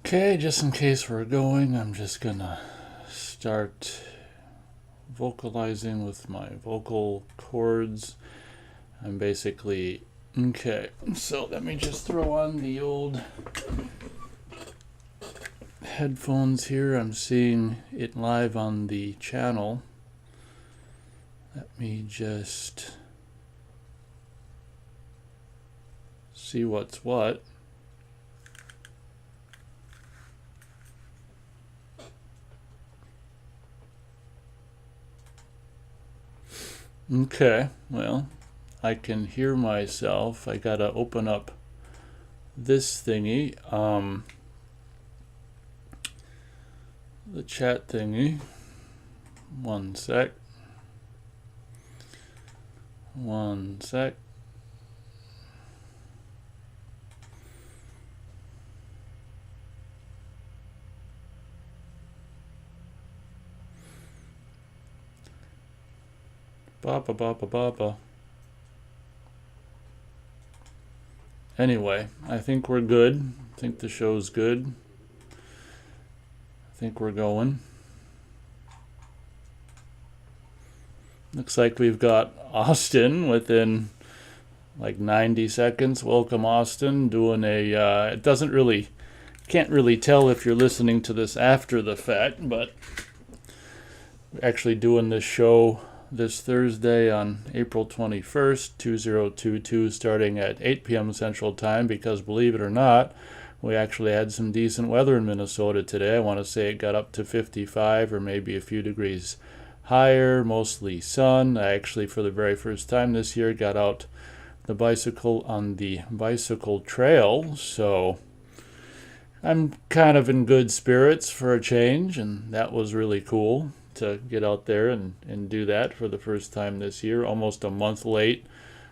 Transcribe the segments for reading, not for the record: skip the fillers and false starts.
Okay, just in case we're going, I'm just gonna start vocalizing with my vocal cords. I'm basically okay. So let me just throw on the old headphones here. I'm seeing it live on the channel. Let me just see what's what. Okay, well, I can hear myself. I gotta open up this thingy, the chat thingy. One sec. One sec. Baba baba baba. Anyway, I think we're good. I think the show's good. I think we're going. Looks like we've got Austin within like 90 seconds. Welcome, Austin. Doing a, it doesn't really, can't really tell if you're listening to this after the fact, but we're actually doing this show this Thursday on April 21st, 2022, starting at 8 p.m. Central Time, because believe it or not, we actually had some decent weather in Minnesota today. I want to say it got up to 55 or maybe a few degrees higher, mostly sun. I actually, for the very first time this year, got out the bicycle on the bicycle trail, so I'm kind of in good spirits for a change, and that was really cool to get out there and do that for the first time this year, almost a month late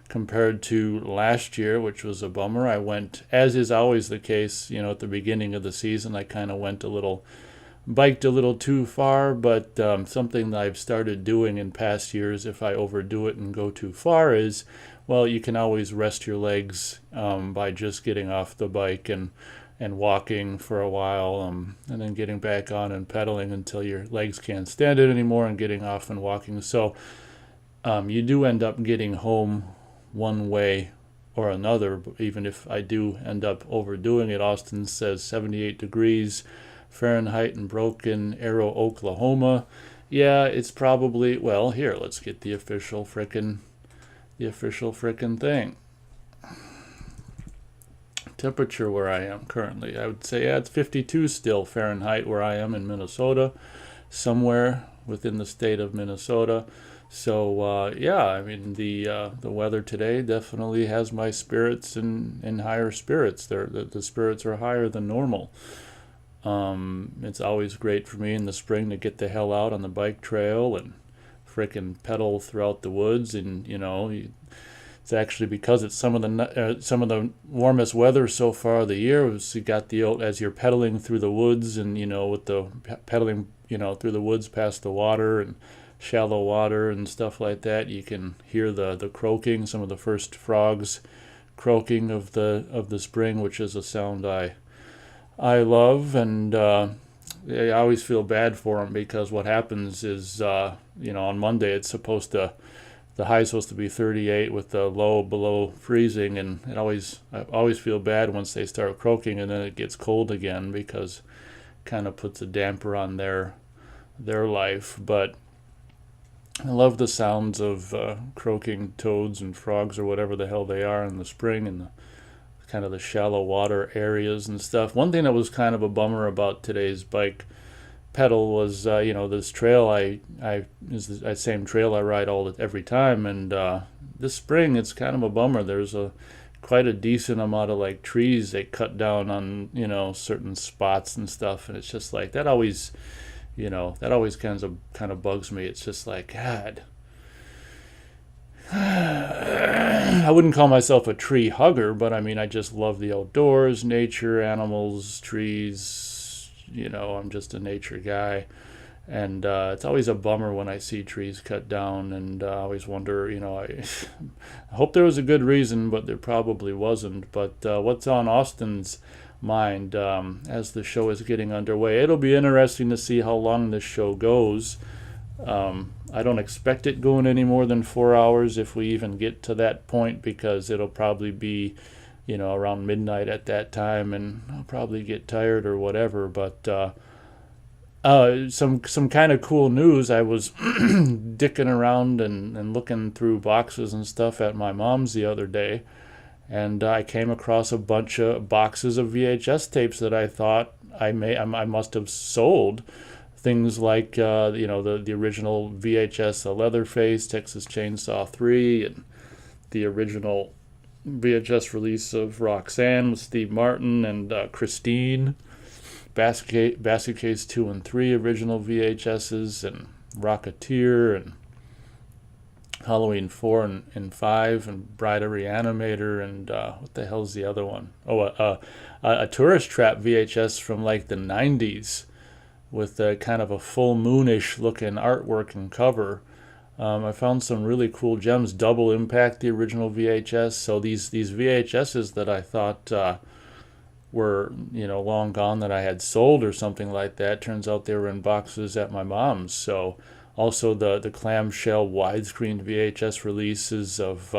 compared to last year, which was a bummer. I went, as is always the case, at the beginning of the season, I kind of biked a little too far, but something that I've started doing in past years, if I overdo it and go too far, is, well, you can always rest your legs by just getting off the bike and walking for a while, and then getting back on and pedaling until your legs can't stand it anymore, and getting off and walking. So you do end up getting home one way or another, even if I do end up overdoing it. Austin says 78 degrees Fahrenheit in Broken Arrow, Oklahoma. Yeah, it's probably, well, here, let's get the official frickin' thing. Temperature where I am currently, I would say, yeah, it's 52 still Fahrenheit where I am in Minnesota, somewhere within the state of Minnesota. So yeah, I mean the weather today definitely has my spirits in higher spirits. The spirits are higher than normal. It's always great for me in the spring to get the hell out on the bike trail and frickin' pedal throughout the woods, and it's actually because it's some of the warmest weather so far of the year. You got the as you're pedaling through the woods, and with the pedaling through the woods past the water and shallow water and stuff like that, you can hear the croaking, some of the first frogs croaking of the spring, which is a sound I love, and I always feel bad for them, because what happens is on Monday the high is supposed to be 38 with the low below freezing, and I always feel bad once they start croaking and then it gets cold again, because it kind of puts a damper on their life. But I love the sounds of croaking toads and frogs, or whatever the hell they are, in the spring, and kind of the shallow water areas and stuff. One thing that was kind of a bummer about today's bike pedal was this trail is the same trail I ride every time, and this spring it's kind of a bummer. There's quite a decent amount of like trees they cut down on certain spots and stuff, and it's just like that always kind of bugs me. It's just like, God, I wouldn't call myself a tree hugger, but I mean, I just love the outdoors, nature, animals, trees. I'm just a nature guy, And it's always a bummer when I see trees cut down, and I always wonder, I hope there was a good reason, but there probably wasn't. But what's on Austin's mind as the show is getting underway? It'll be interesting to see how long this show goes. I don't expect it going any more than 4 hours if we even get to that point, because it'll probably be, around midnight at that time, and I'll probably get tired or whatever. But some kind of cool news. I was dicking around and looking through boxes and stuff at my mom's the other day, and I came across a bunch of boxes of VHS tapes that I thought I must have sold. Things like the original VHS Leatherface, Texas Chainsaw 3, and the original VHS release of Roxanne with Steve Martin and Christine, Basket Case 2 and 3 original VHSs, and Rocketeer, and Halloween 4 and 5, and Bride of Reanimator, and what the hell's the other one? A Tourist Trap VHS from like the 90s with a kind of a full moonish looking artwork and cover. I found some really cool gems. Double Impact, the original VHS. So these VHSs that I thought were long gone, that I had sold or something like that, turns out they were in boxes at my mom's. So also the clamshell widescreen VHS releases of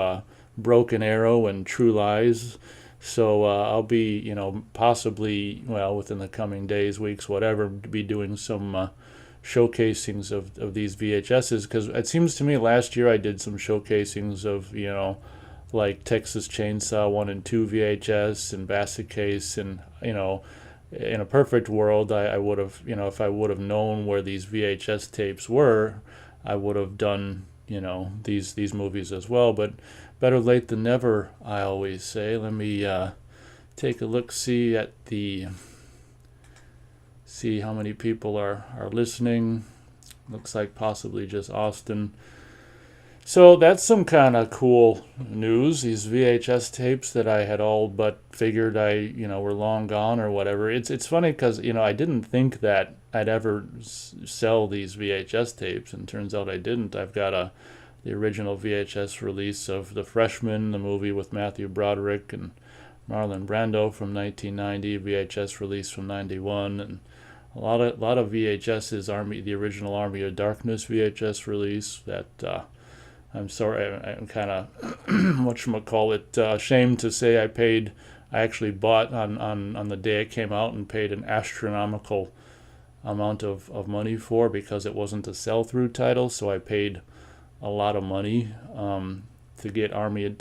Broken Arrow and True Lies. So I'll be, possibly, within the coming days, weeks, whatever, be doing some showcasings of these VHSs, because it seems to me last year I did some showcasings of, like Texas Chainsaw 1 and 2 VHS and Basket Case, and, in a perfect world, I would have, if I would have known where these VHS tapes were, I would have done, these movies as well. But better late than never, I always say. Let me take a look, see how many people are listening. Looks like possibly just Austin. So that's some kind of cool news. These VHS tapes that I had all but figured were long gone or whatever. It's funny because I didn't think that I'd ever sell these VHS tapes, and turns out I didn't. I've got the original VHS release of The Freshman, the movie with Matthew Broderick and Marlon Brando from 1990, VHS release from 91, and a lot of VHSs. The original Army of Darkness VHS release that I'm sorry, I'm kind of ashamed to say I actually bought on the day it came out, and paid an astronomical amount of money for, because it wasn't a sell-through title. So I paid a lot of money to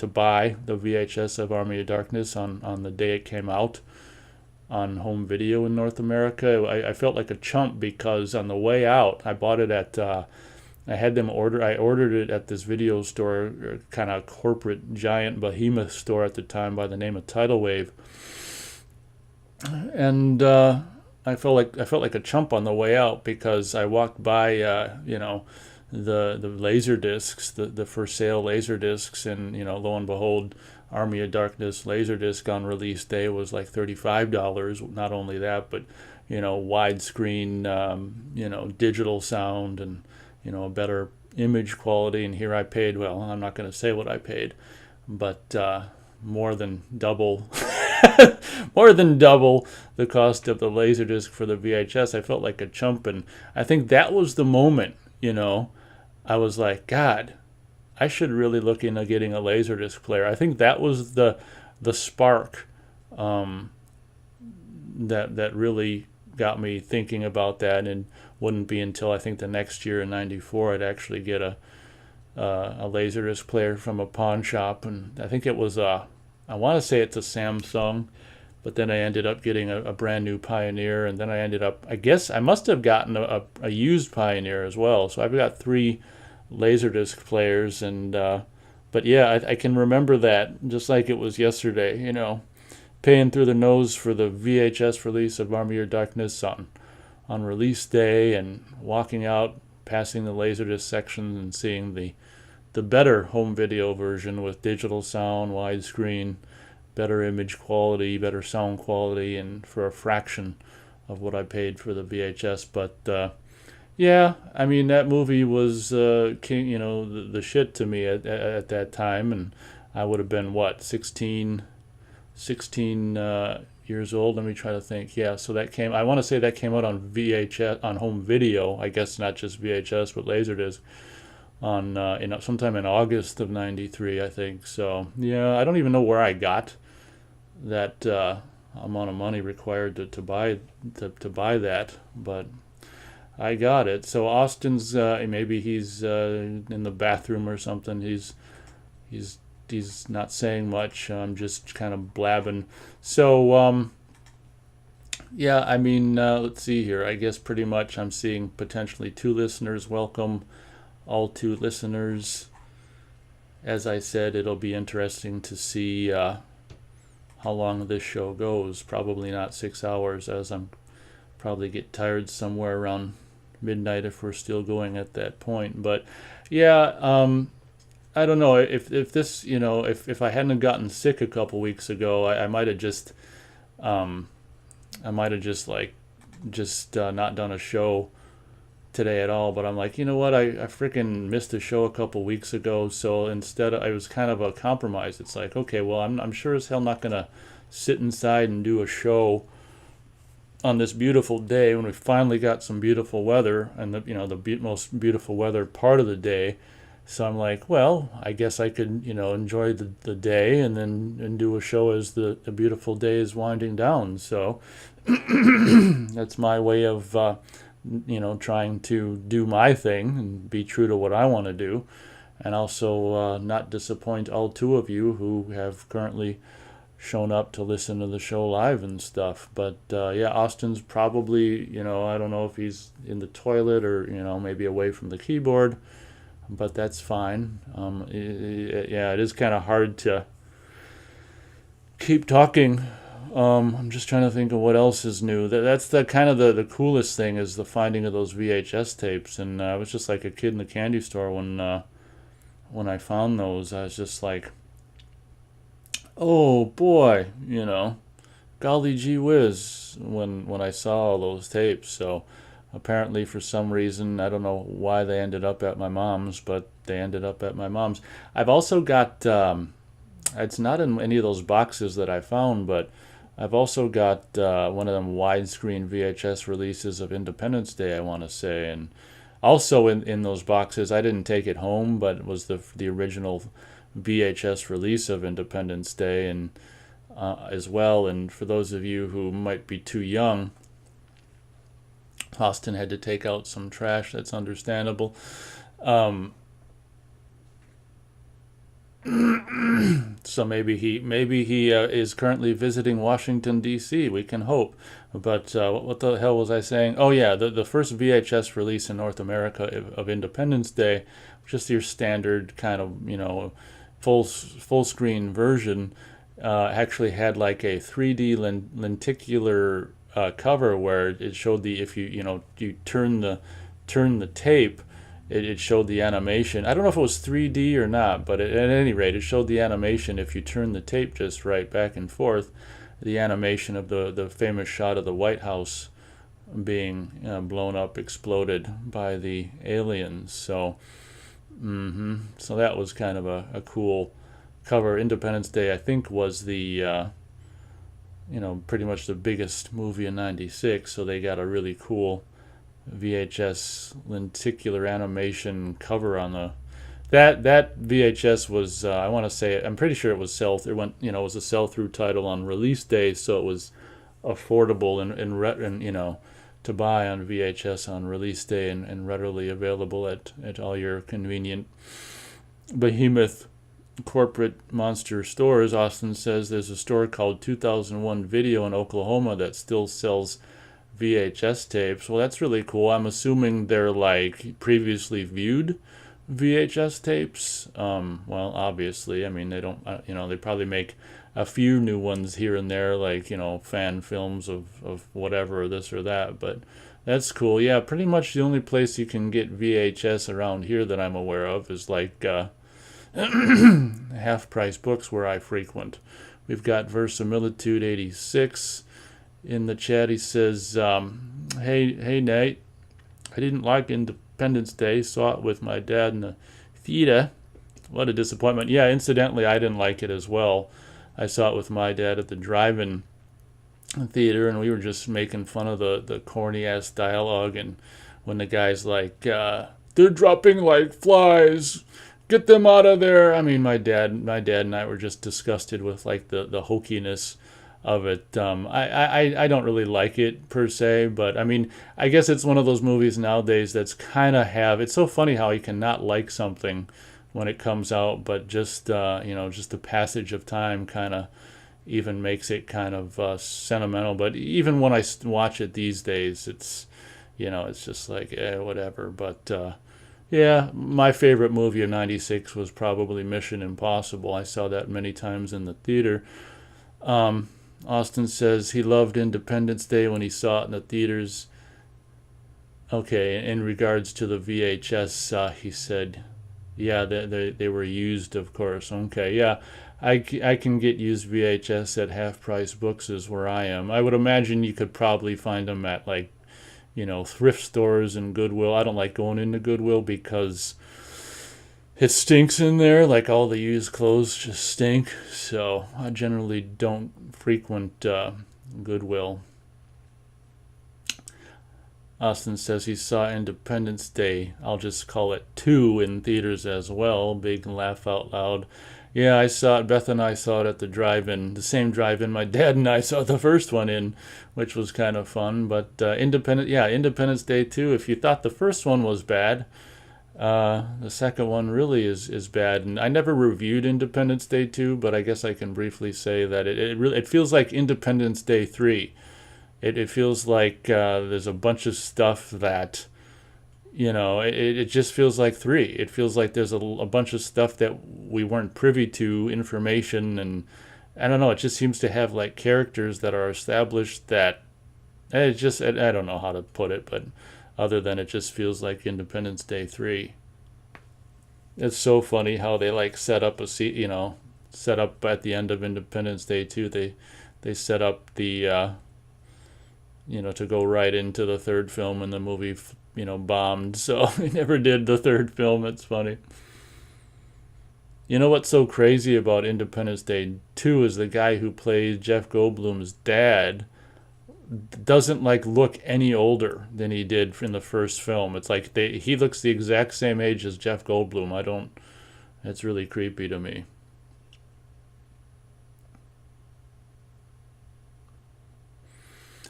buy the VHS of Army of Darkness on the day it came out on home video in North America. I felt like a chump, because on the way out, I bought it at I ordered it at this video store, kind of corporate giant behemoth store at the time by the name of Tidal Wave, and I felt like a chump on the way out, because I walked by the laser discs, the for sale laser discs, and lo and behold, Army of Darkness laser disc on release day was like $35. Not only that, but widescreen, digital sound, and a better image quality. And here I paid, well, I'm not going to say what I paid, but more than double more than double the cost of the Laserdisc for the VHS. I felt like a chump, and I think that was the moment, I was like, God, I should really look into getting a Laserdisc player. I think that was the spark that really got me thinking about that, and wouldn't be until I think the next year in '94 I'd actually get a Laserdisc player from a pawn shop, and I think it was I want to say it's a Samsung, but then I ended up getting a brand new Pioneer, and then I guess I must have gotten a used Pioneer as well. So I've got 3 Laserdisc players, and but yeah, I can remember that just like it was yesterday, paying through the nose for the VHS release of Army of Darkness on release day, and walking out, passing the Laserdisc section, and seeing the better home video version with digital sound, widescreen, better image quality, better sound quality, and for a fraction of what I paid for the VHS. But Yeah, I mean that movie was king, the shit to me at that time, and I would have been what 16 years old. Let me try to think. Yeah, so that came. I want to say that came out on VHS, on home video. I guess not just VHS, but Laserdisc on sometime in August of '93, I think. So yeah, I don't even know where I got that amount of money required to buy that, but I got it. So Austin's maybe he's in the bathroom or something. He's he's not saying much. I'm just kind of blabbing. So yeah, I mean, let's see here. I guess pretty much I'm seeing potentially two listeners. Welcome all two listeners. As I said, it'll be interesting to see how long this show goes. Probably not 6 hours, as I'm probably get tired somewhere around midnight if we're still going at that point. But yeah, I don't know if this, if I hadn't gotten sick a couple weeks ago, I might have just like just not done a show today at all. But I'm like, you know what? I freaking missed a show a couple weeks ago, so instead I was kind of a compromise. It's like, okay, well, I'm sure as hell not gonna sit inside and do a show on this beautiful day when we finally got some beautiful weather, and the most beautiful weather part of the day. So I'm like, well, I guess I could enjoy the day and then and do a show as the beautiful day is winding down. So that's my way of trying to do my thing and be true to what I want to do, and also not disappoint all two of you who have currently shown up to listen to the show live and stuff. But yeah, Austin's probably, I don't know if he's in the toilet or, maybe away from the keyboard, but that's fine. Yeah, it is kind of hard to keep talking. I'm just trying to think of what else is new. That's the kind of the coolest thing is the finding of those VHS tapes. And I was just like a kid in the candy store when I found those. I was just like, oh boy, golly gee whiz, when I saw all those tapes. So apparently for some reason, I don't know why they ended up at my mom's, but they ended up at my mom's. I've also got, it's not in any of those boxes that I found, but I've also got one of them widescreen VHS releases of Independence Day, I want to say. And also in those boxes, I didn't take it home, but it was the original VHS release of Independence Day, and as well. And for those of you who might be too young, Austin had to take out some trash. That's understandable. So maybe he is currently visiting Washington D.C. We can hope. But what the hell was I saying? Oh yeah, the first VHS release in North America of Independence Day, just your standard kind of full screen version, actually had like a 3D lenticular cover where it showed if you turn the tape, it showed the animation. I don't know if it was 3D or not, but at any rate, it showed the animation if you turn the tape just right back and forth, the animation of the famous shot of the White House being blown up, exploded by the aliens. So so that was kind of a cool cover. Independence Day, I think, was the pretty much the biggest movie in '96. So they got a really cool VHS lenticular animation cover on that VHS was I want to say, I'm pretty sure it was it was a sell through title on release day, so it was affordable and to buy on VHS on release day, and readily available at all your convenient behemoth corporate monster stores. Austin says there's a store called 2001 Video in Oklahoma that still sells VHS tapes. Well, that's really cool. I'm assuming they're like previously viewed VHS tapes. Well, obviously, I mean, they don't, they probably make a few new ones here and there, like, fan films of whatever, or this or that, but that's cool. Yeah, pretty much the only place you can get VHS around here that I'm aware of is like Half Price Books, where I frequent. We've got Versimilitude 86 in the chat. He says, hey Nate, I didn't like Independence Day. Saw it with my dad in the theater. What a disappointment. Yeah, incidentally, I didn't like it as well. I saw it with my dad at the drive-in theater, and we were just making fun of the corny ass dialogue. And when the guy's like, "They're dropping like flies, get them out of there." I mean, my dad and I were just disgusted with like the hokiness of it. I don't really like it per se, but I mean, I guess it's one of those movies nowadays that's kind of have. It's so funny how you cannot like something when it comes out, but just just the passage of time kind of even makes it kind of sentimental. But even when I watch it these days, it's just like whatever. But yeah, my favorite movie of '96 was probably Mission Impossible. I saw that many times in the theater. Austin says he loved Independence Day when he saw it in the theaters. Okay, in regards to the VHS, he said, yeah, they were used, of course. Okay, yeah, I can get used VHS at half price books is where I am. I would imagine you could probably find them at like, thrift stores and Goodwill. I don't like going into Goodwill because it stinks in there. Like all the used clothes just stink. So I generally don't frequent Goodwill. Austin says he saw Independence Day. I'll just call it 2 in theaters as well. Big laugh out loud. Yeah, I saw it. Beth and I saw it at the drive-in, the same drive-in my dad and I saw the first one in, which was kind of fun. But Independence Day 2. If you thought the first one was bad, the second one really is bad. And I never reviewed Independence Day 2, but I guess I can briefly say that it feels like Independence Day 3. It feels like there's a bunch of stuff that, it just feels like 3. It feels like there's a bunch of stuff that we weren't privy to, information, and I don't know, it just seems to have like characters that are established that, I don't know how to put it, but other than it just feels like Independence Day 3. It's so funny how they like set up set up at the end of Independence Day 2, they set up the, to go right into the third film, and the movie, bombed. So they never did the third film. It's funny. You know what's so crazy about Independence Day 2 is the guy who plays Jeff Goldblum's dad doesn't like look any older than he did in the first film. It's like he looks the exact same age as Jeff Goldblum. It's really creepy to me.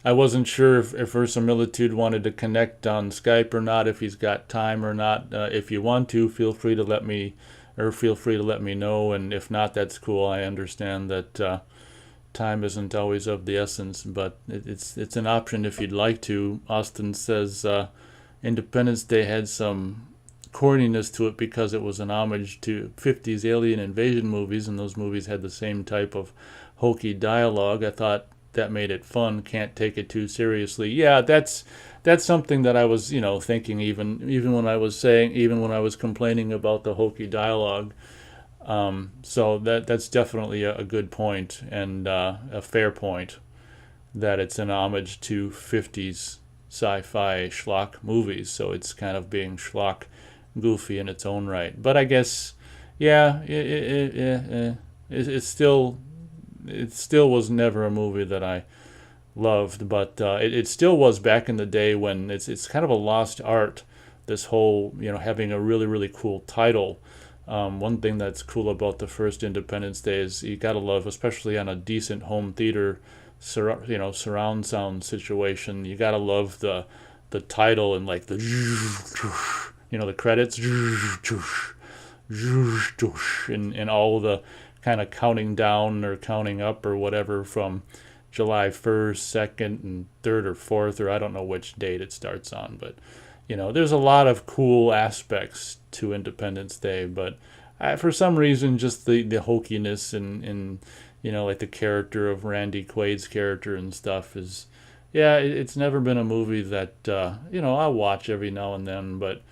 I wasn't sure if Verisimilitude wanted to connect on Skype or not, if he's got time or not. If you want to, feel free to let me know. And if not, that's cool. I understand that time isn't always of the essence, but it's an option if you'd like to. Austin says Independence Day had some corniness to it because it was an homage to 50s alien invasion movies, and those movies had the same type of hokey dialogue. I thought that made it fun. Can't take it too seriously. Yeah, that's something that I was thinking even when I was complaining about the hokey dialogue. So that's definitely a good point, and a fair point, that it's an homage to 50s sci-fi schlock movies. So it's kind of being schlock goofy in its own right. But I guess it still was never a movie that I loved, but it still was back in the day when it's kind of a lost art, this whole having a really really cool title. One thing that's cool about the first Independence Day is you gotta love, especially on a decent home theater surround sound situation, you gotta love the title and like the the credits and all the kind of counting down or counting up or whatever from July 1st, 2nd, and 3rd or 4th, or I don't know which date it starts on. But, there's a lot of cool aspects to Independence Day. But for some reason, just the hokiness and like the character of Randy Quaid's character and stuff is, it's never been a movie that, I'll watch every now and then. But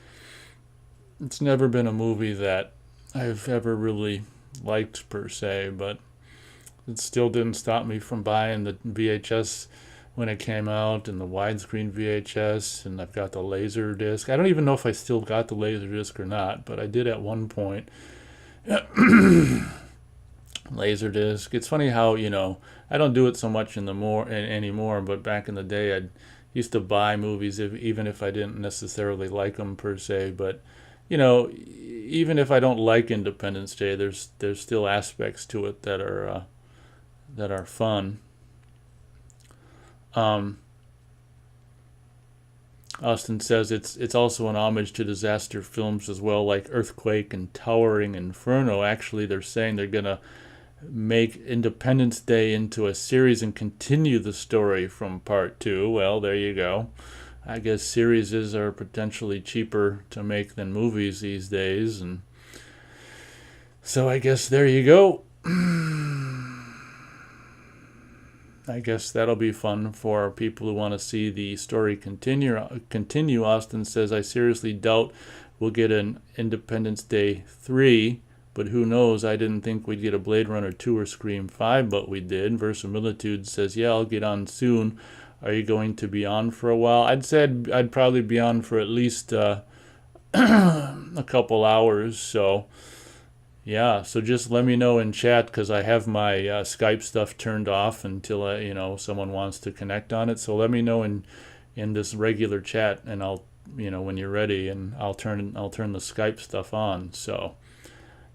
it's never been a movie that I've ever really liked per se, but it still didn't stop me from buying the VHS when it came out, and the widescreen VHS, and I've got the laser disc. I don't even know if I still got the laser disc or not, but I did at one point. Laser disc. It's funny how, I don't do it so much anymore, but back in the day I used to buy movies even if I didn't necessarily like them per se, but even if I don't like Independence Day, there's still aspects to it that are fun. Austin says it's also an homage to disaster films as well, like Earthquake and Towering Inferno. Actually, they're saying they're gonna make Independence Day into a series and continue the story from part 2. Well, there you go. I guess series are potentially cheaper to make than movies these days, and so I guess there you go. I guess that'll be fun for people who want to see the story continue. Austin says, I seriously doubt we'll get an Independence Day 3, but who knows? I didn't think we'd get a Blade Runner 2 or Scream 5, but we did. Verisimilitude says, yeah, I'll get on soon. Are you going to be on for a while? I'd said I'd probably be on for at least a couple hours, so yeah, so just let me know in chat, because I have my Skype stuff turned off until someone wants to connect on it. So let me know in this regular chat, and I'll when you're ready, and I'll turn the Skype stuff on. So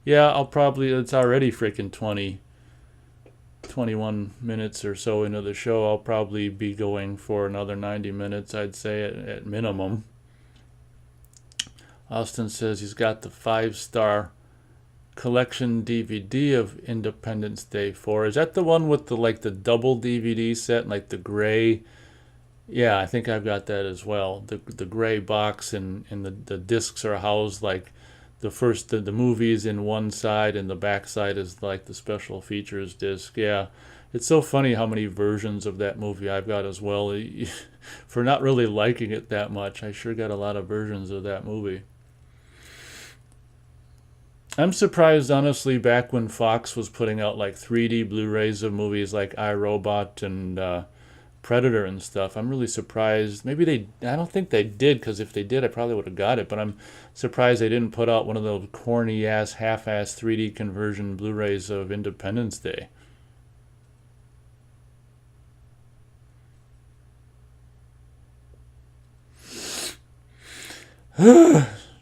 yeah, it's already freaking 21 minutes or so into the show. I'll probably be going for another 90 minutes, I'd say, at minimum. Austin says he's got the 5-star collection DVD of Independence Day 4. Is that the one with the double DVD set, like the gray? Yeah, I think I've got that as well. The gray box, and the discs are housed like the movies in one side, and the back side is like the special features disc. Yeah, it's so funny how many versions of that movie I've got as well. For not really liking it that much, I sure got a lot of versions of that movie. I'm surprised, honestly, back when Fox was putting out like 3D Blu-rays of movies like iRobot and Predator and stuff. I'm really surprised. I don't think they did, because if they did, I probably would have got it. But I'm surprised they didn't put out one of those corny-ass, half-ass 3D conversion Blu-rays of Independence Day.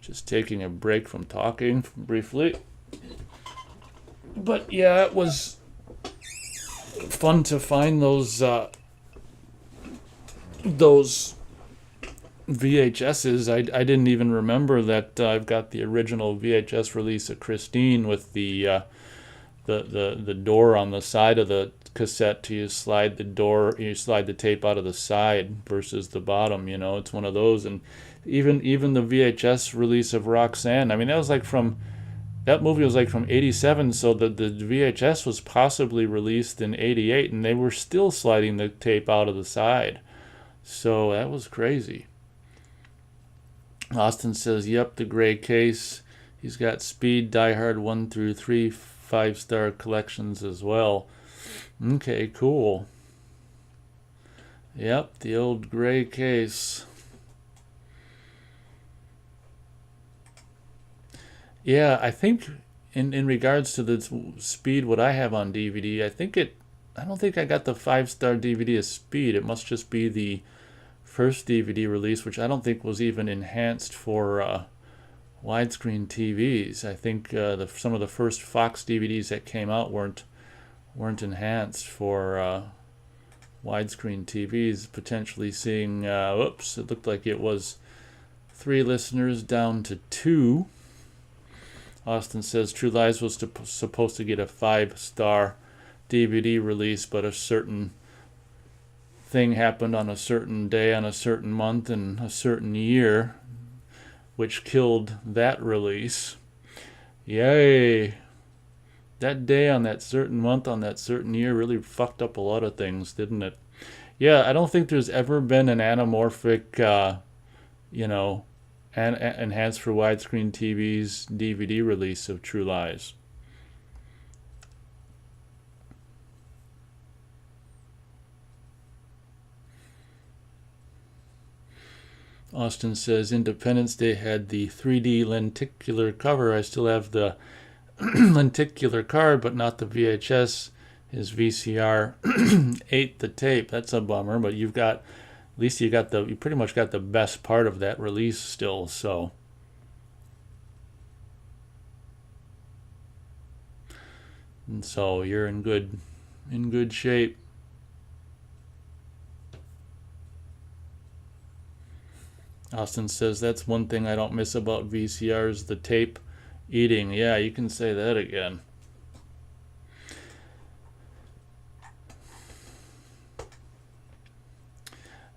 Just taking a break from talking briefly. But yeah, it was fun to find those VHSs. I didn't even remember that I've got the original VHS release of Christine with the door on the side of the cassette. You slide the tape out of the side versus the bottom. It's one of those. And even the VHS release of Roxanne, I mean, that movie was like from 87, so the VHS was possibly released in 88, and they were still sliding the tape out of the side. So that was crazy. Austin says, yep, the gray case. He's got Speed, Die Hard 1 through 3 5-star collections as well. Okay, cool. Yep, the old gray case. Yeah, I think in regards to the Speed, what I have on DVD, I don't think I got the 5-star DVD of Speed. It must just be the first DVD release, which I don't think was even enhanced for widescreen TVs. I think some of the first Fox DVDs that came out weren't enhanced for widescreen TVs. Potentially seeing, it looked like it was 3 listeners down to 2. Austin says True Lies was supposed to get a 5-star DVD release, but a certain thing happened on a certain day, on a certain month, and a certain year, which killed that release. Yay! That day on that certain month, on that certain year, really fucked up a lot of things, didn't it? Yeah, I don't think there's ever been an anamorphic, enhanced for widescreen TV's DVD release of True Lies. Austin says Independence Day had the 3D lenticular cover. I still have the lenticular card, but not the VHS. His VCR ate the tape. That's a bummer, but you've got, at least you pretty much got the best part of that release still. So, and so you're in good shape. Austin says that's one thing I don't miss about VCRs, the tape eating. Yeah, you can say that again.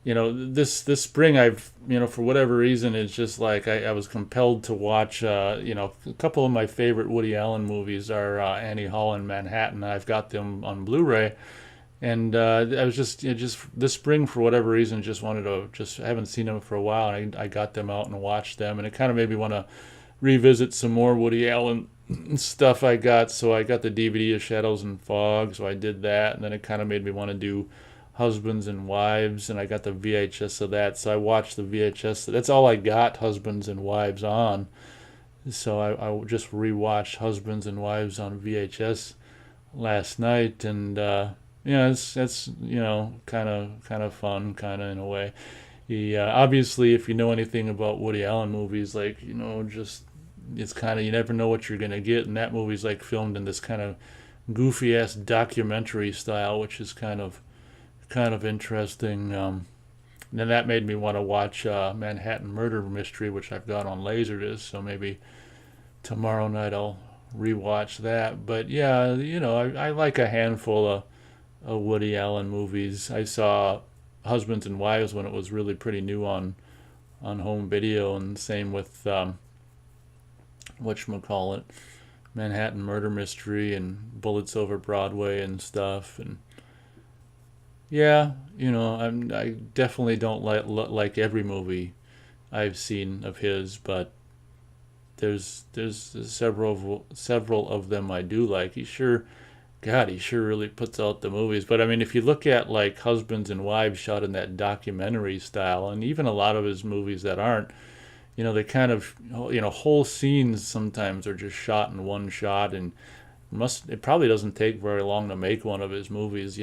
This spring I've, for whatever reason, it's just like I was compelled to watch. A couple of my favorite Woody Allen movies are Annie Hall and Manhattan. I've got them on Blu-ray, and I was just this spring for whatever reason just wanted to, just I haven't seen them for a while, and I got them out and watched them, and it kind of made me want to revisit some more Woody Allen stuff I got. So I got the DVD of Shadows and Fog, so I did that, and then it kind of made me want to do Husbands and Wives, and I got the VHS of that, so I watched the VHS. That's all I got Husbands and Wives on. So I just rewatched Husbands and Wives on VHS last night, and it's kind of fun, kind of in a way. Obviously, if you know anything about Woody Allen movies, like just it's kind of, you never know what you're gonna get, and that movie's like filmed in this kind of goofy ass documentary style, which is kind of interesting. Then that made me want to watch Manhattan Murder Mystery, which I've got on Laserdisc. So maybe tomorrow night I'll rewatch that. But yeah, I like a handful of Woody Allen movies. I saw Husbands and Wives when it was really pretty new on home video, and same with whatchamacallit, Manhattan Murder Mystery and Bullets Over Broadway and stuff. And yeah, I definitely don't like every movie I've seen of his, but there's several of them I do like. He sure really puts out the movies. But I mean, if you look at like Husbands and Wives shot in that documentary style, and even a lot of his movies that aren't, they kind of, whole scenes sometimes are just shot in one shot, and it probably doesn't take very long to make one of his movies.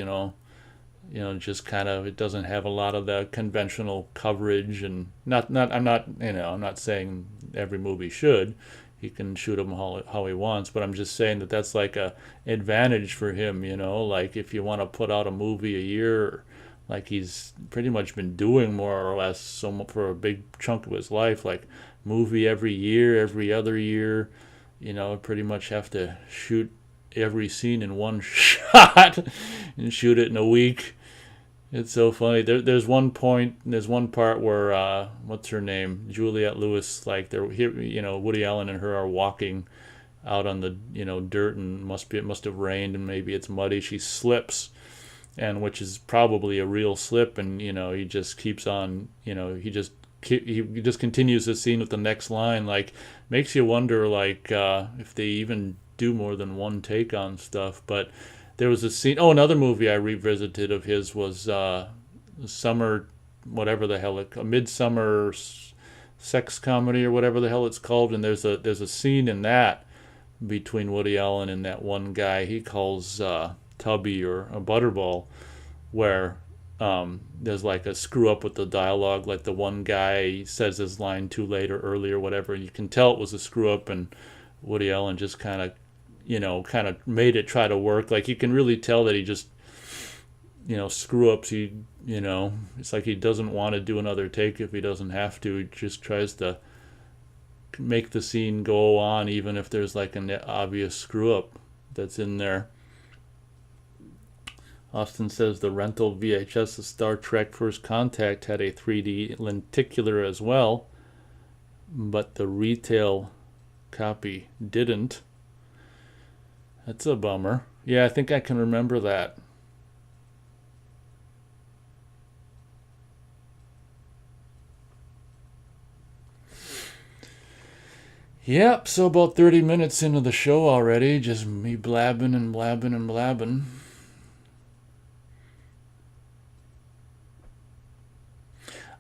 Just kind of, it doesn't have a lot of the conventional coverage, and I'm not saying every movie should. He can shoot them how he wants, but I'm just saying that that's like a advantage for him. Like if you want to put out a movie a year, like he's pretty much been doing more or less for a big chunk of his life, like movie every year, every other year. Pretty much have to shoot every scene in one shot and shoot it in a week. It's so funny. There's one part where what's her name, Juliette Lewis, like they're here, Woody Allen and her are walking out on the dirt, and it must have rained, and maybe it's muddy. She slips, and which is probably a real slip, and he just keeps on, he just continues the scene with the next line. Like, makes you wonder, like if they even do more than one take on stuff. But there was a scene. Oh, another movie I revisited of his was Summer, whatever the hell a Midsummer Sex Comedy or whatever the hell it's called. And there's a scene in that between Woody Allen and that one guy he calls Tubby or a Butterball, where there's like a screw up with the dialogue. Like the one guy says his line too late or early or whatever, and you can tell it was a screw up, and Woody Allen just kind of made it try to work. Like you can really tell that he just, screw ups. It's like he doesn't want to do another take if he doesn't have to. He just tries to make the scene go on, even if there's like an obvious screw up that's in there. Austin says the rental VHS of Star Trek First Contact had a 3D lenticular as well, but the retail copy didn't. That's a bummer. Yeah, I think I can remember that. Yep, so about 30 minutes into the show already, just me blabbing and blabbing and blabbing.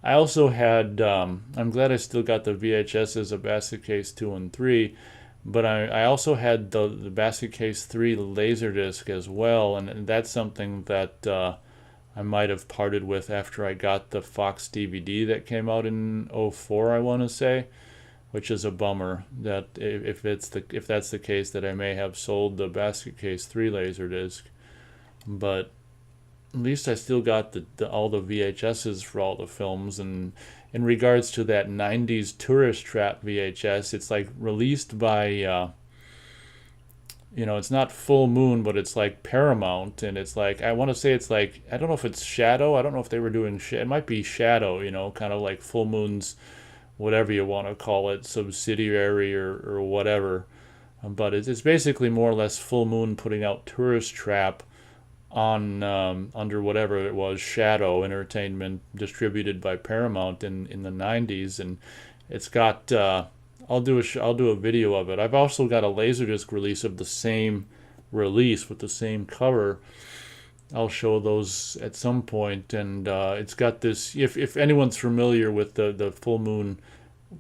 I also had, I'm glad I still got the VHSs of Basket Case 2 and 3, but I also had the Basket Case 3 Laserdisc as well, and that's something that I might have parted with after I got the Fox DVD that came out in '04, I want to say, which is a bummer. That if that's the case, that I may have sold the Basket Case 3 Laserdisc, but at least I still got all the VHSs for all the films. And in regards to that '90s Tourist Trap VHS, it's like released by it's not Full Moon, but it's like Paramount, and it's like, I want to say it's like, I don't know if it's Shadow. I don't know if they were doing it might be Shadow, kind of like Full Moon's, whatever you want to call it, subsidiary or whatever. But it's basically more or less Full Moon putting out Tourist Trap on under whatever it was, Shadow Entertainment, distributed by Paramount in the '90s, and it's got. I'll do a video of it. I've also got a Laserdisc release of the same release with the same cover. I'll show those at some point, and it's got this. If anyone's familiar with the Full Moon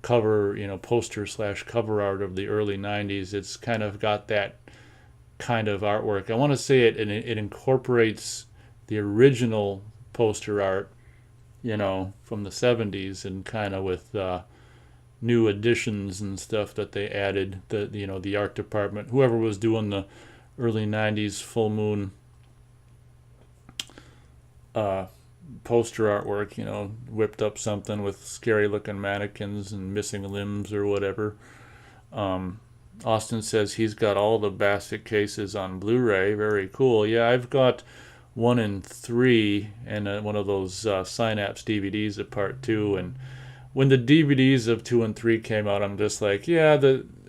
cover, poster / cover art of the early '90s, it's kind of got that kind of artwork. I want to say it incorporates the original poster art, from the '70s, and kind of with new additions and stuff that they added. The art department, whoever was doing the early '90s Full Moon poster artwork, whipped up something with scary looking mannequins and missing limbs or whatever. Austin says he's got all the Basket Cases on Blu-ray. Very cool. Yeah, I've got 1 and 3 and one of those Synapse DVDs of Part 2. And when the DVDs of 2 and 3 came out, I'm just like, yeah,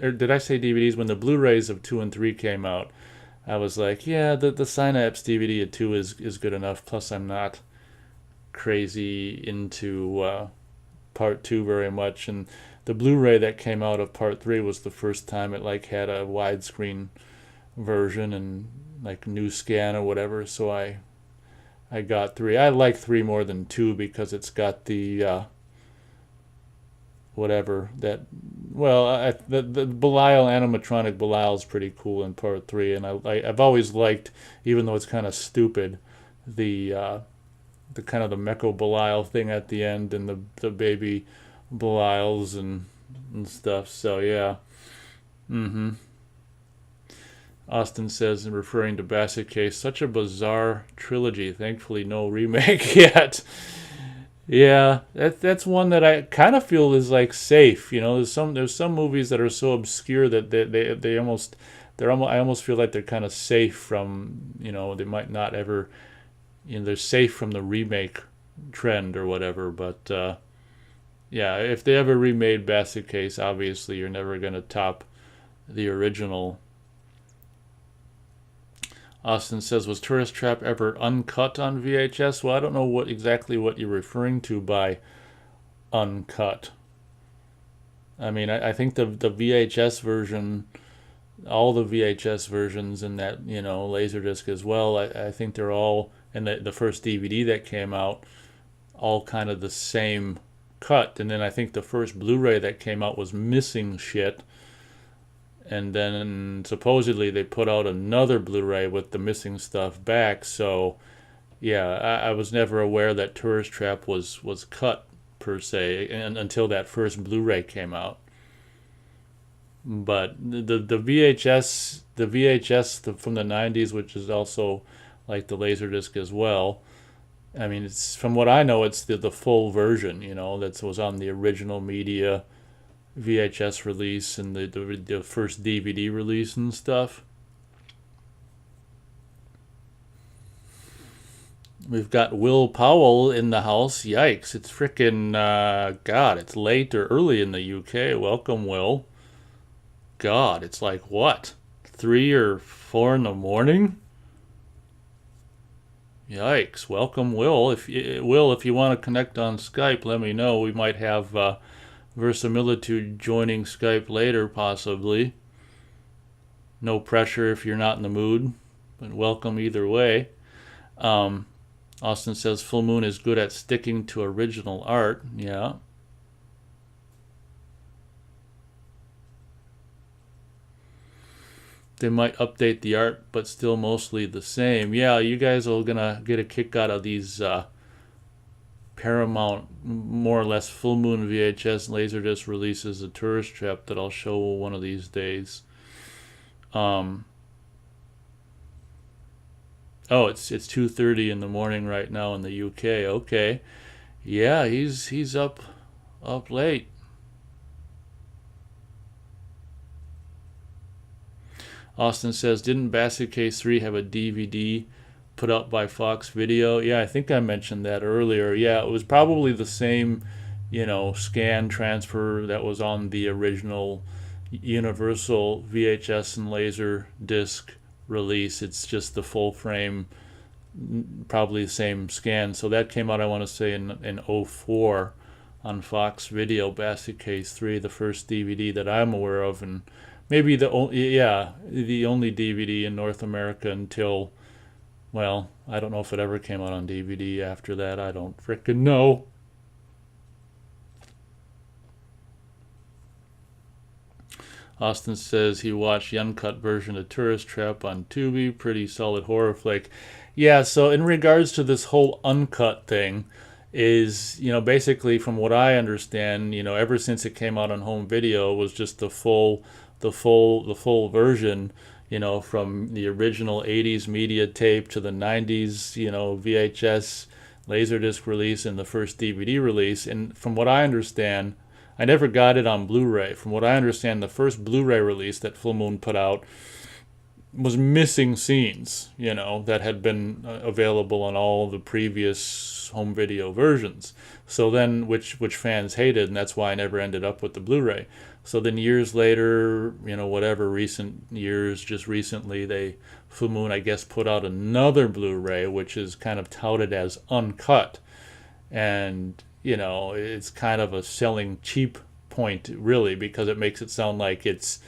or did I say DVDs? When the Blu-rays of 2 and 3 came out, I was like, yeah, the Synapse DVD of 2 is good enough. Plus, I'm not crazy into Part 2 very much. And the Blu-ray that came out of Part 3 was the first time it had a widescreen version and new scan or whatever. So I got 3. I like 3 more than 2 because it's got the whatever that. Well, the Belial animatronic Belial is pretty cool in Part 3, and I've always liked, even though it's kind of stupid, the kind of the Mecho Belial thing at the end, and the baby Belials and stuff. So yeah. Austin says, referring to Basket Case, such a bizarre trilogy. Thankfully, no remake yet. Yeah, that's one that I kind of feel is safe. There's some movies that are so obscure that they almost I almost feel like they're kind of safe from, they might not ever, they're safe from the remake trend or whatever. But yeah, if they ever remade Basket Case, obviously you're never going to top the original. Austin says, was Tourist Trap ever uncut on VHS? Well, I don't know exactly what you're referring to by uncut. I mean, I think the VHS version, all the VHS versions in that, Laserdisc as well, I think they're all, and the first DVD that came out, all kind of the same cut. And then I think the first Blu-ray that came out was missing shit. And then supposedly they put out another Blu-ray with the missing stuff back. So yeah, I was never aware that Tourist Trap was cut per se, until that first Blu-ray came out. But the VHS from the '90s, which is also like the Laserdisc as well. I mean, it's, from what I know, it's the full version. That was on the original media VHS release and the first DVD release and stuff. We've got Will Powell in the house. Yikes, it's frickin' God, it's late or early in the UK. Welcome, Will. God, it's like what? 3 or 4 in the morning? Yikes. Welcome, Will. If you want to connect on Skype, let me know. We might have Verisimilitude joining Skype later, possibly. No pressure if you're not in the mood, but welcome either way. Austin says Full Moon is good at sticking to original art. Yeah. They might update the art, but still mostly the same. Yeah, you guys are gonna get a kick out of these Paramount, more or less Full Moon VHS Laserdisc releases, a tourist trap that I'll show one of these days. Oh, it's 2:30 in the morning right now in the UK. Okay, yeah, he's up late. Austin says, didn't Basket Case 3 have a DVD put out by Fox Video? Yeah, I think I mentioned that earlier. Yeah, it was probably the same, scan transfer that was on the original Universal VHS and Laser disc release. It's just the full frame, probably the same scan. So that came out, I want to say, in '04 on Fox Video, Basket Case 3, the first DVD that I'm aware of, and maybe the only DVD in North America until, well, I don't know if it ever came out on DVD after that. I don't frickin' know. Austin says he watched the uncut version of Tourist Trap on Tubi. Pretty solid horror flick. Yeah, so in regards to this whole uncut thing, is, basically from what I understand, ever since it came out on home video, it was just the full version, from the original 80s media tape to the 90s, VHS Laserdisc release and the first DVD release. And from what I understand, I never got it on Blu-ray. From what I understand, the first Blu-ray release that Full Moon put out was missing scenes, that had been available on all the previous home video versions. So then, which fans hated, and that's why I never ended up with the Blu-ray. So then years later, whatever, recent years, just recently, Full Moon, I guess, put out another Blu-ray, which is kind of touted as uncut. And, it's kind of a selling cheap point, really, because it makes it sound like it's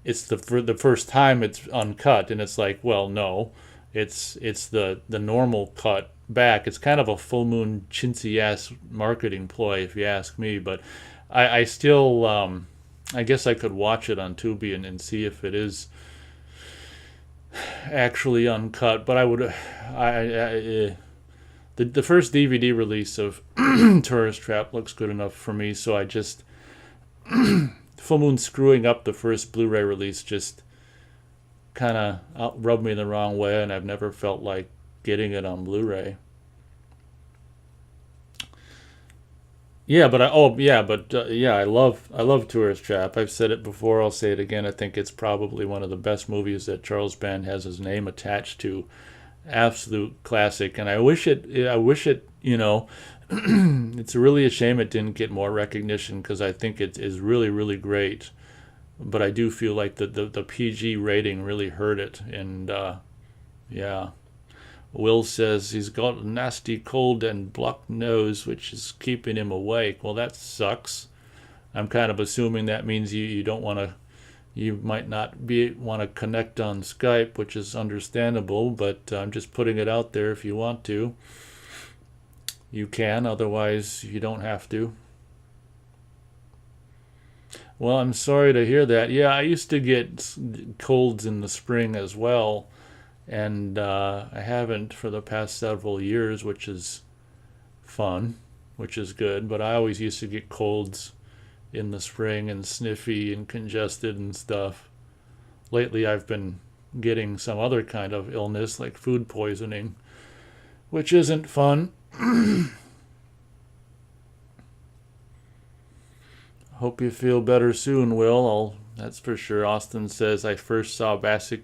the first time it's uncut, and it's like, well, no, it's the normal cut back. It's kind of a Full Moon chintzy ass marketing ploy, if you ask me. But I still, I guess I could watch it on Tubi and see if it is actually uncut. But I would, the first DVD release of Tourist Trap looks good enough for me. So I just, Full Moon screwing up the first Blu-ray release just kind of rubbed me the wrong way, and I've never felt like getting it on Blu-ray. Yeah, but I love Tourist Trap. I've said it before. I'll say it again. I think it's probably one of the best movies that Charles Band has his name attached to. Absolute classic, and I wish it. It's really a shame it didn't get more recognition, because I think it is really, really great. But I do feel like the PG rating really hurt it, and yeah. Will says he's got a nasty cold and blocked nose, which is keeping him awake. Well, that sucks. I'm kind of assuming that means you don't want to, you might not want to connect on Skype, which is understandable, but I'm just putting it out there. If you want to, you can. Otherwise, you don't have to. Well, I'm sorry to hear that. Yeah, I used to get colds in the spring as well, and I haven't for the past several years, which is fun, which is good. But I always used to get colds in the spring and sniffy and congested and stuff. Lately, I've been getting some other kind of illness, like food poisoning, which isn't fun. Hope you feel better soon, Will. That's for sure. Austin says, I first saw Basket,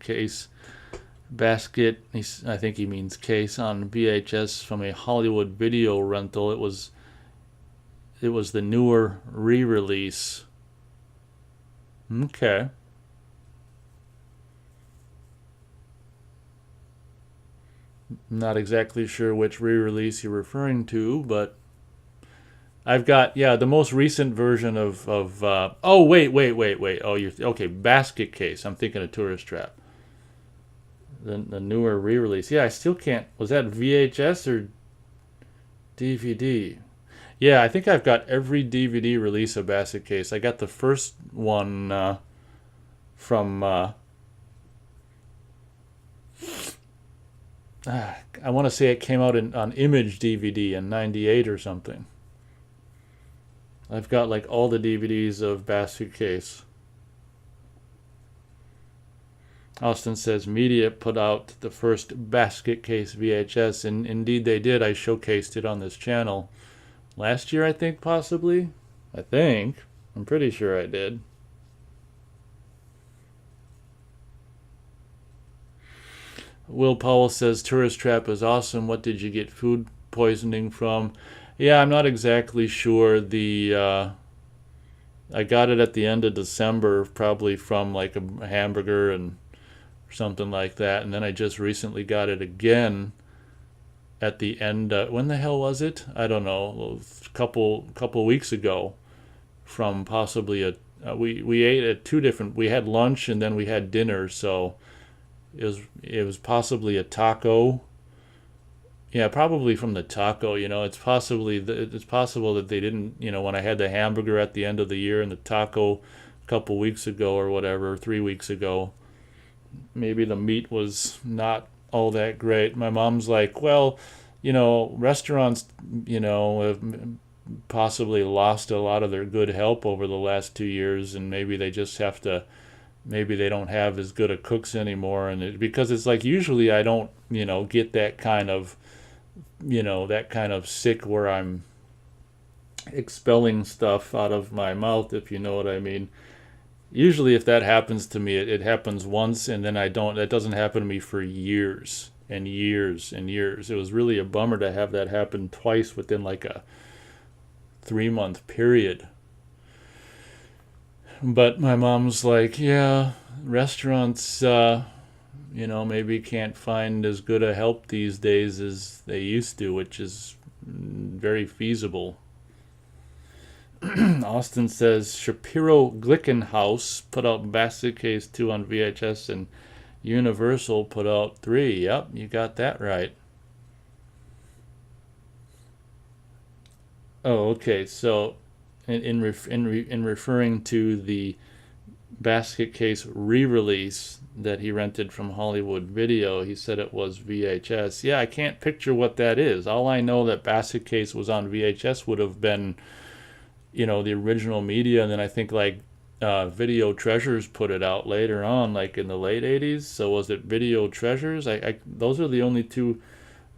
I think he means case, on VHS from a Hollywood video rental. It was the newer re-release. Okay. Not exactly sure which re-release you're referring to, but I've got, the most recent version of oh, wait. Oh, you're, okay, Basket Case. I'm thinking of Tourist Trap. The newer re-release. Yeah, I still can't, was that VHS or DVD. Yeah, I think I've got every DVD release of Basket Case. I got the first one from I want to say it came out on Image DVD in '98 or something. I've got like all the DVDs of Basket Case. Austin says Media put out the first Basket Case VHS, and indeed they did. I showcased it on this channel last year, I think, possibly. I think. I'm pretty sure I did. Will Powell says Tourist Trap is awesome. What did you get food poisoning from? Yeah, I'm not exactly sure. I got it at the end of December, probably from like a hamburger and something like that, and then I just recently got it again at the end. When the hell was it? I don't know. A couple weeks ago, from possibly we ate at two different. We had lunch and then we had dinner, so it was possibly a taco. Yeah, probably from the taco. It's possible that they didn't. When I had the hamburger at the end of the year and the taco a couple weeks ago or whatever, 3 weeks ago, maybe the meat was not all that great. My mom's like, well, restaurants, have possibly lost a lot of their good help over the last 2 years, and maybe they just have to. Maybe they don't have as good a cooks anymore, and because it's like usually I don't, get that kind of sick where I'm expelling stuff out of my mouth, if you know what I mean. Usually if that happens to me, it happens once, and then that doesn't happen to me for years and years and years. It was really a bummer to have that happen twice within like a 3-month period. But my mom's like, yeah, restaurants, maybe can't find as good a help these days as they used to, which is very feasible. Austin says Shapiro Glickenhaus put out Basket Case 2 on VHS, and Universal put out 3. Yep, you got that right. Oh, okay. So, in referring to the Basket Case re-release that he rented from Hollywood Video, he said it was VHS. Yeah, I can't picture what that is. All I know that Basket Case was on VHS would have been, the original media, and then I think like Video Treasures put it out later on, like in the late '80s. So was it Video Treasures? Those are the only two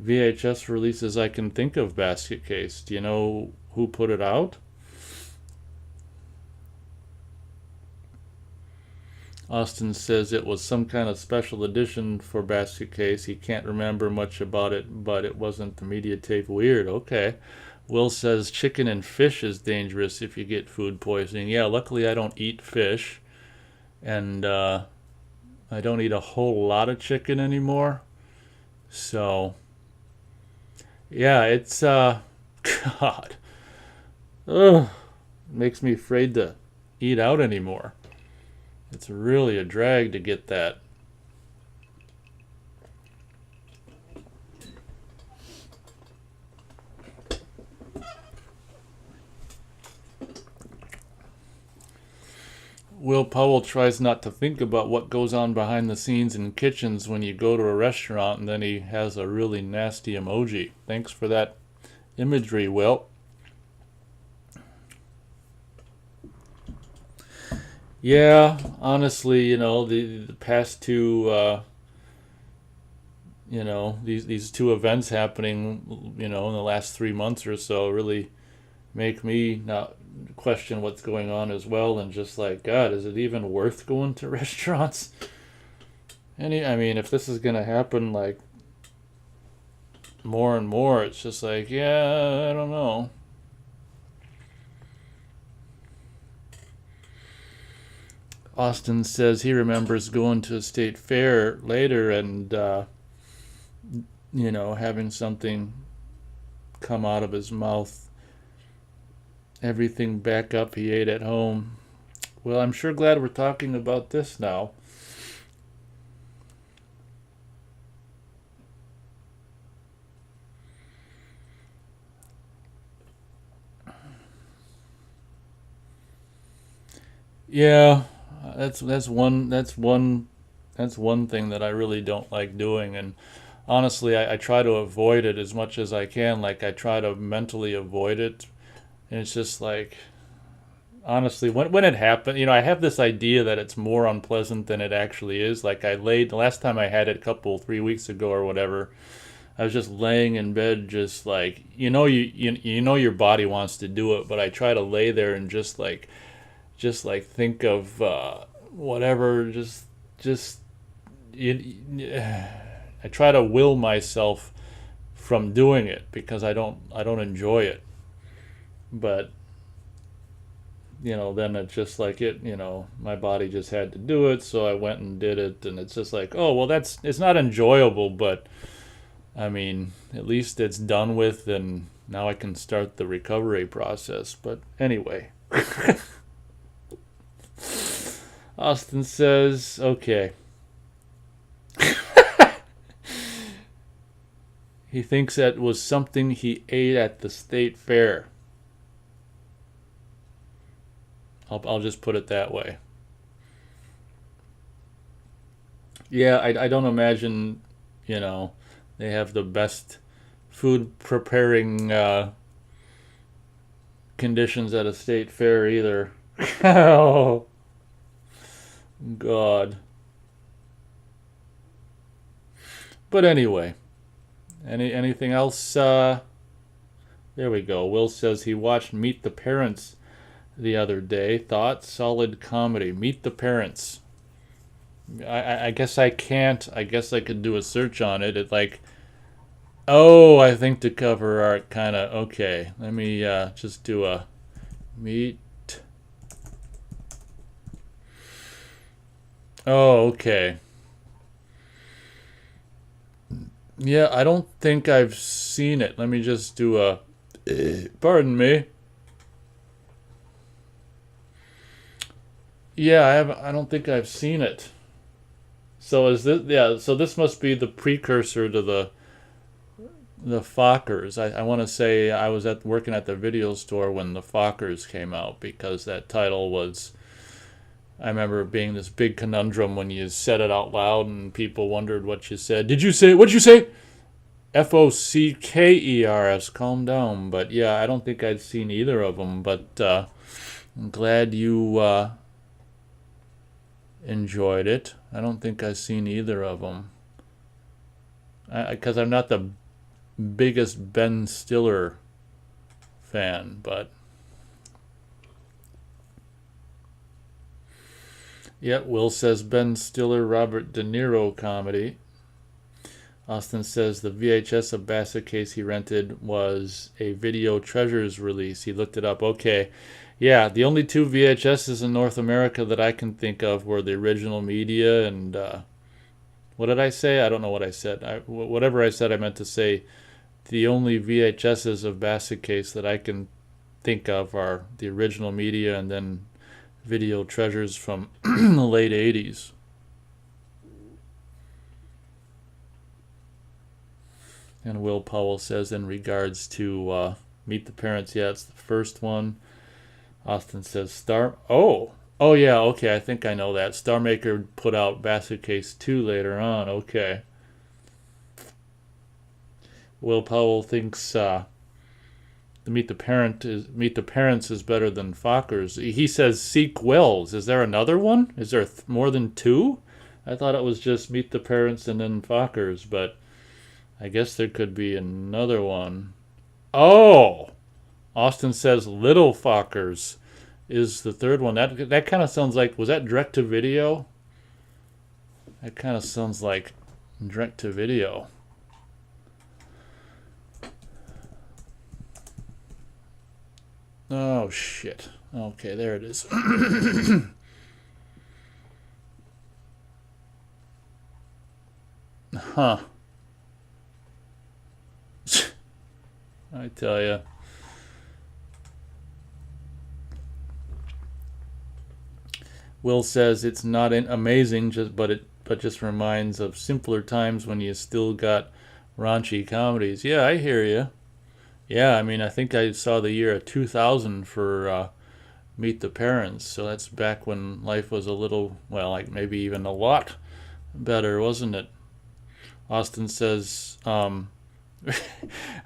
VHS releases I can think of. Basket Case. Do you know who put it out? Austin says it was some kind of special edition for Basket Case. He can't remember much about it, but it wasn't the media tape. Weird. Okay. Will says chicken and fish is dangerous if you get food poisoning. Yeah, luckily I don't eat fish, and I don't eat a whole lot of chicken anymore. So, yeah, it's God, ugh, makes me afraid to eat out anymore. It's really a drag to get that. Will Powell tries not to think about what goes on behind the scenes in kitchens when you go to a restaurant, and then he has a really nasty emoji. Thanks for that imagery, Will. Yeah, honestly, the past two, these two events happening, in the last 3 months or so really make me not question what's going on as well, and just like, God, is it even worth going to restaurants? I mean, if this is gonna happen like more and more, it's just like, yeah, I don't know. Austin says he remembers going to a state fair later and having something come out of his mouth, everything back up he ate at home. Well, I'm sure glad we're talking about this now. Yeah, that's one thing that I really don't like doing, and honestly, I try to avoid it as much as I can. Like I try to mentally avoid it, and it's just like honestly, when it happened, I have this idea that it's more unpleasant than it actually is. Like I laid the last time I had it, a couple 3 weeks ago or whatever. I was just laying in bed, just like you know your body wants to do it, but I try to lay there and just like think of whatever. Just you, I try to will myself from doing it because I don't enjoy it. But then it's just like my body just had to do it, so I went and did it, and it's just like, oh well, it's not enjoyable, but I mean, at least it's done with, and now I can start the recovery process. But anyway, Austin says, okay. He thinks that was something he ate at the state fair. I'll just put it that way. Yeah, I don't imagine, you know, they have the best food preparing conditions at a state fair either. Oh, God. But anyway, anything else? There we go. Will says he watched Meet the Parents the other day. Thoughts? Solid comedy. Meet the Parents. I guess I can't. I guess I could do a search on it. It like, oh, I think the cover art kind of okay. Let me just do a meet. Oh, okay. Yeah, I don't think I've seen it. Let me just do a. Pardon me. Yeah, I have. I don't think I've seen it. So is this? Yeah. So this must be the precursor to the Fockers. I want to say I was at working at the video store when the Fockers came out because that title was. I remember it being this big conundrum when you said it out loud and people wondered what you said. Did you say? What'd you say? Fockers. Calm down. But yeah, I don't think I'd seen either of them. But I'm glad you enjoyed it. I don't think I've seen either of them. Because I'm not the biggest Ben Stiller fan, but yeah, Will says Ben Stiller, Robert De Niro comedy. Austin says the VHS of Basset Case he rented was a Video Treasures release. He looked it up. Okay. Yeah, the only two VHSs in North America that I can think of were the original media and what did I say? I don't know what I said. Whatever I said, I meant to say the only VHSs of Basset Case that I can think of are the original media and then Video Treasures from the late 80s. And Will Powell says, in regards to Meet the Parents, yeah, it's the first one. Austin says, Oh, yeah, okay, I think I know that. Star Maker put out Basket Case 2 later on, okay. Will Powell thinks the Meet the Parents is better than Fockers. He says sequels. Is there another one? Is there more than two? I thought it was just Meet the Parents and then Fockers, but I guess there could be another one. Oh, Austin says Little Fockers is the third one. That kind of sounds like, was that direct to video? That kind of sounds like direct to video. Oh shit. Okay, there it is. Huh. I tell you. Will says it's not amazing, but just reminds of simpler times when you still got raunchy comedies. Yeah, I hear you. Yeah, I mean, I think I saw the year of 2000 for meet the parents. So that's back when life was a little, well, like maybe even a lot better, wasn't it? Austin says, I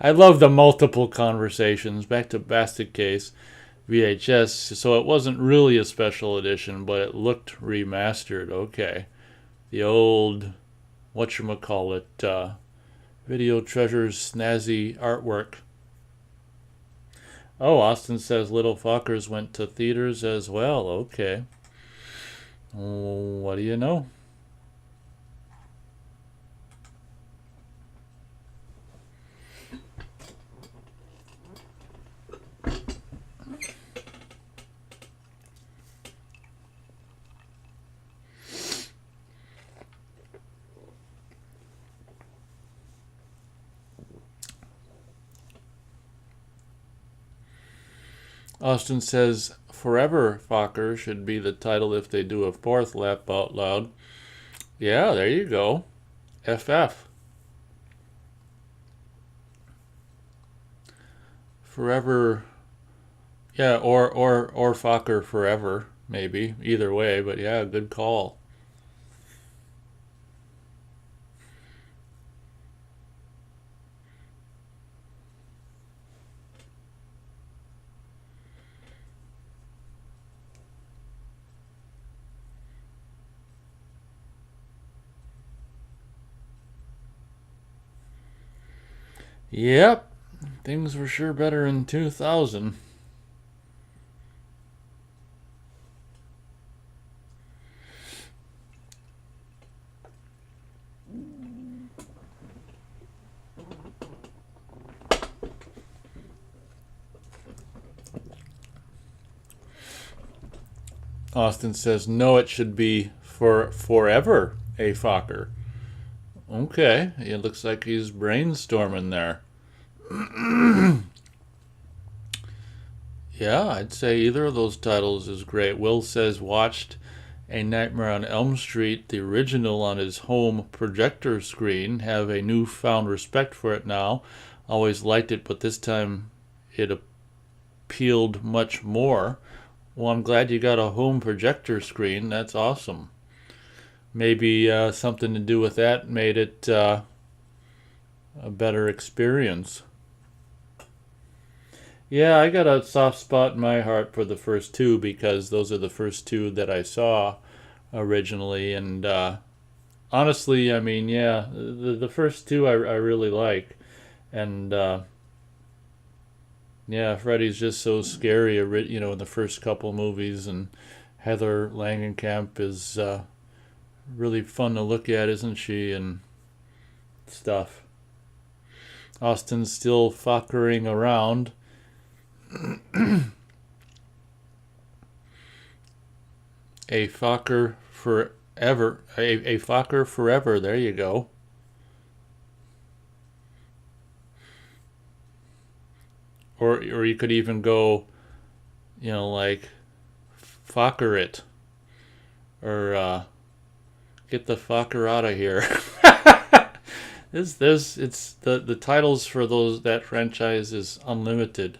love the multiple conversations. Back to Basket Case VHS. So it wasn't really a special edition, but it looked remastered. Okay. The old, whatchamacallit, Video Treasures snazzy artwork. Oh, Austin says Little Fockers went to theaters as well. Okay. What do you know? Austin says Forever Fokker should be the title if they do a fourth laugh out loud. Yeah, there you go. FF. Forever. Yeah, or Fokker Forever, maybe. Either way, but yeah, good call. Yep, things were sure better in 2000. Austin says, no, it should be for forever a Fokker. Okay, it looks like he's brainstorming there. Yeah, I'd say either of those titles is great. Will says watched A Nightmare on Elm Street, the original, on his home projector screen. Have a newfound respect for it now. Always liked it, but this time it appealed much more. Well, I'm glad you got a home projector screen. That's awesome. Maybe something to do with that made it a better experience. Yeah, I got a soft spot in my heart for the first two because those are the first two that I saw originally. And honestly, I mean, yeah, the first two I really like. And yeah, Freddy's just so scary, in the first couple movies. And Heather Langenkamp is really fun to look at, isn't she? And stuff. Austin's still fuckering around. A Fokker forever. A Fokker forever. There you go. Or you could even go, like Fokker it, or get the Fokker out of here. It's the titles for that franchise is unlimited.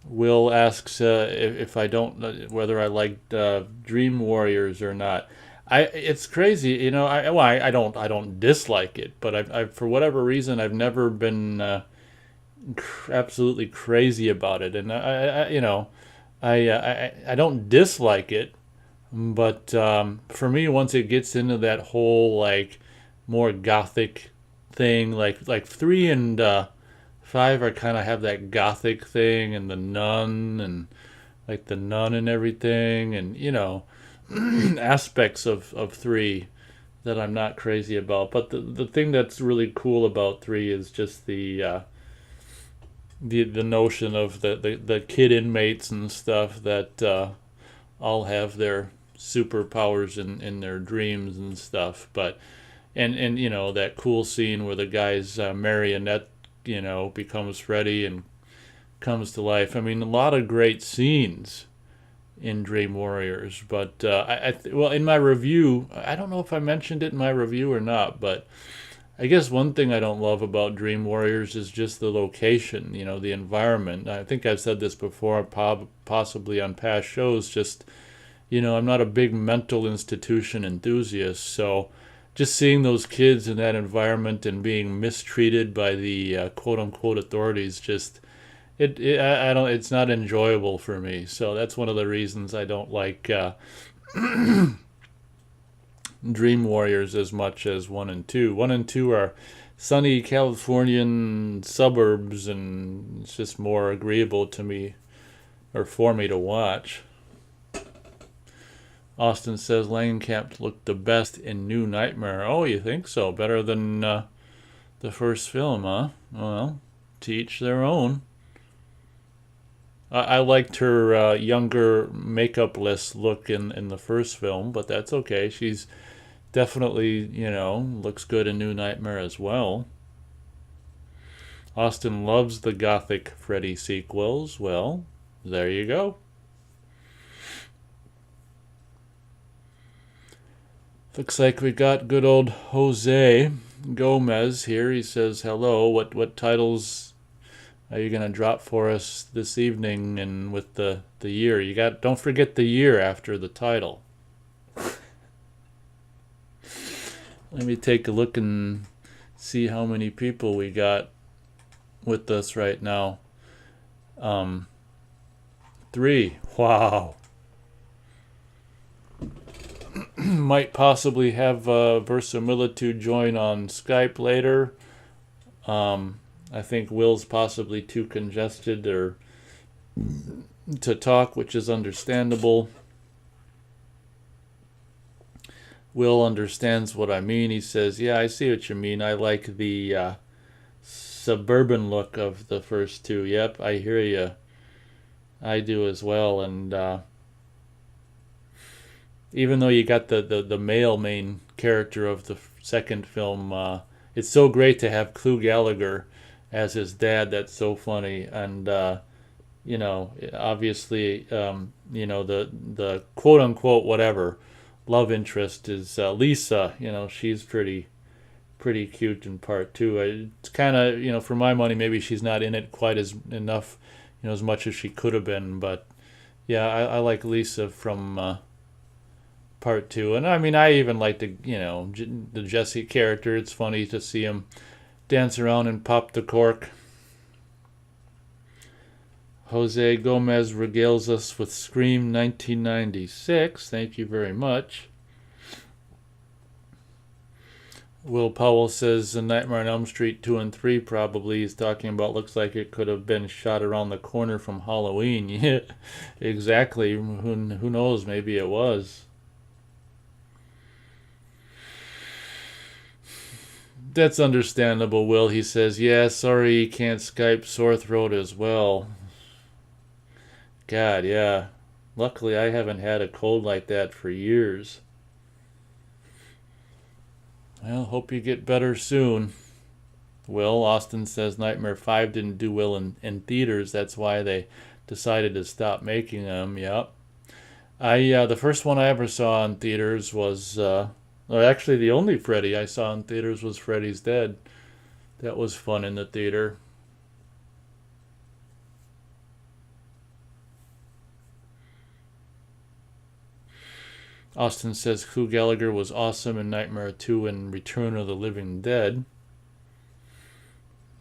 Will asks if I don't whether I like Dream Warriors or not. It's crazy, I don't dislike it, but I for whatever reason I've never been absolutely crazy about it, and I don't dislike it, but for me, once it gets into that whole like more gothic thing, like 3 and 5 are kind of have that gothic thing, and the nun and everything, and aspects of 3 that I'm not crazy about. But the thing that's really cool about 3 is just the notion of the kid inmates and stuff that all have their superpowers in their dreams and stuff. But and that cool scene where the guy's marionette becomes Freddy and comes to life. I mean, a lot of great scenes in Dream Warriors. But well, in my review, I don't know if I mentioned it in my review or not, but I guess one thing I don't love about Dream Warriors is just the location, the environment. I think I've said this before, possibly on past shows. Just, I'm not a big mental institution enthusiast, so just seeing those kids in that environment and being mistreated by the quote unquote authorities, just I don't, it's not enjoyable for me. So that's one of the reasons I don't like Dream Warriors as much as 1 and 2. 1 and 2 are sunny Californian suburbs, and it's just more agreeable to me, or for me to watch. Austin says Langenkamp looked the best in New Nightmare. Oh, you think so? Better than the first film, huh? Well, to each their own. I liked her younger makeup-less look in the first film, but that's okay. She's definitely, looks good in New Nightmare as well. Austin loves the Gothic Freddy sequels. Well, there you go. Looks like we got good old Jose Gomez here. He says, hello, what titles are you going to drop for us this evening, and with the year? Don't forget the year after the title. Let me take a look and see how many people we got with us right now. 3. Wow. Might possibly have Versimilitude join on Skype later. I think Will's possibly too congested or to talk, which is understandable. Will understands what I mean. He says, yeah, I see what you mean. I like the suburban look of the first two. Yep, I hear you. I do as well. And even though you got the male main character of the second film, it's so great to have Clu Gallagher as his dad. That's so funny. And obviously, the quote unquote whatever love interest is Lisa. She's pretty cute in part 2. It's kind of, for my money, maybe she's not in it quite as enough, as much as she could have been. But yeah, I like Lisa from part 2. And I mean, I even like the Jesse character. It's funny to see him dance around and pop the cork. Jose Gomez regales us with Scream 1996. Thank you very much. Will Powell says The Nightmare on Elm Street 2 and 3 probably he's talking about. Looks like it could have been shot around the corner from Halloween. Yeah, exactly. Who knows? Maybe it was. That's understandable, Will. He says, yeah, sorry you can't Skype sore throat as well. God, yeah. Luckily, I haven't had a cold like that for years. Well, hope you get better soon. Will, Austin says Nightmare 5 didn't do well in theaters. That's why they decided to stop making them. Yep. The first one I ever saw in theaters was, actually the only Freddy I saw in theaters was Freddy's Dead. That was fun in the theater. Austin says Clu Gallagher was awesome in Nightmare 2 and Return of the Living Dead.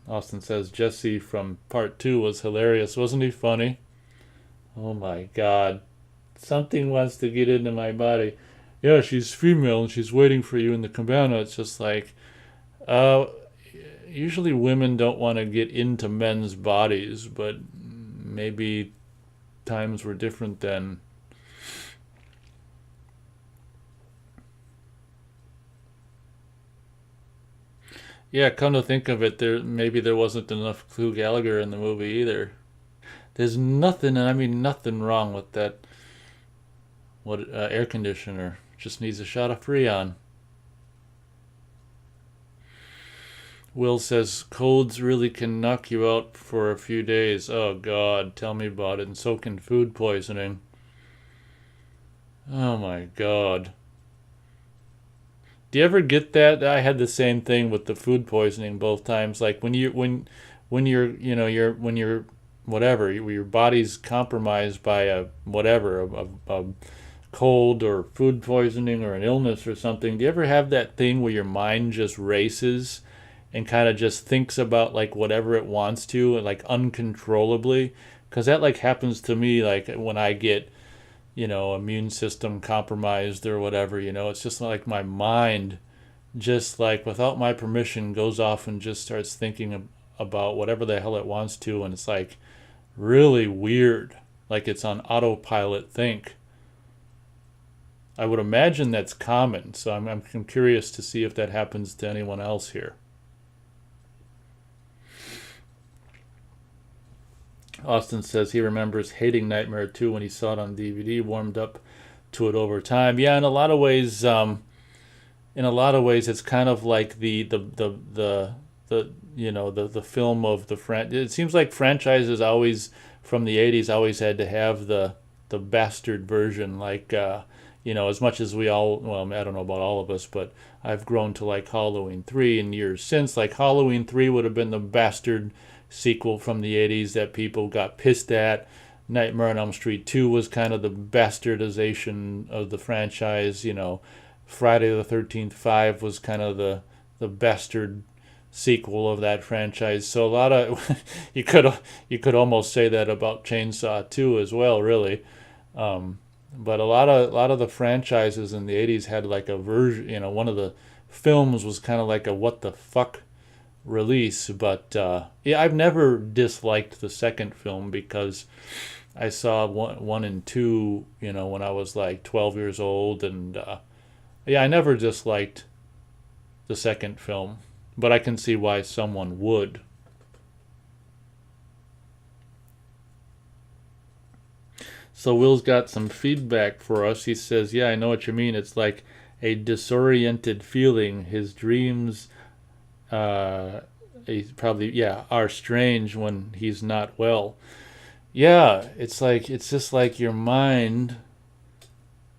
Austin says Jesse from part 2 was hilarious. Wasn't he funny? Oh my God. Something wants to get into my body. Yeah, she's female and she's waiting for you in the cabana. It's just like, usually women don't want to get into men's bodies, but maybe times were different then. Yeah, come to think of it, maybe there wasn't enough Clu Gallagher in the movie either. There's nothing, and I mean nothing wrong with that. Air conditioner just needs a shot of Freon. Will says colds really can knock you out for a few days. Oh God, tell me about it. And so can food poisoning. Oh my God. Do you ever get that? I had the same thing with the food poisoning both times. Like when you're when you're whatever your body's compromised by a whatever a cold or food poisoning or an illness or something. Do you ever have that thing where your mind just races and kind of just thinks about like whatever it wants to and like uncontrollably? Because that like happens to me like when I get immune system compromised or whatever. It's just like my mind just like without my permission goes off and just starts thinking about whatever the hell it wants to, and it's like really weird, like it's on autopilot think. I would imagine that's common, so I'm curious to see if that happens to anyone else here. Austin says he remembers hating Nightmare 2 when he saw it on DVD, warmed up to it over time. Yeah, in a lot of ways, it's kind of like the film of the it seems like franchises always from the 80s always had to have the bastard version, like as much as we all, well, I don't know about all of us, but I've grown to like Halloween 3 in years since. Like Halloween 3 would have been the bastard sequel from the 80s that people got pissed at. Nightmare on Elm Street 2 was kind of the bastardization of the franchise. Friday the 13th 5 was kind of the bastard sequel of that franchise. So a lot of you could almost say that about Chainsaw 2 as well, really. But a lot of the franchises in the 80s had like a version, one of the films was kind of like a what the fuck release. But yeah, I've never disliked the second film because I saw one and two, when I was like 12 years old, and yeah, I never disliked the second film, but I can see why someone would. So Will's got some feedback for us. He says, yeah, I know what you mean. It's like a disoriented feeling. His dreams are strange when he's not well. Yeah, it's just like your mind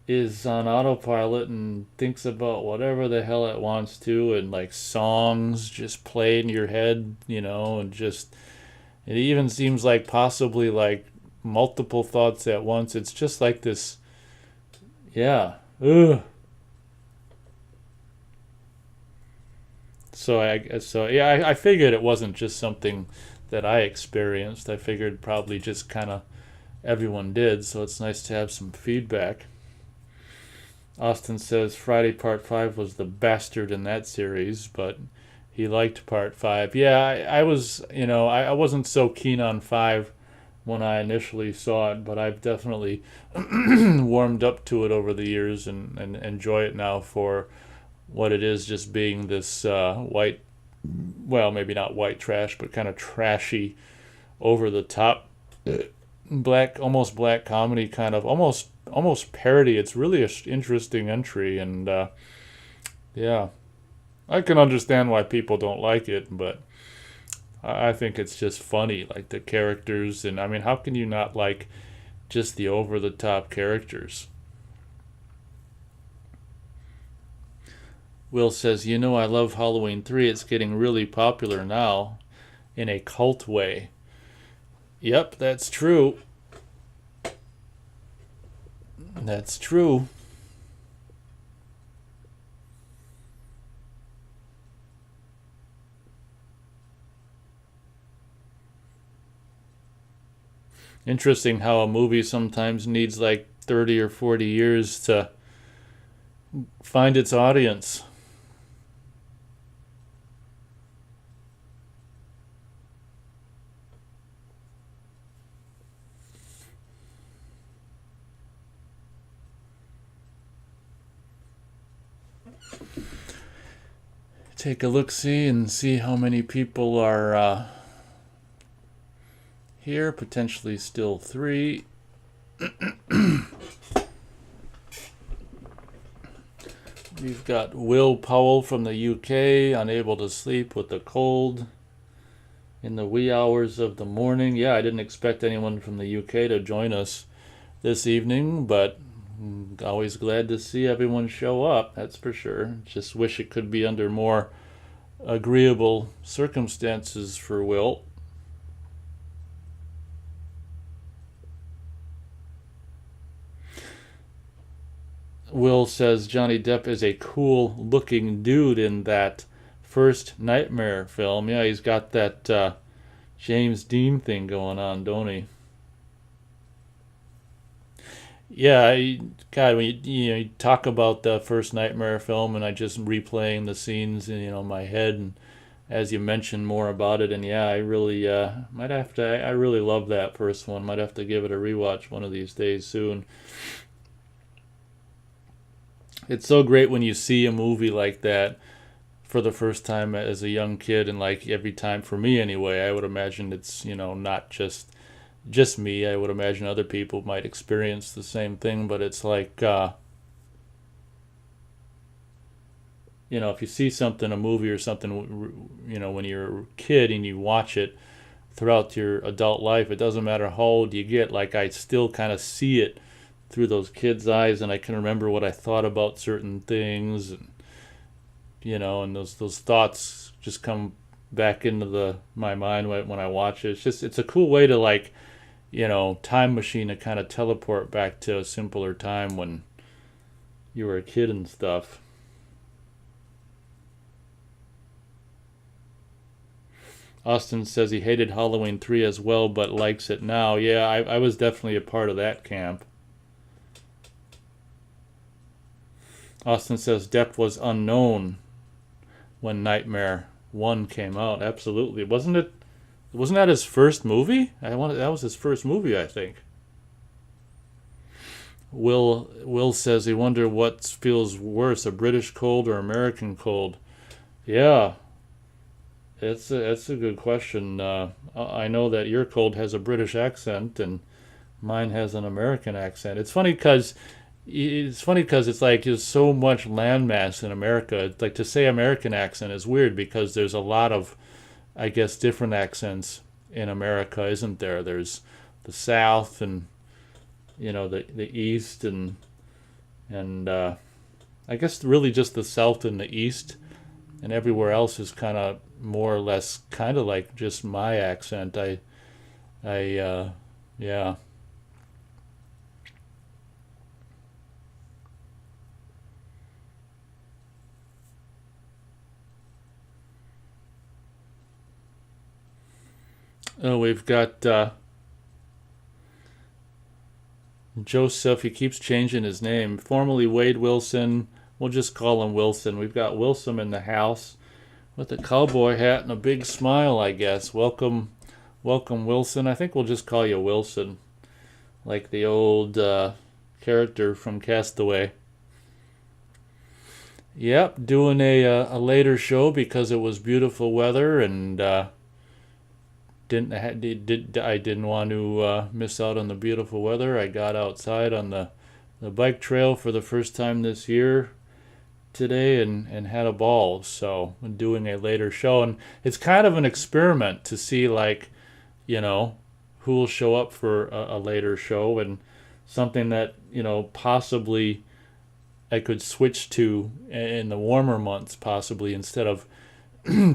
is on autopilot and thinks about whatever the hell it wants to, and like songs just play in your head, and just it even seems like possibly like multiple thoughts at once. It's just like this, yeah. Ugh. I figured it wasn't just something that I experienced. I figured probably just kind of everyone did. So it's nice to have some feedback. Austin says Friday Part 5 was the bastard in that series, but he liked Part 5. Yeah, I was, I wasn't so keen on 5 when I initially saw it, but I've definitely warmed up to it over the years and enjoy it now for what it is, just being this white, well, maybe not white trash, but kind of trashy, over the top, almost black comedy, kind of almost parody. It's really an interesting entry, and yeah, I can understand why people don't like it, but I think it's just funny, like the characters, and I mean, how can you not like just the over the top characters? Will says, I love Halloween 3. It's getting really popular now in a cult way. Yep, that's true. That's true. Interesting how a movie sometimes needs like 30 or 40 years to find its audience. Take a look-see and see how many people are here. Potentially still 3. We've got Will Powell from the UK, unable to sleep with the cold in the wee hours of the morning. Yeah, I didn't expect anyone from the UK to join us this evening, but Always glad to see everyone show up, that's for sure. Just wish it could be under more agreeable circumstances for Wilt. Will says Johnny Depp is a cool looking dude in that first Nightmare film. Yeah, he's got that James Dean thing going on, don't he? Yeah, God, when you talk about the first Nightmare film, and I just replaying the scenes in my head, and as you mentioned more about it, and yeah, I really might have to. I really love that first one. Might have to give it a rewatch one of these days soon. It's so great when you see a movie like that for the first time as a young kid, and like every time for me anyway, I would imagine it's not just me. I would imagine other people might experience the same thing, but it's like if you see something, a movie or something, when you're a kid and you watch it throughout your adult life, it doesn't matter how old you get. Like I still kind of see it through those kids' eyes, and I can remember what I thought about certain things, and and those thoughts just come back into the my mind when I watch it. It's a cool way to like time machine to kind of teleport back to a simpler time when you were a kid and stuff. Austin says he hated Halloween 3 as well, but likes it now. Yeah, I was definitely a part of that camp. Austin says Depp was unknown when Nightmare 1 came out. Absolutely. Wasn't that his first movie? That was his first movie, I think. Will says he wonder what feels worse, a British cold or American cold. Yeah, that's a good question. I know that your cold has a British accent and mine has an American accent. It's funny because it's like there's so much landmass in America. It's like to say American accent is weird because there's a lot of, I guess, different accents in America, isn't there? There's the South and the East and I guess really just the South and the East, and everywhere else is kind of more or less kind of like just my accent. Yeah. Oh, we've got Joseph. He keeps changing his name. Formerly Wade Wilson. We'll just call him Wilson. We've got Wilson in the house with a cowboy hat and a big smile, I guess. Welcome, Wilson. I think we'll just call you Wilson, like the old character from Castaway. Yep, doing a later show because it was beautiful weather, and I didn't want to miss out on the beautiful weather. I got outside on the bike trail for the first time this year today, and had a ball. So I'm doing a later show, and it's kind of an experiment to see like who will show up for a later show, and something that possibly I could switch to in the warmer months, possibly instead of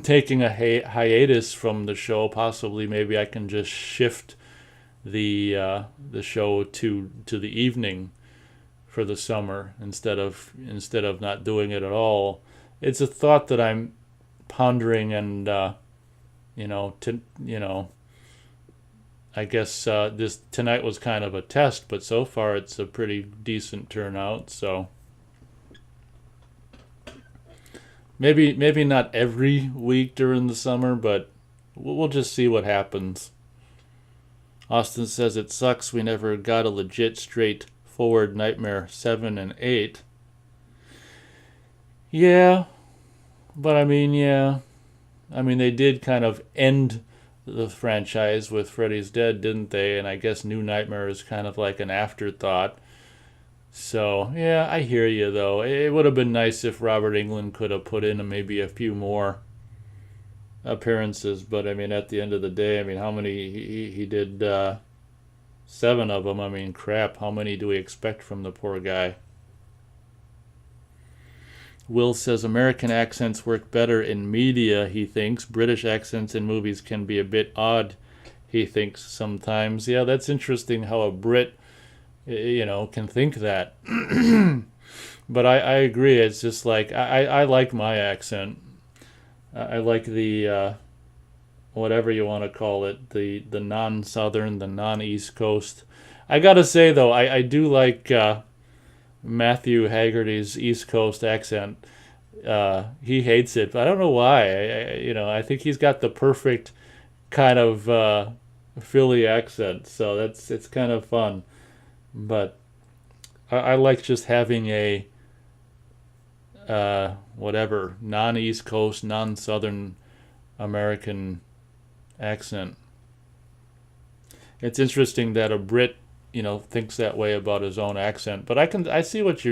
taking a hiatus from the show. Possibly maybe I can just shift the show to the evening for the summer instead of not doing it at all. It's a thought that I'm pondering, and to I guess this tonight was kind of a test, but so far it's a pretty decent turnout. So maybe not every week during the summer, but we'll just see what happens. Austin says it sucks we never got a legit straightforward Nightmare 7 and 8. Yeah, but I mean they did kind of end the franchise with Freddy's Dead, didn't they? And I guess New Nightmare is kind of like an afterthought. So, yeah, I hear you, though. It would have been nice if Robert Englund could have put in maybe a few more appearances, but I mean, at the end of the day, I mean, how many he did 7 of them. I mean, crap, how many do we expect from the poor guy? Will says American accents work better in media, he thinks. British accents in movies can be a bit odd, he thinks sometimes. Yeah, that's interesting how a Brit, can think that. But I agree. It's just like, I like my accent. I like the, whatever you want to call it, the non-Southern, the non-East Coast. I gotta say, though, I do like Matthew Haggerty's East Coast accent. He hates it, but I don't know why. I think he's got the perfect kind of Philly accent, so it's kind of fun. But I like just having a whatever non-East Coast, non-Southern American accent. It's interesting that a Brit, thinks that way about his own accent. But I see what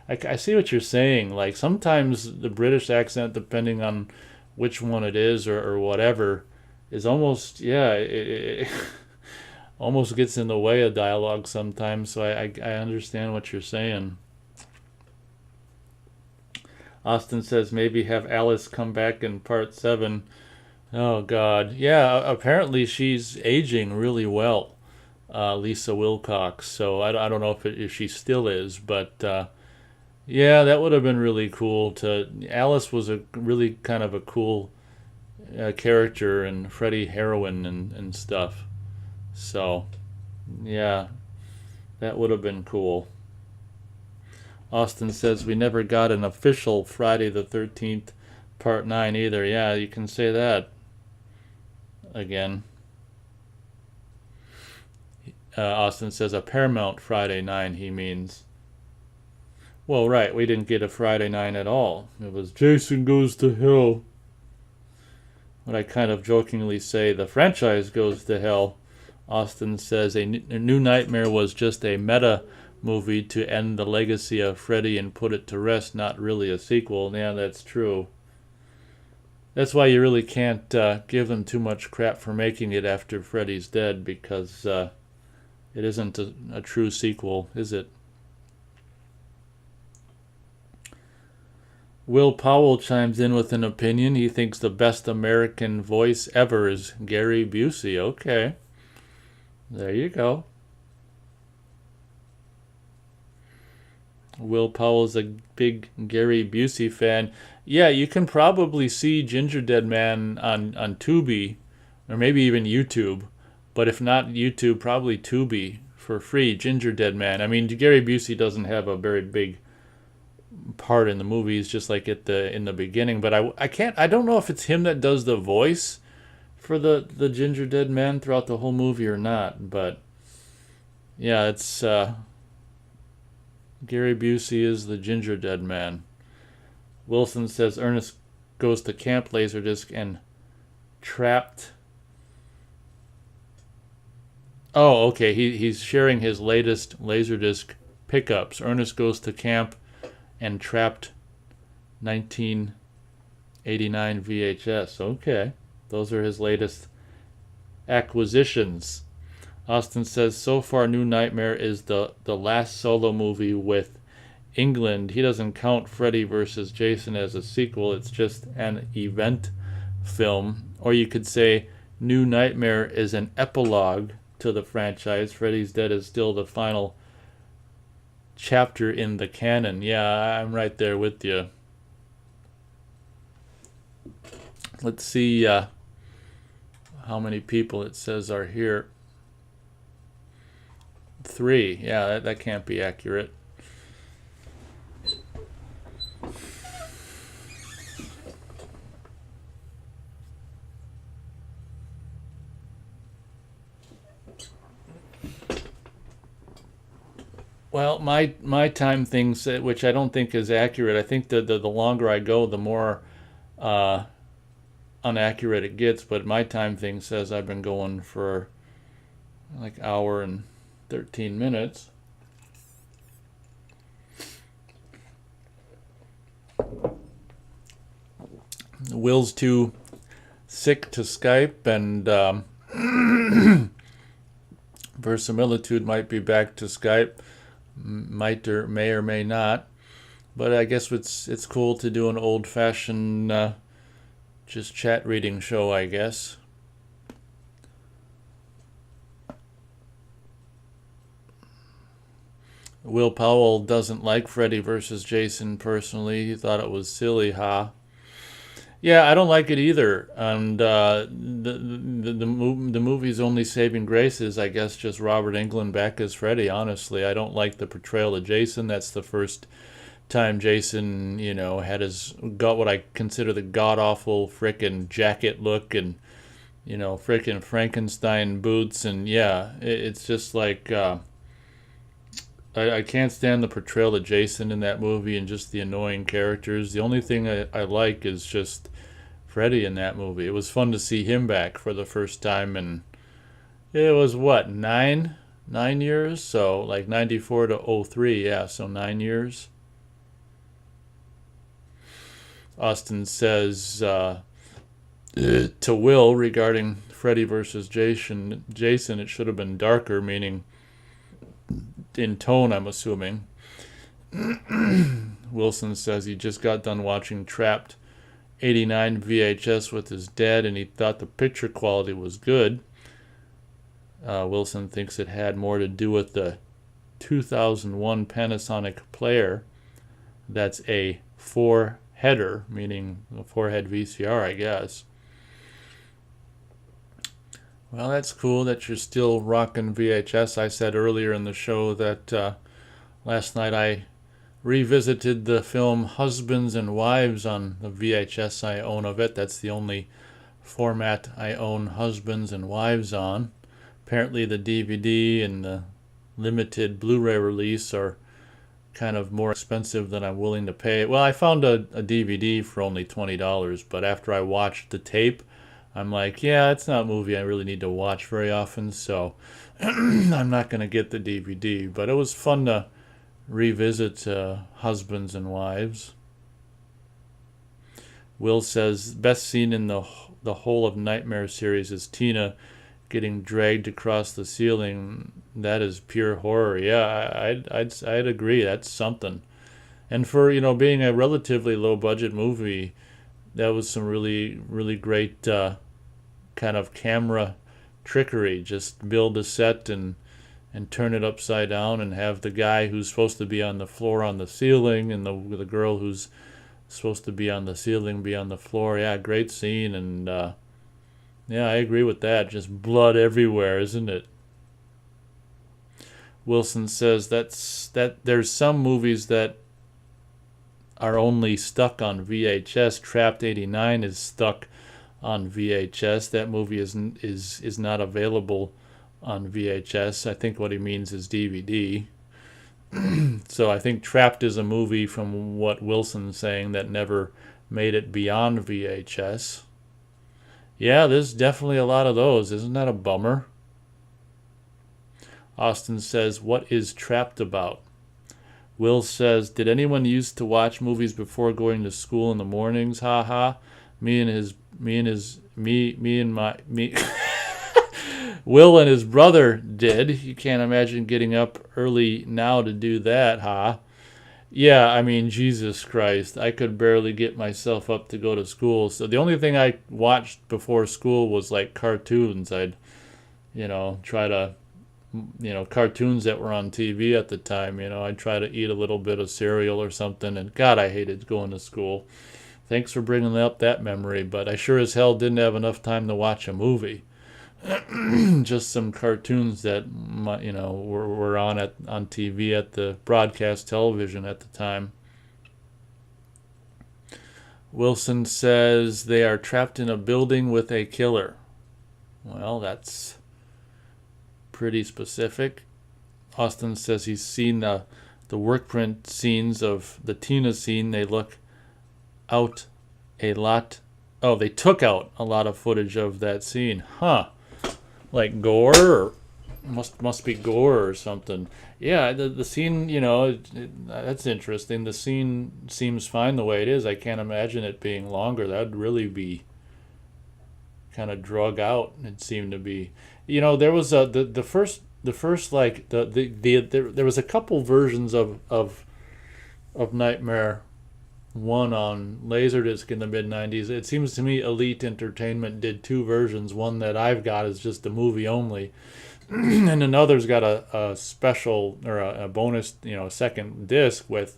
I see what you're saying. Like sometimes the British accent, depending on which one it is or whatever, is almost it almost gets in the way of dialogue sometimes. So I understand what you're saying. Austin says maybe have Alice come back in part 7. Oh God, yeah. Apparently she's aging really well, Lisa Wilcox. So I don't know if she still is, but yeah, that would have been really cool. Alice was a really kind of a cool character and Freddy heroine and stuff. So yeah, that would have been cool. Austin says we never got an official Friday the 13th part 9 either. Yeah, you can say that again. Austin says a Paramount Friday 9 he means. Well, right, we didn't get a Friday 9 at all. It was Jason Goes to Hell. What I kind of jokingly say, the franchise goes to hell. Austin says a New Nightmare was just a meta movie to end the legacy of Freddy and put it to rest, not really a sequel. Yeah, that's true. That's why you really can't give them too much crap for making it after Freddy's dead, because it isn't a true sequel, is it? Will Powell chimes in with an opinion. He thinks the best American voice ever is Gary Busey. Okay. There you go. Will Powell's a big Gary Busey fan. Yeah, you can probably see Ginger Dead Man on Tubi, or maybe even YouTube. But if not YouTube, probably Tubi for free. Ginger Dead Man. I mean, Gary Busey doesn't have a very big part in the movies, just like in the beginning. But I don't know if it's him that does the voice for the Ginger Dead Man throughout the whole movie or not. But yeah, it's Gary Busey is the Ginger Dead Man. Wilson says Ernest Goes to Camp Laserdisc and Trapped. Oh, okay. He's sharing his latest Laserdisc pickups. Ernest Goes to Camp and Trapped 1989 VHS. Okay. Those are his latest acquisitions. Austin says, so far New Nightmare is the last solo movie with England. He doesn't count Freddy vs. Jason as a sequel. It's just an event film. Or you could say New Nightmare is an epilogue to the franchise. Freddy's Dead is still the final chapter in the canon. Yeah, I'm right there with you. Let's see how many people it says are here. 3. Yeah, that can't be accurate. Well, my time things, which I don't think is accurate. I think the longer I go, the more inaccurate it gets. But my time thing says I've been going for like hour and 13 minutes. Will's too sick to Skype, and Verisimilitude might be back to Skype, might or may not. But I guess it's cool to do an old-fashioned just chat reading show, I guess. Will Powell doesn't like Freddy versus Jason personally. He thought it was silly, ha. Yeah, I don't like it either. And the movie's only saving grace is, I guess, just Robert Englund back as Freddy. Honestly, I don't like the portrayal of Jason. That's the first time Jason, had got what I consider the god awful frickin' jacket look and frickin' Frankenstein boots, and yeah, it's just like I can't stand the portrayal of Jason in that movie and just the annoying characters. The only thing I like is just Freddy in that movie. It was fun to see him back for the first time, and it was what, 9 years? So like 94 to '03, yeah, so 9 years. Austin says to Will regarding Freddy versus Jason, it should have been darker, meaning in tone, I'm assuming. Wilson says he just got done watching Trapped 89 VHS with his dad and he thought the picture quality was good. Wilson thinks it had more to do with the 2001 Panasonic player. That's a four-header, meaning a four-head VCR, I guess. Well, that's cool that you're still rocking VHS. I said earlier in the show that last night I revisited the film Husbands and Wives on the VHS I own of it. That's the only format I own Husbands and Wives on. Apparently the DVD and the limited Blu-ray release are kind of more expensive than I'm willing to pay. Well, I found a DVD for only $20, but after I watched the tape, I'm like, yeah, it's not a movie I really need to watch very often, so I'm not going to get the DVD. But it was fun to revisit Husbands and Wives. Will says, best scene in the whole of Nightmare series is Tina getting dragged across the ceiling. That is pure horror. Yeah, I'd agree. That's something. And for, being a relatively low-budget movie, that was some really, really great kind of camera trickery. Just build a set and turn it upside down and have the guy who's supposed to be on the floor on the ceiling and the girl who's supposed to be on the ceiling be on the floor. Yeah, great scene. And yeah, I agree with that. Just blood everywhere, isn't it? Wilson says that there's some movies that are only stuck on VHS. Trapped 89 is stuck on VHS. That movie is not available on VHS. I think what he means is DVD. So I think Trapped is a movie, from what Wilson's saying, that never made it beyond VHS. Yeah, there's definitely a lot of those. Isn't that a bummer? Austin says, what is Trapped about? Will says, did anyone used to watch movies before going to school in the mornings? Ha ha. Me and my Will and his brother did. You can't imagine getting up early now to do that, ha. Yeah, I mean, Jesus Christ. I could barely get myself up to go to school. So the only thing I watched before school was like cartoons. I'd, try to, cartoons that were on TV at the time. I'd try to eat a little bit of cereal or something. And God, I hated going to school. Thanks for bringing up that memory. But I sure as hell didn't have enough time to watch a movie. Just some cartoons that were on TV at the broadcast television at the time. Wilson says they are trapped in a building with a killer. Well, that's pretty specific. Austin says he's seen the work print scenes of the Tina scene. They look out a lot. Oh, they took out a lot of footage of that scene. Huh. Like gore, or must be gore or something. Yeah, the scene, that's interesting. The scene seems fine the way it is. I can't imagine it being longer. That'd really be kind of drug out. It seemed to be. There was the first the first like there was a couple versions of Nightmare One on Laserdisc in the mid '90s. It seems to me Elite Entertainment did two versions. One that I've got is just the movie only, and another's got a special or a bonus, second disc with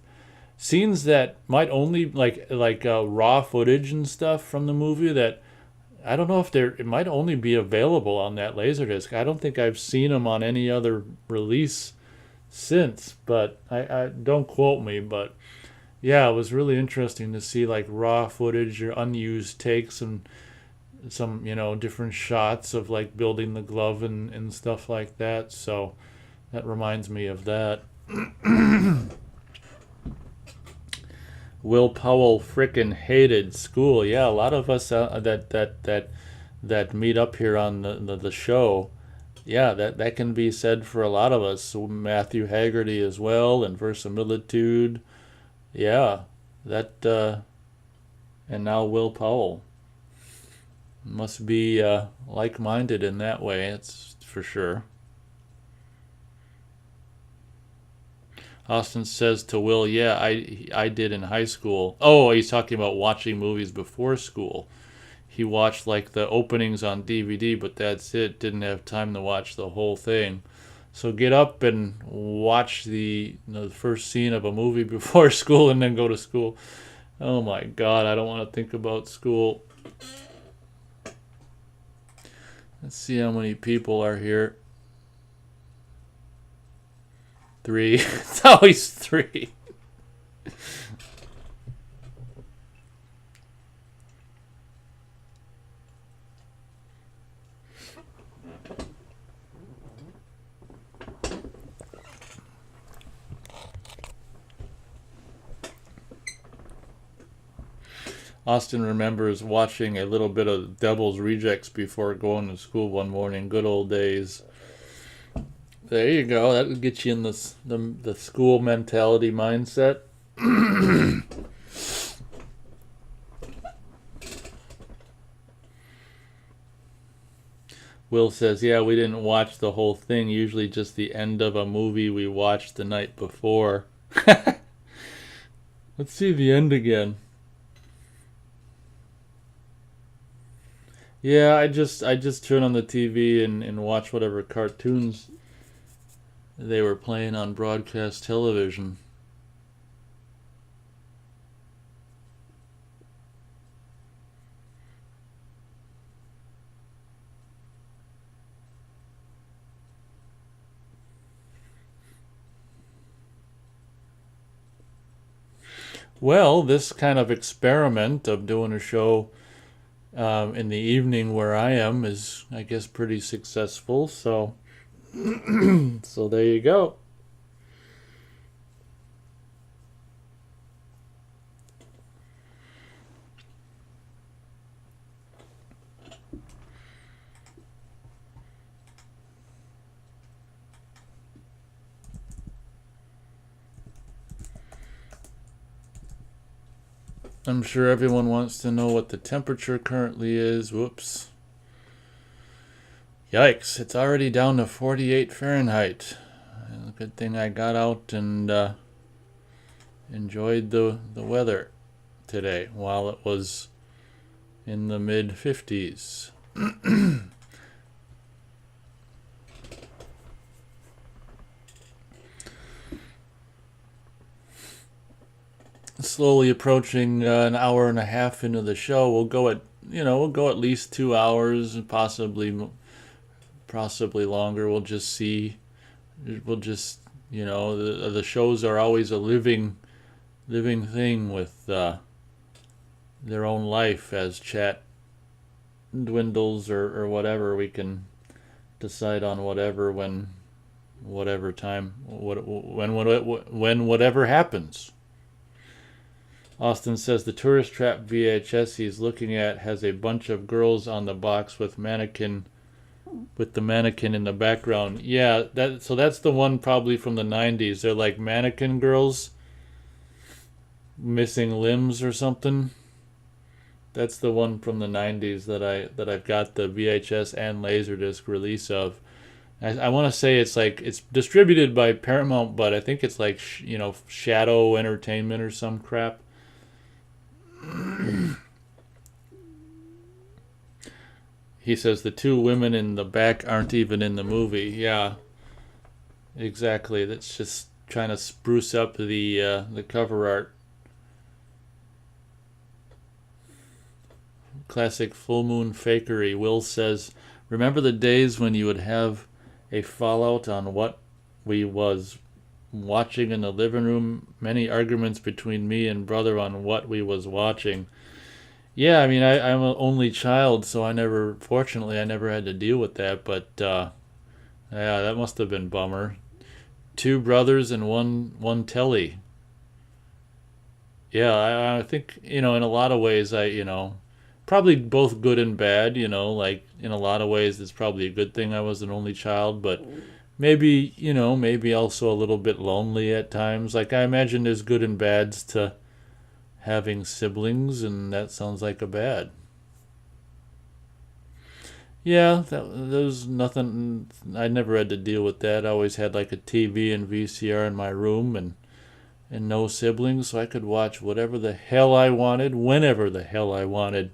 scenes that might only like raw footage and stuff from the movie that I don't know if they're it might only be available on that Laserdisc. I don't think I've seen them on any other release since, but I don't quote me, but yeah, it was really interesting to see like raw footage or unused takes and some, different shots of like building the glove and stuff like that. So that reminds me of that. Will Powell frickin' hated school. Yeah, a lot of us that meet up here on the show. Yeah, that can be said for a lot of us. So Matthew Haggerty as well, and Verisimilitude. Yeah, that and now Will Powell must be like-minded in that way. It's for sure. Austin says to Will, "Yeah, I did in high school." Oh, he's talking about watching movies before school. He watched like the openings on DVD, but that's it. Didn't have time to watch the whole thing. So get up and watch the first scene of a movie before school and then go to school. Oh my God, I don't want to think about school. Let's see how many people are here. 3. It's always 3. Austin remembers watching a little bit of Devil's Rejects before going to school one morning. Good old days. There you go. That would get you in the school mentality mindset. Will says, "Yeah, we didn't watch the whole thing. Usually just the end of a movie we watched the night before." Let's see the end again. Yeah, I just turn on the TV and watch whatever cartoons they were playing on broadcast television. Well, this kind of experiment of doing a show in the evening where I am is, I guess, pretty successful. So, so there you go. I'm sure everyone wants to know what the temperature currently is. Whoops. Yikes, it's already down to 48 Fahrenheit. Good thing I got out and enjoyed the weather today while it was in the mid 50s. Slowly approaching an hour and a half into the show. We'll go at least 2 hours, and possibly longer. We'll just see. We'll just the shows are always a living thing with their own life. As chat dwindles or whatever, we can decide on whatever whatever time when whatever happens. Austin says the Tourist Trap VHS he's looking at has a bunch of girls on the box with the mannequin in the background. Yeah, that's the one probably from the 90s. They're like mannequin girls missing limbs or something. That's the one from the 90s that I've got the VHS and Laserdisc release of. I want to say it's like it's distributed by Paramount, but I think it's like Shadow Entertainment or some crap. He says the two women in the back aren't even in the movie. Yeah, exactly. That's just trying to spruce up the cover art. Classic full moon fakery. Will says, "Remember the days when you would have a fallout on what we was watching in the living room? Many arguments between me and brother on what we was watching." Yeah, I mean, I'm an only child, so fortunately, I never had to deal with that. But yeah, that must have been bummer. Two brothers and one telly. Yeah, I think in a lot of ways, probably both good and bad. Like in a lot of ways, it's probably a good thing I was an only child, but maybe also a little bit lonely at times. Like I imagine there's good and bads to having siblings, and that sounds like a bad. Yeah, there was nothing. I never had to deal with that. I always had like a TV and VCR in my room, and no siblings, so I could watch whatever the hell I wanted, whenever the hell I wanted.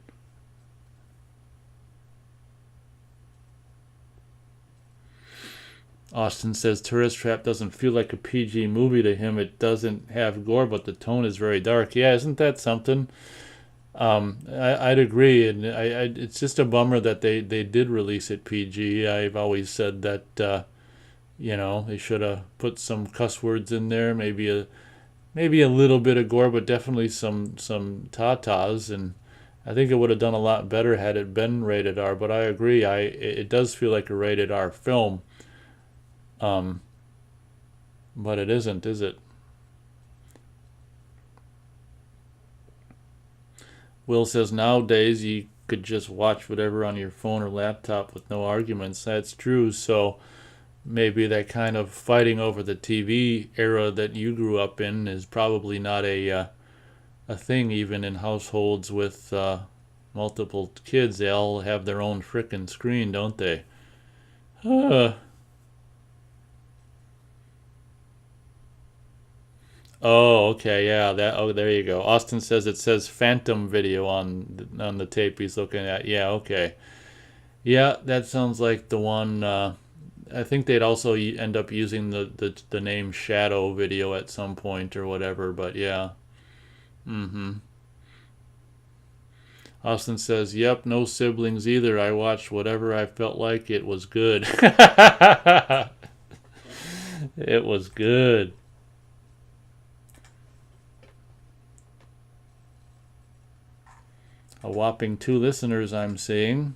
Austin says Tourist Trap doesn't feel like a PG movie to him. It doesn't have gore, but the tone is very dark. Yeah, isn't that something? I'd agree, and it's just a bummer that they did release it PG. I've always said that they should have put some cuss words in there, maybe a little bit of gore, but definitely some tatas, and I think it would have done a lot better had it been rated R. But I agree, it does feel like a rated R film, um, but it isn't, is it? Will says nowadays you could just watch whatever on your phone or laptop with no arguments. That's true. So maybe that kind of fighting over the TV era that you grew up in is probably not a thing even in households with multiple kids. They all have their own frickin' screen, don't they? Uh, oh, okay, yeah. There you go. Austin says it says Phantom Video on the tape he's looking at. Yeah, okay. Yeah, that sounds like the one. I think they'd also end up using the name Shadow Video at some point or whatever. But yeah. Mm-hmm. Austin says, "Yep, no siblings either. I watched whatever I felt like. It was good. It was good." A whopping 2 listeners I'm seeing.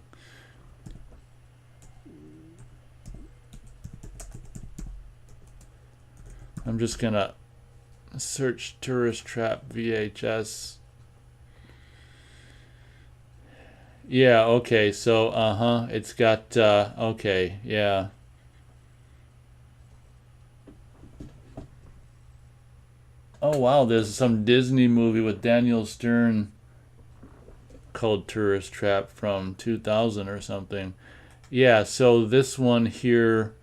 I'm just gonna search Tourist Trap VHS. Yeah, okay, so it's got okay, yeah. Oh wow, there's some Disney movie with Daniel Stern called Tourist Trap from 2000 or something. Yeah, so this one here,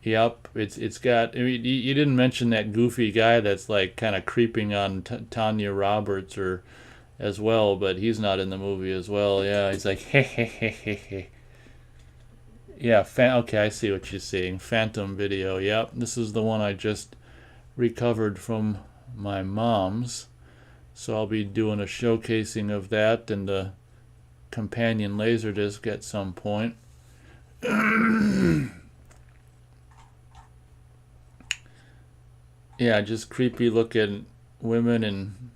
yep, it's got. I mean, you didn't mention that goofy guy that's like kind of creeping on Tanya Roberts or as well, but he's not in the movie as well. Yeah, he's like hey hey hey hey hey. Yeah, okay, I see what you're saying. Phantom Video. Yep, this is the one I just recovered from my mom's. So I'll be doing a showcasing of that and a companion laserdisc at some point. Yeah, just creepy looking women in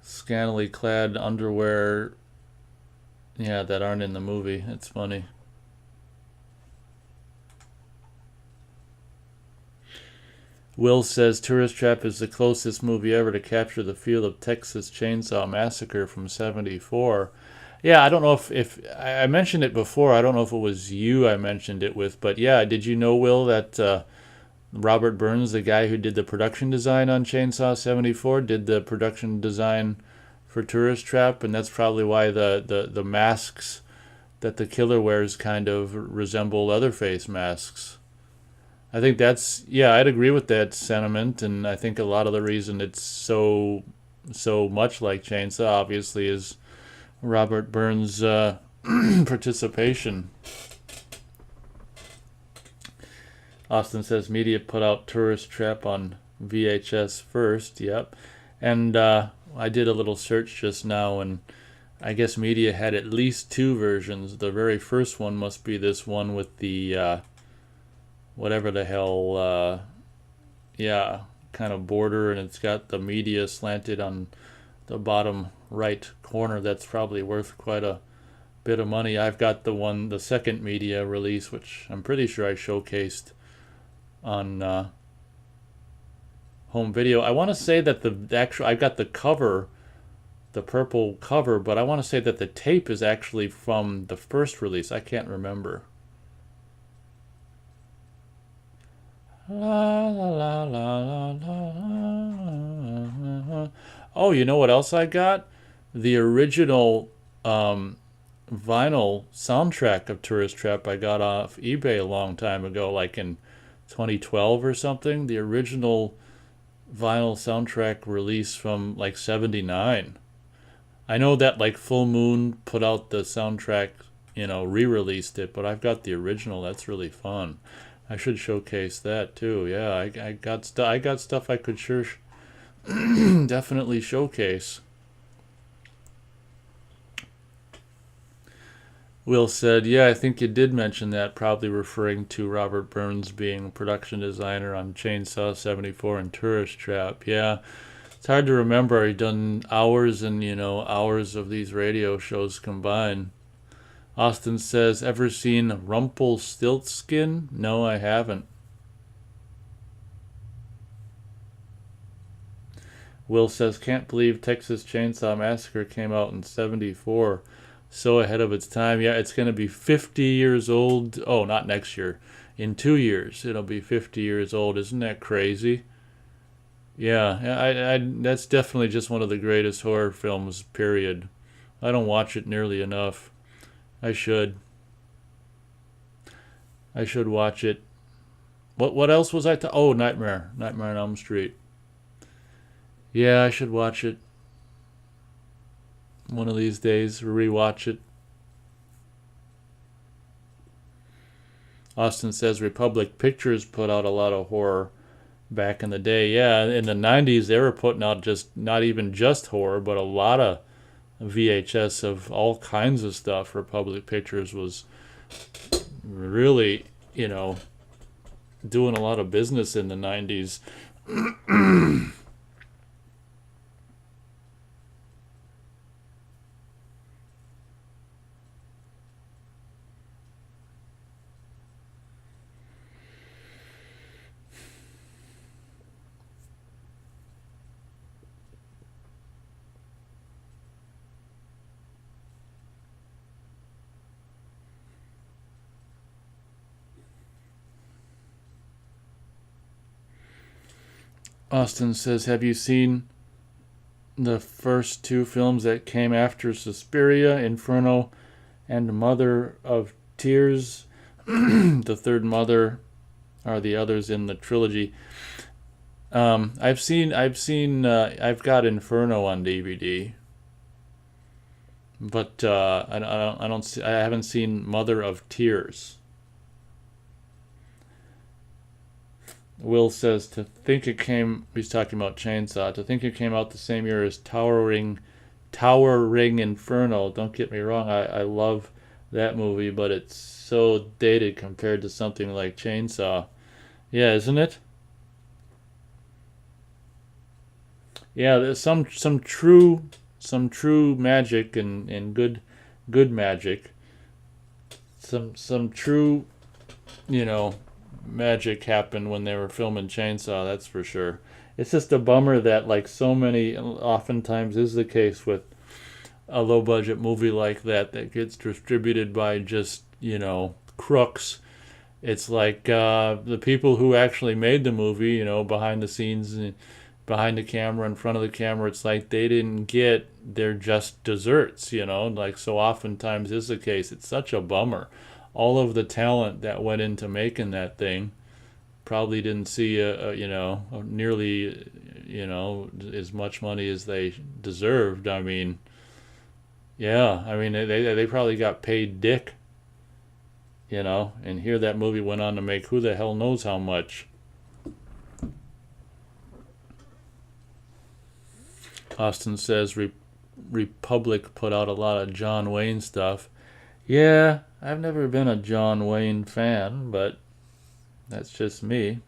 scantily clad underwear. Yeah, that aren't in the movie. It's funny. Will says Tourist Trap is the closest movie ever to capture the feel of Texas Chainsaw Massacre from '74. Yeah, I don't know if I mentioned it before. I don't know if it was you I mentioned it with, but yeah, did you know, Will, that Robert Burns, the guy who did the production design on Chainsaw 74, did the production design for Tourist Trap, and that's probably why the masks that the killer wears kind of resemble Leatherface masks. I think that's, yeah, I'd agree with that sentiment, and I think a lot of the reason it's so much like Chainsaw obviously is Robert Burns' participation. Austin says media put out Tourist Trap on VHS first. Yep. And I did a little search just now, and I guess media had at least two versions. The very first one must be this one with the whatever the hell, yeah, kind of border, and it's got the media slanted on the bottom right corner. That's probably worth quite a bit of money. I've got the second media release, which I'm pretty sure I showcased on home video. I want to say that I got the cover, the purple cover, but I want to say that the tape is actually from the first release. I can't remember. La, la, la, la, la, la. Oh, you know what else I got? The original vinyl soundtrack of Tourist Trap I got off eBay a long time ago, like in 2012 or something. The original vinyl soundtrack release from like 79. I know that like Full Moon put out the soundtrack, re-released it, but I've got the original. That's really fun. I should showcase that too. Yeah, I got stuff I could sure definitely showcase. Will said, yeah, I think you did mention that, probably referring to Robert Burns being production designer on Chainsaw 74 and Tourist Trap. Yeah, it's hard to remember. He'd done hours and, hours of these radio shows combined. Austin says, ever seen Rumpelstiltskin? No, I haven't. Will says, can't believe Texas Chainsaw Massacre came out in 74. So ahead of its time. Yeah, it's going to be 50 years old. Oh, not next year. In 2 years, it'll be 50 years old. Isn't that crazy? Yeah, I that's definitely just one of the greatest horror films, period. I don't watch it nearly enough. I should. I should watch it. What else was I oh, Nightmare on Elm Street. Yeah, I should watch it one of these days, rewatch it. Austin says Republic Pictures put out a lot of horror back in the day. Yeah, in the 90s they were putting out just not even just horror, but a lot of VHS of all kinds of stuff. Republic Pictures was really, doing a lot of business in the 90s. Austin says, have you seen the first two films that came after Suspiria, Inferno, and Mother of Tears? The third Mother are the others in the trilogy. I've got Inferno on DVD, but I haven't seen Mother of Tears. Will says, he's talking about Chainsaw, to think it came out the same year as Towering Inferno. Don't get me wrong, I love that movie, but it's so dated compared to something like Chainsaw. Yeah, isn't it? Yeah, there's some true magic and good magic. Some true, magic happened when they were filming Chainsaw, that's for sure. It's just a bummer that, like so many, oftentimes is the case with a low budget movie like that gets distributed by just, crooks. It's like the people who actually made the movie, behind the scenes, behind the camera, in front of the camera, it's like they didn't get they're just desserts, like so oftentimes is the case. It's such a bummer. All of the talent that went into making that thing probably didn't see nearly as much money as they deserved. I mean, yeah, I mean they probably got paid dick, and here that movie went on to make who the hell knows how much. Austin says Republic put out a lot of John Wayne stuff. Yeah, I've never been a John Wayne fan, but that's just me.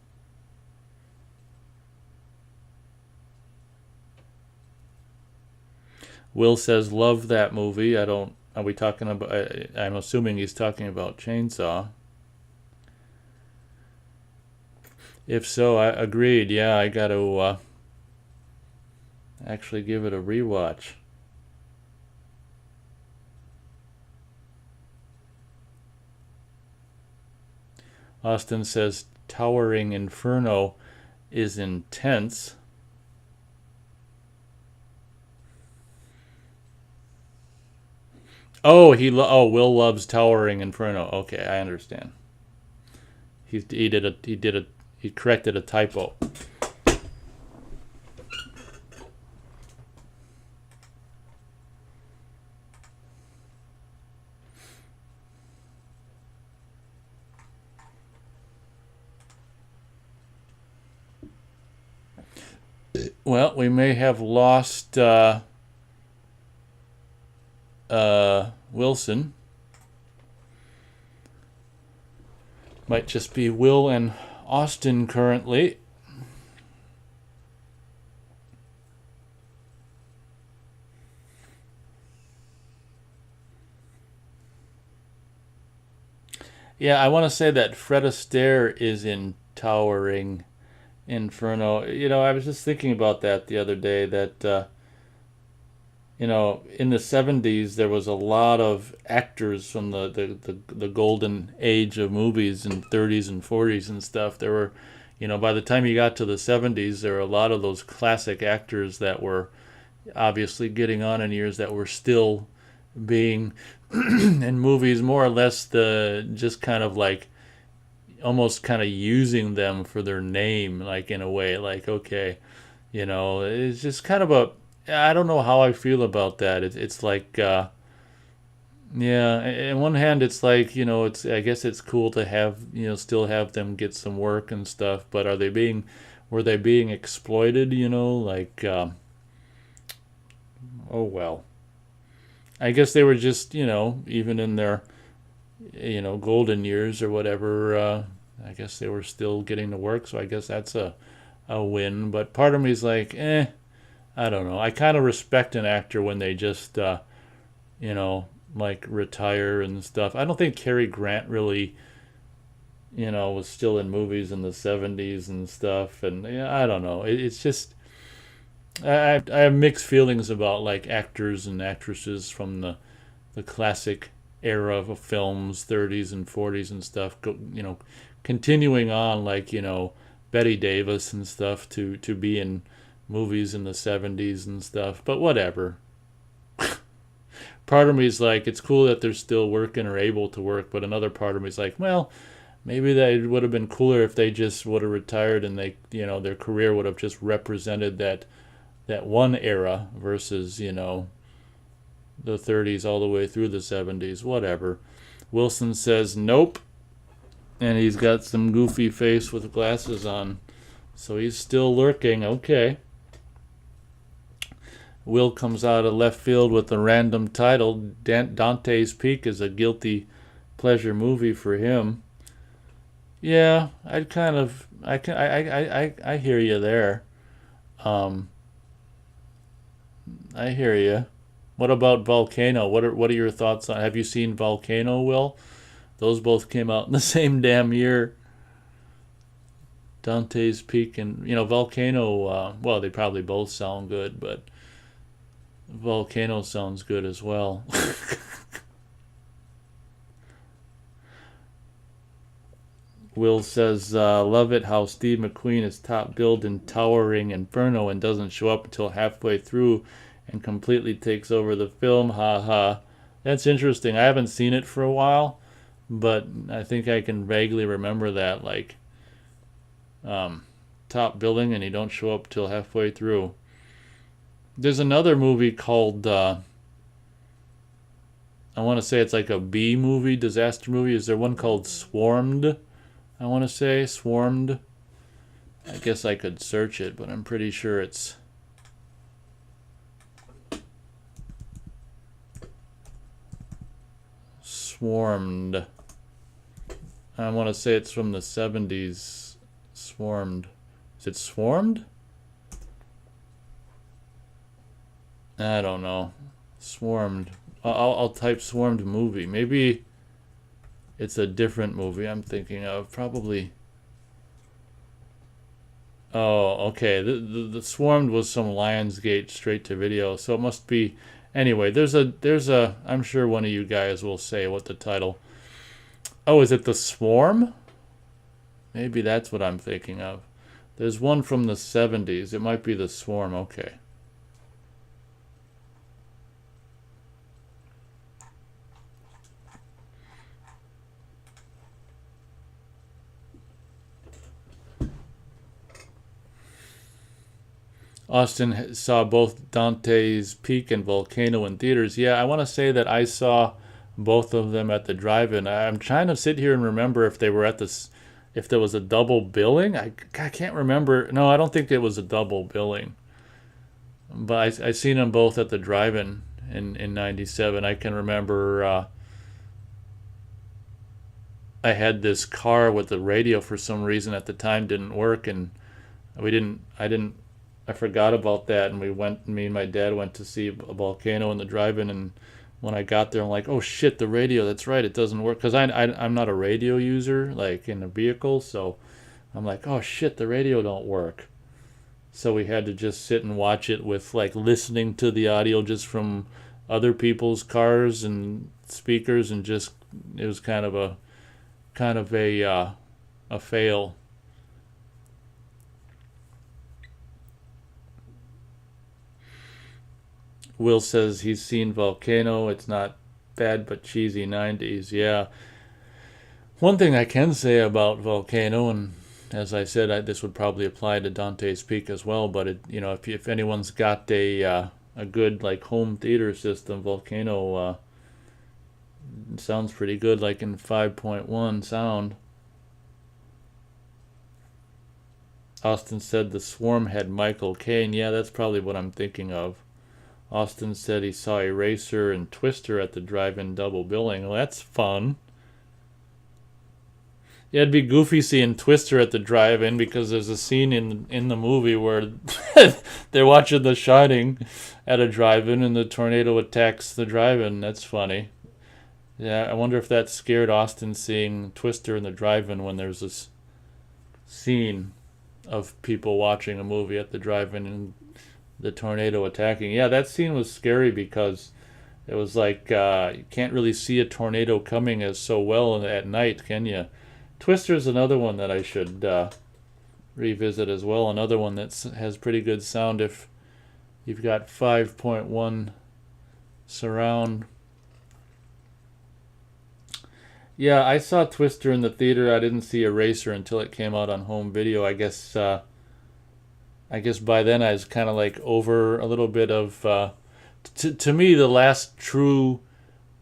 Will says love that movie. Are we talking about? I'm assuming he's talking about Chainsaw. If so, I agreed. Yeah, I got to actually give it a rewatch. Austin says Towering Inferno is intense. Oh, Will loves Towering Inferno. Okay, I understand. He corrected a typo. Well, we may have lost Wilson. Might just be Will and Austin currently. Yeah, I want to say that Fred Astaire is in Towering Inferno. I was just thinking about that the other day, that in the 70s there was a lot of actors from the golden age of movies in 30s and 40s and stuff. There were, by the time you got to the 70s, there were a lot of those classic actors that were obviously getting on in years that were still being in movies, more or less just kind of like almost kind of using them for their name, like in a way, like, okay, it's just kind of I don't know how I feel about that. It's like, yeah, on one hand, it's like, I guess it's cool to have, still have them get some work and stuff, but were they being exploited, like, oh well. I guess they were just, even in their, golden years or whatever, I guess they were still getting to work, so I guess that's a win. But part of me is like, I don't know. I kind of respect an actor when they just, like retire and stuff. I don't think Cary Grant really, was still in movies in the 70s and stuff. And yeah, I don't know. It's just, I have mixed feelings about like actors and actresses from the classic era of films, 30s and 40s and stuff. Continuing on like, Betty Davis and stuff to be in movies in the 70s and stuff, but whatever. Part of me is like, it's cool that they're still working or able to work, but another part of me is like, well, maybe that would have been cooler if they just would have retired and they, their career would have just represented that one era versus, the 30s all the way through the 70s, whatever. Wilson says nope, and he's got some goofy face with glasses on, so he's still lurking. Okay. Will comes out of left field with a random title. Dante's Peak is a guilty pleasure movie for him. Yeah, I hear you there. I hear you. What about Volcano? What are your thoughts on? Have you seen Volcano, Will? Those both came out in the same damn year. Dante's Peak and Volcano. Well, they probably both sound good, but Volcano sounds good as well. Will says, love it how Steve McQueen is top billed in Towering Inferno and doesn't show up until halfway through and completely takes over the film. Ha ha. That's interesting. I haven't seen it for a while, but I think I can vaguely remember that, like, top billing and you don't show up till halfway through. There's another movie called, I want to say it's like a B movie, disaster movie. Is there one called Swarmed? I want to say Swarmed. I guess I could search it, but I'm pretty sure it's Swarmed. I want to say it's from the 70s. Swarmed. Is it Swarmed? I don't know. Swarmed. I'll type Swarmed movie. Maybe it's a different movie I'm thinking of. Probably. Oh, okay. The Swarmed was some Lionsgate straight to video, so it must be. Anyway, there's a. I'm sure one of you guys will say what the title. Oh, is it The Swarm? Maybe that's what I'm thinking of. There's one from the 70s. It might be The Swarm. Okay. Austin saw both Dante's Peak and Volcano in theaters. Yeah, I want to say that I saw both of them at the drive-in. I'm trying to sit here and remember if they were at this, if there was a double billing. I can't remember. No, I don't think it was a double billing. But I seen them both at the drive-in in '97. I can remember I had this car with the radio for some reason at the time didn't work, and I forgot about that, and me and my dad went to see a Volcano in the drive-in, and when I got there, I'm like, oh shit, the radio, that's right, it doesn't work, because I'm not a radio user, like, in a vehicle, so I'm like, oh shit, the radio don't work. So we had to just sit and watch it with, like, listening to the audio just from other people's cars and speakers, and just, it was kind of a fail. Will says he's seen Volcano. It's not bad but cheesy 90s. Yeah. One thing I can say about Volcano, and as I said, this would probably apply to Dante's Peak as well, but if anyone's got a good, like, home theater system, Volcano sounds pretty good, like in 5.1 sound. Austin said The Swarm had Michael Caine. Yeah, that's probably what I'm thinking of. Austin said he saw Eraser and Twister at the drive-in double billing. Well, that's fun. Yeah, it'd be goofy seeing Twister at the drive-in, because there's a scene in the movie where they're watching The Shining at a drive-in and the tornado attacks the drive-in. That's funny. Yeah, I wonder if that scared Austin, seeing Twister in the drive-in when there's this scene of people watching a movie at the drive-in and the tornado attacking. Yeah, that scene was scary because it was like you can't really see a tornado coming as so well at night, can you? Twister's another one that I should revisit as well. Another one that has pretty good sound if you've got 5.1 surround. Yeah, I saw Twister in the theater. I didn't see Eraser until it came out on home video. I guess by then I was kind of like over a little bit of. To me, the last true,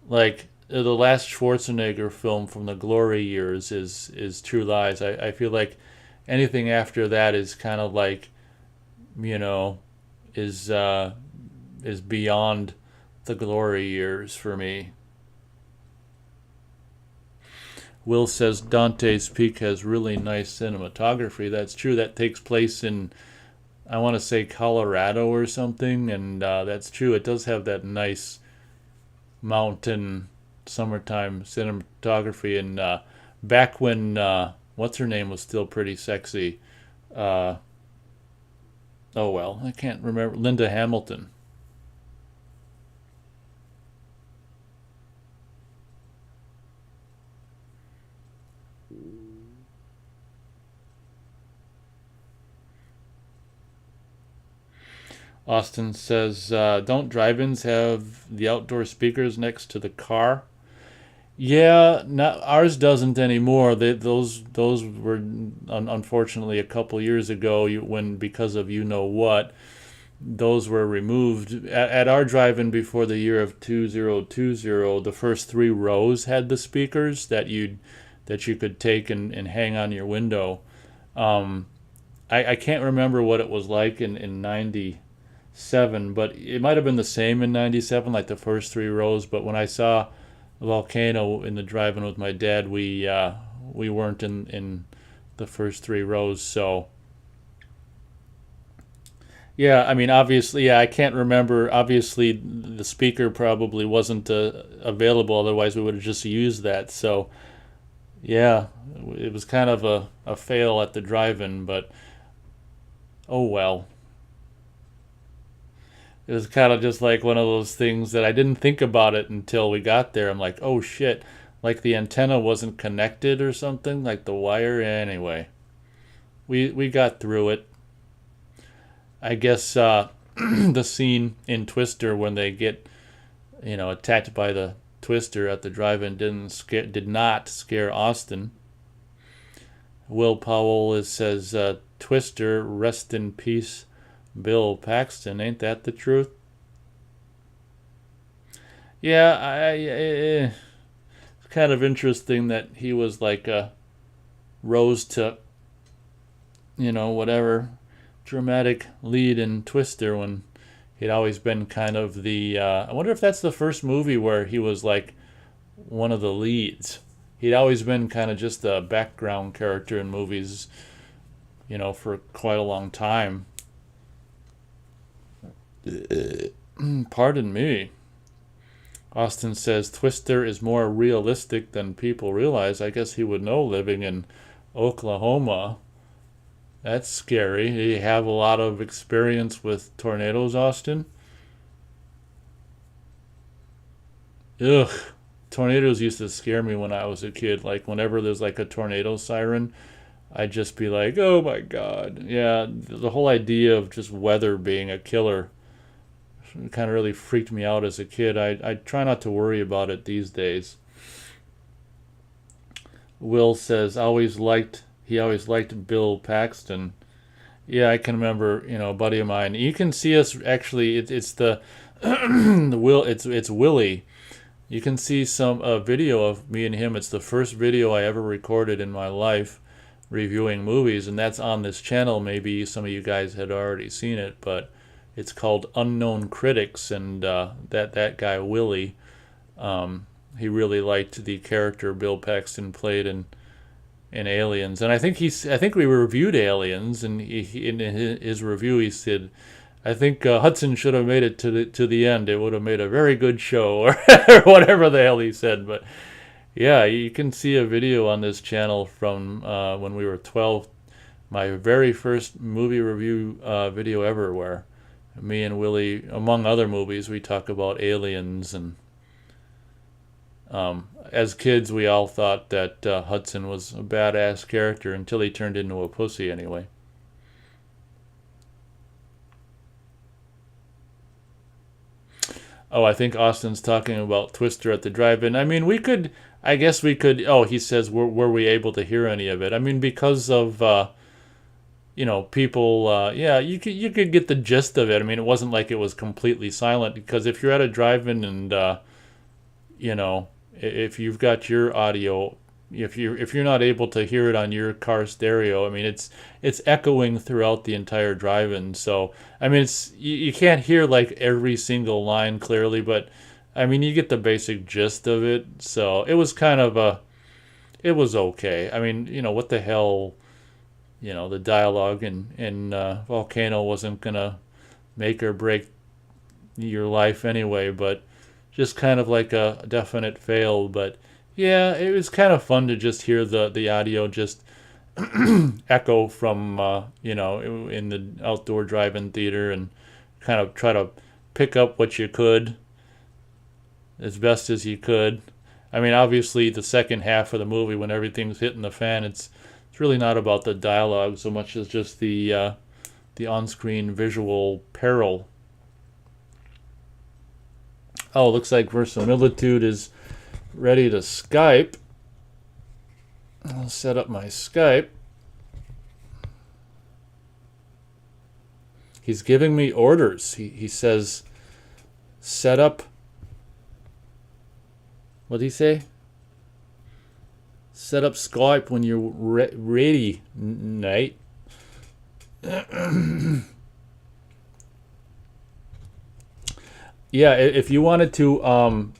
like, the last Schwarzenegger film from the glory years is True Lies. I feel like anything after that is kind of like, is beyond the glory years for me. Will says Dante's Peak has really nice cinematography. That's true. That takes place in, I want to say, Colorado or something, and that's true. It does have that nice mountain summertime cinematography. And back when what's her name was still pretty sexy. Oh well, I can't remember. Linda Hamilton. Austin says, don't drive-ins have the outdoor speakers next to the car? Yeah, not ours doesn't anymore. Those were unfortunately a couple years ago when because of you know what, those were removed at our drive-in before the year of 2020. The first three rows had the speakers that you could take and hang on your window. Um, I can't remember what it was like in 97, but it might have been the same in 97, like the first three rows. But when I saw a volcano in the drive-in with my dad, we weren't in the first three rows. So yeah, I mean, obviously, yeah, I can't remember. Obviously, the speaker probably wasn't available. Otherwise, we would have just used that. So yeah, it was kind of a fail at the drive-in, but oh well. It was kind of just like one of those things that I didn't think about it until we got there. I'm like, oh shit, like the antenna wasn't connected or something, like the wire. Anyway, we got through it. I guess the scene in Twister when they get attacked by the Twister at the drive-in did not scare Austin. Will Powell says Twister, rest in peace, Bill Paxton. Ain't that the truth? Yeah, it's kind of interesting that he was like a rose to whatever dramatic lead in Twister when he'd always been kind of the. I wonder if that's the first movie where he was like one of the leads. He'd always been kind of just a background character in movies, for quite a long time. Pardon me. Austin says Twister is more realistic than people realize. I guess he would know living in Oklahoma. That's scary. Do you have a lot of experience with tornadoes, Austin? Ugh. Tornadoes used to scare me when I was a kid. Like, whenever there's like a tornado siren, I'd just be like, oh my God. Yeah, the whole idea of just weather being a killer kind of really freaked me out as a kid. I try not to worry about it these days. Will says, he always liked Bill Paxton. Yeah, I can remember, a buddy of mine. You can see us actually. It's the the Will. It's Willie. You can see some video of me and him. It's the first video I ever recorded in my life, reviewing movies, and that's on this channel. Maybe some of you guys had already seen it, but it's called Unknown Critics, and that guy Willie, he really liked the character Bill Paxton played in Aliens, and I think we reviewed Aliens, and in his review he said, I think Hudson should have made it to the end. It would have made a very good show, or whatever the hell he said. But yeah, you can see a video on this channel from when we were 12, my very first movie review video ever, where me and Willie, among other movies, we talk about Aliens. And as kids, we all thought that Hudson was a badass character until he turned into a pussy anyway. Oh, I think Austin's talking about Twister at the drive-in. I mean, I guess we could, oh, he says, were we able to hear any of it? I mean, because of, people, yeah, you could get the gist of it. I mean, it wasn't like it was completely silent, because if you're at a drive-in and, if you've got your audio, if you're not able to hear it on your car stereo, I mean, it's echoing throughout the entire drive-in. So I mean, you can't hear like every single line clearly, but I mean, you get the basic gist of it. So it was kind of it was okay. I mean, what the hell, the dialogue in Volcano wasn't gonna make or break your life anyway, but just kind of like a definite fail. But yeah, it was kind of fun to just hear the audio just echo from in the outdoor drive-in theater, and kind of try to pick up what you could as best as you could. I mean, obviously the second half of the movie, when everything's hitting the fan, it's really not about the dialogue so much as just the on-screen visual peril Oh, looks like Verisimilitude is ready to Skype. I'll set up my Skype. He's giving me orders. He says, set up. What'd he say? Set up Skype when you're ready, Nate. Yeah, if you wanted to,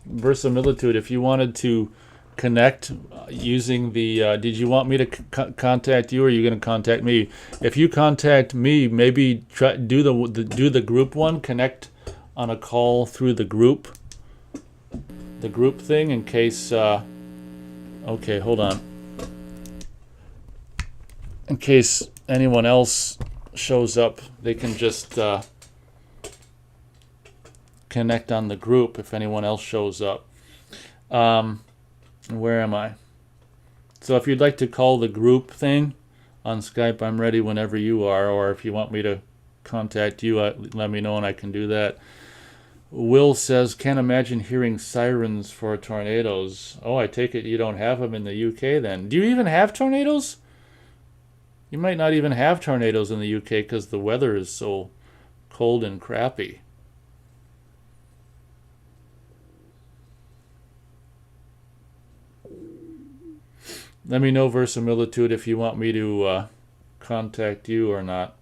Verisimilitude, if you wanted to connect using the, did you want me to contact you, or are you going to contact me? If you contact me, maybe try do the group one, connect on a call through the group thing in case, okay, hold on. In case anyone else shows up, they can just, connect on the group if anyone else shows up. Where am I? So if you'd like to call the group thing on Skype, I'm ready whenever you are, or if you want me to contact you, let me know and I can do that. Will says, can't imagine hearing sirens for tornadoes. Oh, I take it you don't have them in the UK then. Do you even have tornadoes? You might not even have tornadoes in the UK because the weather is so cold and crappy. Let me know, Verisimilitude, if you want me to contact you or not.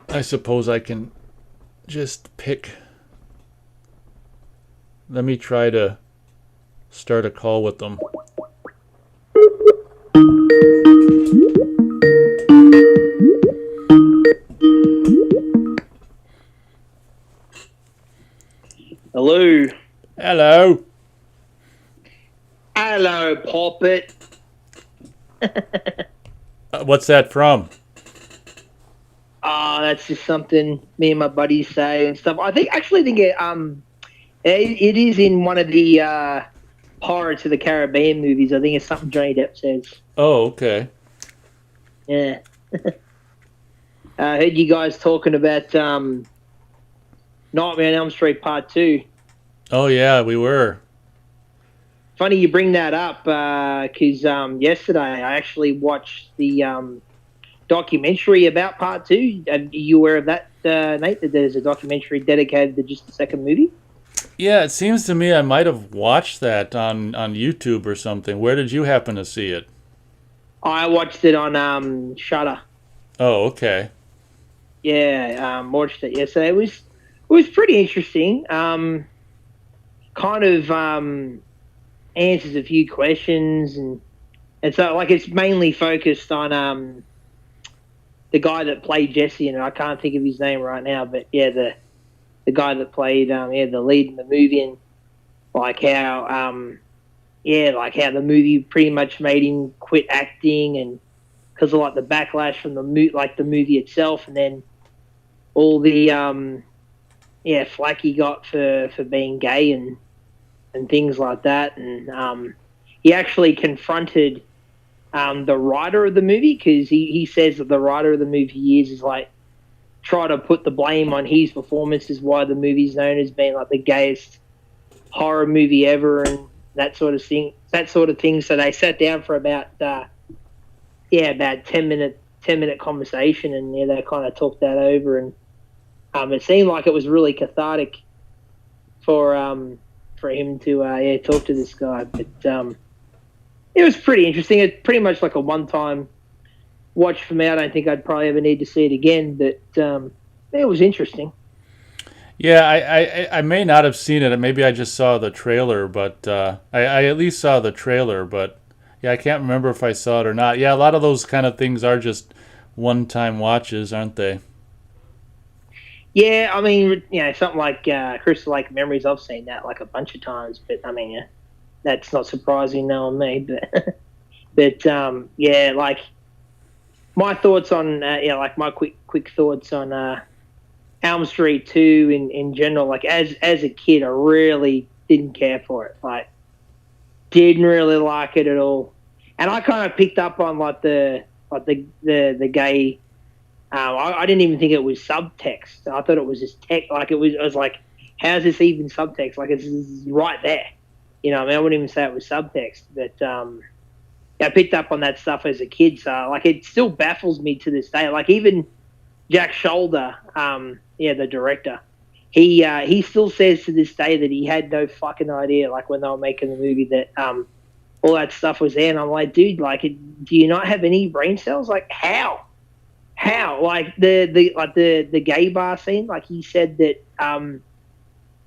I suppose I can just pick. Let me try to start a call with them. Hello. Hello. Hello, Poppet. What's that from? That's just something me and my buddies say and stuff. I think it is in one of the Pirates of the Caribbean movies. I think it's something Johnny Depp says. Oh, okay. Yeah. I heard you guys talking about Nightmare on Elm Street Part 2. Oh, yeah, we were. Funny you bring that up because yesterday I actually watched the documentary about Part 2. Are you aware of that, Nate, that there's a documentary dedicated to just the second movie? Yeah, it seems to me I might have watched that on YouTube or something. Where did you happen to see it? I watched it on Shudder. Oh, okay. Yeah, watched it yesterday. It was pretty interesting. Kind of answers a few questions, and so like it's mainly focused on the guy that played Jesse, and I can't think of his name right now, but yeah, the guy that played the lead in the movie, and like how like how the movie pretty much made him quit acting, and because of like the backlash from the movie itself, and then all the flack he got for being gay and things like that, and he actually confronted the writer of the movie, because he says that the writer of the movie is like try to put the blame on his performance is why the movie's known as being like the gayest horror movie ever and that sort of thing. So they sat down for about 10-minute conversation, and they kind of talked that over, and it seemed like it was really cathartic for him to talk to this guy, but it was pretty interesting. It's pretty much like a one-time watch for me. I don't think I'd probably ever need to see it again, but it was interesting. Yeah, I may not have seen it. Maybe I just saw the trailer, but I at least saw the trailer, but yeah, I can't remember if I saw it or not. Yeah, a lot of those kind of things are just one-time watches, aren't they? Yeah, I mean, something like Crystal Lake Memories, I've seen that like a bunch of times, but I mean, that's not surprising knowing me, but like my thoughts on like my quick thoughts on Elm Street 2 in general. Like as a kid, I really didn't care for it. Like didn't really like it at all. And I kind of picked up on the gay. I didn't even think it was subtext. I thought it was just text. Like it was like, how's this even subtext? Like it's right there. You know, I mean, I wouldn't even say it was subtext, but I picked up on that stuff as a kid. So like, it still baffles me to this day. Like even Jack Shoulder, the director, he still says to this day that he had no fucking idea. Like when they were making the movie that all that stuff was there, and I'm like, dude, like, do you not have any brain cells? Like how? Like the gay bar scene, like he said that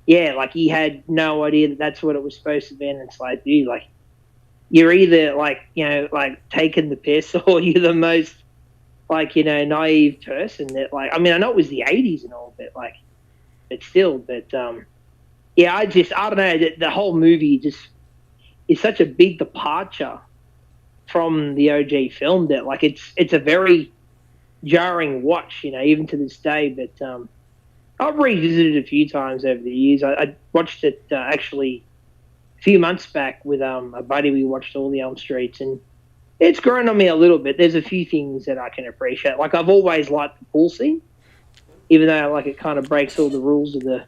like he had no idea that that's what it was supposed to be, and it's like, dude, like you're either like, you know, like taking the piss, or you're the most like, you know, naive person that, like, I mean, I know it was the 80s and all, but like, but still, but I don't know, the whole movie just is such a big departure from the OG film that like it's a very jarring watch, you know, even to this day. But I've revisited it a few times over the years. I watched it actually a few months back with a buddy. We watched all the Elm Streets, and it's grown on me a little bit. There's a few things that I can appreciate. Like I've always liked the pool scene, even though like it kind of breaks all the rules of the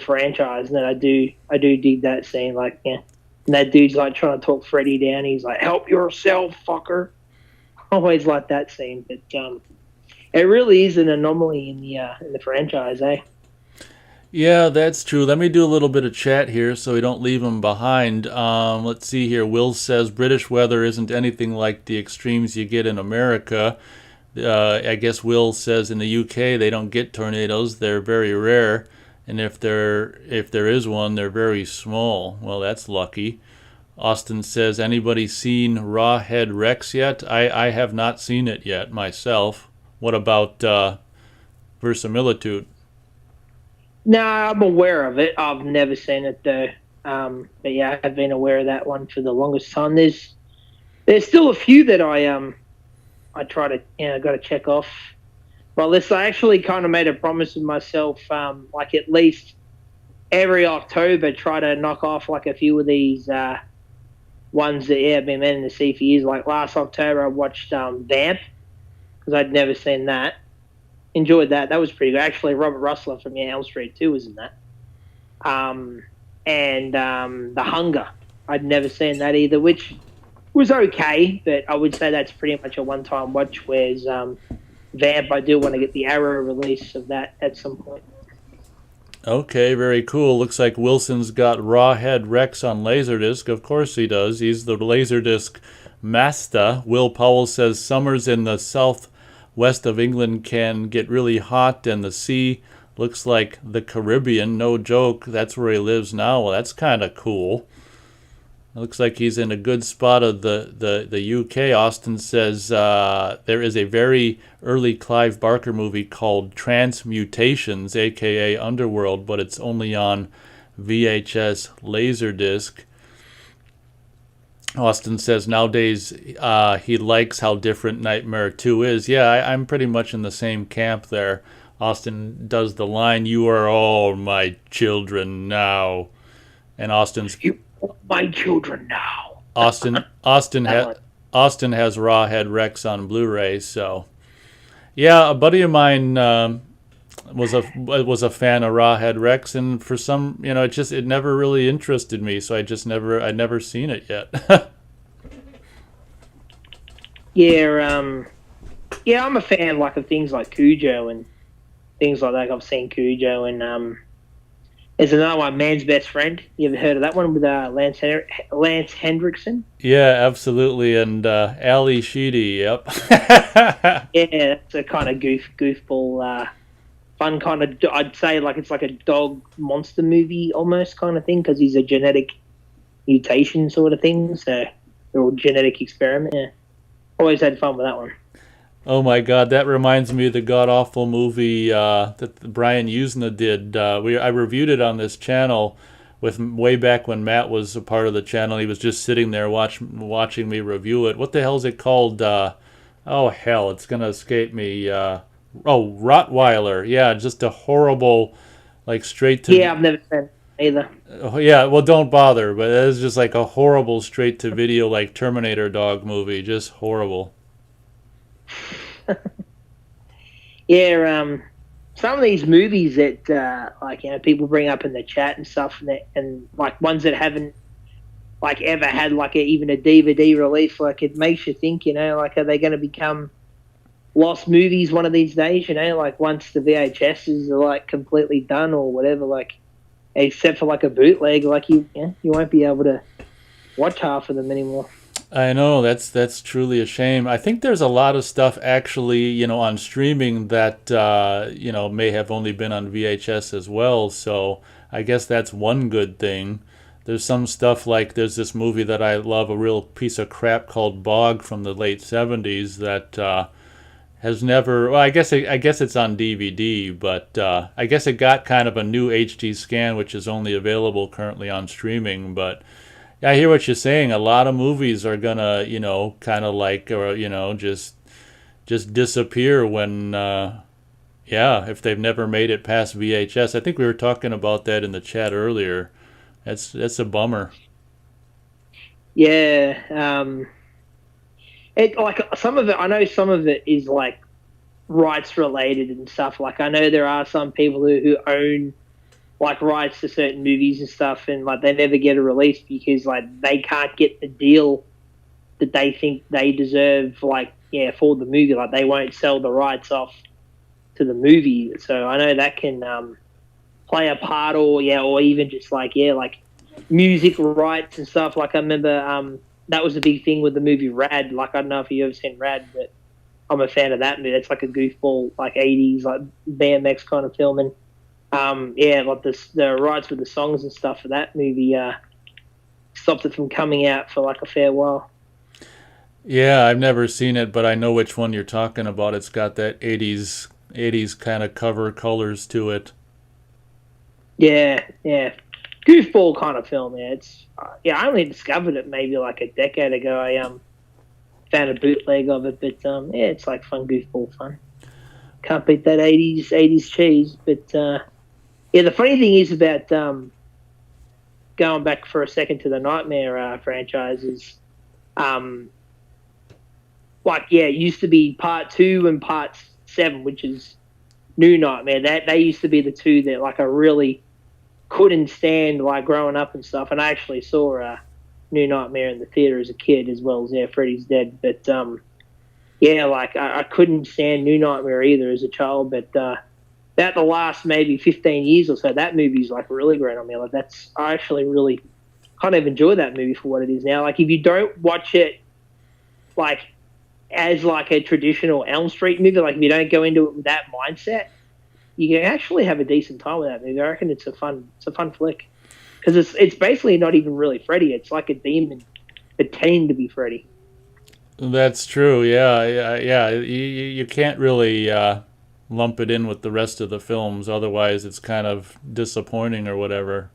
franchise. And then I do dig that scene. Like, yeah, and that dude's like trying to talk Freddy down. He's like, "Help yourself, fucker." Always like that scene, but it really is an anomaly in the franchise, eh? Yeah, that's true. Let me do a little bit of chat here so we don't leave them behind. Let's see here. Will says British weather isn't anything like the extremes you get in America. I guess Will says in the UK they don't get tornadoes. They're very rare, and if there is one, they're very small. Well, that's lucky. Austin says, anybody seen Rawhead Rex yet? I have not seen it yet myself. What about Verisimilitude? No, I'm aware of it. I've never seen it though. But yeah, I've been aware of that one for the longest time. There's still a few that I try to, you know, got to check off my list. I actually kind of made a promise with myself, like at least every October, try to knock off like a few of these ones that I've been meaning to see for years. Like last October, I watched Vamp because I'd never seen that. Enjoyed that. That was pretty good. Actually, Robert Russell from Elm Street 2 was in that. And The Hunger. I'd never seen that either, which was okay, but I would say that's pretty much a one-time watch, whereas Vamp, I do want to get the Arrow release of that at some point. Okay, very cool. Looks like Wilson's got Rawhead Rex on Laserdisc. Of course he does. He's the Laserdisc master. Will Powell says summers in the southwest of England can get really hot, and the sea looks like the Caribbean. No joke. That's where he lives now. Well, that's kind of cool. Looks like he's in a good spot of the UK. Austin says there is a very early Clive Barker movie called Transmutations, a.k.a. Underworld, but it's only on VHS Laserdisc. Austin says nowadays he likes how different Nightmare 2 is. Yeah, I'm pretty much in the same camp there. Austin does the line, "You are all my children now." And Austin's... My children now. Austin has Rawhead Rex on Blu-ray, so yeah, a buddy of mine was a fan of Rawhead Rex, and for some, you know, it never really interested me, so I'd never seen it yet. Yeah, I'm a fan like of things like Cujo and things like that. I've seen Cujo, and there's another one, Man's Best Friend. You ever heard of that one with Lance Hendrickson? Yeah, absolutely, and Ali Sheedy. Yep. Yeah, it's a kind of goofball, fun kind of. I'd say like it's like a dog monster movie almost kind of thing, because he's a genetic mutation sort of thing. So or genetic experiment. Yeah, always had fun with that one. Oh my God, that reminds me of the god-awful movie that Brian Usna did. I reviewed it on this channel way back when Matt was a part of the channel. He was just sitting there watching me review it. What the hell is it called? Oh hell, it's gonna escape me. Oh, Rottweiler. Yeah, just a horrible, like straight to. Yeah, I've never seen it either. Oh, yeah, well, don't bother. But it's just like a horrible straight to video, like Terminator dog movie. Just horrible. Yeah, some of these movies that like people bring up in the chat and stuff, and like ones that haven't like ever had like even a DVD release, like it makes you think, like are they going to become lost movies one of these days? Like once the VHSs are like completely done or whatever, like except for like a bootleg, like you won't be able to watch half of them anymore. I know that's truly a shame. I think there's a lot of stuff actually, on streaming that may have only been on VHS as well. So I guess that's one good thing. There's some stuff like there's this movie that I love, a real piece of crap called Bog from the late '70s that has never. Well, I guess it's on DVD, but I guess it got kind of a new HD scan, which is only available currently on streaming, but. Yeah, I hear what you're saying. A lot of movies are gonna, kind of like, or just disappear when, yeah, if they've never made it past VHS. I think we were talking about that in the chat earlier. That's a bummer. Yeah, it like some of it. I know some of it is like rights related and stuff. Like I know there are some people who own like rights to certain movies and stuff, and like they never get a release because like they can't get the deal that they think they deserve. Like for the movie, like they won't sell the rights off to the movie. So I know that can play a part, or even just like music rights and stuff. Like I remember that was a big thing with the movie Rad. Like I don't know if you ever seen Rad, but I'm a fan of that movie. It's like a goofball like '80s like BMX kind of film, and like the rights with the songs and stuff for that movie stopped it from coming out for like a fair while. Yeah, I've never seen it, but I know which one you're talking about. It's got that '80s kind of cover colors to it. Yeah, goofball kind of film. Yeah, it's I only discovered it maybe like a decade ago. I found a bootleg of it, but it's like fun goofball fun. Can't beat that '80s cheese. But the funny thing is about going back for a second to the Nightmare franchise is it used to be part 2 and part 7, which is New Nightmare. That they used to be the two that like I really couldn't stand like growing up and stuff. And I actually saw New Nightmare in the theater as a kid as well as Freddy's Dead. But like I couldn't stand New Nightmare either as a child. But about the last maybe 15 years or so, that movie's like really grown on me. Like I actually really kind of enjoy that movie for what it is now. Like if you don't watch it like as like a traditional Elm Street movie, like if you don't go into it with that mindset, you can actually have a decent time with that movie. I reckon it's a fun flick because it's basically not even really Freddy. It's like a demon pretending to be Freddy. That's true. Yeah, yeah, yeah. You can't really lump it in with the rest of the films, otherwise it's kind of disappointing or whatever.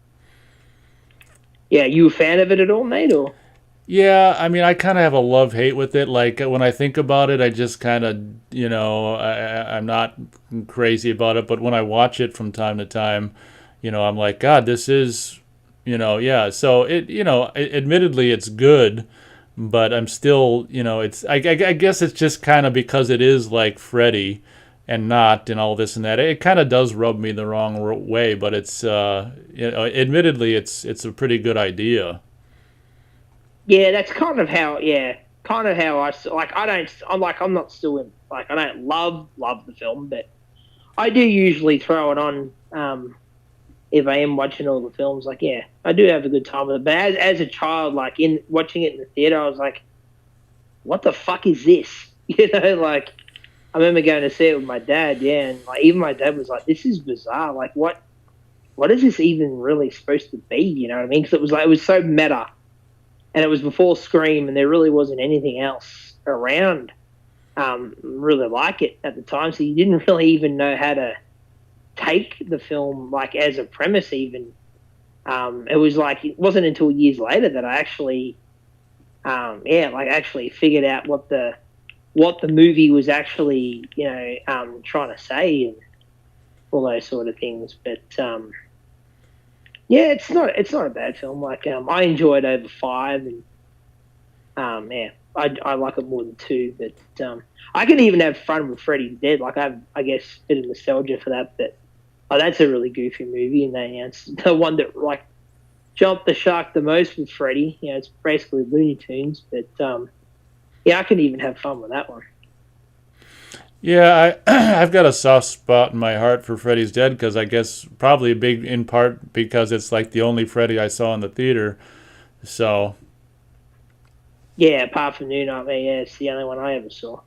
Yeah, you a fan of it at all, mate? Or Yeah, I mean, I kind of have a love-hate with it. Like when I think about it, I just kind of, I'm not crazy about it, but when I watch it from time to time, I'm like, God, this is, yeah. So admittedly, it's good, but I'm still, it's, I guess it's just kind of because it is like Freddy and not and all this and that. It kind of does rub me the wrong way, but it's, admittedly, it's a pretty good idea. yeah, that's kind of how I like. I'm not still in like I don't love the film, but I do usually throw it on if I am watching all the films. Like I do have a good time with it. But as a child, like in watching it in the theater, I was like, what the fuck is this? Like I remember going to see it with my dad, and like even my dad was like, "This is bizarre. Like, what is this even really supposed to be?" You know what I mean? Because it was so meta, and it was before Scream, and there really wasn't anything else around really like it at the time. So you didn't really even know how to take the film like as a premise. Even it was like it wasn't until years later that I actually, actually figured out what the movie was actually, trying to say and all those sort of things. But yeah, it's not a bad film. Like I enjoyed over five, and yeah, I like it more than two. But I can even have fun with Freddy's Dead. Like I guess a bit of nostalgia for that. But that's a really goofy movie, and it's the one that like jumped the shark the most with Freddy. It's basically Looney Tunes, but yeah, I can even have fun with that one. Yeah, I've got a soft spot in my heart for Freddy's Dead because I guess probably big in part because it's like the only Freddy I saw in the theater. So Yeah, apart from New Nightmare, yeah, it's the only one I ever saw.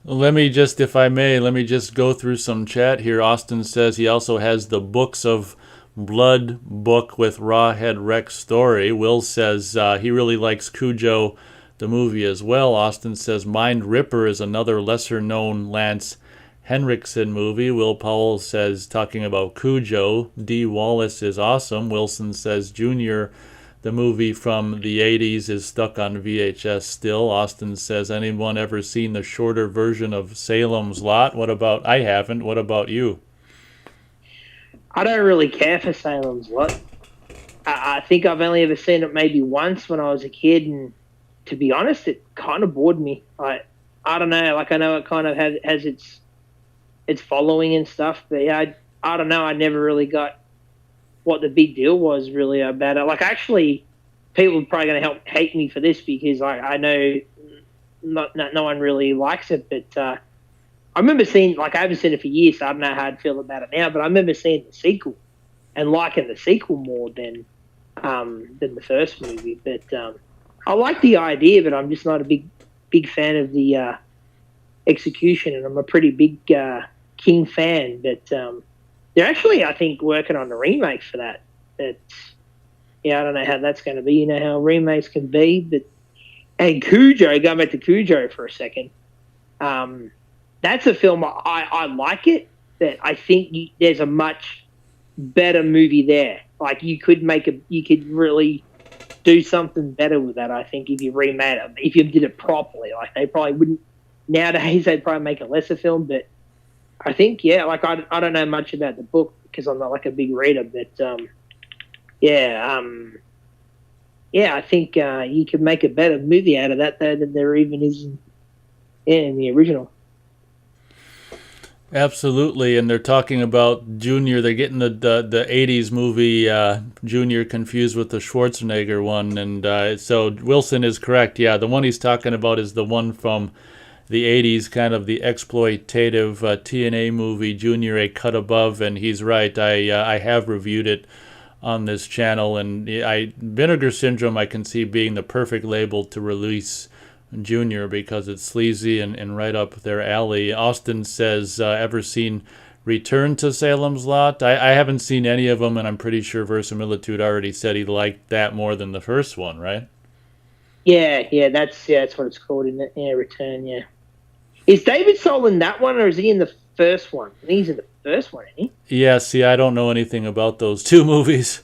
let me just, if I may, let me just go through some chat here. Austin says he also has the Books of Blood book with Rawhead Rex story. Will says he really likes Cujo, the movie as well. Austin says Mind Ripper is another lesser known Lance Henriksen movie. Will Powell says talking about Cujo. D. Wallace is awesome. Wilson says Junior, the movie from the 80s, is stuck on VHS still. Austin says, anyone ever seen the shorter version of Salem's Lot? I haven't. What about you? I don't really care for Salem's Lot. I think I've only ever seen it maybe once when I was a kid, and to be honest, it kind of bored me. I don't know. Like I know it kind of has its following and stuff, but yeah, I don't know. I never really got what the big deal was really about it. Like actually, people are probably going to hate me for this because I know no one really likes it, but I remember seeing, like I haven't seen it for years, so I don't know how I'd feel about it now, but I remember seeing the sequel and liking the sequel more than the first movie. But I like the idea, but I'm just not a big fan of the execution, and I'm a pretty big King fan. But they're actually, I think, working on a remake for that. But yeah, I don't know how that's going to be. You know how remakes can be. But and Cujo, going back to Cujo for a second, that's a film I like it, but I think there's a much better movie there. Like you could really do something better with that. I think if you remade it, if you did it properly, like they probably wouldn't. Nowadays, they'd probably make a lesser film, but I think like I don't know much about the book because I'm not like a big reader, but I think you could make a better movie out of that though than there even is in the original. Absolutely, and they're talking about Junior. They're getting the 80s movie Junior confused with the Schwarzenegger one, and so Wilson is correct. Yeah, the one he's talking about is the one from the 80s, kind of the exploitative TNA movie Junior, A Cut Above, and he's right. I have reviewed it on this channel, and Vinegar Syndrome I can see being the perfect label to release Junior because it's sleazy and right up their alley. Austin says, ever seen Return to Salem's Lot? I haven't seen any of them, and I'm pretty sure Verisimilitude already said he liked that more than the first one, right? Yeah, that's what it's called in the Return. Yeah, is David Soul in that one, or is he in the first one? I think he's in the first one, isn't he? Yeah. See, I don't know anything about those two movies.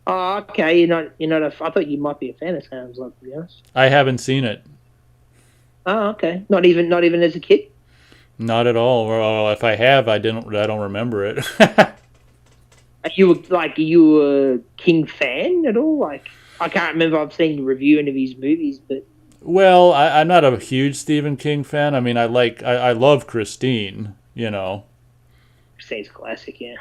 Oh, okay. You're not. I thought you might be a fan of Salem's Lot, to be honest. I haven't seen it. Oh, okay. Not even as a kid. Not at all. Or if I have, I don't remember it. Are you a King fan at all? Like, I can't remember. I've seen you review any of his movies, but Well, I'm not a huge Stephen King fan. I mean, I love Christine. You know. Christine's a classic, yeah.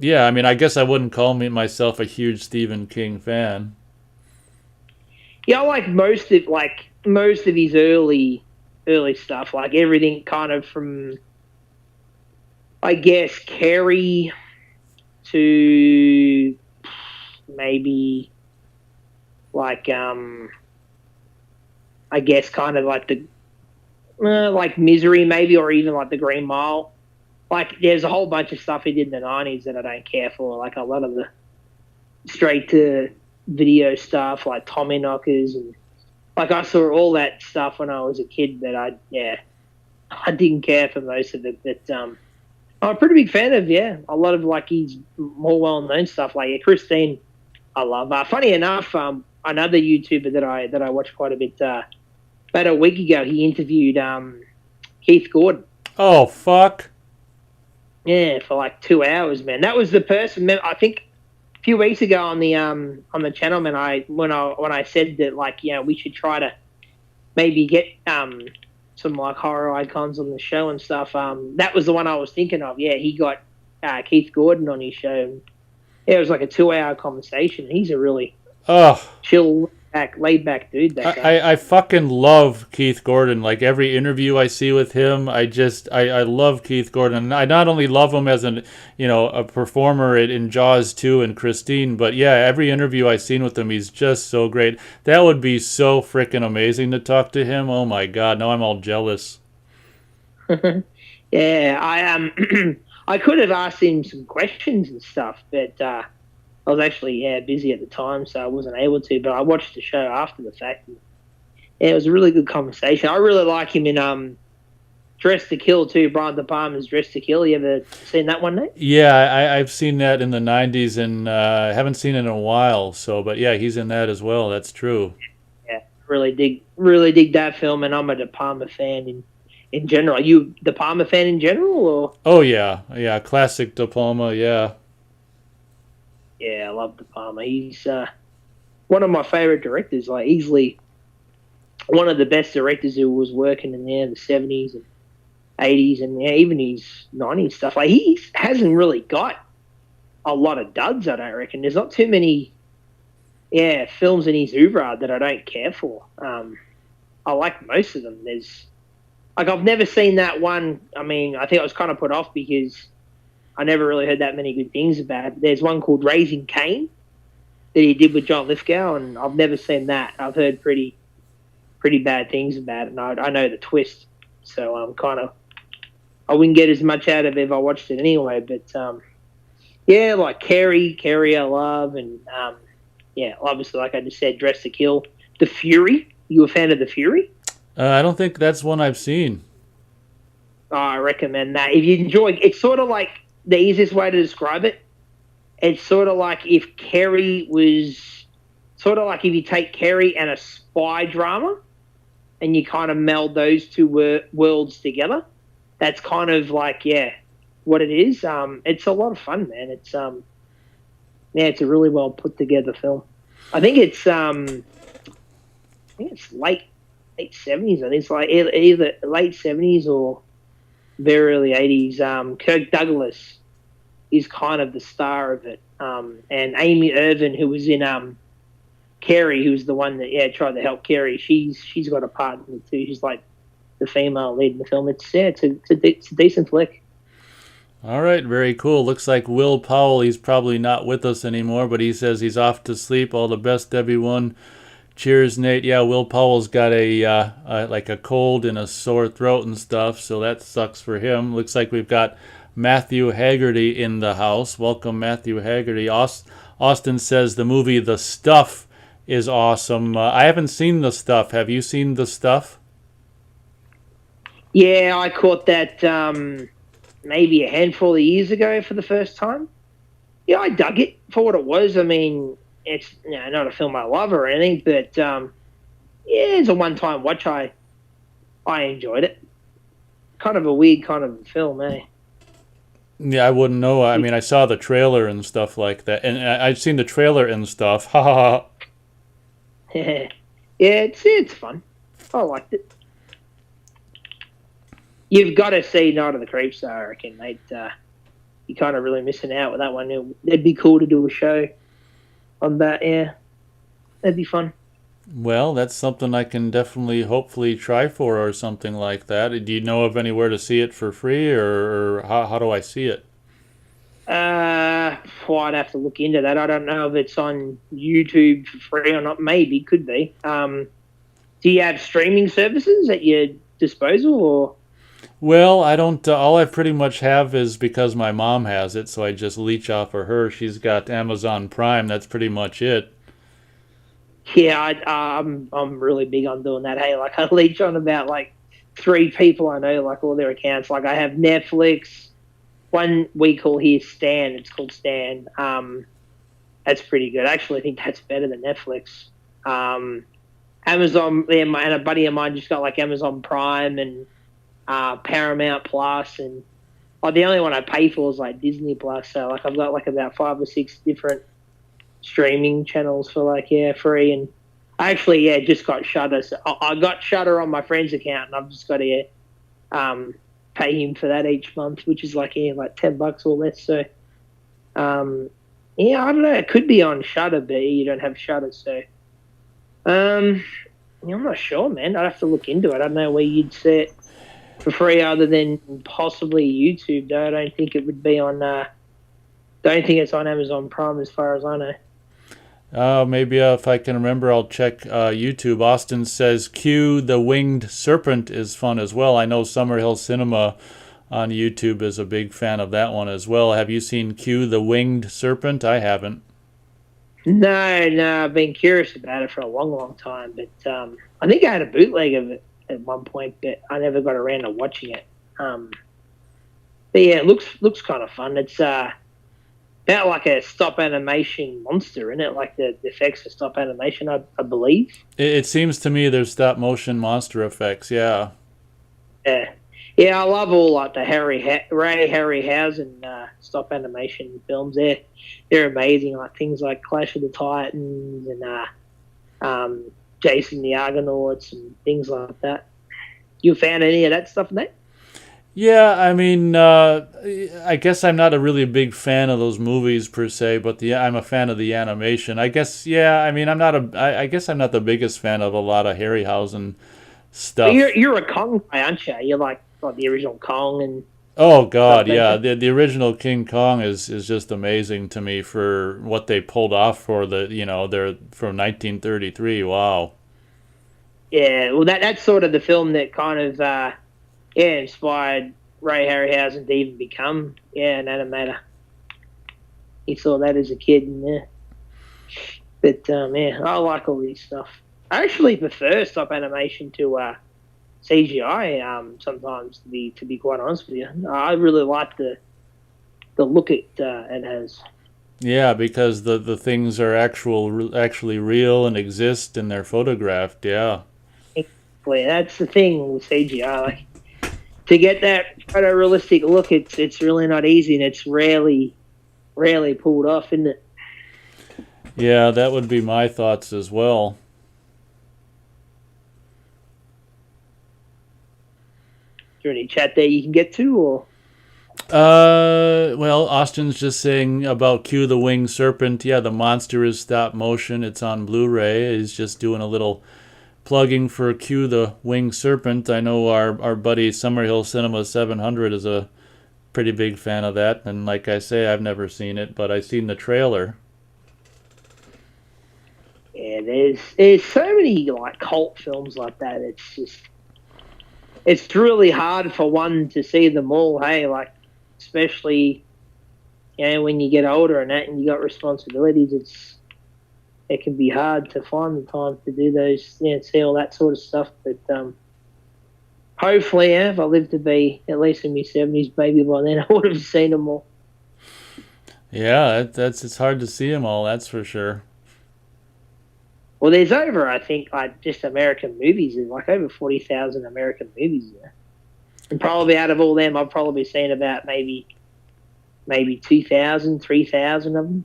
Yeah, I mean, I guess I wouldn't call myself a huge Stephen King fan. Yeah, I like most of his early stuff, like everything kind of from, I guess, Carrie to maybe like I guess kind of like the like Misery maybe, or even like The Green Mile. Like there's a whole bunch of stuff he did in the 90s that I don't care for, like a lot of the straight to video stuff like Tommy Knockers, and like I saw all that stuff when I was a kid, but I didn't care for most of it. But I'm a pretty big fan of a lot of like his more well known stuff. Like Christine, I love. Funny enough, another YouTuber that I watch quite a bit. About a week ago, he interviewed Keith Gordon. Oh, fuck. Yeah, for like 2 hours, man. That was the person. Man, I think a few weeks ago on the channel, man. When I said that, like, we should try to maybe get some like horror icons on the show and stuff. That was the one I was thinking of. Yeah, he got Keith Gordon on his show. Yeah, it was like a 2 hour conversation. He's a really Ugh. chill, laid back dude. That guy. I fucking love Keith Gordon. Like every interview I see with him, I love Keith Gordon. And I not only love him as a performer in Jaws 2 and Christine, but yeah, every interview I've seen with him, he's just so great. That would be so freaking amazing to talk to him. Oh my God, now I'm all jealous. Yeah, I could have asked him some questions and stuff, but I was actually busy at the time, so I wasn't able to. But I watched the show after the fact. And, yeah, it was a really good conversation. I really like him in Dress to Kill too. Brian De Palma's Dress to Kill. You ever seen that one, Nate? Yeah, I've seen that in the '90s and haven't seen it in a while. So, but yeah, he's in that as well. That's true. Yeah, really dig that film, and I'm a De Palma fan in general. Are you De Palma fan in general, or? Oh yeah, classic De Palma. Yeah. Yeah, I love De Palma. He's one of my favorite directors. Like easily one of the best directors who was working in there in the 70s and 80s and even his 90s stuff. Like he hasn't really got a lot of duds. I don't reckon. There's not too many films in his oeuvre that I don't care for. I like most of them. I've never seen that one. I mean, I think I was kind of put off because I never really heard that many good things about it. There's one called Raising Cain that he did with John Lithgow, and I've never seen that. I've heard pretty bad things about it, and I know the twist. So I wouldn't get as much out of it if I watched it anyway. But like Carrie I love, and obviously, like I just said, Dress to Kill. The Fury. You a fan of The Fury? I don't think that's one I've seen. Oh, I recommend that. If you enjoy, it's sort of like the easiest way to describe it. It's sort of like if Carrie was sort of like if you take Carrie and a spy drama, and you kind of meld those two worlds together. That's kind of like what it is. It's a lot of fun, man. It's it's a really well put together film. I think it's late 70s. I think it's like either late 70s or very early 80s. Kirk Douglas is kind of the star of it. And Amy Irvin, who was in Carrie, who's the one that tried to help Carrie, she's got a part in it too. She's like the female lead in the film. It's a decent flick. All right, very cool. Looks like Will Powell, he's probably not with us anymore, but he says he's off to sleep. All the best, everyone. Cheers, Nate. Yeah, Will Powell's got a cold and a sore throat and stuff, so that sucks for him. Looks like we've got Matthew Haggerty in the house. Welcome, Matthew Haggerty. Austin says the movie The Stuff is awesome. I haven't seen The Stuff. Have you seen The Stuff? Yeah, I caught that maybe a handful of years ago for the first time. Yeah, I dug it for what it was. I mean, it's not a film I love or anything, but it's a one-time watch. I enjoyed it. Kind of a weird kind of film, eh? Yeah, I wouldn't know. I mean, I saw the trailer and stuff like that, and I've seen the trailer and stuff. Ha ha ha. Yeah, it's fun. I liked it. You've got to see Night of the Creeps, though, I reckon, mate. You're kind of really missing out with that one. It'd be cool to do a show on that, yeah. That'd be fun. Well, that's something I can definitely, hopefully, try for or something like that. Do you know of anywhere to see it for free, or how do I see it? I'd have to look into that. I don't know if it's on YouTube for free or not. Maybe, could be. Do you have streaming services at your disposal, or...? Well, I don't. All I pretty much have is because my mom has it, so I just leech off of her. She's got Amazon Prime. That's pretty much it. Yeah, I'm really big on doing that. Hey, like I leech on about like 3 people I know, like all their accounts. Like I have Netflix. One we call here Stan. It's called Stan. That's pretty good. Actually, I think that's better than Netflix. Amazon, yeah, and a buddy of mine just got like Amazon Prime and Paramount Plus, and the only one I pay for is like Disney Plus. So like I've got like about 5 or 6 different streaming channels for like free. And I actually just got Shutter. So I got Shutter on my friend's account, and I've just got to pay him for that each month, which is like like $10 or less. So I don't know. It could be on Shutter, but you don't have Shutter, so I'm not sure, man. I'd have to look into it. I don't know where you'd see it for free other than possibly YouTube, though. I don't think it would be on. Don't think it's on Amazon Prime, as far as I know. Maybe if I can remember, I'll check YouTube. Austin says Q the Winged Serpent is fun as well. I know Summerhill Cinema on YouTube is a big fan of that one as well. Have you seen Q the Winged Serpent? I haven't. No, I've been curious about it for a long, long time, but I think I had a bootleg of it at one point, but I never got around to watching it. But yeah, it looks kind of fun. It's about like a stop animation monster, isn't it? Like the effects of stop animation, I believe. It seems to me there's stop motion monster effects. Yeah. Yeah, I love all like the Ray Harryhausen stop animation films. They're amazing. Like things like Clash of the Titans and Jason the Argonauts and things like that. You found any of that stuff in there? Yeah, I mean, I guess I'm not a really big fan of those movies per se, but I'm a fan of the animation. I guess, yeah, I mean, I guess I'm not the biggest fan of a lot of Harryhausen stuff. Well, you're a Kong guy, aren't you? You're like the original Kong and. Oh God, yeah, the original King Kong is just amazing to me for what they pulled off for they're from 1933. Wow. Yeah, well, that's sort of the film that kind of inspired Ray Harryhausen to even become an animator. He saw that as a kid, and but I like all this stuff. I actually prefer stop animation to CGI sometimes. To be quite honest with you, I really like the look it has. Yeah, because the things are actually real and exist and they're photographed. Yeah. Exactly. That's the thing with CGI. Like, to get that photorealistic look, it's really not easy, and it's rarely pulled off, isn't it? Yeah, that would be my thoughts as well. Is there any chat there you can get to, or? Well, Austin's just saying about Q the Winged Serpent. Yeah, the monster is stop motion. It's on Blu-ray. He's just doing a little plugging for Q the Winged Serpent. I know our buddy Summerhill Cinema 700 is a pretty big fan of that, and like I say, I've never seen it, but I've seen the trailer. Yeah, there's so many like cult films like that. It's really hard for one to see them all. Hey, like especially when you get older and you got responsibilities, it can be hard to find the time to do those, see all that sort of stuff. But hopefully, if I live to be at least in my 70s, maybe by then I would have seen them all. Yeah, it's hard to see them all, that's for sure. Well, there's over, I think, like just American movies. There's like over 40,000 American movies there. And probably out of all them, I've probably seen about maybe 2,000, 3,000 of them.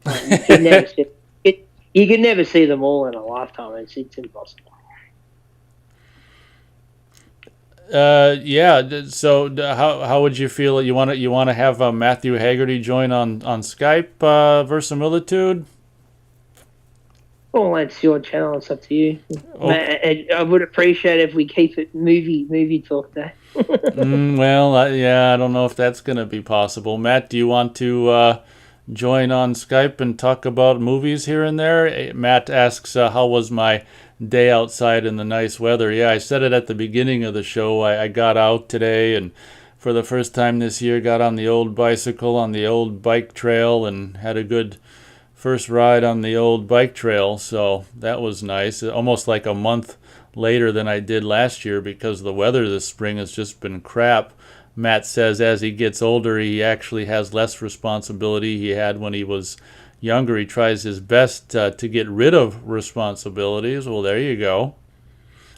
You can never see them all in a lifetime. It's impossible. Yeah. So how would you feel? You want to have Matthew Haggerty join on Skype Verisimilitude? Well, that's your channel. It's up to you. Okay. I would appreciate if we keep it movie talk day. Well, I don't know if that's going to be possible. Matt, do you want to join on Skype and talk about movies here and there? Matt asks, how was my day outside in the nice weather? Yeah, I said it at the beginning of the show. I got out today, and for the first time this year, got on the old bicycle on the old bike trail and had a good first ride on the old bike trail, so that was nice. Almost like a month later than I did last year because the weather this spring has just been crap. Matt says as he gets older, he actually has less responsibility he had when he was younger, he tries his best to get rid of responsibilities. Well, there you go.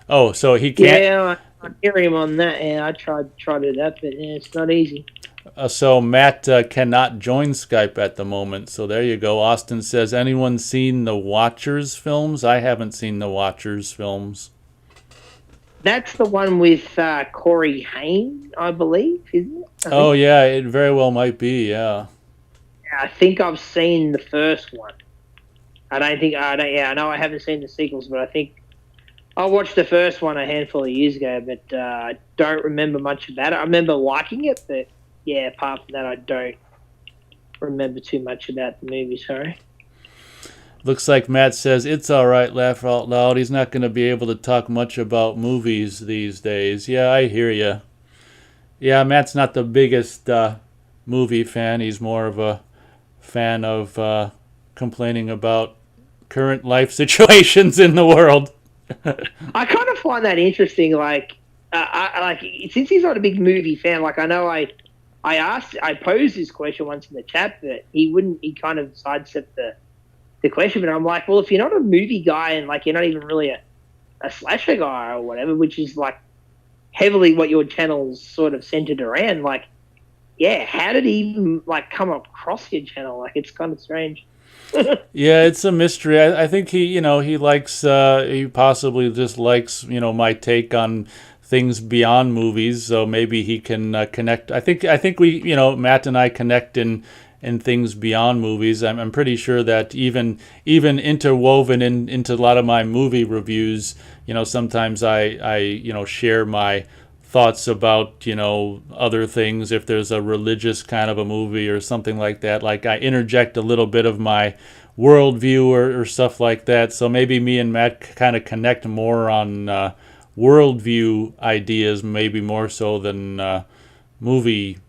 Oh, so he can't. Yeah, I hear him on that. Yeah, I tried to do that, but yeah, it's not easy. So Matt cannot join Skype at the moment. So there you go. Austin says, anyone seen the Watchers films? I haven't seen the Watchers films. That's the one with Corey Haim, I believe, isn't it? I Oh think. yeah, it very well might be. Yeah. Yeah, I think I've seen the first one. I don't think I don't. Yeah, I know I haven't seen the sequels, but I think I watched the first one a handful of years ago. But I don't remember much about it. I remember liking it, but yeah, apart from that, I don't remember too much about the movie. Sorry. Looks like Matt says it's all right. Laugh out loud. He's not going to be able to talk much about movies these days. Yeah, I hear you. Yeah, Matt's not the biggest movie fan. He's more of a fan of complaining about current life situations in the world. I kind of find that interesting. Like since he's not a big movie fan, like I know I posed this question once in the chat, but he wouldn't. He kind of sidestepped the question. But I'm like, well, if you're not a movie guy and like you're not even really a slasher guy or whatever, which is like heavily what your channel's sort of centered around, like, yeah, how did he even like come across your channel? Like, it's kind of strange. Yeah, it's a mystery. I think he likes, he possibly just likes, my take on things beyond movies. So maybe he can connect. I think we, Matt and I connect in things beyond movies. I'm pretty sure that even interwoven into a lot of my movie reviews, sometimes I share my thoughts about other things. If there's a religious kind of a movie or something like that, like I interject a little bit of my worldview or stuff like that. So maybe me and Matt kind of connect more on worldview ideas, maybe more so than movie,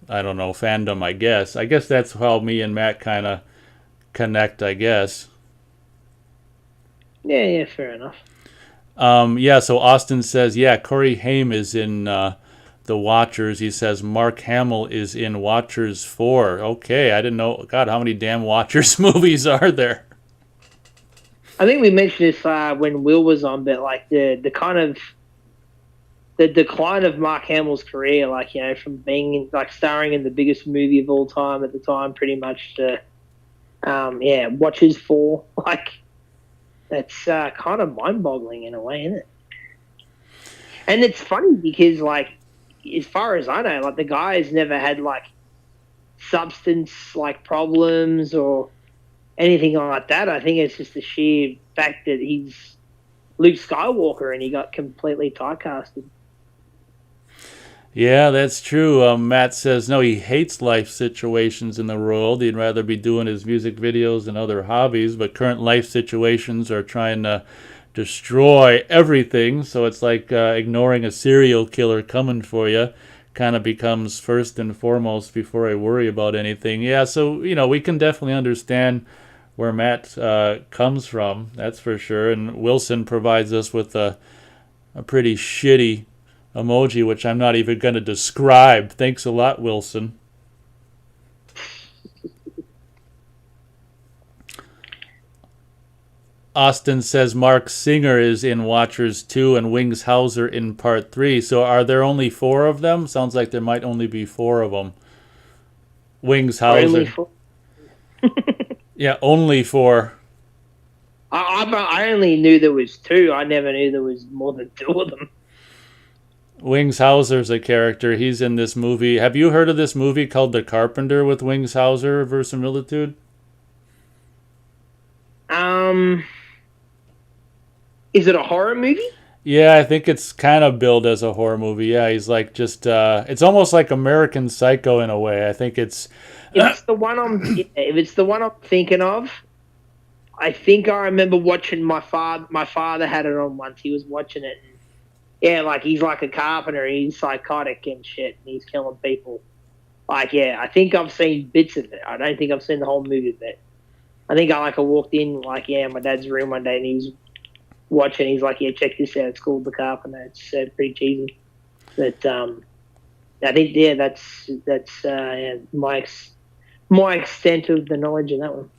I don't know, fandom. I guess that's how me and Matt kind of connect, I guess. Yeah, yeah, fair enough. Yeah, so Austin says, yeah, Corey Haim is in The Watchers. He says Mark Hamill is in Watchers 4. Okay, I didn't know. God, how many damn Watchers movies are there? I think we mentioned this when Will was on, but like the kind of the decline of Mark Hamill's career, like from being like starring in the biggest movie of all time at the time, pretty much to yeah, Watchers 4, like that's kind of mind-boggling in a way, isn't it? And it's funny because like as far as I know, like the guy has never had like substance like problems or anything like that. I think it's just the sheer fact that he's Luke Skywalker and he got completely typecasted. Yeah, that's true. Matt says no, he hates life situations in the world. He'd rather be doing his music videos and other hobbies, but current life situations are trying to destroy everything. So it's like ignoring a serial killer coming for you. Kind of becomes first and foremost before I worry about anything. Yeah, so we can definitely understand where Matt comes from. That's for sure. And Wilson provides us with a pretty shitty emoji, which I'm not even going to describe. Thanks a lot, Wilson. Austin says Mark Singer is in Watchers 2 and Wings Hauser in Part 3. So are there only four of them? Sounds like there might only be four of them. Wings Only Hauser. for Yeah, only four. I only knew there was two. I never knew there was more than two of them. Wings Hauser's a character. He's in this movie. Have you heard of this movie called The Carpenter with Wings Hauser Verisimilitude? Um, is it a horror movie? Yeah, I think it's kind of billed as a horror movie. Yeah, he's like just it's almost like American Psycho in a way. I think it's If it's the one I'm thinking of, I think I remember watching my father. My father had it on once. He was watching it. And, yeah, like he's like a carpenter. He's psychotic and shit, and he's killing people. Like, yeah, I think I've seen bits of it. I don't think I've seen the whole movie, but I think I walked in like my dad's room one day, and he was watching. He's like, yeah, check this out. It's called The Carpenter. It's pretty cheesy, but I think yeah, that's yeah, my extent of the knowledge of that one.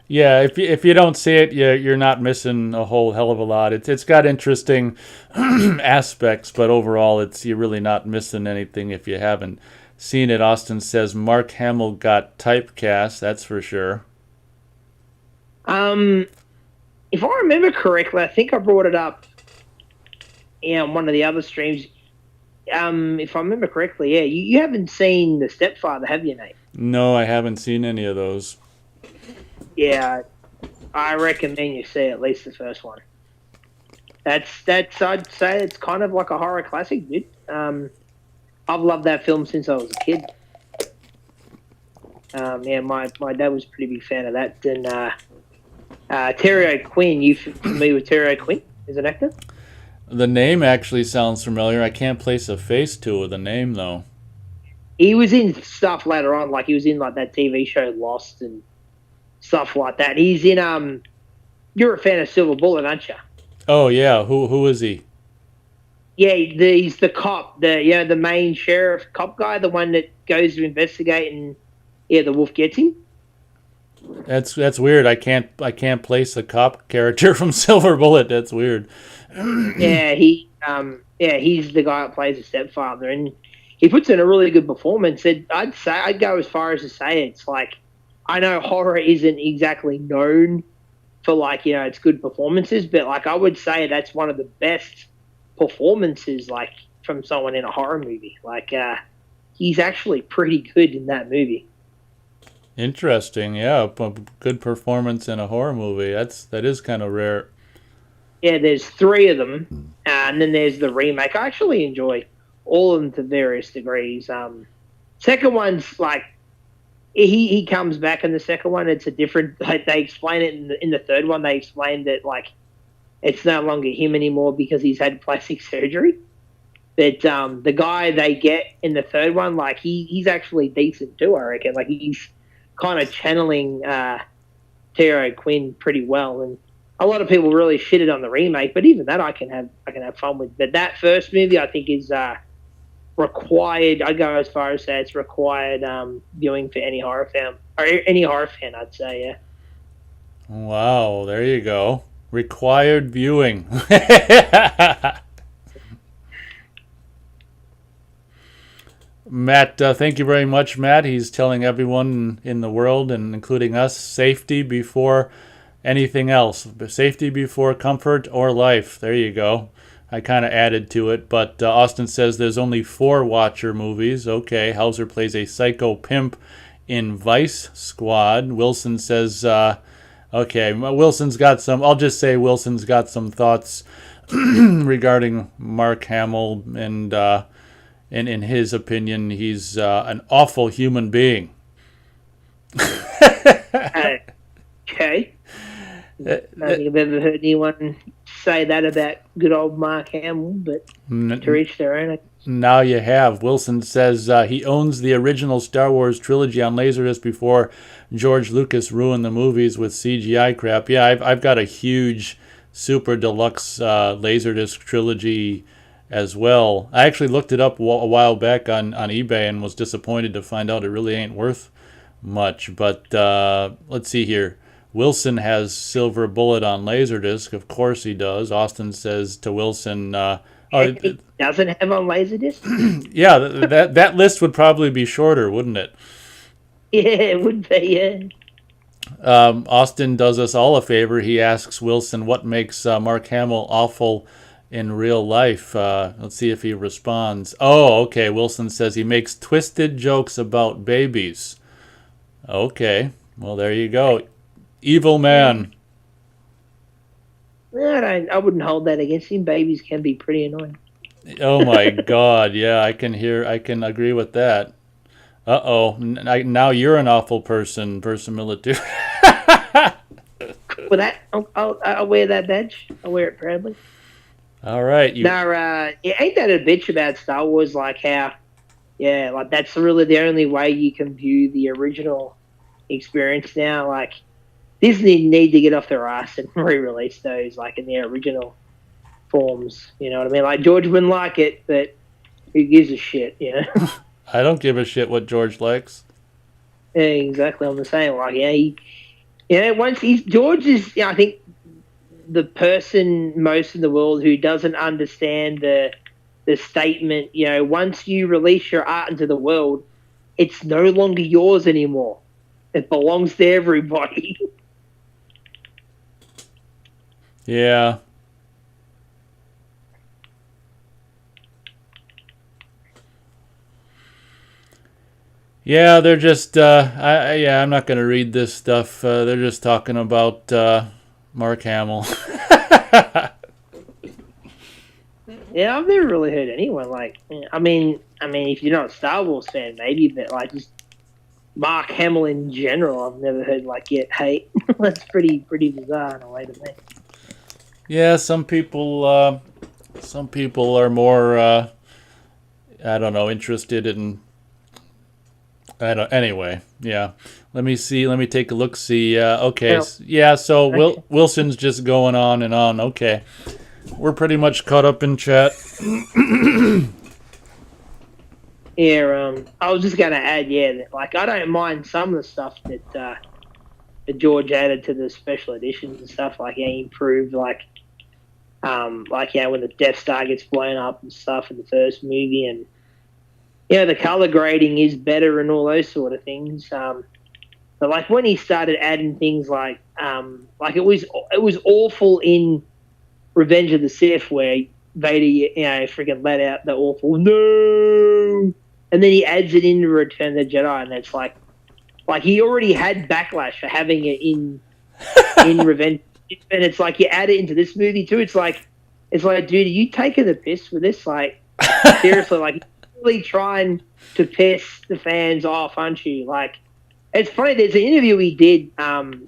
Yeah, if you don't see it, you're not missing a whole hell of a lot. It's got interesting aspects, but overall, you're really not missing anything if you haven't seen it. Austin says Mark Hamill got typecast. That's for sure. Um, if I remember correctly, I think I brought it up on one of the other streams. If I remember correctly, yeah, you haven't seen The Stepfather, have you, Nate? No, I haven't seen any of those. Yeah, I recommend you see at least the first one. That's I'd say it's kind of like a horror classic, dude. I've loved that film since I was a kid. Yeah, my dad was a pretty big fan of that. And Terry O'Quinn, you familiar with Terry O'Quinn as an actor? The name actually sounds familiar. I can't place a face to the name though. He was in stuff later on, like he was in like that TV show Lost and stuff like that. He's in You're a fan of Silver Bullet, aren't you? Oh yeah, who is he? Yeah, he's the cop, the main sheriff cop guy, the one that goes to investigate, and yeah, the wolf gets him. That's weird. I can't place a cop character from Silver Bullet. That's weird. Yeah, he's the guy that plays the stepfather, and he puts in a really good performance. I'd go as far as to say it's like, I know horror isn't exactly known for like its good performances, but like I would say that's one of the best performances like from someone in a horror movie. Like he's actually pretty good in that movie. Interesting. Yeah, good performance in a horror movie. That is kind of rare. Yeah, there's three of them, and then there's the remake. I actually enjoy all of them to various degrees. Second one's like he comes back in the second one. It's a different. Like they explain it in the third one. They explain that like it's no longer him anymore because he's had plastic surgery. But the guy they get in the third one, like he's actually decent too. I reckon. Like he's kind of channeling Terry Quinn pretty well, and a lot of people really shitted on the remake. But even that, I can have fun with. But that first movie, I think, is required. I'd go as far as say it's required viewing for any horror fan or any horror fan. I'd say, yeah. Wow, there you go. Required viewing. Matt, thank you very much, Matt. He's telling everyone in the world, and including us, safety before anything else. Safety before comfort or life. There you go. I kind of added to it, but Austin says there's only 4 Watcher movies. Okay, Hauser plays a psycho pimp in Vice Squad. Wilson says, okay, Wilson's got some, I'll just say Wilson's got some thoughts regarding Mark Hamill, and in his opinion, he's an awful human being. Okay. I don't think I've ever heard anyone say that about good old Mark Hamill, but to each their own. Now you have. Wilson says he owns the original Star Wars trilogy on Laserdisc before George Lucas ruined the movies with CGI crap. Yeah, I've got a huge super deluxe Laserdisc trilogy as well. I actually looked it up a while back on eBay and was disappointed to find out it really ain't worth much. But let's see here. Wilson has Silver Bullet on Laserdisc. Of course he does. Austin says to Wilson, He doesn't have on Laserdisc? yeah, that list would probably be shorter, wouldn't it? Yeah, it would be, yeah. Austin does us all a favor. He asks Wilson what makes Mark Hamill awful in real life. Let's see if he responds. Oh, okay. Wilson says he makes twisted jokes about babies. Okay. Well, there you go. Evil man. I wouldn't hold that against him. Babies can be pretty annoying. Oh my God. Yeah, I can agree with that. Uh-oh. Now you're an awful person, verisimilitude. With that, I'll wear that badge. I'll wear it proudly. All right. Ain't that a bitch about Star Wars? Like how, yeah, like that's really the only way you can view the original experience now. Like Disney need to get off their ass and re-release those like in their original forms. You know what I mean? Like George wouldn't like it, but who gives a shit? You know? I don't give a shit what George likes. Yeah, exactly. I'm the same. Like, yeah, once he's George is, I think the person most in the world who doesn't understand the statement. Once you release your art into the world, it's no longer yours anymore. It belongs to everybody. Yeah. Yeah, they're just. I'm not gonna read this stuff. They're just talking about Mark Hamill. Yeah, I've never really heard anyone like. I mean, if you're not a Star Wars fan, maybe, but like just Mark Hamill in general, I've never heard like yet hate. That's pretty bizarre in a way to me. Yeah, some people. Some people are more. I don't know, interested in. I don't. Anyway, yeah. Let me see. Let me take a look. See. Okay. Now, Yeah. So okay. Wilson's just going on and on. Okay. We're pretty much caught up in chat. Yeah, I was just gonna add, yeah, that, like I don't mind some of the stuff that George added to the special editions and stuff. Like, yeah, he improved, like yeah, when the Death Star gets blown up and stuff in the first movie, and the color grading is better and all those sort of things. But like when he started adding things like it was awful in Revenge of the Sith where Vader, freaking let out the awful no, and then he adds it into Return of the Jedi, and it's like he already had backlash for having it in Revenge, and it's like you add it into this movie too. It's like, dude, are you taking the piss with this? Like, seriously, like, you're really trying to piss the fans off, aren't you? Like, it's funny. There's an interview he did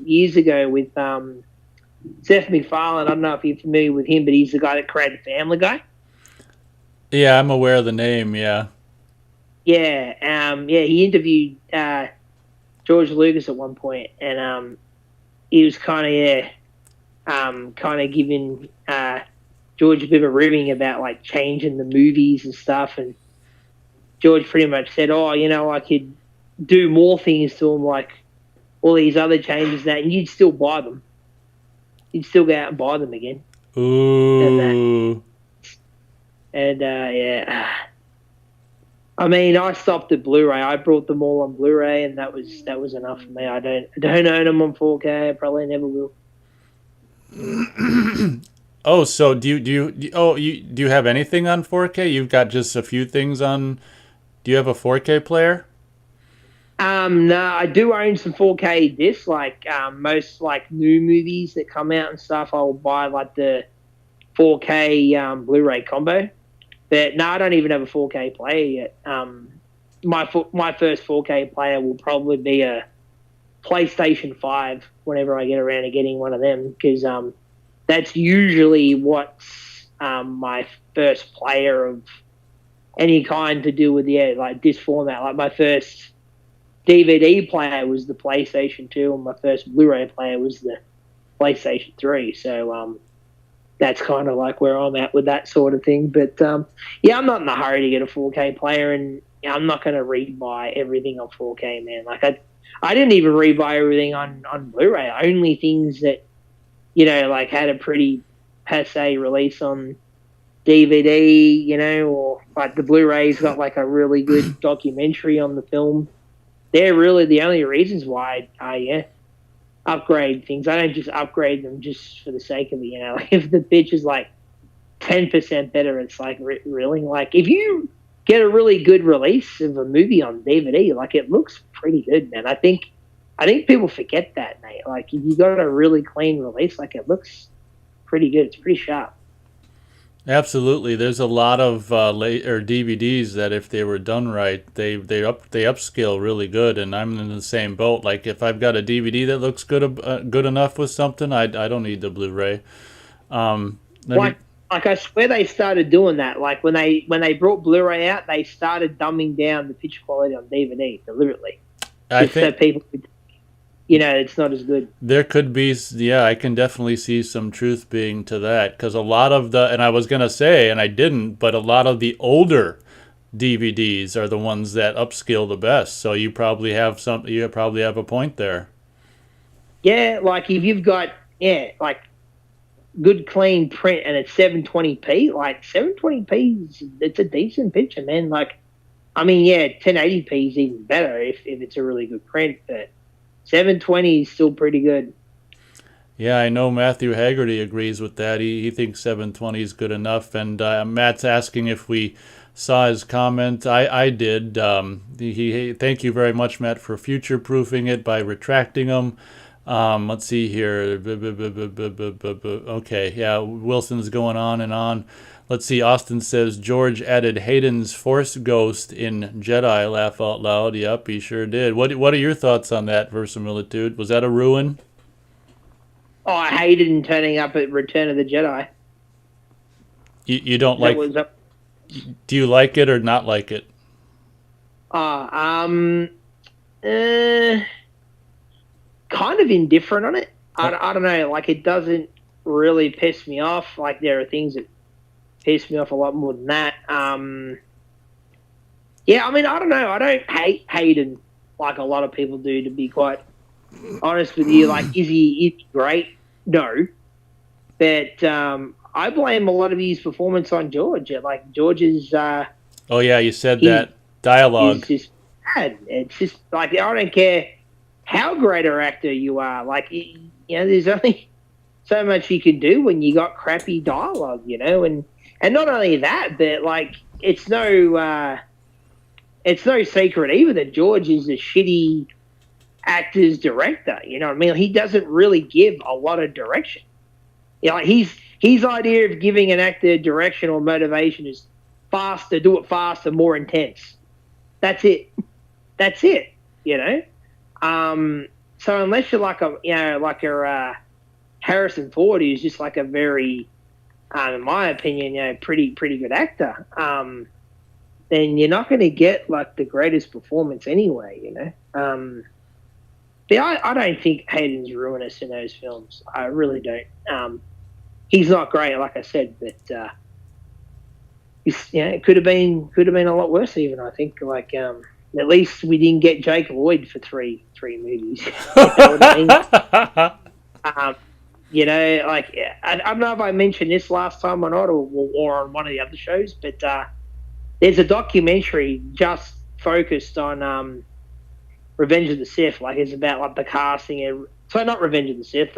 years ago with Seth MacFarlane. I don't know if you're familiar with him, but he's the guy that created Family Guy. Yeah, I'm aware of the name. Yeah. Yeah, he interviewed George Lucas at one point, and he was kind of giving George a bit of a ribbing about like changing the movies and stuff, and George pretty much said, "Oh, I could do more things to them, like all these other changes and that, and you'd still buy them. You'd still go out and buy them again." And that, Ooh. and yeah. I mean, I stopped at Blu-ray. I brought them all on Blu-ray, and that was enough for me. I don't own them on 4K. I probably never will. Oh, so do you have anything on 4K? You've got just a few things on. Do you have a 4K player? No, I do own some 4K discs. Like most like new movies that come out and stuff, I will buy like the 4K Blu-ray combo. But no, I don't even have a 4K player yet. My first 4K player will probably be a PlayStation 5 whenever I get around to getting one of them, because that's usually what's my first player of any kind to do with like this format. Like my first DVD player was the PlayStation 2, and my first Blu-ray player was the PlayStation 3. So that's kind of like where I'm at with that sort of thing. But yeah, I'm not in a hurry to get a 4K player, and I'm not going to rebuy everything on 4K, man. Like I didn't even rebuy everything on Blu-ray. Only things that like had a pretty passe release on DVD, or like the Blu-ray's got like a really good documentary on the film. They're really the only reasons why I upgrade things. I don't just upgrade them just for the sake of it. Like if the pitch is like 10% better, it's like really, like if you get a really good release of a movie on DVD, like it looks pretty good, man. I think people forget that, mate. Like if you got a really clean release, like it looks pretty good. It's pretty sharp. Absolutely. There's a lot of or DVDs that if they were done right, they upscale really good. And I'm in the same boat. Like if I've got a DVD that looks good enough with something, I don't need the Blu-ray. Let me. Like I swear they started doing that. Like when they brought Blu-ray out, they started dumbing down the picture quality on DVD deliberately, I just so think people could, it's not as good. there could be, yeah, I can definitely see some truth being to that because a lot of and I was gonna say, and I didn't, but a lot of the older DVDs are the ones that upscale the best. So you probably have some. You probably have a point there. Yeah, like if you've got like good clean print and it's 720p, like 720p, it's a decent picture, man. Like, I mean, yeah, 1080p is even better if it's a really good print, but 720 is still pretty good. Yeah, I know Matthew Haggerty agrees with that. He thinks 720 is good enough. And Matt's asking if we saw his comment. I did. Thank you very much, Matt, for future proofing it by retracting them. Let's see here. Okay, yeah, Wilson's going on and on. Let's see. Austin says George added Hayden's Force Ghost in Jedi. Laugh out loud. Yep, he sure did. What are your thoughts on that verisimilitude? Was that a ruin? Oh, I hated him turning up at Return of the Jedi. You don't That like? was Do you like it or not like it? uh, um, uh, kind of indifferent on it. I don't know. Like, it doesn't really piss me off. Like, there are things that piss me off a lot more than that. Yeah, I mean, I don't know. I don't hate Hayden like a lot of people do, to be quite honest with you. Like, is he great? No. But I blame a lot of his performance on George. Like, George's Oh yeah, you said his that is dialogue. just bad. It's just like, I don't care how great an actor you are. Like, there's only so much you can do when you got crappy dialogue, and not only that, but like it's no secret either that George is a shitty actor's director. You know what I mean? He doesn't really give a lot of direction. Like his idea of giving an actor direction or motivation is faster, do it faster, more intense. That's it. That's it. So unless you're like a Harrison Ford, who's just like a very, in my opinion, pretty good actor, then you're not going to get like the greatest performance anyway. But I don't think Hayden's ruinous in those films. I really don't. He's not great, like I said, but it could have been a lot worse. Even I think, like at least we didn't get Jake Lloyd for three movies. You know what I mean? Like I don't know if I mentioned this last time or not, or on one of the other shows, but there's a documentary just focused on Revenge of the Sith. Like, it's about like the casting and so not Revenge of the Sith,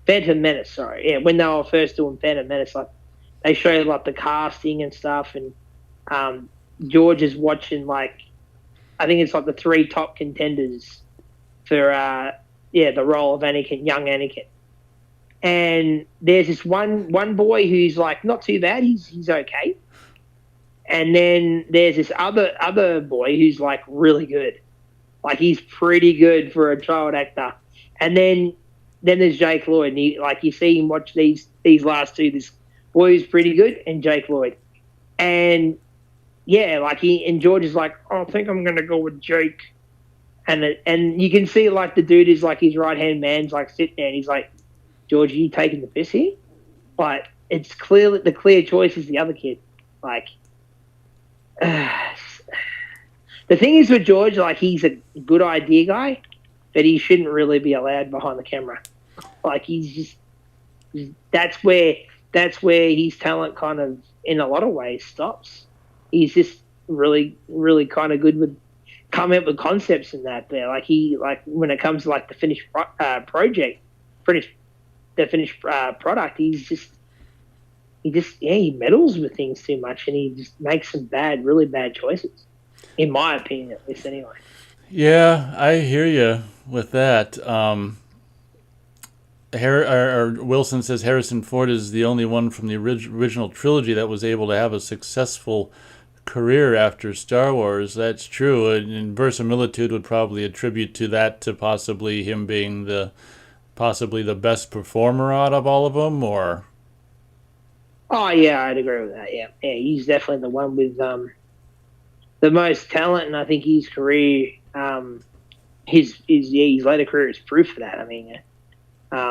Phantom Menace. Sorry, yeah, when they were first doing Phantom Menace, like they showed like the casting and stuff, and George is watching like I think it's like the three top contenders for the role of Anakin, young Anakin. And there's this one boy who's like not too bad. He's okay. And then there's this other boy who's like really good. Like, he's pretty good for a child actor. And then there's Jake Lloyd. And you see him watch these last two. This boy who's pretty good and Jake Lloyd. And yeah, like George is like, oh, I think I'm gonna go with Jake. And you can see like the dude is like his right hand man's like sitting there and he's like, George, are you taking the piss here? But it's clear that the clear choice is the other kid. Like, the thing is with George, like, he's a good idea guy, but he shouldn't really be allowed behind the camera. Like, that's where his talent kind of, in a lot of ways, stops. He's just really, really kind of good with coming up with concepts and that. There, like when it comes to like the finished product, he meddles with things too much, and he just makes some really bad choices, in my opinion, at least anyway. Yeah, I hear you with that. Wilson says Harrison Ford is the only one from the original trilogy that was able to have a successful career after Star Wars. That's true, and verisimilitude would probably attribute to that to possibly him being the best performer out of all of them, or. Oh yeah, I'd agree with that. Yeah, he's definitely the one with the most talent, and I think his career, his later career is proof of that. I mean, I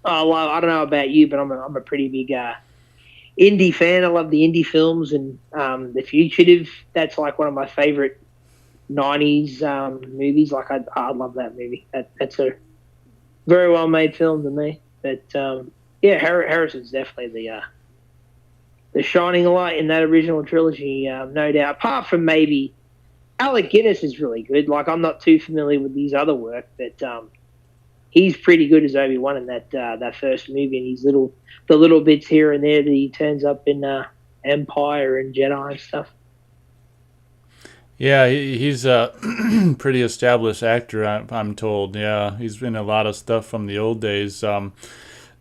don't know about you, but I'm a pretty big indie fan. I love the indie films and The Fugitive. That's like one of my favorite '90s movies. Like I love that movie. That's a very well made film to me. But yeah, Harrison's definitely the shining light in that original trilogy, no doubt. Apart from maybe Alec Guinness is really good. Like I'm not too familiar with his other work, but he's pretty good as Obi-Wan in that first movie, and the little bits here and there that he turns up in Empire and Jedi and stuff. Yeah, he's a pretty established actor, I'm told. Yeah, he's in a lot of stuff from the old days.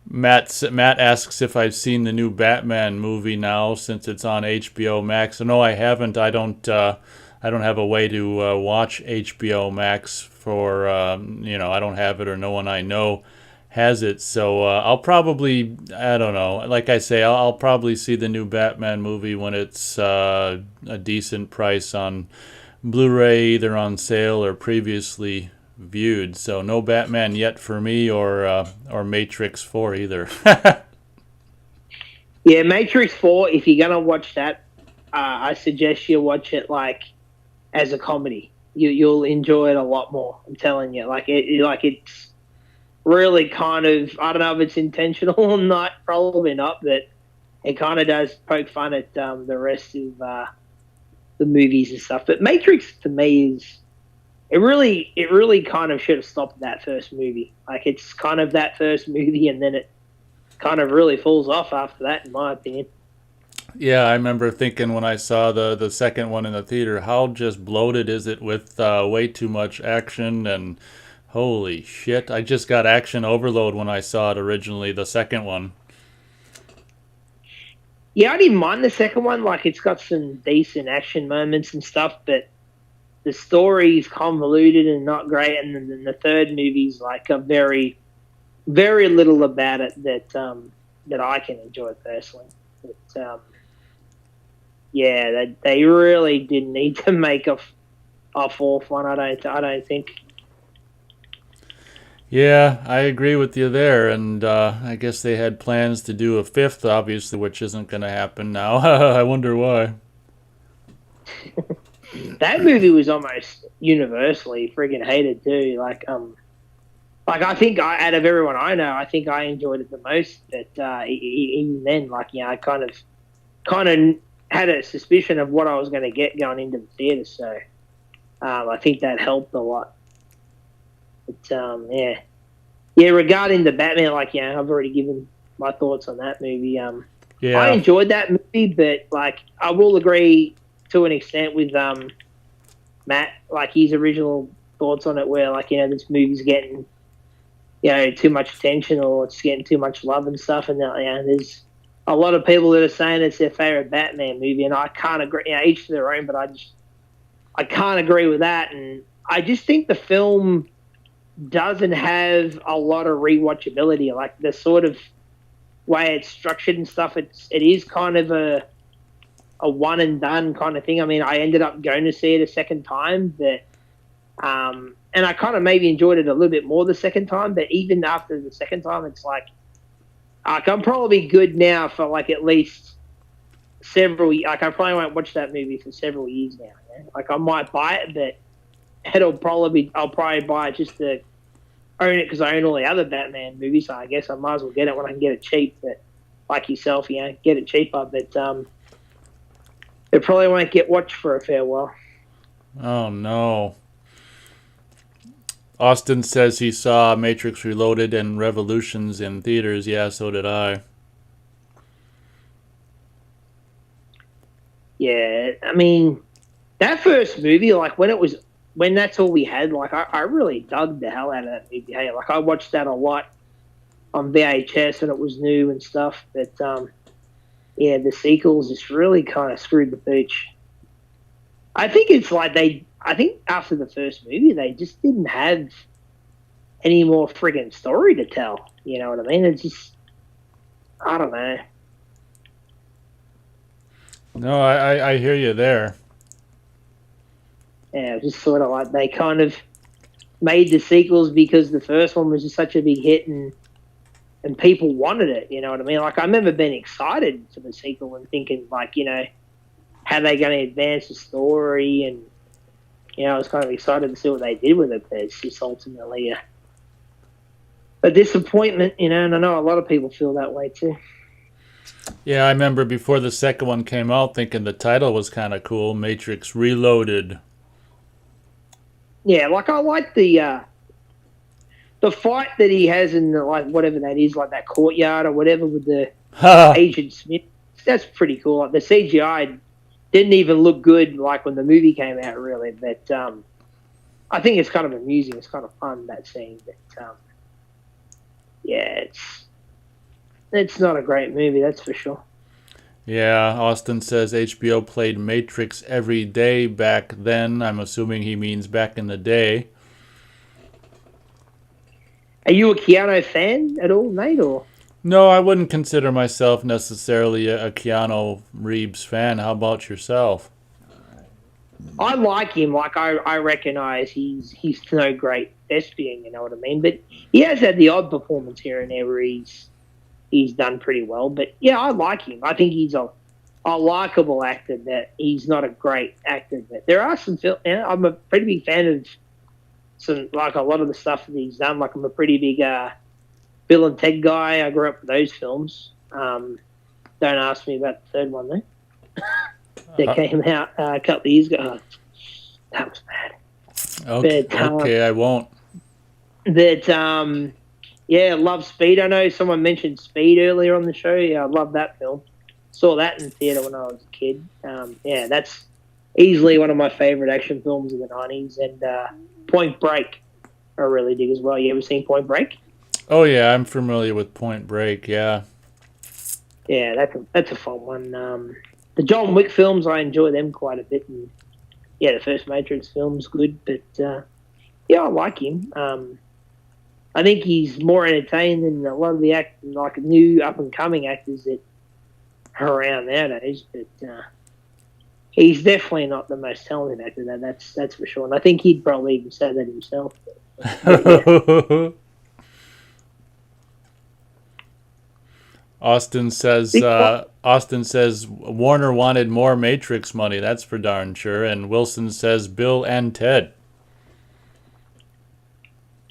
Matt asks if I've seen the new Batman movie now since it's on HBO Max. No, I haven't. I don't have a way to watch HBO Max for I don't have it, or no one I know has it. So I'll probably, I don't know. Like I say, I'll probably see the new Batman movie when it's a decent price on Blu-ray, either on sale or previously viewed. So no Batman yet for me, or Matrix 4 either. Yeah, Matrix 4. If you're gonna watch that, I suggest you watch it like as a comedy. You'll enjoy it a lot more. I'm telling you. It's really kind of, I don't know if it's intentional or not. Probably not, but it kind of does poke fun at the rest of the movies and stuff. But Matrix to me is, it really kind of should have stopped that first movie. Like it's kind of that first movie, and then it kind of really falls off after that, in my opinion. Yeah, I remember thinking when I saw the second one in the theater, how just bloated is it with way too much action, and holy shit, I just got action overload when I saw it originally, the second one. Yeah, I didn't mind the second one. Like it's got some decent action moments and stuff, but the story's convoluted and not great. And then the third movie's like a very, very little about it that I can enjoy personally. But yeah, they really didn't need to make a fourth one. I don't think. Yeah, I agree with you there, and I guess they had plans to do a fifth, obviously, which isn't going to happen now. I wonder why. That movie was almost universally friggin' hated too. Like I think out of everyone I know, I think I enjoyed it the most. But even then, like I kind of had a suspicion of what I was going to get going into the theater, so I think that helped a lot. But yeah. Regarding the Batman, I've already given my thoughts on that movie. I Yeah, enjoyed that movie, but like I will agree to an extent with Matt, like his original thoughts on it, where this movie's getting too much attention, or it's getting too much love and stuff, and there's a lot of people that are saying it's their favorite Batman movie, and I can't agree. Each to their own, but I can't agree with that, and I just think the film doesn't have a lot of rewatchability. Like the sort of way it's structured and stuff, it is kind of a one and done kind of thing. I mean, I ended up going to see it a second time, but and I kind of maybe enjoyed it a little bit more the second time. But even after the second time, it's like I'm probably good now for like at least several. Like I probably won't watch that movie for several years now. Yeah? Like I might buy it, but I'll probably buy it just to own it because I own all the other Batman movies. So I guess I might as well get it when I can get it cheap. But like yourself, get it cheaper. But it probably won't get watched for a fair while. oh no. Austin says he saw Matrix Reloaded and Revolutions in theaters. Yeah, so did I. Yeah, I mean that first movie, like when that's all we had, like I really dug the hell out of that movie. Hey, like I watched that a lot on VHS when it was new and stuff. But yeah, the sequels just really kind of screwed the pooch. I think it's like I think after the first movie, they just didn't have any more friggin' story to tell. You know what I mean? It's just, I don't know. No, I hear you there. Yeah, it was just sort of like they kind of made the sequels because the first one was just such a big hit, and and people wanted it. You know what I mean? Like I remember being excited for the sequel and thinking like, how they going to advance the story, and I was kind of excited to see what they did with it. But it's just ultimately a disappointment, and I know a lot of people feel that way too. Yeah, I remember before the second one came out thinking the title was kind of cool, Matrix Reloaded. Yeah, like I like the fight that he has in the, like whatever that is, like that courtyard or whatever with the Agent Smith. That's pretty cool. Like the CGI didn't even look good like when the movie came out, really. But I think it's kind of amusing. It's kind of fun, that scene. But yeah, it's not a great movie, that's for sure. Yeah, Austin says HBO played Matrix every day back then. I'm assuming he means back in the day. Are you a Keanu fan at all, mate? Or No, I wouldn't consider myself necessarily a Keanu Reeves fan. How about yourself? I like him. Like I recognize he's no great thespian, you know what I mean? But he has had the odd performance here and there where he's done pretty well. But yeah, I like him. I think he's a likable actor. That he's not a great actor, but there are some film. I'm a pretty big fan of some, like a lot of the stuff that he's done. Like I'm a pretty big Bill and Ted guy. I grew up with those films. Don't ask me about the third one though. That came out a couple of years ago. Oh, that was bad. Okay, But, okay, I won't. Yeah, love Speed. I know someone mentioned Speed earlier on the show. Yeah, I love that film. Saw that in theatre when I was a kid. Yeah, that's easily one of my favourite action films of the 90s. And Point Break, I really dig as well. You ever seen Point Break? Oh yeah, I'm familiar with Point Break. Yeah. Yeah, that's a fun one. The John Wick films, I enjoy them quite a bit. And yeah, the first Matrix film's good, but yeah, I like him. I think he's more entertaining than a lot of the like new up and coming actors that are around nowadays. But he's definitely not the most talented actor. That's for sure. And I think he'd probably even say that himself. But, yeah. Austin says Warner wanted more Matrix money. That's for darn sure. And Wilson says Bill and Ted.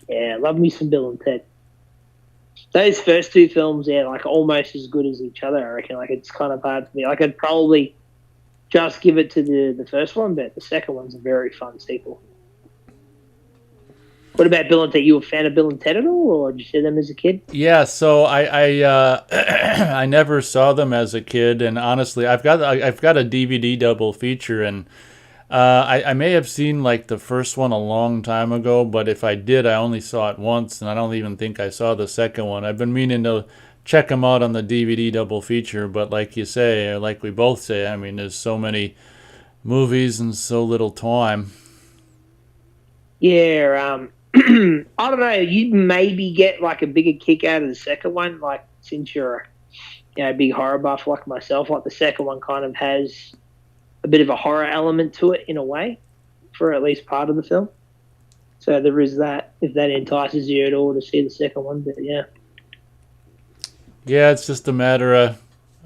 Yeah, love me some Bill and Ted. Those first two films, yeah, like almost as good as each other. I reckon. Like it's kind of hard for me. Like I'd probably just give it to the first one, but the second one's a very fun sequel. What about Bill and Ted? You a fan of Bill and Ted at all, or did you see them as a kid? Yeah, so I I never saw them as a kid, and honestly, I've got a DVD double feature, and I may have seen like the first one a long time ago, but if I did, I only saw it once, and I don't even think I saw the second one. I've been meaning to check them out on the DVD double feature, but like you say, or like we both say, I mean, there's so many movies and so little time. Yeah, I don't know. You'd maybe get like a bigger kick out of the second one, like since you're a big horror buff like myself. Like the second one kind of has a bit of a horror element to it in a way, for at least part of the film. So there is that. If that entices you at all to see the second one, but yeah. Yeah, it's just a matter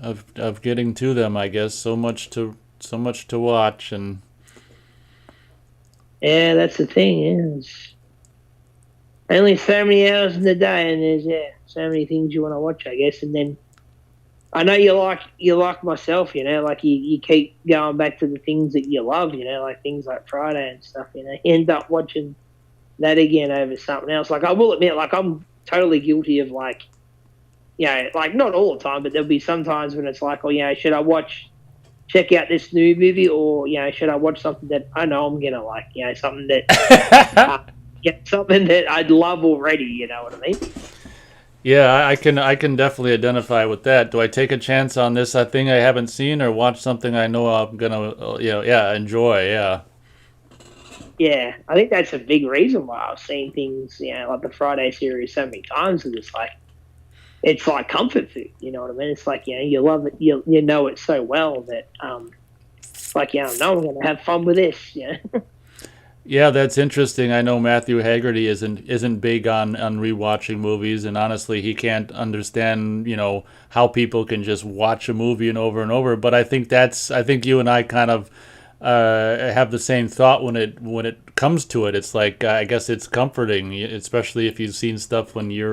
of getting to them, I guess. So much to watch, and Yeah, that's the thing. Yeah, it's only so many hours in the day, and there's so many things you want to watch, I guess. And then I know you like myself, like you keep going back to the things that you love, like things like Friday and stuff. You end up watching that again over something else. Like I will admit, like I'm totally guilty of like not all the time, but there'll be some times when it's like, oh, should I check out this new movie, or should I watch something that I know I'm gonna like, something that something that I'd love already. You know what I mean? yeah, I can definitely identify with that. Do I take a chance on this thing I haven't seen, or watch something I know I'm gonna enjoy? Yeah. Yeah, I think that's a big reason why I've seen things, like the Friday series so many times. And it's like comfort food. You know what I mean? It's like you love it. You know it so well that like I know I'm gonna have fun with this. Yeah. Yeah, that's interesting. I know Matthew Haggerty isn't big on rewatching movies, and honestly, he can't understand how people can just watch a movie and over. But I think you and I kind of have the same thought when it comes to it. It's like I guess it's comforting, especially if you've seen stuff when you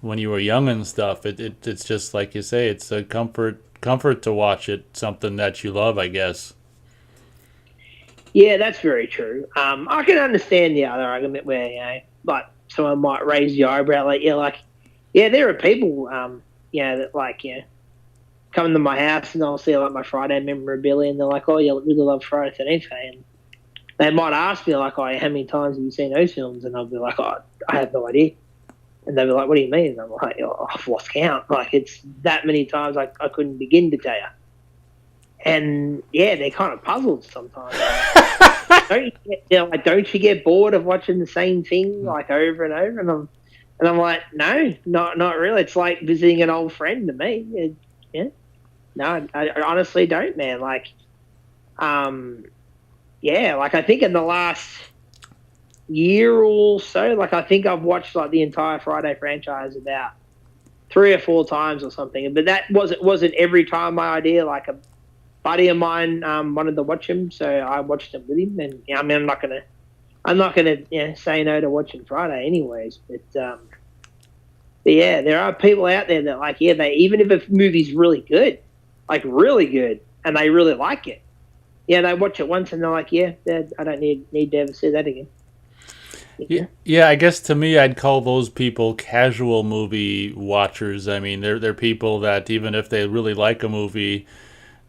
were young and stuff. It's just like you say, it's a comfort to watch it, something that you love, I guess. Yeah, that's very true. I can understand the other argument where like someone might raise the eyebrow, yeah, there are people, that come to my house and they'll see like my Friday memorabilia and they're like, oh, yeah, I really love Friday 13th, and they might ask me like, oh, how many times have you seen those films? And I'll be like, oh, I have no idea. And they'll be like, what do you mean? And I'm like, oh, I've lost count. Like it's that many times I couldn't begin to tell you. And yeah, they're kind of puzzled sometimes. Don't you get bored of watching the same thing like over and over? And I'm like, no, not really. It's like visiting an old friend to me. Yeah, no, I honestly don't, man. Um, yeah, like I think in the last year or so, like I think I've watched like the entire Friday franchise about 3 or 4 times or something. But that wasn't every time my idea. Like a buddy of mine wanted to watch him, so I watched him with him. And I mean, I'm not gonna say no to watching Friday, anyways. But yeah, there are people out there that like they even if a movie's really good, like really good, and they really like it, they watch it once and they're like, I don't need to ever see that again. Yeah, yeah, I guess to me, I'd call those people casual movie watchers. I mean, they're people that even if they really like a movie,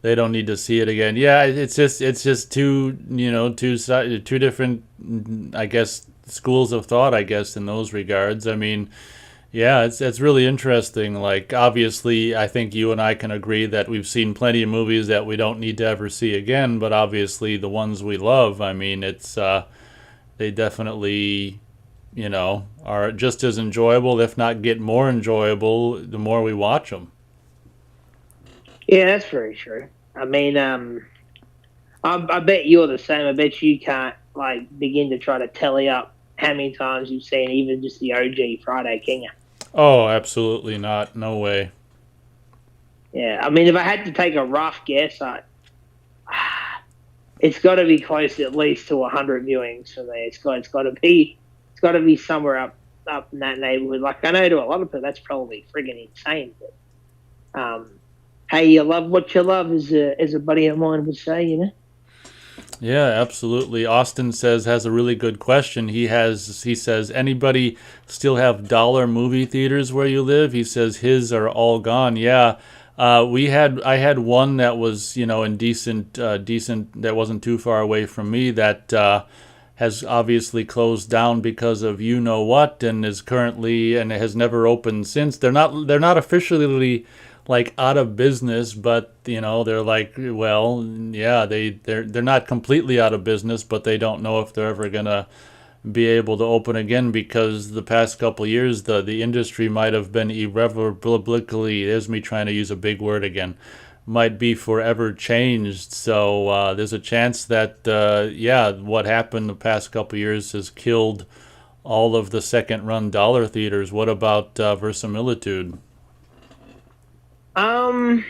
they don't need to see it again. Yeah, it's just two different, I guess, schools of thought. I guess in those regards. I mean, yeah, it's really interesting. Like obviously, I think you and I can agree that we've seen plenty of movies that we don't need to ever see again. But obviously, the ones we love, I mean, it's they definitely are just as enjoyable, if not get more enjoyable, the more we watch them. Yeah, that's very true. I mean, I bet you're the same. I bet you can't like begin to try to tally up how many times you've seen even just the OG Friday King. Oh, absolutely not. No way. Yeah, I mean, if I had to take a rough guess, it's got to be close at least to 100 viewings for me. It's got to be somewhere up in that neighborhood. Like I know to a lot of people that's probably friggin' insane, but hey, you love what you love, as a buddy of mine would say. Yeah, absolutely. Austin has a really good question. He says anybody still have dollar movie theaters where you live? He says his are all gone. Yeah. I had one that was, in decent, that wasn't too far away from me that has obviously closed down because of you know what, and is currently and has never opened since. They're not officially like out of business, but they're like, well, yeah, they're not completely out of business, but they don't know if they're ever gonna be able to open again because the past couple years the industry might have been irrevocably, there's me trying to use a big word again, might be forever changed. So there's a chance that what happened the past couple years has killed all of the second run dollar theaters. What about verisimilitude? Um,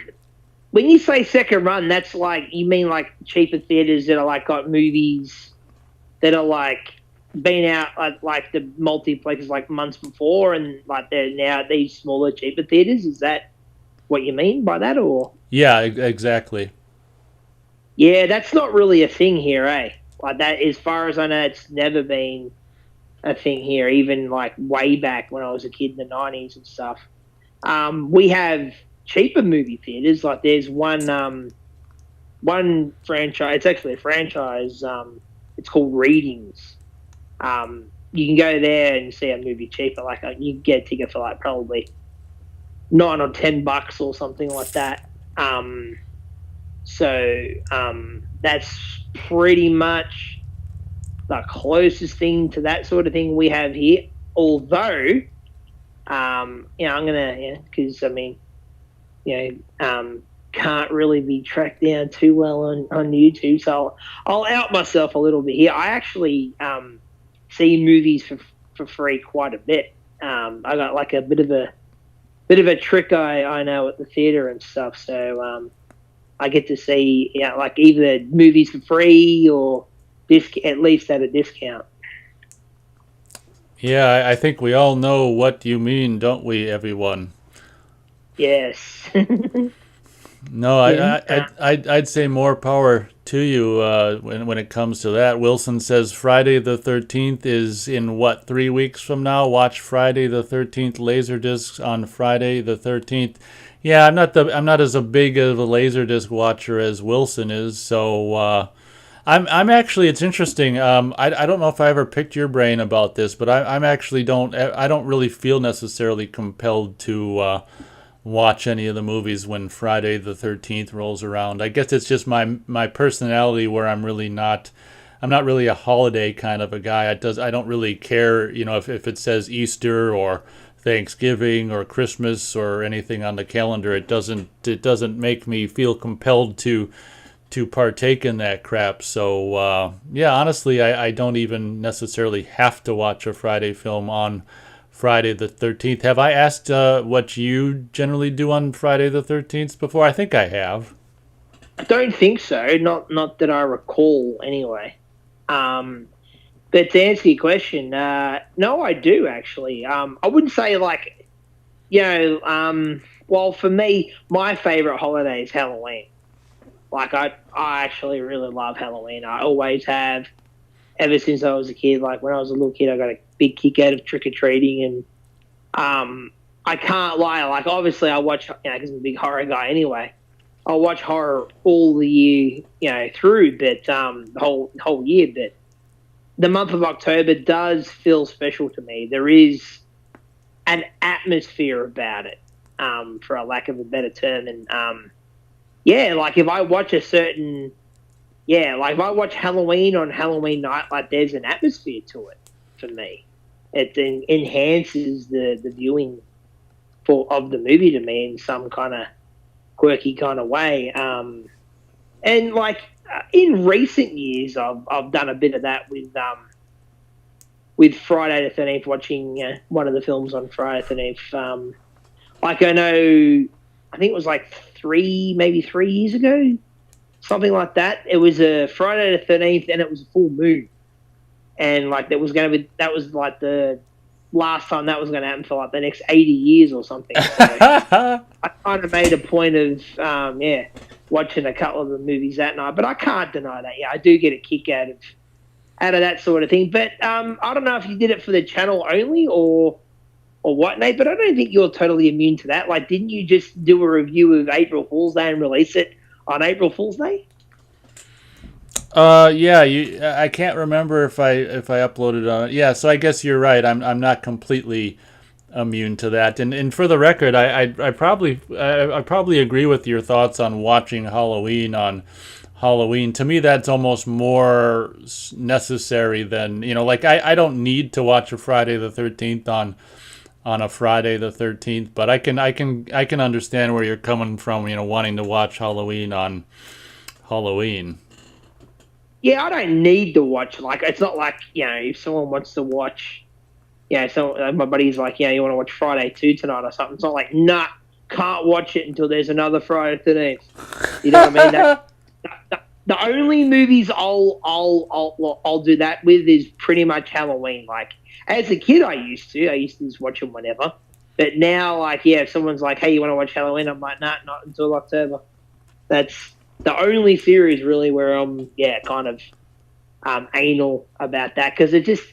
when you say second run, that's like you mean like cheaper theaters that are like got movies that are like been out at like the multiplexes like months before, and like they're now at these smaller cheaper theaters. Is that what you mean by that, or? Yeah, exactly. Yeah, that's not really a thing here, eh? Like that, as far as I know, it's never been a thing here. Even like way back when I was a kid in the '90s and stuff. We have cheaper movie theaters. Like there's one franchise. It's actually a franchise. It's called Readings. You can go there and see a movie cheaper. Like you can get a ticket for like probably $9 or $10 or something like that. So that's pretty much the closest thing to that sort of thing we have here. Although, I'm gonna, because I mean, can't really be tracked down too well on YouTube. So I'll out myself a little bit here. I actually see movies for free quite a bit. I got like a bit of a trick I know at the theater and stuff. So I get to see like either movies for free or at least at a discount. Yeah, I think we all know what you mean, don't we, everyone? Yes. No, Yeah. I'd say more power to you when it comes to that. Wilson says Friday the 13th is in what, 3 weeks from now? Watch Friday the 13th Laserdisc on Friday the 13th. Yeah, I'm not as a big of a Laserdisc watcher as Wilson is, so I'm actually, it's interesting. I don't know if I ever picked your brain about this, but I'm actually I don't really feel necessarily compelled to watch any of the movies when Friday the 13th rolls around. I guess it's just my personality where I'm not really a holiday kind of a guy. I don't really care, if it says Easter or Thanksgiving or Christmas or anything on the calendar. It doesn't make me feel compelled to partake in that crap. So yeah, honestly, I don't even necessarily have to watch a Friday film on Friday the 13th. Have I asked what you generally do on Friday the 13th before? I think I have. I don't think so. Not that I recall, anyway. But to answer your question, no, I do actually. I wouldn't say like, well, for me, my favorite holiday is Halloween. Like I actually really love Halloween. I always have, ever since I was a kid. Like when I was a little kid, I got a big kick out of trick or treating, and I can't lie. Like obviously, I watch, because I'm a big horror guy anyway. I watch horror all the year, through, but the whole year. But the month of October does feel special to me. There is an atmosphere about it, for a lack of a better term, and like if I watch like if I watch Halloween on Halloween night, like there's an atmosphere to it for me. It enhances the viewing of the movie to me in some kind of quirky kind of way. And like in recent years, I've done a bit of that with Friday the 13th, watching one of the films on Friday the 13th. Like I know, I think it was like maybe 3 years ago, something like that. It was a Friday the 13th, and it was a full moon, and like that was like the last time that was going to happen for like the next 80 years or something. So I kind of made a point of watching a couple of the movies that night, but I can't deny that. Yeah, I do get a kick out of that sort of thing. But I don't know if you did it for the channel only or what, Nate, but I don't think you're totally immune to that. Like, didn't you just do a review of April Fool's Day and release it on April Fool's Day? Yeah, I can't remember if I uploaded on it. Yeah, so I guess you're right. I'm not completely immune to that. And for the record, I probably agree with your thoughts on watching Halloween on Halloween. To me, that's almost more necessary than, like I don't need to watch a Friday the 13th on a Friday the 13th, but I can understand where you're coming from, wanting to watch Halloween on Halloween. Yeah, I don't need to watch. Like, it's not like, if someone wants to watch, so my buddy's like, you want to watch Friday 2 tonight or something. It's not like, nah, can't watch it until there's another Friday 13th. You know what I mean? The only movies I'll do that with is pretty much Halloween. Like, as a kid, I used to just watch them whenever. But now, like, if someone's like, hey, you want to watch Halloween? I'm like, nah, not until October. That's the only series really where I'm, kind of anal about that. Because it just,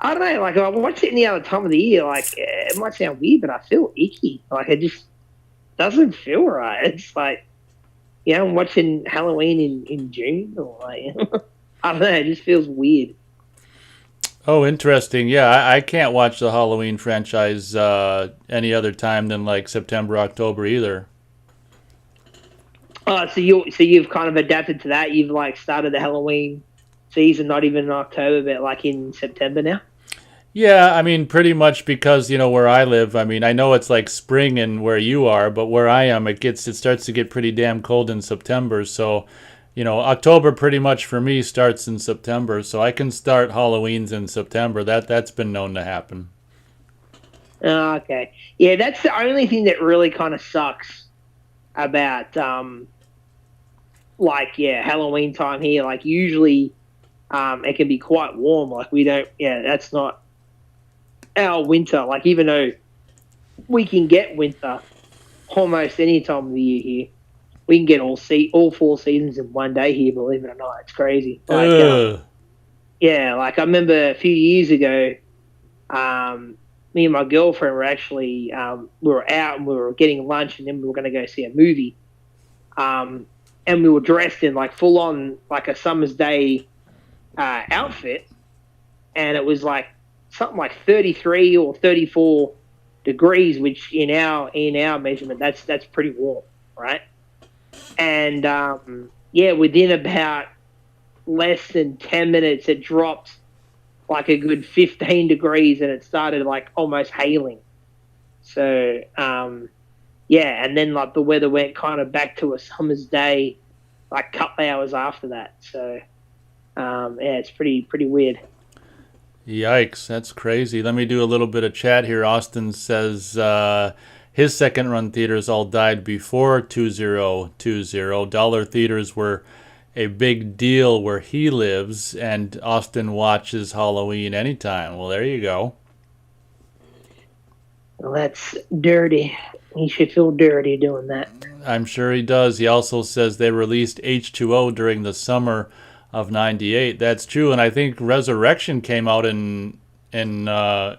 I don't know, like, if I watch it any other time of the year, like, it might sound weird, but I feel icky. Like, it just doesn't feel right. It's like, I'm watching Halloween in June, or like, I don't know, it just feels weird. Oh, interesting. Yeah, I can't watch the Halloween franchise any other time than like September, October either. So you've kind of adapted to that. You've like started the Halloween season, not even in October, but like in September now. Yeah, I mean, pretty much because, where I live, I mean, I know it's like spring and where you are, but where I am, it starts to get pretty damn cold in September. So, October pretty much for me starts in September. So I can start Halloween's in September. That's been known to happen. Oh, okay. Yeah, that's the only thing that really kind of sucks about like yeah, Halloween time here. Like usually it can be quite warm. Like we don't yeah, that's not our winter. Like even though we can get winter almost any time of the year here. We can get all 4 seasons in one day here, believe it or not. It's crazy. Like Ugh. yeah, like I remember a few years ago, me and my girlfriend were actually we were out and we were getting lunch and then we were going to go see a movie. And we were dressed in like full on like a summer's day outfit, and it was like something like 33 or 34 degrees, which in our measurement that's pretty warm, right? And yeah, within about less than 10 minutes, it dropped like a good 15 degrees, and it started like almost hailing. So yeah, and then like the weather went kind of back to a summer's day, like a couple hours after that. So yeah, it's pretty weird. Yikes, that's crazy. Let me do a little bit of chat here. Austin says his second run theaters all died before 2020. Dollar theaters were a big deal where he lives, and Austin watches Halloween anytime. Well, there you go. Well, that's dirty. He should feel dirty doing that. I'm sure he does. He also says they released H2O during the summer of '98. That's true, and I think Resurrection came out in the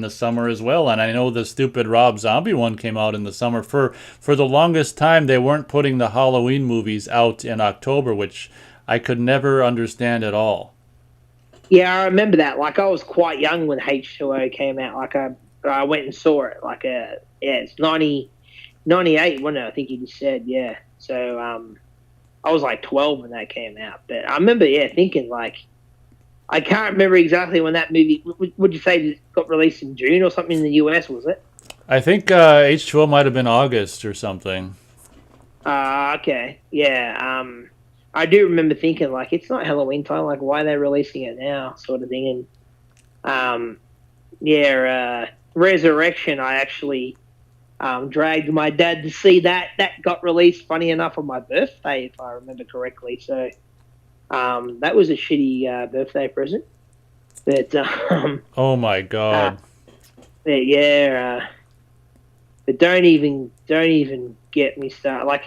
summer as well. And I know the stupid Rob Zombie one came out in the summer. For the longest time, they weren't putting the Halloween movies out in October, which I could never understand at all. Yeah, I remember that. Like I was quite young when H2O came out. Like I went and saw it. Like yeah, it's 98, wasn't it? I think you just said yeah. So I was like 12 when that came out. But I remember yeah thinking like I can't remember exactly when that movie. Would you say it got released in June or something in the US? Was it? I think H2O might have been August or something. Okay, yeah. I do remember thinking like it's not Halloween time. Like why are they releasing it now? Sort of thing. And yeah, Resurrection. I actually dragged my dad to see that. That got released, funny enough, on my birthday, if I remember correctly. So that was a shitty birthday present. But Oh my uh, God. but yeah, but don't even get me started. Like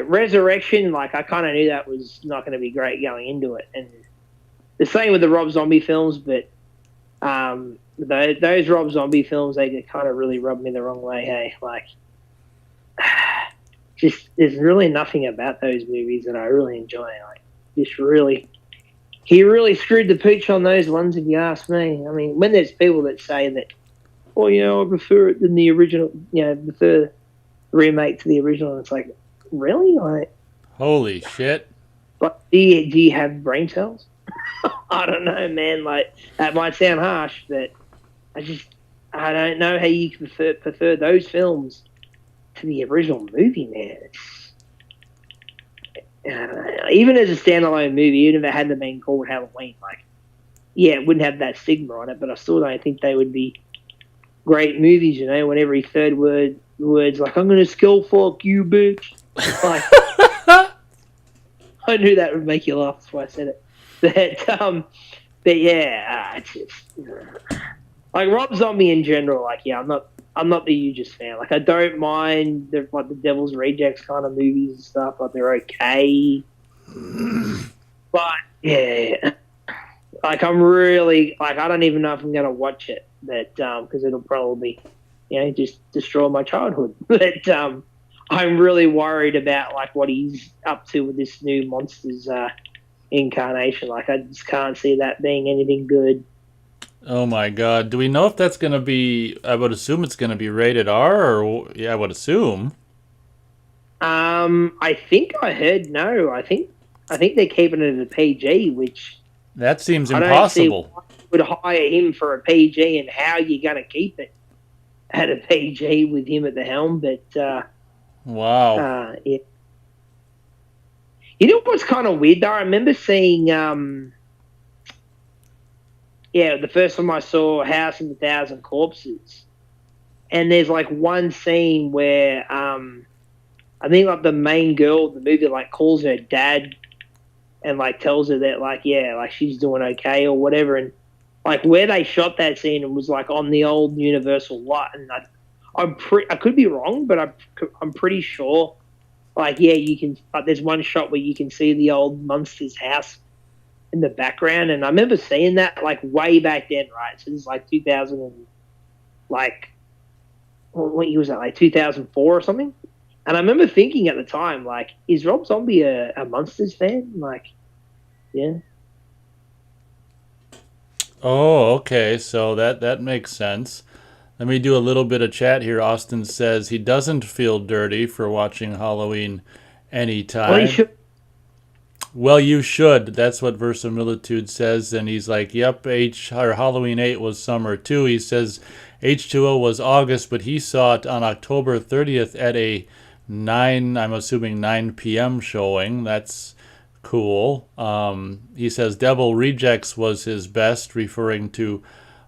Resurrection. Like I kind of knew that was not going to be great going into it, and the same with the Rob Zombie films. But those Rob Zombie films, they kind of really rubbed me the wrong way. Hey, like just there's really nothing about those movies that I really enjoy. Like just really. He really screwed the pooch on those ones, if you ask me. I mean, when there's people that say that, oh, I prefer it than the original, prefer the remake to the original, and it's like, really? Like, Holy shit. but do you have brain cells? I don't know, man. Like, that might sound harsh, but I don't know how you prefer those films to the original movie, man. I don't know. Even as a standalone movie, even if it hadn't been called Halloween, like, yeah, it wouldn't have that stigma on it, but I still don't think they would be great movies, when every third word's like, I'm going to skull fuck you, bitch. Like, I knew that would make you laugh, that's why I said it. But yeah, it's just, like Rob Zombie in general, like, yeah, I'm not the hugest fan. Like, I don't mind the Devil's Rejects kind of movies and stuff. Like, they're okay. But yeah, like I'm really like I don't even know if I'm gonna watch it, but because it'll probably just destroy my childhood. But I'm really worried about like what he's up to with this new monsters incarnation. Like I just can't see that being anything good. Oh my God. Do we know if that's going to be, I would assume it's going to be rated R, or, yeah, I would assume. I think I heard no. I think they're keeping it at a PG, which That seems I don't see impossible. why would hire him for a PG, and how you're going to keep it at a PG with him at the helm. But Wow. yeah. You know what's kind of weird though? I remember seeing, the first time I saw House of a Thousand Corpses, and there's like one scene where I think like the main girl of the movie like calls her dad and like tells her that like like she's doing okay or whatever, and like where they shot that scene, it was like on the old Universal lot, and I could be wrong, but I'm pretty sure. Like you can. Like, there's one shot where you can see the old Munsters house in the background, and I remember seeing that like way back then, right? So this is like 2000 and like what year was that? Like 2004 or something. And I remember thinking at the time, like, is Rob Zombie a Munsters fan? Like, yeah. Oh, okay. So that makes sense. Let me do a little bit of chat here. Austin says he doesn't feel dirty for watching Halloween Well, he anytime. should. Well, you should. That's what Versimilitude says. And he's like, yep, Halloween 8 was summer too. He says H2O was August, but he saw it on October 30th at a 9, I'm assuming 9 p.m. showing. That's cool. He says Devil Rejects was his best, referring to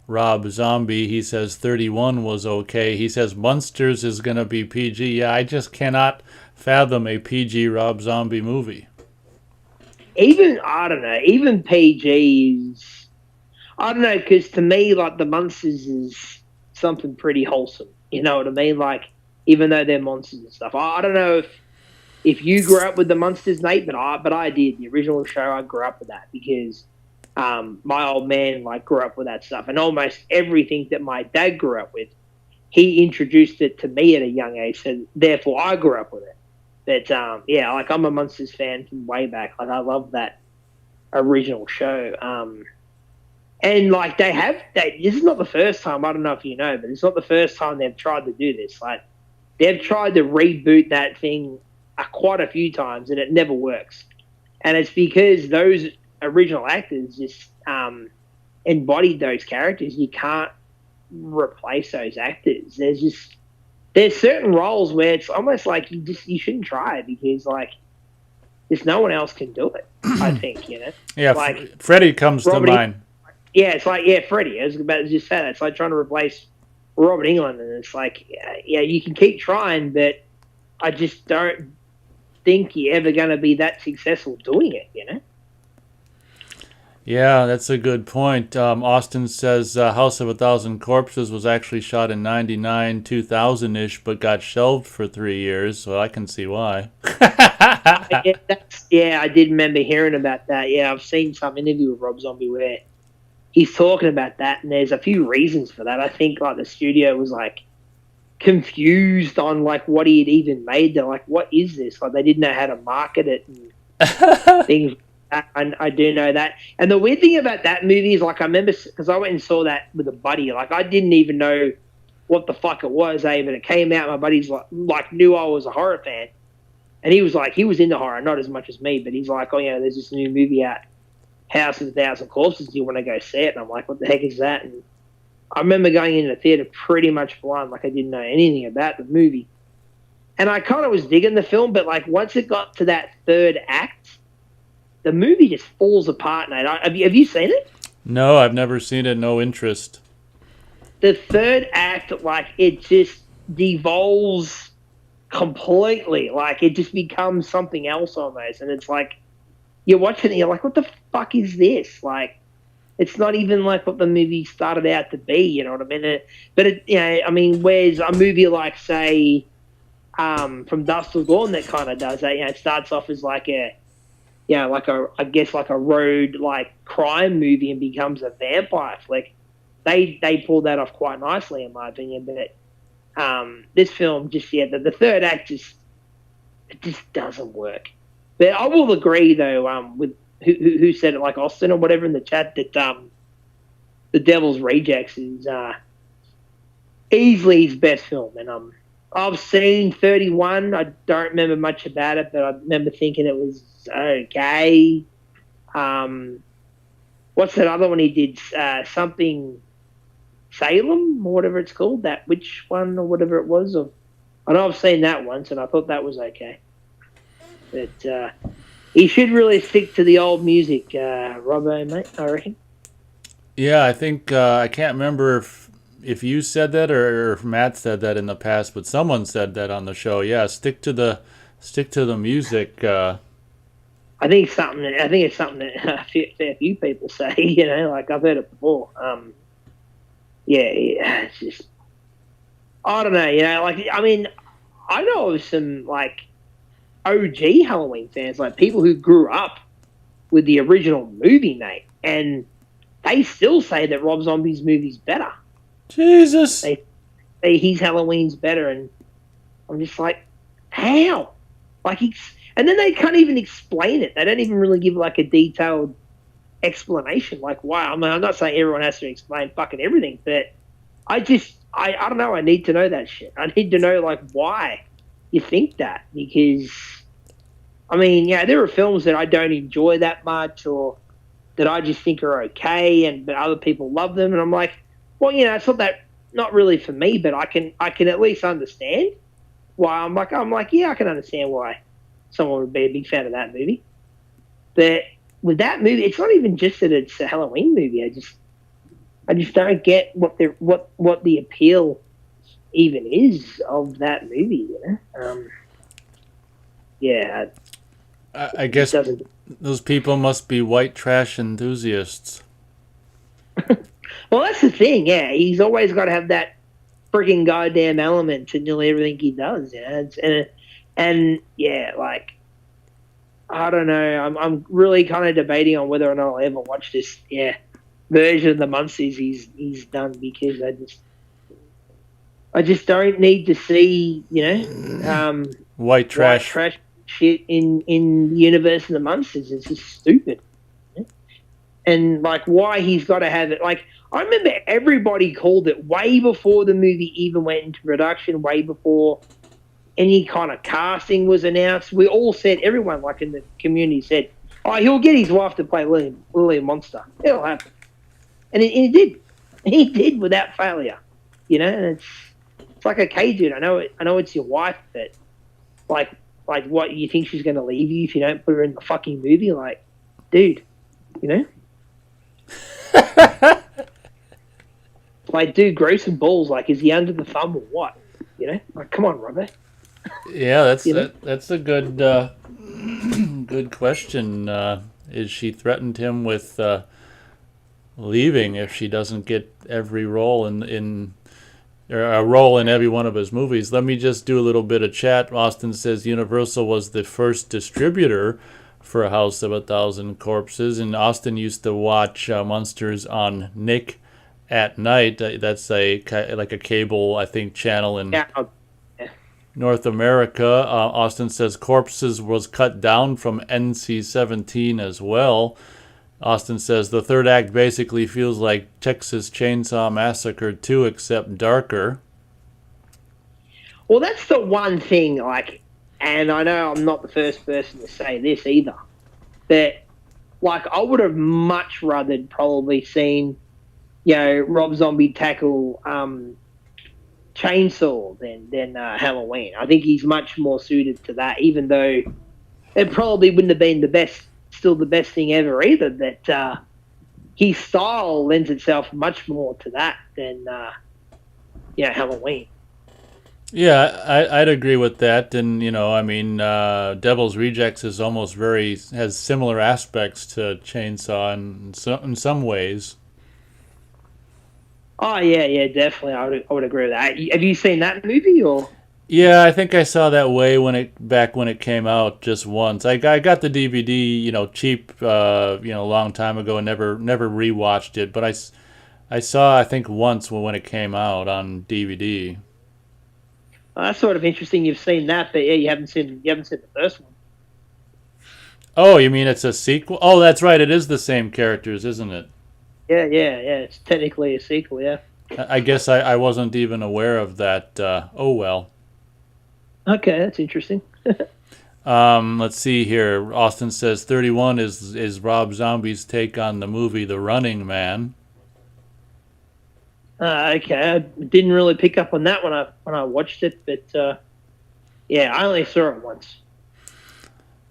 Rob Zombie. He says 31 was okay. He says Munsters is going to be PG. Yeah, I just cannot fathom a PG Rob Zombie movie. Even I don't know. Even PG's. I don't know, because to me, like the Munsters is something pretty wholesome. You know what I mean? Like, even though they're monsters and stuff. I don't know if you grew up with the Munsters, Nate, but I did. The original show, I grew up with that because my old man like grew up with that stuff, and almost everything that my dad grew up with, he introduced it to me at a young age. So therefore, I grew up with it. But like I'm a Munsters fan from way back. Like I love that original show. And like this is not the first time. I don't know if you know, but it's not the first time they've tried to do this. Like they've tried to reboot that thing quite a few times, and it never works. And it's because those original actors just embodied those characters. You can't replace those actors. There's certain roles where it's almost like you shouldn't try because like there's no one else can do it. I think Yeah, like Freddy comes to Robert. mind. Yeah, it's like Freddie. I was about to just say that. It's like trying to replace Robert England, and it's like you can keep trying, but I just don't think you're ever going to be that successful doing it. Yeah, that's a good point. Austin says House of a Thousand Corpses was actually shot in 99, 2000-ish, but got shelved for 3 years, so I can see why. I did remember hearing about that. Yeah, I've seen some interview with Rob Zombie where he's talking about that, and there's a few reasons for that. I think like the studio was like confused on like what he had even made. They're like, what is this? Like they didn't know how to market it and things. And I do know that. And the weird thing about that movie is like I remember because I went and saw that with a buddy. Like I didn't even know what the fuck it was. Even it came out. My buddies like knew I was a horror fan, and he was into horror, not as much as me, but he's like, oh yeah, there's this new movie out, House of a Thousand Corpses. Do you want to go see it? And I'm like, what the heck is that? And I remember going into the theater pretty much blind, like I didn't know anything about the movie. And I kind of was digging the film, but like once it got to that third act, the movie just falls apart, mate. Have you seen it? No, I've never seen it. No interest. The third act, like it just devolves completely. Like it just becomes something else almost, and it's like you're watching it, and you're like, what the fuck is this? Like, it's not even like what the movie started out to be. You know what I mean? Whereas a movie like say, From Dusk Till Dawn that kind of does that. It starts off as like a road like crime movie and becomes a vampire flick. They pulled that off quite nicely in my opinion. But this film the third act just doesn't work. But I will agree though with who said it, like Austin or whatever in the chat, that The Devil's Rejects is easily his best film. And I've seen 31. I don't remember much about it, but I remember thinking it was okay. what's that other one he did? Something Salem or whatever it's called. That witch one or whatever it was. I know I've seen that once, and I thought that was okay. But he should really stick to the old music, Robbo, mate. I reckon. Yeah, I think I can't remember if you said that or if Matt said that in the past, but someone said that on the show. Yeah, stick to the music. I think it's something that a fair few people say. You know, like I've heard it before. Yeah, it's just I don't know. You know, like I mean, I know of some like OG Halloween fans, like people who grew up with the original movie, mate, and they still say that Rob Zombie's movie's better. Jesus. They say his Halloween's better, and I'm just like, how? Like, and then they can't even explain it. They don't even really give like a detailed explanation. Like, why? I mean, I'm not saying everyone has to explain fucking everything, but I don't know. I need to know that shit. I need to know like why you think that, because I mean, yeah, there are films that I don't enjoy that much, or that I just think are okay, but other people love them, and I'm like, well, you know, it's not really for me, but I can at least understand why. I'm like, yeah, I can understand why someone would be a big fan of that movie. But with that movie, it's not even just that it's a Halloween movie. I just don't get what the appeal even is of that movie. You know, yeah. I guess those people must be white trash enthusiasts. Well, that's the thing. Yeah, he's always got to have that frigging goddamn element to nearly everything he does. Yeah, and yeah, like I don't know. I'm really kind of debating on whether or not I'll ever watch this version of the Munsters he's done, because I just don't need to see white trash shit in the universe of the Munsters. It's just stupid. And like why he's got to have it. Like I remember everybody called it way before the movie even went into production, way before any kind of casting was announced. We all said, everyone like in the community said, oh, he'll get his wife to play Lily Monster. It'll happen. And he did. He did without failure. You know, and it's like, okay, dude, I know it's your wife, but like what, you think she's going to leave you if you don't put her in the fucking movie? Like, dude, you know? Like, dude, grow some balls. Like, is he under the thumb or what? You know? Like, come on, Robert. Yeah, that's a good good question. Is she threatened him with leaving if she doesn't get every role in or a role in every one of his movies? Let me just do a little bit of chat. Austin says Universal was the first distributor for A House of a Thousand Corpses, and Austin used to watch Monsters on Nick at Night. That's like a cable, I think, channel in North America. Austin says Corpses was cut down from NC-17 as well. Austin says the third act basically feels like Texas Chainsaw Massacre 2, except darker. Well, that's the one thing, like, and I know I'm not the first person to say this either, but, like, I would have much rather probably seen, Rob Zombie tackle Chainsaw than Halloween. I think he's much more suited to that, even though it probably wouldn't have been the best thing ever either, that his style lends itself much more to that than Halloween. Yeah, I'd agree with that. And I mean, Devil's Rejects is almost has similar aspects to Chainsaw in some ways. Oh yeah, definitely. I would agree with that. Have you seen that movie or? Yeah, I think I saw that back when it came out just once. I got the DVD, cheap, a long time ago, and never rewatched it. But I saw, I think, once when it came out on DVD. That's sort of interesting. You've seen that, but yeah, you haven't seen the first one. Oh, you mean it's a sequel? Oh, that's right. It is the same characters, isn't it? Yeah. It's technically a sequel. Yeah. I guess I wasn't even aware of that. Oh well. Okay, that's interesting. Let's see here. Austin says 31 is Rob Zombie's take on the movie The Running Man. Okay, I didn't really pick up on that when I watched it, but yeah, I only saw it once.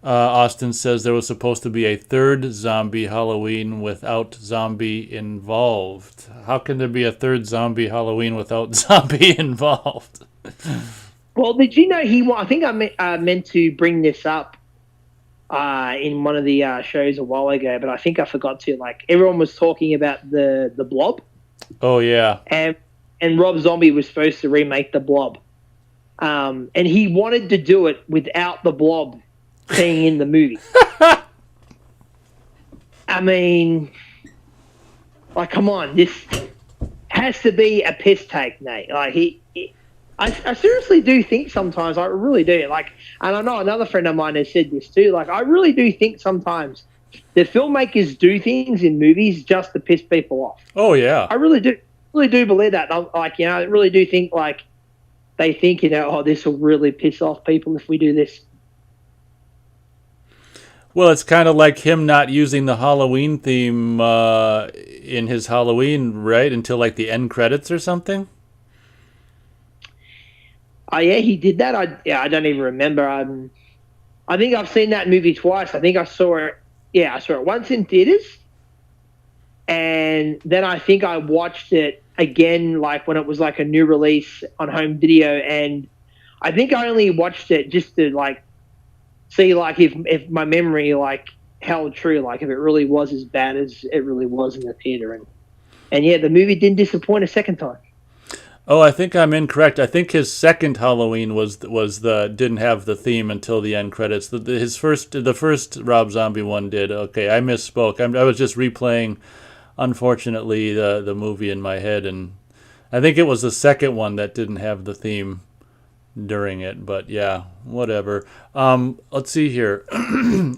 Austin says there was supposed to be a third zombie Halloween without zombie involved. How can there be a third zombie Halloween without zombie involved? Well, did you know I think I meant to bring this up in one of the shows a while ago, but I think I forgot to. Like everyone was talking about the Blob, Oh yeah. and Rob Zombie was supposed to remake the Blob, and he wanted to do it without the Blob being in the movie. I mean, like, come on, this has to be a piss take, Nate. Like I seriously do think sometimes, I really do. Like, and I know another friend of mine has said this too. Like, I really do think sometimes the filmmakers do things in movies just to piss people off. Oh yeah. I really do believe that. I'm, like, I really do think like they think, oh, this will really piss off people if we do this. Well, it's kind of like him not using the Halloween theme in his Halloween, right? Until like the end credits or something. Oh yeah, he did that. I don't even remember. I think I've seen that movie twice. I think I saw it. Yeah, I saw it once in theaters, and then I think I watched it again, like when it was like a new release on home video. And I think I only watched it just to like see like if my memory like held true, like if it really was as bad as it really was in the theater. And yeah, the movie didn't disappoint a second time. Oh, I think I'm incorrect. I think his second Halloween was the didn't have the theme until the end credits. The first Rob Zombie one did. Okay, I misspoke. I was just replaying, unfortunately, the movie in my head, and I think it was the second one that didn't have the theme during it. But yeah, whatever. Let's see here.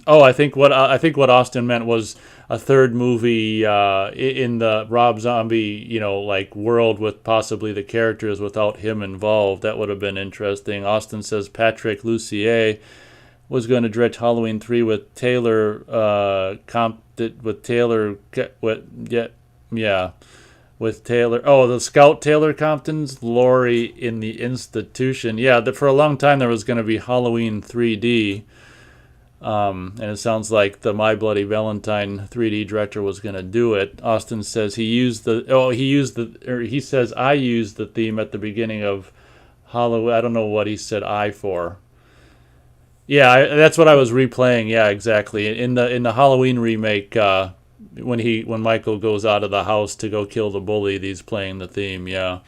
Oh, I think what Austin meant was a third movie in the Rob Zombie, like world with possibly the characters without him involved. That would have been interesting. Austin says Patrick Lussier was going to direct Halloween 3 with Taylor with Taylor. Oh, the Scout Taylor Compton's Laurie in the Institution. Yeah, for a long time there was going to be Halloween 3D. And it sounds like the My Bloody Valentine 3D director was going to do it. Austin says he says I used the theme at the beginning of Halloween. I don't know what he said I for. Yeah, that's what I was replaying. Yeah, exactly. In the Halloween remake, when Michael goes out of the house to go kill the bully, he's playing the theme. Yeah.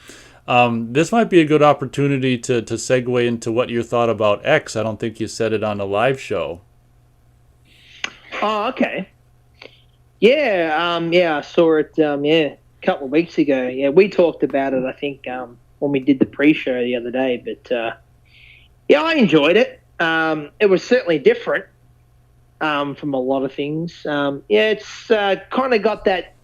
This might be a good opportunity to segue into what you thought about X. I don't think you said it on a live show. Oh, okay. Yeah, yeah, I saw it. A couple of weeks ago. Yeah, we talked about it. I think when we did the pre-show the other day. But yeah, I enjoyed it. It was certainly different from a lot of things. Yeah, it's kind of got that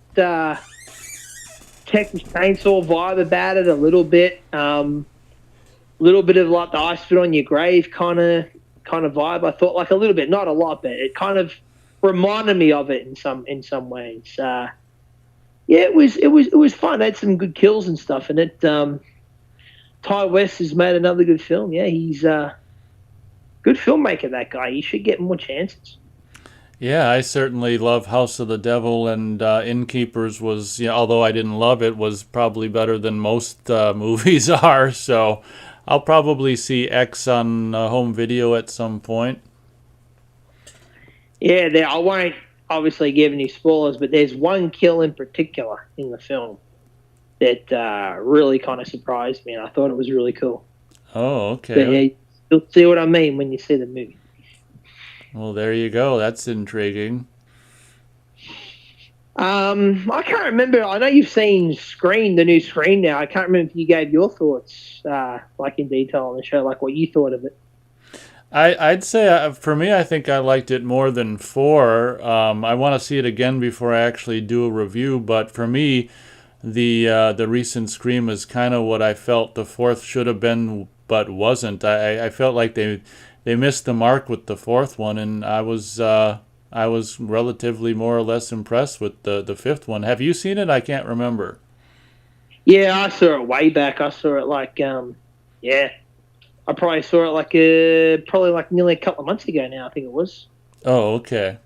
Texas Chainsaw vibe about it a little bit. Little bit of like the I Spit on Your Grave kind of vibe. I thought like a little bit, not a lot, but it kind of reminded me of it in some ways. Yeah, it was fun. It had some good kills and stuff in it. Ty West has made another good film. Yeah, he's a good filmmaker. That guy. He should get more chances. Yeah, I certainly love House of the Devil, and Innkeepers was, although I didn't love it, was probably better than most movies are. So I'll probably see X on home video at some point. Yeah, I won't obviously give any spoilers, but there's one kill in particular in the film that really kind of surprised me, and I thought it was really cool. Oh, okay. But, yeah, you'll see what I mean when you see the movie. Well, there you go. That's intriguing. I can't remember. I know you've seen Scream, the new Scream now. I can't remember if you gave your thoughts, like in detail on the show, like what you thought of it. I'd say for me, I think I liked it more than 4. I want to see it again before I actually do a review. But for me, the recent Scream is kind of what I felt the 4th should have been, but wasn't. I felt like they they missed the mark with the fourth one, and I was relatively more or less impressed with the fifth one. Have you seen it? I can't remember. Yeah, I saw it way back. I saw it like yeah, I probably saw it like probably like nearly a couple of months ago now. I think it was. Oh, okay.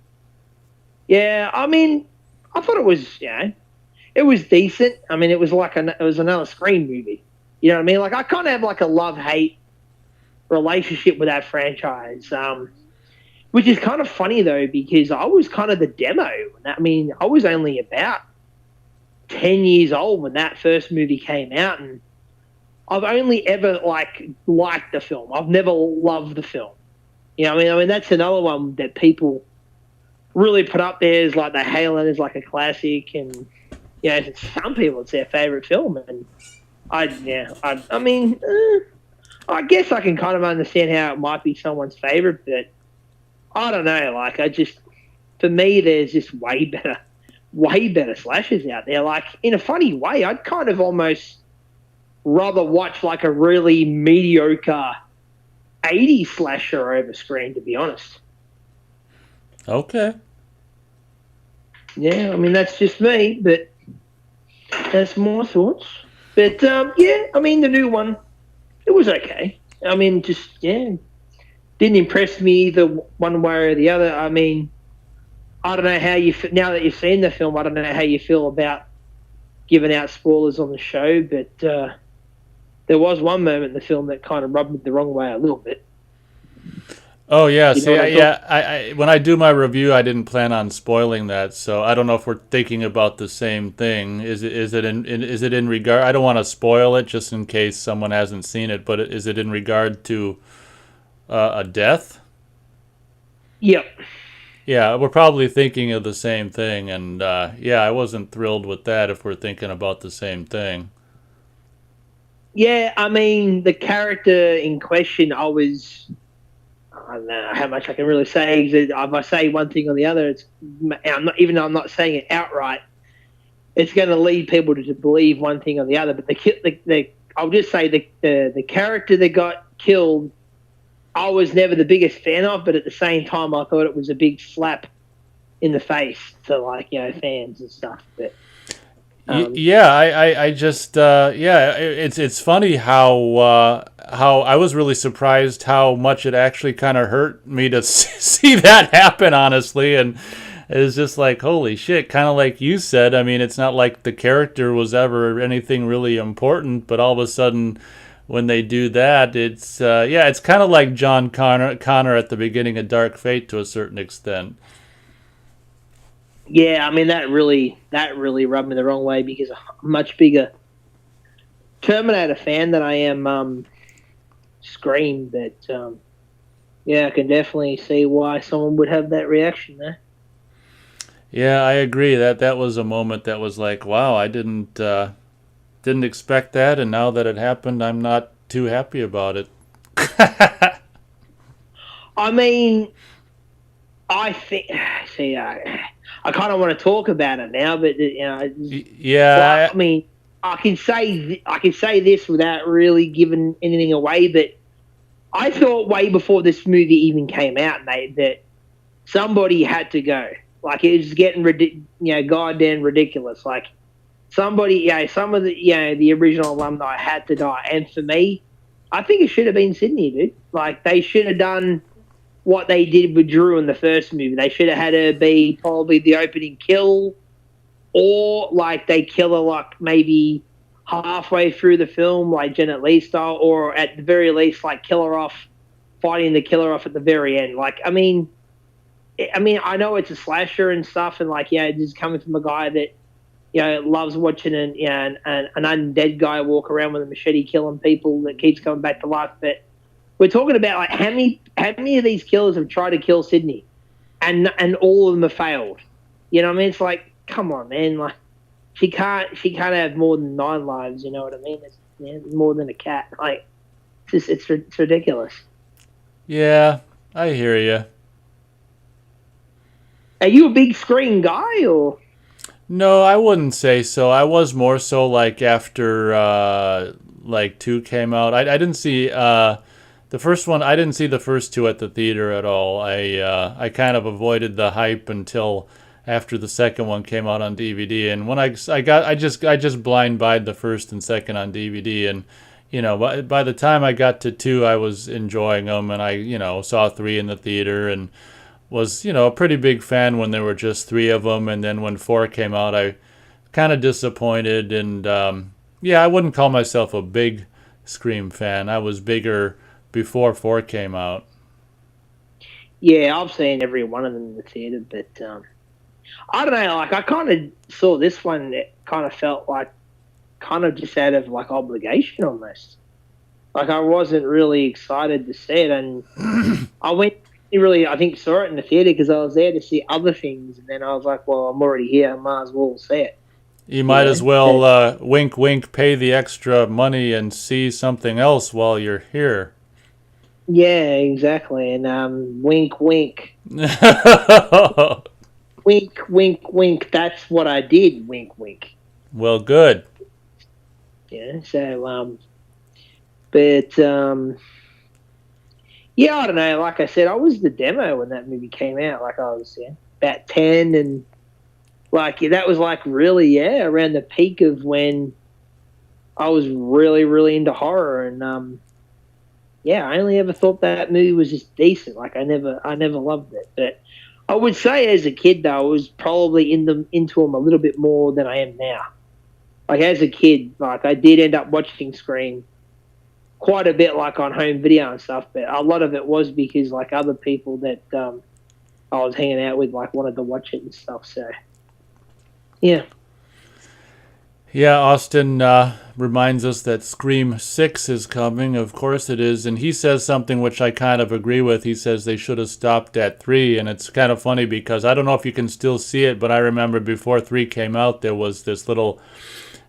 Yeah, I mean, I thought it was it was decent. I mean, it was like it was another Scream movie. You know what I mean? Like I kind of have like a love hate relationship with that franchise. Which is kind of funny though because I was kind of the demo. I mean, I was only about 10 years old when that first movie came out, and I've only ever liked the film. I've never loved the film. You know, I mean that's another one that people really put up there as like the Halo is like a classic, and you know, some people it's their favorite film, and I mean, I guess I can kind of understand how it might be someone's favorite, but I don't know. Like, for me, there's just way better slashers out there. Like, in a funny way, I'd kind of almost rather watch like a really mediocre 80s slasher over Scream, to be honest. Okay. Yeah, I mean, that's just me, but that's my thoughts. But, yeah, I mean, the new one, it was okay. I mean, just, yeah, didn't impress me either one way or the other. I mean, I don't know how now that you've seen the film, I don't know how you feel about giving out spoilers on the show, but there was one moment in the film that kind of rubbed me the wrong way a little bit. Oh yeah, You know see, what I'm yeah, I when I do my review, I didn't plan on spoiling that, so I don't know if we're thinking about the same thing. Is it in regard? I don't want to spoil it just in case someone hasn't seen it, but is it in regard to a death? Yep. Yeah, we're probably thinking of the same thing, and yeah, I wasn't thrilled with that if we're thinking about the same thing. Yeah, I mean, the character in question, I don't know how much I can really say. If I say one thing or the other, even though I'm not saying it outright, it's going to lead people to believe one thing or the other. But I'll just say the character that got killed, I was never the biggest fan of, but at the same time, I thought it was a big slap in the face to fans and stuff. But Yeah, I just yeah, it's funny how I was really surprised how much it actually kind of hurt me to see that happen, honestly, and it's just like holy shit, kind of like you said. I mean, it's not like the character was ever anything really important, but all of a sudden when they do that, it's yeah, it's kind of like John Connor at the beginning of Dark Fate to a certain extent. yeah, I mean that really rubbed me the wrong way because I'm a much bigger Terminator fan than I am Scream. But yeah, I can definitely see why someone would have that reaction there. Yeah, I agree. That was a moment that was like, wow, I didn't expect that, and now that it happened, I'm not too happy about it. I mean, I think see, I kind of want to talk about it now, but Yeah, I mean, I can say this without really giving anything away, but I thought way before this movie even came out, mate, that somebody had to go. Like it was getting goddamn ridiculous. Like somebody, some of the original alumni had to die, and for me, I think it should have been Sydney, dude. Like they should have done what they did with Drew in the first movie. They should have had her be probably the opening kill, or like they kill her like maybe halfway through the film, like Janet Leigh style, or at the very least like kill her off, fighting the killer off at the very end. Like I know it's a slasher and stuff, and like this is coming from a guy that loves watching an undead guy walk around with a machete killing people that keeps coming back to life. But we're talking about like how many of these killers have tried to kill Sydney, and all of them have failed. You know what I mean? It's like, come on, man. Like she can't have more than 9 lives. You know what I mean? It's more than a cat. Like it's ridiculous. yeah, I hear you. Are you a big Screen guy or? No, I wouldn't say so. I was more so like after like 2 came out. I didn't see The first one, I didn't see the first two at the theater at all. I kind of avoided the hype until after the second one came out on DVD. And when I just blind buyed the first and second on DVD. And by the time I got to two, I was enjoying them, and I saw three in the theater and was a pretty big fan when there were just three of them. And then when four came out, I kind of disappointed. And yeah, I wouldn't call myself a big Scream fan. I was bigger before four came out. Yeah, I've seen every one of them in the theater, but I don't know. Like, I kind of saw this one. It kind of felt like kind of just out of like obligation almost. Like, I wasn't really excited to see it, and I went really. I think saw it in the theater because I was there to see other things, and then I was like, well, I'm already here. I might as well see it. You might as well wink, wink, pay the extra money and see something else while you're here. Yeah, exactly. And wink, wink. Wink, wink, wink. That's what I did. Wink, wink. Well, good. Yeah. So, but yeah, I don't know. Like I said, I was the demo when that movie came out. Like, I was about 10, and like that was like really around the peak of when I was really, really into horror. And yeah, I only ever thought that movie was just decent. Like, I never loved it. But I would say as a kid, though, I was probably into them a little bit more than I am now. Like, as a kid, like, I did end up watching Scream quite a bit, like, on home video and stuff. But a lot of it was because, like, other people that I was hanging out with, like, wanted to watch it and stuff. So, yeah. Yeah, Austin reminds us that Scream 6 is coming. Of course it is. And he says something which I kind of agree with. He says they should have stopped at 3. And it's kind of funny because I don't know if you can still see it, but I remember before 3 came out, there was this little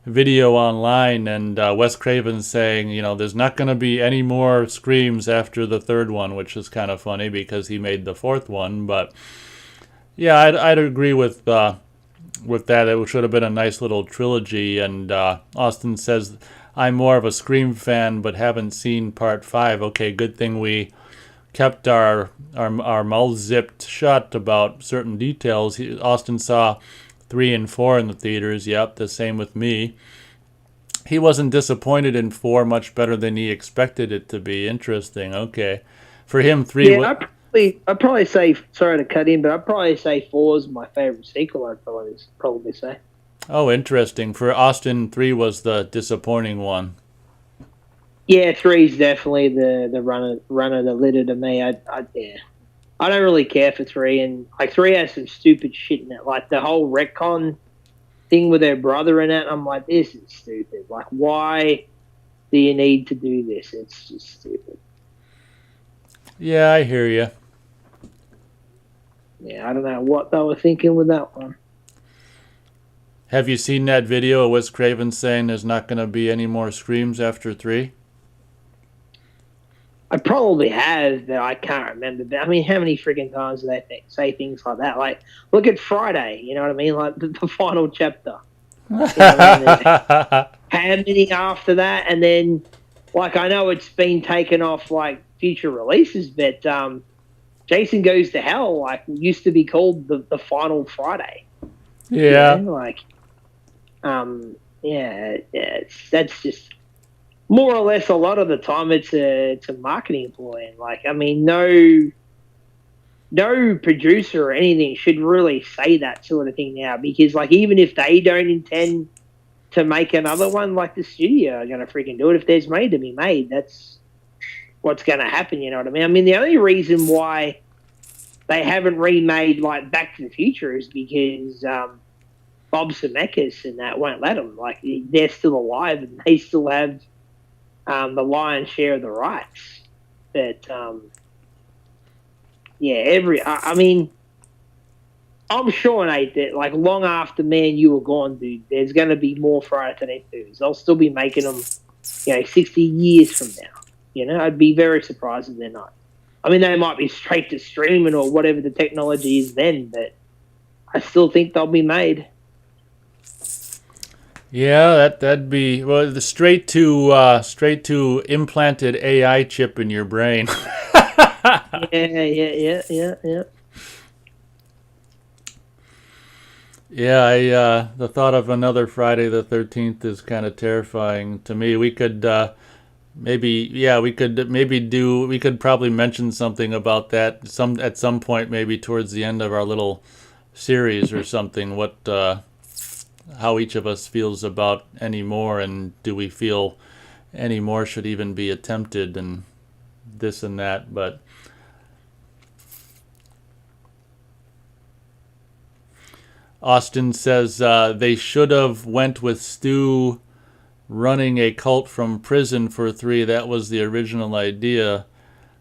video online, and Wes Craven saying, there's not going to be any more Screams after the third one, which is kind of funny because he made the fourth one. But yeah, I'd agree with that. It should have been a nice little trilogy. And Austin says, I'm more of a Scream fan, but haven't seen part 5. Okay, good thing we kept our mouths zipped shut about certain details. Austin saw 3 and 4 in the theaters. Yep, the same with me. He wasn't disappointed in 4, much better than he expected it to be. Interesting. Okay. For him, 3... Yeah, I'd probably say, sorry to cut in, but I'd probably say 4 is my favorite sequel, I'd probably say. Oh, interesting. For Austin, 3 was the disappointing one. Yeah, 3 is definitely the runner that lit it to me. I don't really care for 3, and like 3 has some stupid shit in it, like the whole retcon thing with their brother in it. I'm like, this is stupid. Like, why do you need to do this? It's just stupid. Yeah, I hear you. Yeah, I don't know what they were thinking with that one. Have you seen that video of Wes Craven saying there's not going to be any more Screams after 3? I probably have, but I can't remember. But I mean, how many freaking times do they say things like that? Like, look at Friday, you know what I mean? Like, the final chapter. You know how many after that? And then, like, I know it's been taken off, like, future releases, but Jason Goes to Hell, like, used to be called the Final Friday. Yeah. You know? Like, that's just... More or less, a lot of the time, it's a marketing ploy. And like, I mean, no producer or anything should really say that sort of thing now, because like, even if they don't intend to make another one, like the studio are going to freaking do it. If there's money to be made, that's what's going to happen. You know what I mean? I mean, the only reason why they haven't remade like Back to the Future is because Bob Zemeckis and that won't let them. Like, they're still alive and they still have the lion's share of the rights. But I mean, I'm sure, Nate, that like long after me and you were gone, dude, there's going to be more Friday the 13th movies. They'll still be making them, 60 years from now. I'd be very surprised if they're not. I mean, they might be straight to streaming or whatever the technology is then, but I still think they'll be made. Yeah, that'd be well the straight to implanted AI chip in your brain. Yeah. Yeah, I the thought of another Friday the 13th is kind of terrifying to me. We could maybe we could probably mention something about that some at some point maybe towards the end of our little series or something what how each of us feels about any more and do we feel any more should even be attempted and this and that but Austin says they should have went with Stu running a cult from prison for 3. That was the original idea.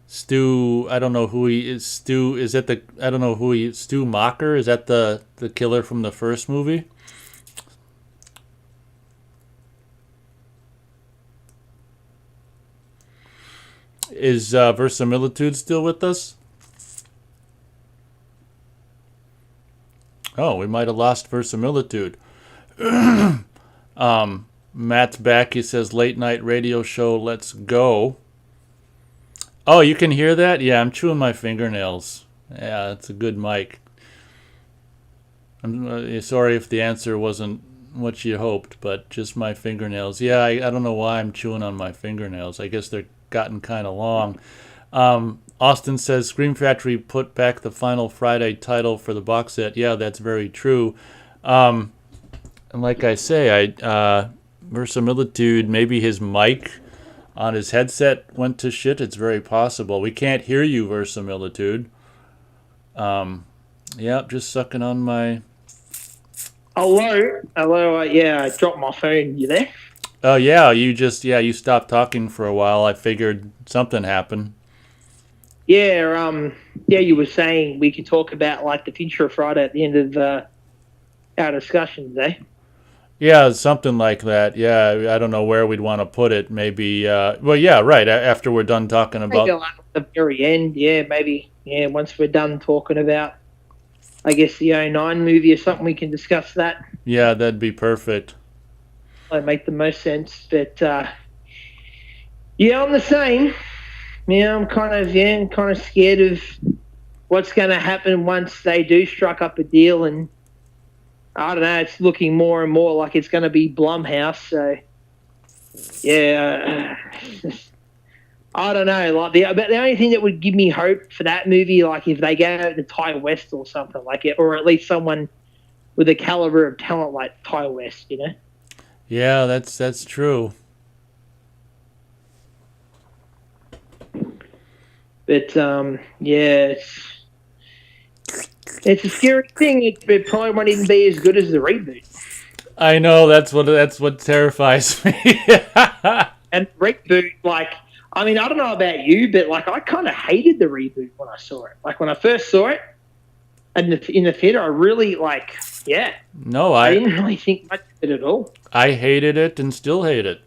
Stu, I don't know who he is. Stu, is that the? I don't know who he. Stu Mocker, is that the killer from the first movie? Is Verisimilitude still with us? Oh, we might have lost Verisimilitude. Matt's back. He says late night radio show. Let's go. Oh, you can hear that? Yeah, I'm chewing my fingernails. Yeah, it's a good mic. I'm sorry if the answer wasn't what you hoped, but just my fingernails. Yeah, I don't know why I'm chewing on my fingernails. I guess they're gotten kind of long. Austin says Scream Factory put back the final Friday title for the box set. Yeah, that's very true. And like I say, Verisimilitude, maybe his mic on his headset went to shit. It's very possible. We can't hear you, Verisimilitude. Yeah, just sucking on my. Hello. Yeah, I dropped my phone. You there? Oh yeah, you stopped talking for a while. I figured something happened. Yeah. You were saying we could talk about like the future of Friday at the end of our discussions, eh? Yeah, something like that. Yeah, I don't know where we'd want to put it. Maybe. Well, yeah, right. After we're done talking Maybe about. like at the very end. Yeah, maybe. Yeah, once we're done talking about, I guess the '09 movie or something, we can discuss that. Yeah, that'd be perfect. That'd make the most sense. But yeah, I'm the same. Yeah, I'm kind of scared of what's going to happen once they do struck up a deal, and I don't know. It's looking more and more like it's going to be Blumhouse. So yeah, I don't know. Like but the only thing that would give me hope for that movie, like if they go to Ty West or something like it, or at least someone with a caliber of talent like Ty West, you know. Yeah, that's true. But yeah, it's a scary thing. It probably won't even be as good as the reboot. I know that's what terrifies me. And reboot, like, I mean, I don't know about you, but like, I kind of hated the reboot when I saw it. Like when I first saw it, and in the theater, I really like, yeah. No, I didn't really think much of it at all. I hated it and still hate it.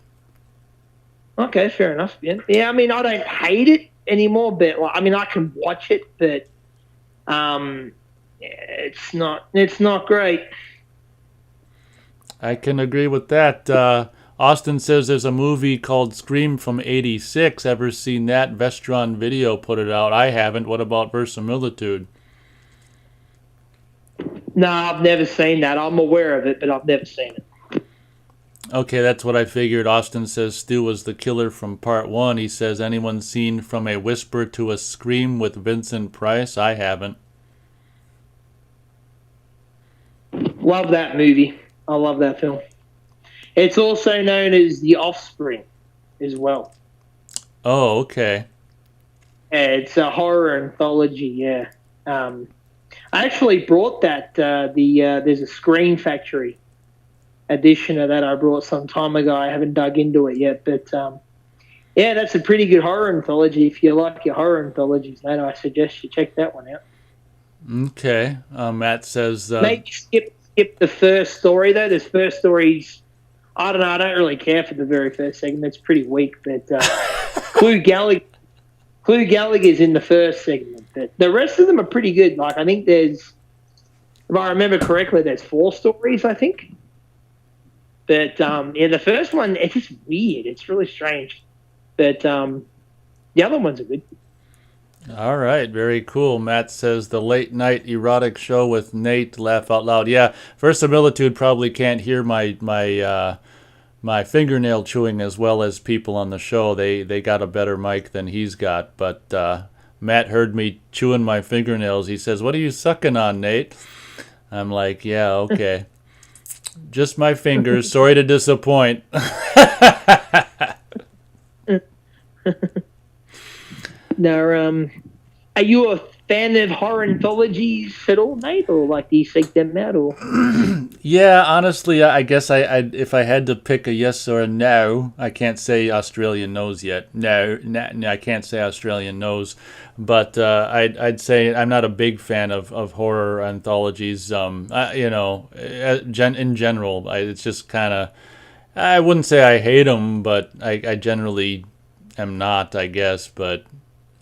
Okay, fair enough. Yeah. I mean, I don't hate it anymore, but like, I mean, I can watch it, but it's not great. I can agree with that. Austin says there's a movie called Scream from '86. Ever seen that? Vestron Video put it out. I haven't. What about Verisimilitude? No, I've never seen that. I'm aware of it, but I've never seen it. Okay, that's what I figured. Austin says Stu was the killer from part 1. He says, anyone seen From a Whisper to a Scream with Vincent Price? I haven't. Love that movie. I love that film. It's also known as The Offspring as well. Oh, okay. Yeah, it's a horror anthology, yeah. I actually brought that. There's a Screen Factory edition of that I brought some time ago. I haven't dug into it yet, but yeah, that's a pretty good horror anthology. If you like your horror anthologies, mate, I suggest you check that one out. Okay. Matt says... Maybe skip the first story, though. This first story's... I don't know. I don't really care for the very first segment. It's pretty weak, but Clue Gallagher's in the first segment. But the rest of them are pretty good. Like, I think there's... If I remember correctly, there's 4 stories, I think. But yeah, the first one, it's just weird. It's really strange. But the other ones are good. All right, very cool. Matt says the late night erotic show with Nate. Laugh out loud. Yeah, verisimilitude probably can't hear my fingernail chewing as well as people on the show. They got a better mic than he's got. But Matt heard me chewing my fingernails. He says, "What are you sucking on, Nate?" I'm like, "Yeah, okay, just my fingers. Sorry to disappoint." Now, are you a fan of horror anthologies at all, Nate, or like do you seek them out? Or Yeah, honestly, I guess I if I had to pick a yes or a no, I can't say Australian knows yet. No, I can't say Australian knows, but I'd say I'm not a big fan of horror anthologies. In general, it's just kind of, I wouldn't say I hate them, but I generally am not, I guess. But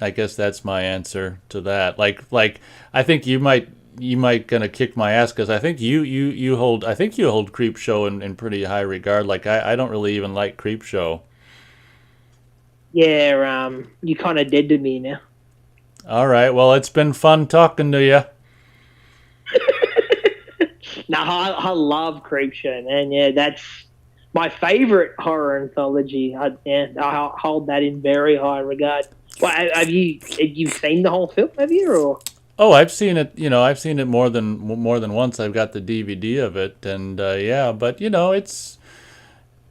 I guess that's my answer to that. Like I think you might gonna kick my ass because I think you hold Creep Show in pretty high regard. Like I don't really even like Creep Show. yeah, you kind of dead to me now. All right, well it's been fun talking to you. No, I love Creepshow, man. Yeah, that's my favorite horror anthology. I hold that in very high regard. Well, have you seen the whole film? Have you? Or Oh, I've seen it. I've seen it more than once. I've got the DVD of it, and yeah. But it's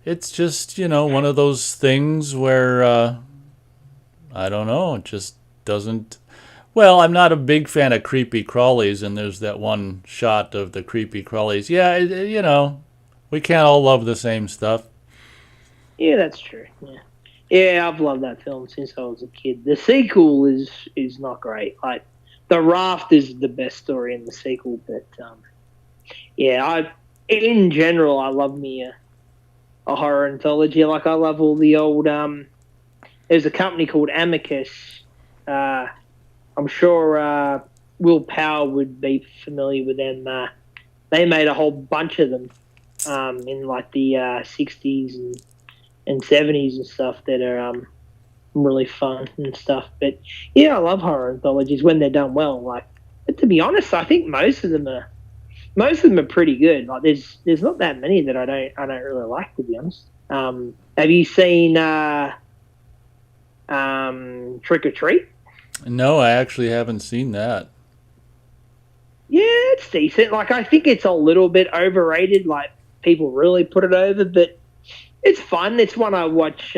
just one of those things where I don't know. It just doesn't. Well, I'm not a big fan of creepy crawlies, and there's that one shot of the creepy crawlies. Yeah, we can't all love the same stuff. yeah, that's true. Yeah, yeah, I've loved that film since I was a kid. The sequel is not great. Like The Raft is the best story in the sequel, but yeah, I in general I love me a horror anthology. Like I love all the old. There's a company called Amicus. Uh, I'm sure Will Power would be familiar with them. They made a whole bunch of them in like the 60s and 70s and stuff that are really fun and stuff. But yeah, I love horror anthologies when they're done well. Like, but to be honest, I think most of them are pretty good. Like, there's not that many that I don't really like, to be honest. Have you seen Trick or Treat? No, I actually haven't seen that. Yeah, it's decent. Like, I think it's a little bit overrated. Like, people really put it over, but it's fun. It's one I watch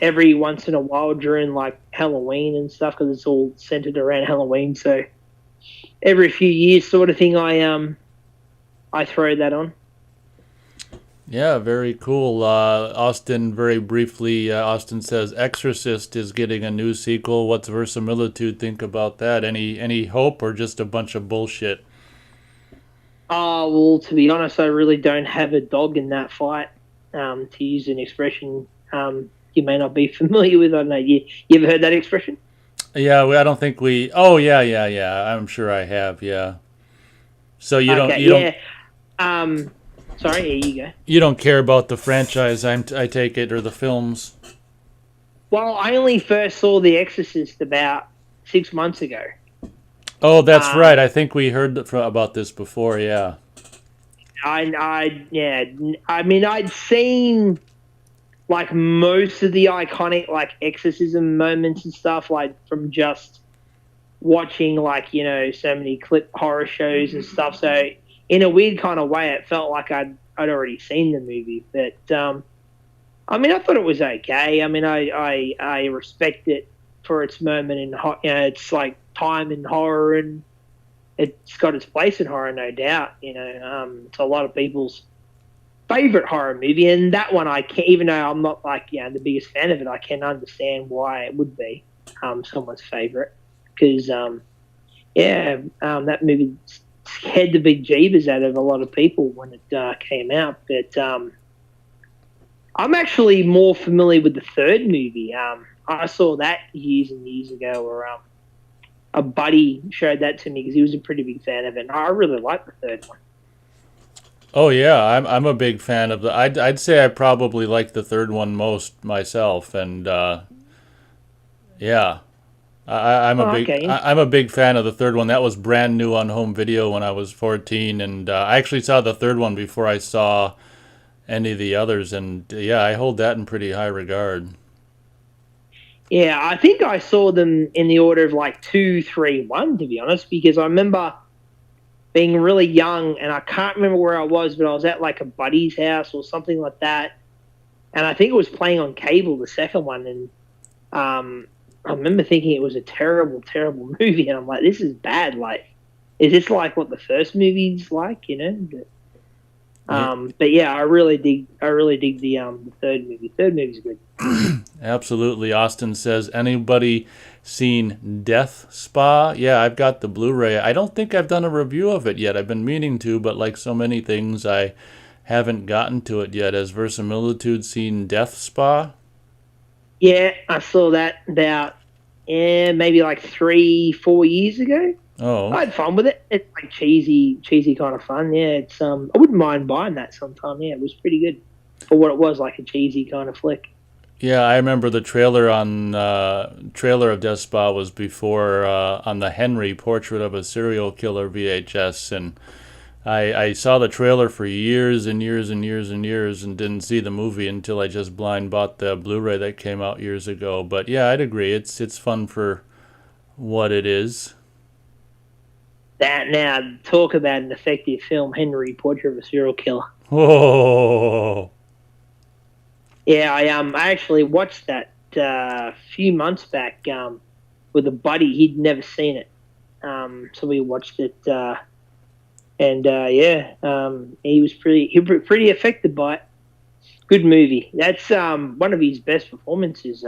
every once in a while during like Halloween and stuff because it's all centered around Halloween. So every few years, sort of thing, I throw that on. Yeah, very cool. Austin, very briefly, Austin says Exorcist is getting a new sequel. What's verisimilitude think about that? Any hope or just a bunch of bullshit? Well, to be honest, I really don't have a dog in that fight. To use an expression you may not be familiar with. I don't know. You ever heard that expression? Yeah, I don't think we. Oh, yeah, yeah, yeah. I'm sure I have. Yeah. So you don't Okay, you don't yeah. Sorry, here you go. you don't care about the franchise. I take it, or the films. Well, I only first saw The Exorcist about 6 months ago. Oh, that's Um, right. I think we heard about this before. Yeah. yeah. I mean, I'd seen like most of the iconic like exorcism moments and stuff, like from just watching like so many clip horror shows and stuff. So in a weird kind of way, it felt like I'd already seen the movie. But I mean, I thought it was okay. I mean, I respect it for its moment in it's like time in horror, and it's got its place in horror, no doubt. It's a lot of people's favorite horror movie, and that one I can't. Even though I'm not like the biggest fan of it, I can understand why it would be someone's favorite because that movie scared the big jeebus out of a lot of people when it came out. But I'm actually more familiar with the third movie. I saw that years and years ago, where a buddy showed that to me because he was a pretty big fan of it. And I really liked the third one. Oh yeah, I'm a big fan of the. I'd say I probably like the third one most myself, and yeah, Oh, okay. I'm a big fan of the third one. That was brand new on home video when I was 14, and I actually saw the third one before I saw any of the others, and yeah, I hold that in pretty high regard. Yeah, I think I saw them in the order of like two, three, one, to be honest, because I remember being really young and I can't remember where I was, but I was at like a buddy's house or something like that. And I think it was playing on cable, the second one. And I remember thinking it was a terrible, terrible movie. And I'm like, this is bad. Like, is this like what the first movie's like, you know? Yeah, But yeah, I really dig the third movie. Third movie's good. absolutely. Austin says, anybody seen Death Spa? Yeah, I've got the Blu-ray. I don't think I've done a review of it yet. I've been meaning to, but like so many things, I haven't gotten to it yet. Has Verisimilitude seen Death Spa? Yeah, I saw that about maybe like 3, 4 years ago. I Oh, had fun with it. It's like cheesy kind of fun. Yeah, it's I wouldn't mind buying that sometime. Yeah, it was pretty good for what it was, like a cheesy kind of flick. yeah, I remember the trailer of Death Spa was before on the Henry Portrait of a Serial Killer VHS, and I saw the trailer for years and years and years and years and didn't see the movie until I just blind bought the Blu-ray that came out years ago. But yeah, I'd agree. It's fun for what it is. That now talk about an effective film, Henry Portrait of a Serial Killer. Oh, Yeah, I actually watched that a few months back with a buddy. He'd never seen it, so we watched it, and yeah, he was pretty affected by it. Good movie. That's one of his best performances.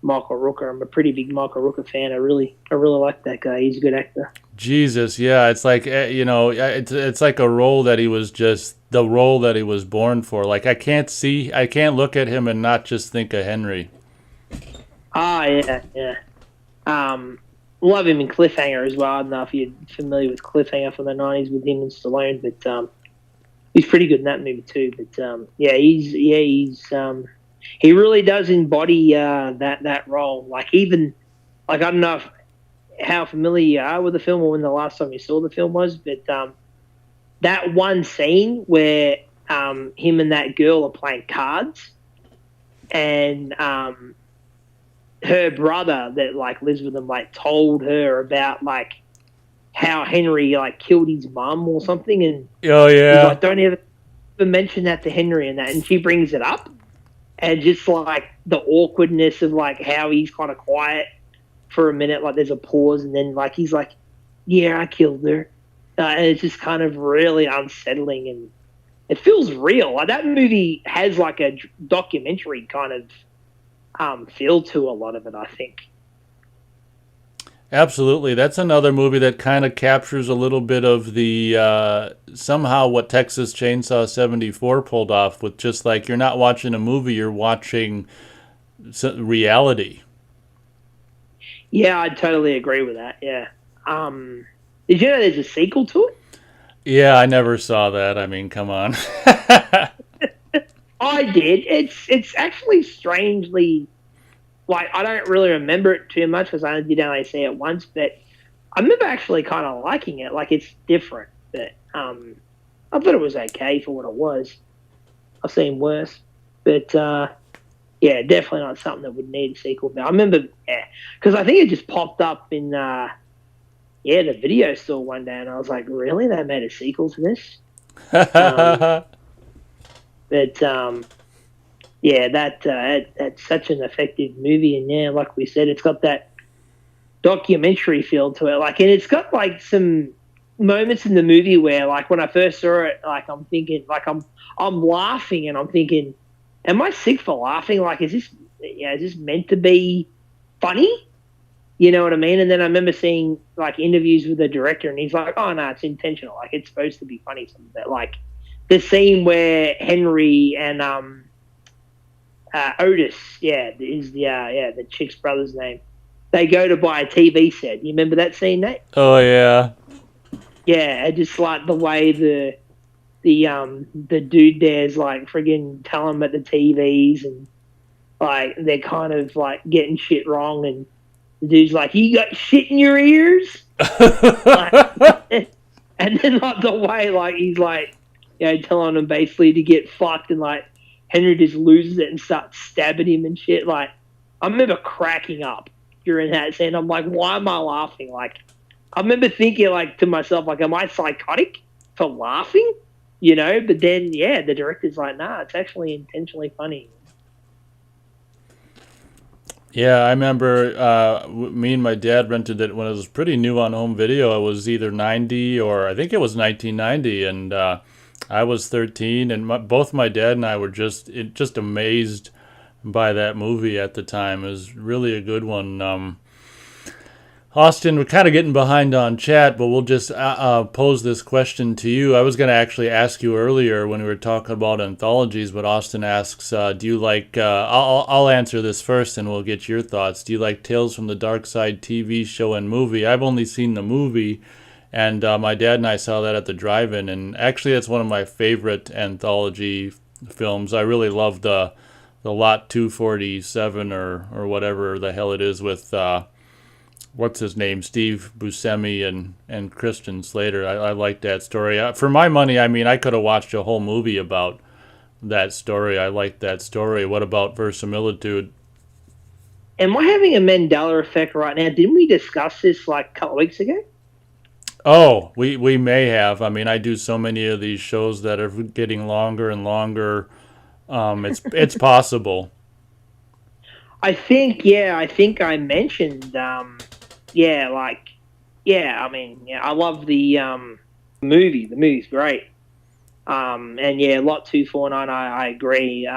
Michael Rooker. I'm a pretty big Michael Rooker fan. I really like that guy. He's a good actor. Jesus, yeah, it's like it's like a role that he was just the role that he was born for. Like I can't look at him and not just think of Henry. Ah, yeah, yeah. Love him in Cliffhanger as well. I don't know if you're familiar with Cliffhanger from the '90s with him and Stallone, but he's pretty good in that movie too. But he really does embody that role. Like even like I don't know how familiar you are with the film or when the last time you saw the film was, but that one scene where him and that girl are playing cards, and her brother that like lives with them like told her about like how Henry like killed his mum or something, and Oh he's yeah. like, "Don't ever mention that to Henry," and that, and she brings it up, and just like the awkwardness of like how he's kind of quiet for a minute, like there's a pause, and then like he's like, "Yeah, I killed her," and it's just kind of really unsettling, and it feels real. Like that movie has like a documentary kind of feel to a lot of it, I think. Absolutely. That's another movie that kind of captures a little bit of the somehow what Texas Chainsaw 74 pulled off with just like you're not watching a movie, you're watching reality. Yeah, I totally agree with that. Yeah. Did you know there's a sequel to it? Yeah, I never saw that. I mean, come on. I did. It's actually strangely like I don't really remember it too much because I did only see it once, but I remember actually kind of liking it. Like it's different, but I thought it was okay for what it was. I've seen worse, but yeah, definitely not something that would need a sequel. But I remember, yeah, because I think it just popped up in yeah the video store one day, and I was like, really? They made a sequel to this? Um, but yeah, that's such an effective movie, and yeah, like we said, it's got that documentary feel to it. Like, and it's got like some moments in the movie where, like, when I first saw it, like, I'm thinking, like, I'm laughing, and I'm thinking, am I sick for laughing? Like, is this meant to be funny? You know what I mean? And then I remember seeing like interviews with the director, and he's like, "Oh no, it's intentional. Like, it's supposed to be funny." Something that, like, the scene where Henry and Otis, yeah, is the chick's brother's name. They go to buy a TV set. You remember that scene, Nate? Oh yeah. Yeah, I just like the way the dude there's like friggin' telling them at the TVs, and like they're kind of like getting shit wrong, and the dude's like, "You got shit in your ears," like, and then like the way like he's like, telling him basically to get fucked, and like Henry just loses it and starts stabbing him and shit. Like I remember cracking up during that scene. I'm like, why am I laughing? Like I remember thinking like to myself, like, am I psychotic for laughing? But then yeah, the director's like, nah, it's actually intentionally funny. Yeah, I remember me and my dad rented it when it was pretty new on home video. It was either 90 or I think it was 1990, and I was 13, and both my dad and I were just amazed by that movie at the time. It was really a good one. Austin, we're kind of getting behind on chat, but we'll just pose this question to you. I was going to actually ask you earlier when we were talking about anthologies, but Austin asks, do you like, I'll answer this first and we'll get your thoughts. Do you like Tales from the Dark Side TV show and movie? I've only seen the movie, and my dad and I saw that at the drive-in, and actually that's one of my favorite anthology films. I really love the Lot 247 or whatever the hell it is with... what's his name, Steve Buscemi and Christian Slater. I like that story. For my money, I mean, I could have watched a whole movie about that story. I like that story. What about verisimilitude? Am I having a Mandela effect right now? Didn't we discuss this like a couple of weeks ago? Oh, we may have. I mean, I do so many of these shows that are getting longer and longer. It's possible. I think I mentioned, yeah, like, yeah, I mean, yeah, I love the movie. The movie's great. And yeah, Lot 249, I agree.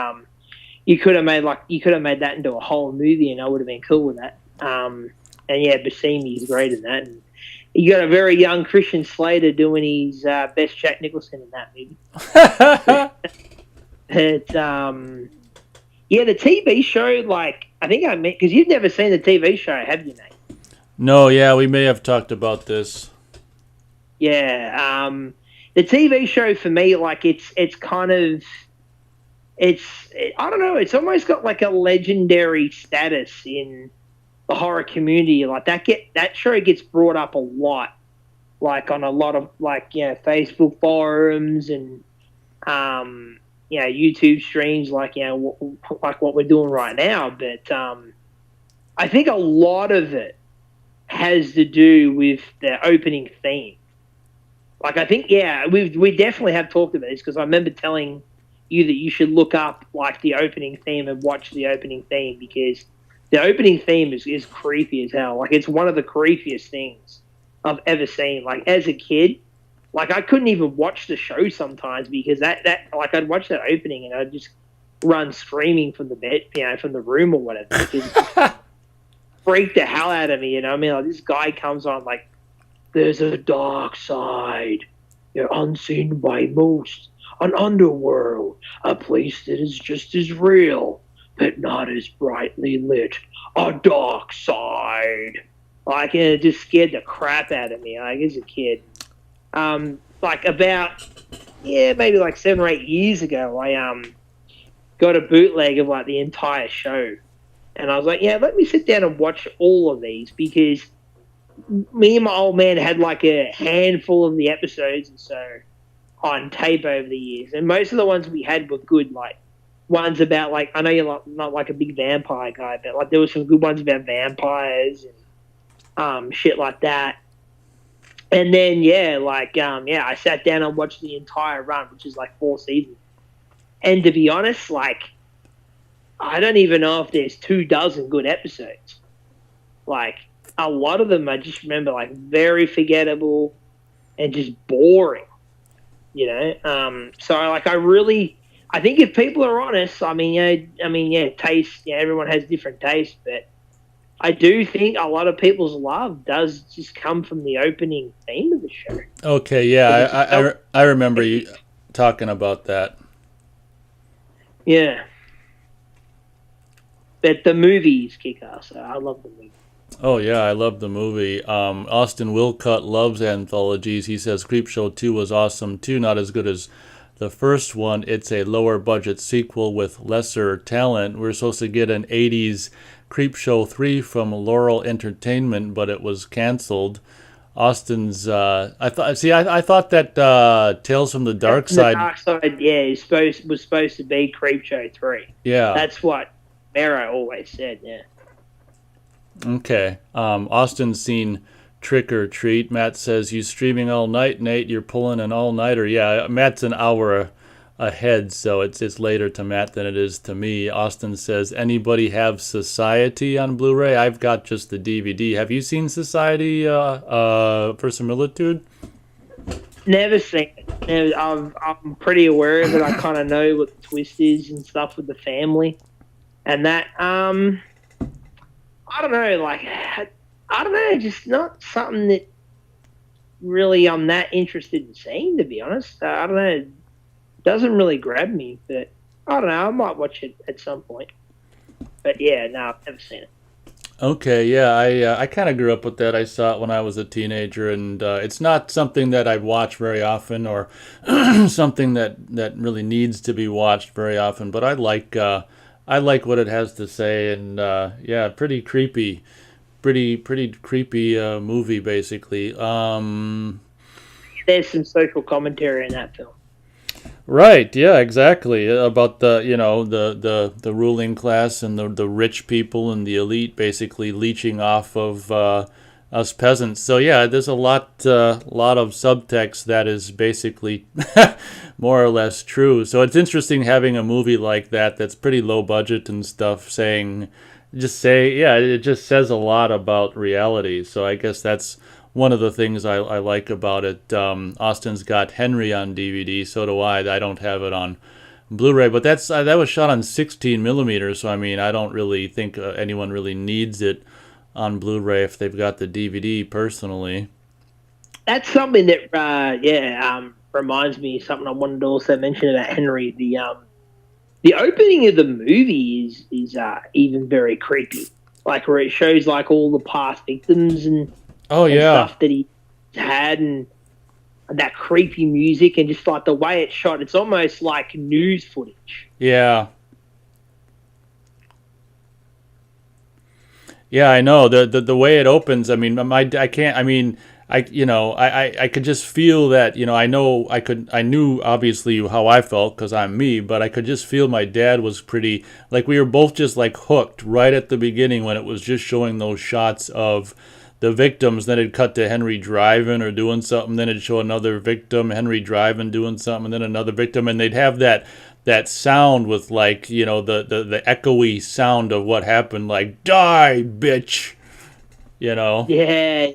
You could have made that into a whole movie, and I would have been cool with that. And yeah, Buscemi is great in that. And you got a very young Christian Slater doing his best Jack Nicholson in that movie. It's yeah, the TV show, like, I think I meant, because you've never seen the TV show, have you, Nate? No, yeah, we may have talked about this. Yeah, the TV show for me, like, it's kind of, I don't know, it's almost got like a legendary status in the horror community. Like that show gets brought up a lot, like on a lot of like Facebook forums and YouTube streams, like like what we're doing right now. But I think a lot of it has to do with the opening theme. Like I think we definitely have talked about this, because I remember telling you that you should look up like the opening theme and watch the opening theme, because the opening theme is creepy as hell. Like it's one of the creepiest things I've ever seen. Like as a kid, like I couldn't even watch the show sometimes, because that like I'd watch that opening and I'd just run screaming from the bed, from the room or whatever, because it just freaked the hell out of me. I mean, like this guy comes on like, there's a dark side, unseen by most, an underworld, a place that is just as real, but not as brightly lit, a dark side. Like, it just scared the crap out of me, like, as a kid. Like, about, maybe like 7 or 8 years ago, I got a bootleg of, like, the entire show. And I was like, let me sit down and watch all of these, because me and my old man had, like, a handful of the episodes and so on tape over the years. And most of the ones we had were good, like, ones about, like, I know you're not like a big vampire guy, but, like, there were some good ones about vampires and shit like that. And then, I sat down and watched the entire run, which is, like, 4 seasons. And to be honest, like, I don't even know if there's 24 good episodes. Like, a lot of them I just remember, like, very forgettable and just boring, So, like, I think if people are honest, taste, everyone has different tastes, but I do think a lot of people's love does just come from the opening theme of the show. Okay, yeah, I remember you talking about that. Yeah. But the movie's kick-ass. I love the movie. Oh yeah, I love the movie. Austin Wilcott loves anthologies. He says Creepshow 2 was awesome too, not as good as the first one. It's a lower budget sequel with lesser talent. We're supposed to get an 80s Creepshow 3 from Laurel Entertainment, but it was canceled. Austin's I thought that Tales from the Dark The Side. Dark Side, yeah, was supposed to be Creepshow 3. Yeah. That's what Mero always said. Yeah. Okay. Austin's seen Trick or Treat. Matt says, "You streaming all night, Nate? You're pulling an all-nighter." Yeah, Matt's an hour ahead, so it's later to Matt than it is to me. Austin says, "Anybody have Society on Blu-ray? I've got just the DVD. Have you seen Society, for similitude?" Never seen it. I'm pretty aware of it. I kind of know what the twist is and stuff with the family, and that. I don't know. Like, I don't know. Just not something that really I'm that interested in seeing. To be honest, I don't know. It doesn't really grab me, but I don't know. I might watch it at some point. But yeah, no, I've never seen it. Okay, yeah, I kind of grew up with that. I saw it when I was a teenager, and it's not something that I watch very often, or something that really needs to be watched very often. But I like what it has to say, and yeah, pretty creepy movie basically. There's some social commentary in that film. Right, yeah, exactly. About the, the ruling class and the rich people and the elite basically leeching off of us peasants. So yeah, there's a lot of subtext that is basically more or less true. So it's interesting having a movie like that that's pretty low budget and stuff yeah, it just says a lot about reality. So I guess that's one of the things I like about it. Austin's got Henry on DVD, so do I. I don't have it on Blu-ray, but that was shot on 16 millimeters. So I mean, I don't really think anyone really needs it on Blu-ray if they've got the DVD. Personally, That's something that, reminds me of something I wanted to also mention about Henry. The opening of the movie is even very creepy. Like where it shows like all the past victims oh and yeah, stuff that he had, and that creepy music, and just like the way it's shot. It's almost like news footage. yeah. Yeah, I know the way it opens. I mean, I can't. I mean, I could just feel that. I knew obviously how I felt because I'm me, but I could just feel my dad was pretty like we were both just like hooked right at the beginning when it was just showing those shots of the victims. Then it'd cut to Henry driving or doing something. Then it'd show another victim, Henry driving, doing something, and then another victim, and they'd have that sound with like the echoey sound of what happened, like die bitch, you know. Yeah.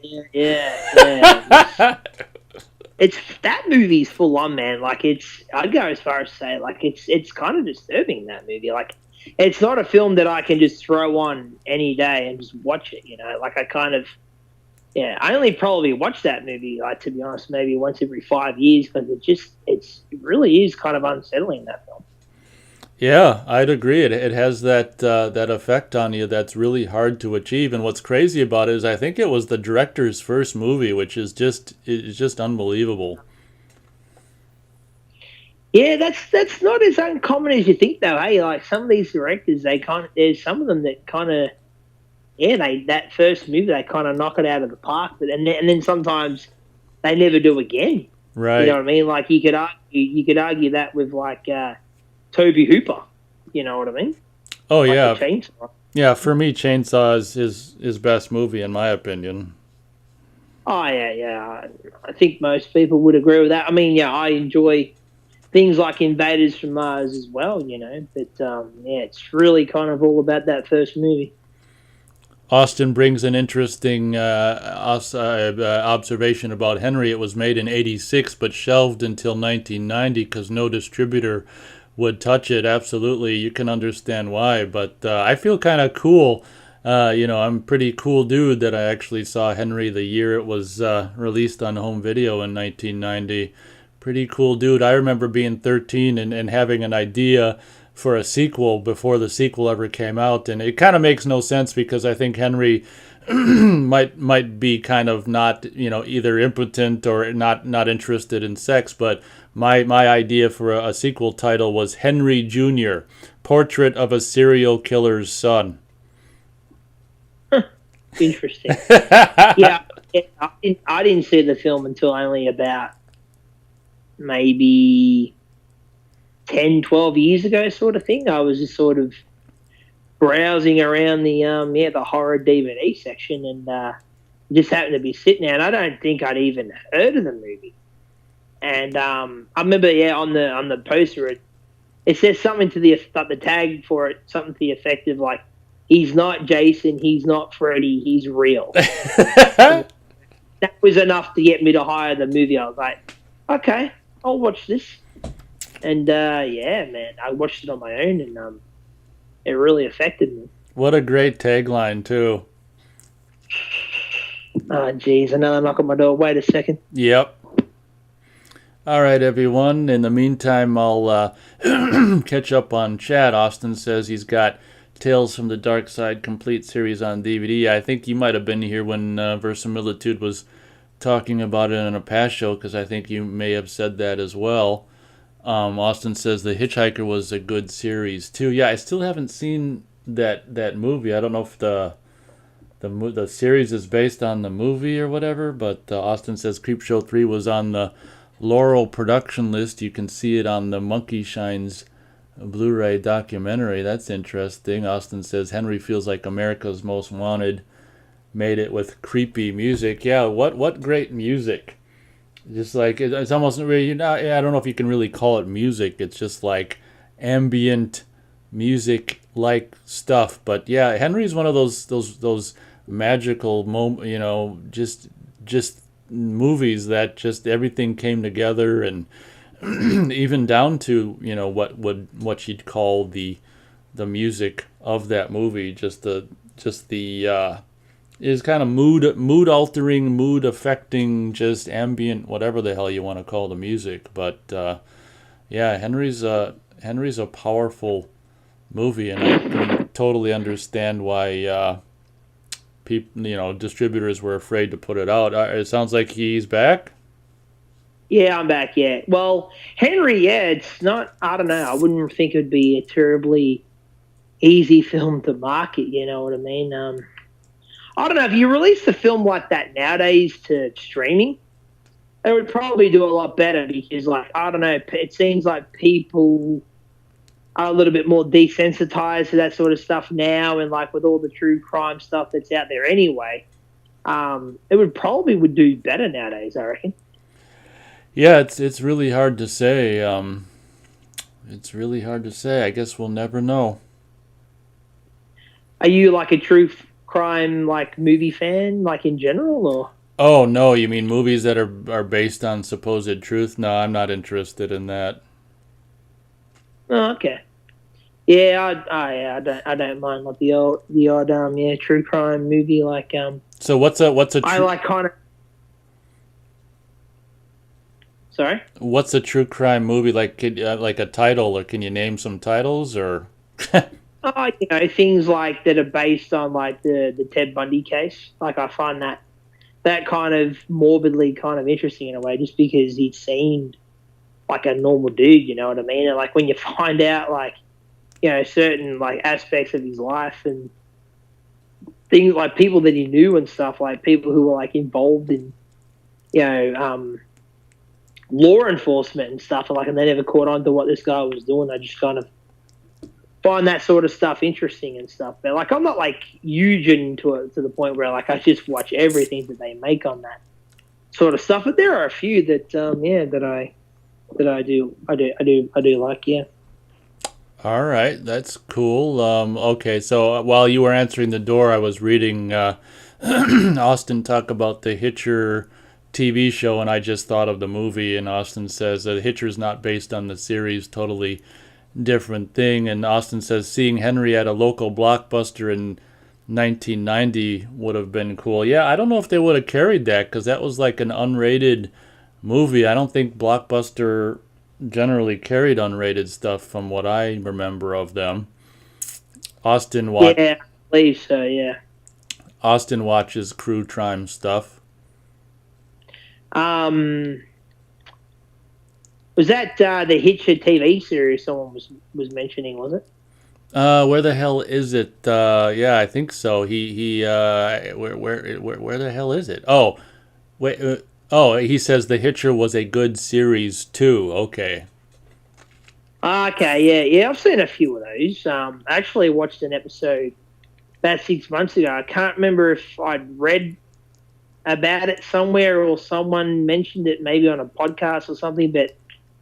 It's that movie's full on, man. Like I'd go as far as to say, like it's kind of disturbing, that movie. Like it's not a film that I can just throw on any day and just watch it. Like I kind of, yeah, I only probably watch that movie, like, to be honest, maybe once every 5 years, because it really is kind of unsettling, that film. Yeah, I'd agree. It has that effect on you that's really hard to achieve. And what's crazy about it is I think it was the director's first movie, which is just unbelievable. Yeah, that's not as uncommon as you think, though. Hey, like some of these directors, there's some of them that kind of, yeah, that first movie they kind of knock it out of the park, but and then sometimes they never do again. You know Right. what I mean? Like you could argue that with like Toby Hooper. You know what I mean? Oh Like the yeah, chainsaw. yeah. For me, Chainsaw is his best movie in my opinion. Oh yeah. I think most people would agree with that. I mean, yeah, I enjoy things like Invaders from Mars as well. But yeah, it's really kind of all about that first movie. Austin brings an interesting observation about Henry. It was made in '86, but shelved until 1990 because no distributor would touch it. Absolutely, you can understand why. But I feel kind of cool. I'm a pretty cool dude that I actually saw Henry the year it was released on home video in 1990. Pretty cool dude. I remember being 13 and having an idea for a sequel before the sequel ever came out, and it kind of makes no sense because I think Henry might be kind of not, either impotent or not interested in sex, but my idea for a sequel title was Henry Jr., Portrait of a Serial Killer's Son. Interesting. Yeah, I didn't see the film until only about maybe 10, 12 years ago, sort of thing. I was just sort of browsing around the horror DVD section, and just happened to be sitting there, and I don't think I'd even heard of the movie. And I remember, on the poster, it says something to the tag for it, something to the effect of like, he's not Jason, he's not Freddy, he's real. That was enough to get me to hire the movie. I was like, okay, I'll watch this. And man, I watched it on my own, and it really affected me. What a great tagline too. Oh, geez, another knock on my door. Wait a second. Yep. All right, everyone. In the meantime, I'll catch up on chat. Austin says he's got Tales from the Dark Side complete series on DVD. I think you might have been here when Verisimilitude was talking about it in a past show, because I think you may have said that as well. Austin says The Hitchhiker was a good series too. Yeah, I still haven't seen that movie. I don't know if the series is based on the movie or whatever, but Austin says Creepshow 3 was on the Laurel production list. You can see it on the Monkey Shines Blu-ray documentary. That's interesting. Austin says Henry feels like America's Most Wanted. Made it with creepy music. Yeah, what great music. Just like, it's almost really, I don't know if you can really call it music. It's just like ambient music like stuff. But yeah, Henry's one of those magical just movies that just everything came together, and even down to what you'd call the music of that movie, just the is kind of mood altering, mood affecting, just ambient, whatever the hell you want to call the music. But yeah, Henry's a powerful movie, and I can totally understand why people, distributors were afraid to put it out. It sounds like he's back. Yeah, I'm back. Yeah. Well, Henry, it's not. I don't know. I wouldn't think it would be a terribly easy film to market. You know what I mean? I don't know. If you release a film like that nowadays to streaming, it would probably do a lot better, because, like, I don't know. It seems like people are a little bit more desensitized to that sort of stuff now, and like with all the true crime stuff that's out there anyway, it would do better nowadays, I reckon. Yeah, it's really hard to say. It's really hard to say. I guess we'll never know. Are you like a true crime like movie fan, like in general, or? Oh no, you mean movies that are based on supposed truth? No, I'm not interested in that. Oh, okay. Yeah, I don't mind like the odd true crime movie like So what's a I like kind of. Sorry. What's a true crime movie like? Like a title, or can you name some titles, or? Oh, things like that are based on like the Ted Bundy case. Like, I find that kind of morbidly kind of interesting in a way, just because he seemed like a normal dude. You know what I mean? And like when you find out like, certain like aspects of his life and things like people that he knew and stuff, like people who were like involved in, law enforcement and stuff, and they never caught on to what this guy was doing. I just kind of find that sort of stuff interesting and stuff. But like, I'm not like huge into it to the point where like I just watch everything that they make on that sort of stuff. But there are a few that I do like. Yeah. All right, that's cool. Okay, so while you were answering the door, I was reading Austin talk about the Hitcher TV show, and I just thought of the movie. And Austin says that Hitcher's not based on the series, totally different thing. And Austin says seeing Henry at a local Blockbuster in 1990 would have been cool. Yeah, I don't know if they would have carried that, because that was like an unrated movie. I don't think Blockbuster generally carried unrated stuff from what I remember of them. Austin watched. Yeah, I believe so. Yeah. Austin watches Crew Time stuff. Um, was that the Hitcher TV series someone was mentioning? Was it? Where the hell is it? Yeah, I think so. Where the hell is it? Oh, wait. Oh, he says The Hitcher was a good series too. Okay. Okay, yeah. I've seen a few of those. I actually watched an episode about 6 months ago. I can't remember if I'd read about it somewhere or someone mentioned it maybe on a podcast or something, but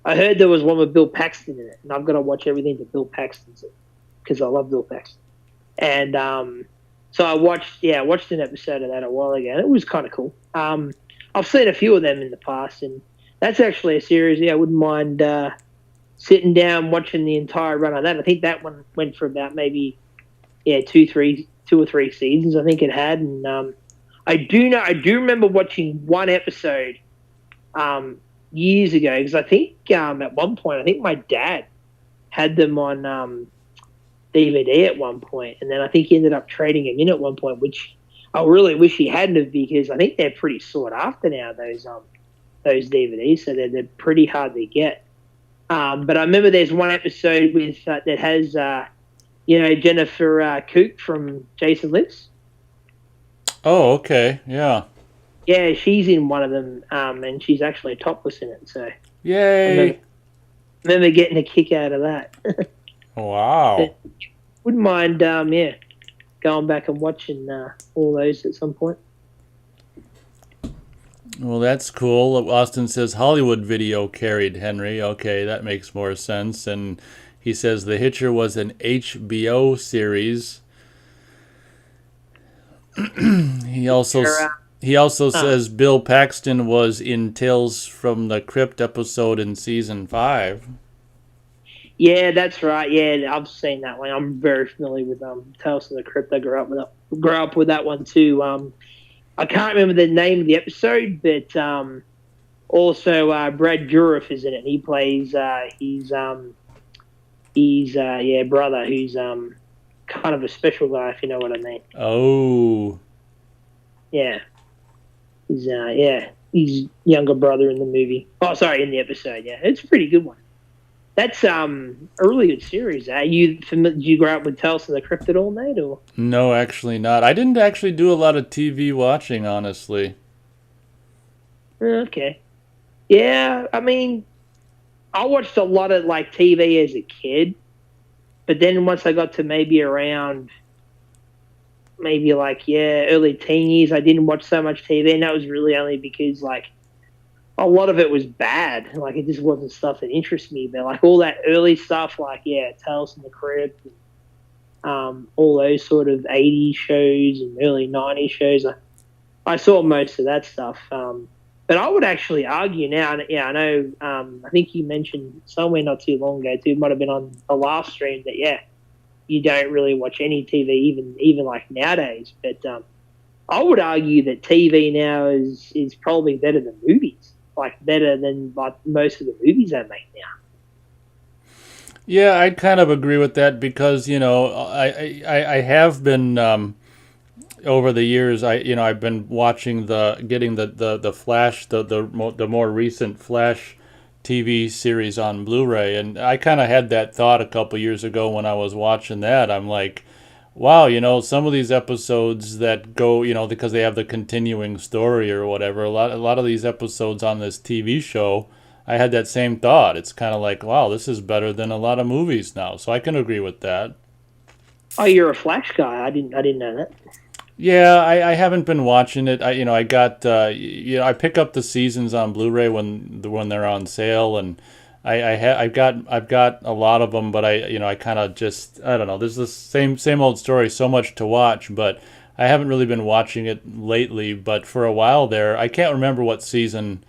I heard there was one with Bill Paxton in it, and I've got to watch everything that Bill Paxton's in because I love Bill Paxton. And so I watched an episode of that a while ago. And it was kind of cool. I've seen a few of them in the past, and that's actually a series. Yeah, I wouldn't mind sitting down watching the entire run of that. I think that one went for about maybe two or three seasons. I think it had, and I do remember watching one episode years ago because I think at one point I think my dad had them on DVD at one point, and then I think he ended up trading them in at one point, which I really wish he hadn't have because I think they're pretty sought after now. Those DVDs, so they're pretty hard to get. But I remember there's one episode with that has Jennifer Coop from Jason Lives. Oh, okay. Yeah. Yeah, she's in one of them, and she's actually topless in it. So I Yay. remember getting a kick out of that. Wow. Wouldn't mind, going back and watching all those at some point. Well, that's cool. Austin says Hollywood Video carried Henry. Okay, that makes more sense. And he says The Hitcher was an HBO series. He also says Bill Paxton was in Tales from the Crypt episode in season 5. Yeah, that's right. Yeah, I've seen that one. I'm very familiar with Tales from the Crypt. I grew up with that one too. I can't remember the name of the episode, but also Brad Dourif is in it. He plays his brother, who's kind of a special guy, if you know what I mean. Oh. Yeah. He's younger brother in the movie. Oh, sorry, in the episode. Yeah, it's a pretty good one. That's a really good series. Did you grow up with Tales from the Crypt at all, Nate? Or No, actually not. I didn't actually do a lot of TV watching, honestly. okay, yeah. I mean, I watched a lot of like TV as a kid, but then once I got to maybe around early teen years, I didn't watch so much TV, and that was really only because like a lot of it was bad. Like it just wasn't stuff that interests me. But like all that early stuff, like Tales from the Crypt, all those sort of '80s shows and early '90s shows. I saw most of that stuff. But I would actually argue now. Yeah, I know. I think you mentioned somewhere not too long ago too. It might have been on the last stream that you don't really watch any TV even like nowadays. But I would argue that TV now is probably better than movies. Like better than like most of the movies they make now. Yeah, I'd kind of agree with that because I have been over the years. I've been watching getting the Flash the more recent Flash TV series on Blu-ray, and I kind of had that thought a couple years ago when I was watching that. I'm like, wow, some of these episodes that go, because they have the continuing story or whatever, a lot of these episodes on this TV show, I had that same thought. It's kind of like, wow, this is better than a lot of movies now. So I can agree with that. Oh, you're a Flash guy. I didn't know that. Yeah, I haven't been watching it. I got I pick up the seasons on Blu-ray when they're on sale, and I've got a lot of them, but I kind of just, I don't know. There's the same old story, so much to watch, but I haven't really been watching it lately. But for a while there, I can't remember what season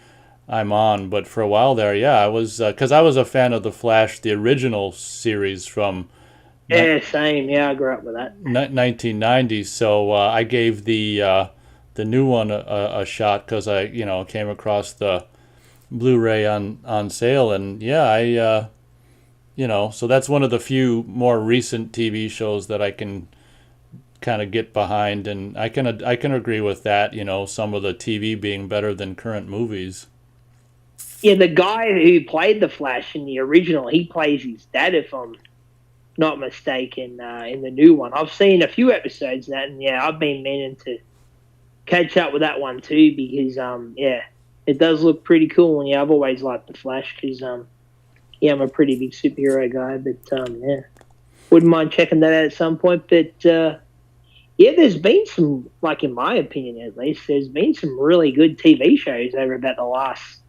I'm on, but for a while there, yeah, I was because I was a fan of the Flash, the original series from Yeah, same. Yeah, I grew up with that. 1990. So I gave the new one a shot because I came across the Blu-ray on sale, and yeah, so that's one of the few more recent TV shows that I can kind of get behind, and I can agree with that. Some of the TV being better than current movies. Yeah, the guy who played the Flash in the original, he plays his dad, if I'm not mistaken, in the new one. I've seen a few episodes of that, and yeah, I've been meaning to catch up with that one too because yeah, it does look pretty cool. And yeah, I've always liked the Flash because yeah, I'm a pretty big superhero guy, but yeah, wouldn't mind checking that out at some point. But yeah, there's been some, like in my opinion at least, there's been some really good TV shows over about the last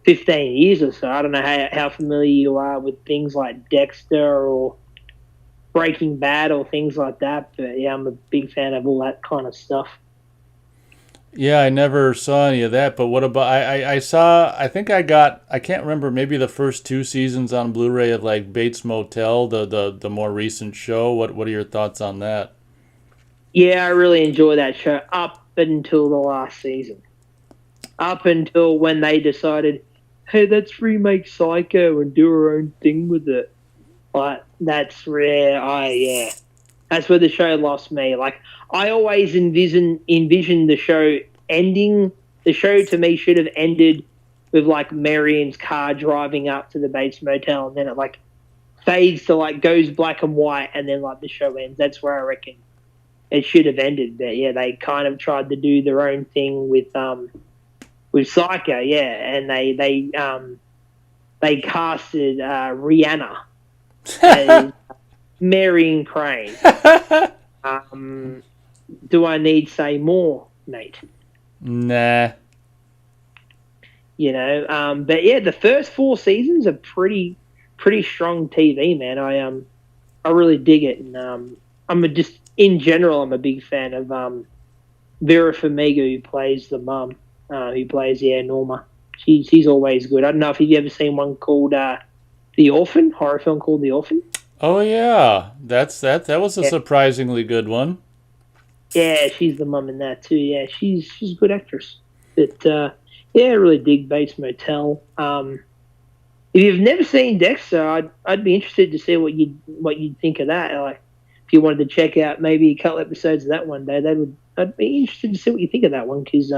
15 years or so. I don't know how familiar you are with things like Dexter or Breaking Bad or things like that, but yeah, I'm a big fan of all that kind of stuff. Yeah, I never saw any of that, but what about I saw I can't remember, maybe the first two seasons on Blu-ray of like Bates Motel, the more recent show. What are your thoughts on that? Yeah, I really enjoy that show up until the last season. Up until when they decided, hey, let's remake Psycho and do our own thing with it. But that's where yeah, that's where the show lost me. Like I always envisioned the show ending. The show to me should have ended with like Marion's car driving up to the Bates Motel, and then it like fades to like goes black and white, and then like the show ends. That's where I reckon it should have ended. But yeah, they kind of tried to do their own thing with Psycho, yeah, and they casted Rihanna as Marion Crane. Um, do I need say more, mate? Nah. But yeah, the first four seasons are pretty strong TV, man. I really dig it, and just in general, I'm a big fan of Vera Farmiga, who plays the mum, who plays Norma. She's always good. I don't know if you've ever seen one called The Orphan, horror film called The Orphan. Oh yeah, that was a surprisingly good one. Yeah, she's the mum in that too. Yeah, she's a good actress. But yeah, I really dig Bates Motel. If you've never seen Dexter, I'd be interested to see what you'd think of that. Like, if you wanted to check out maybe a couple episodes of that one day, I'd be interested to see what you think of that one because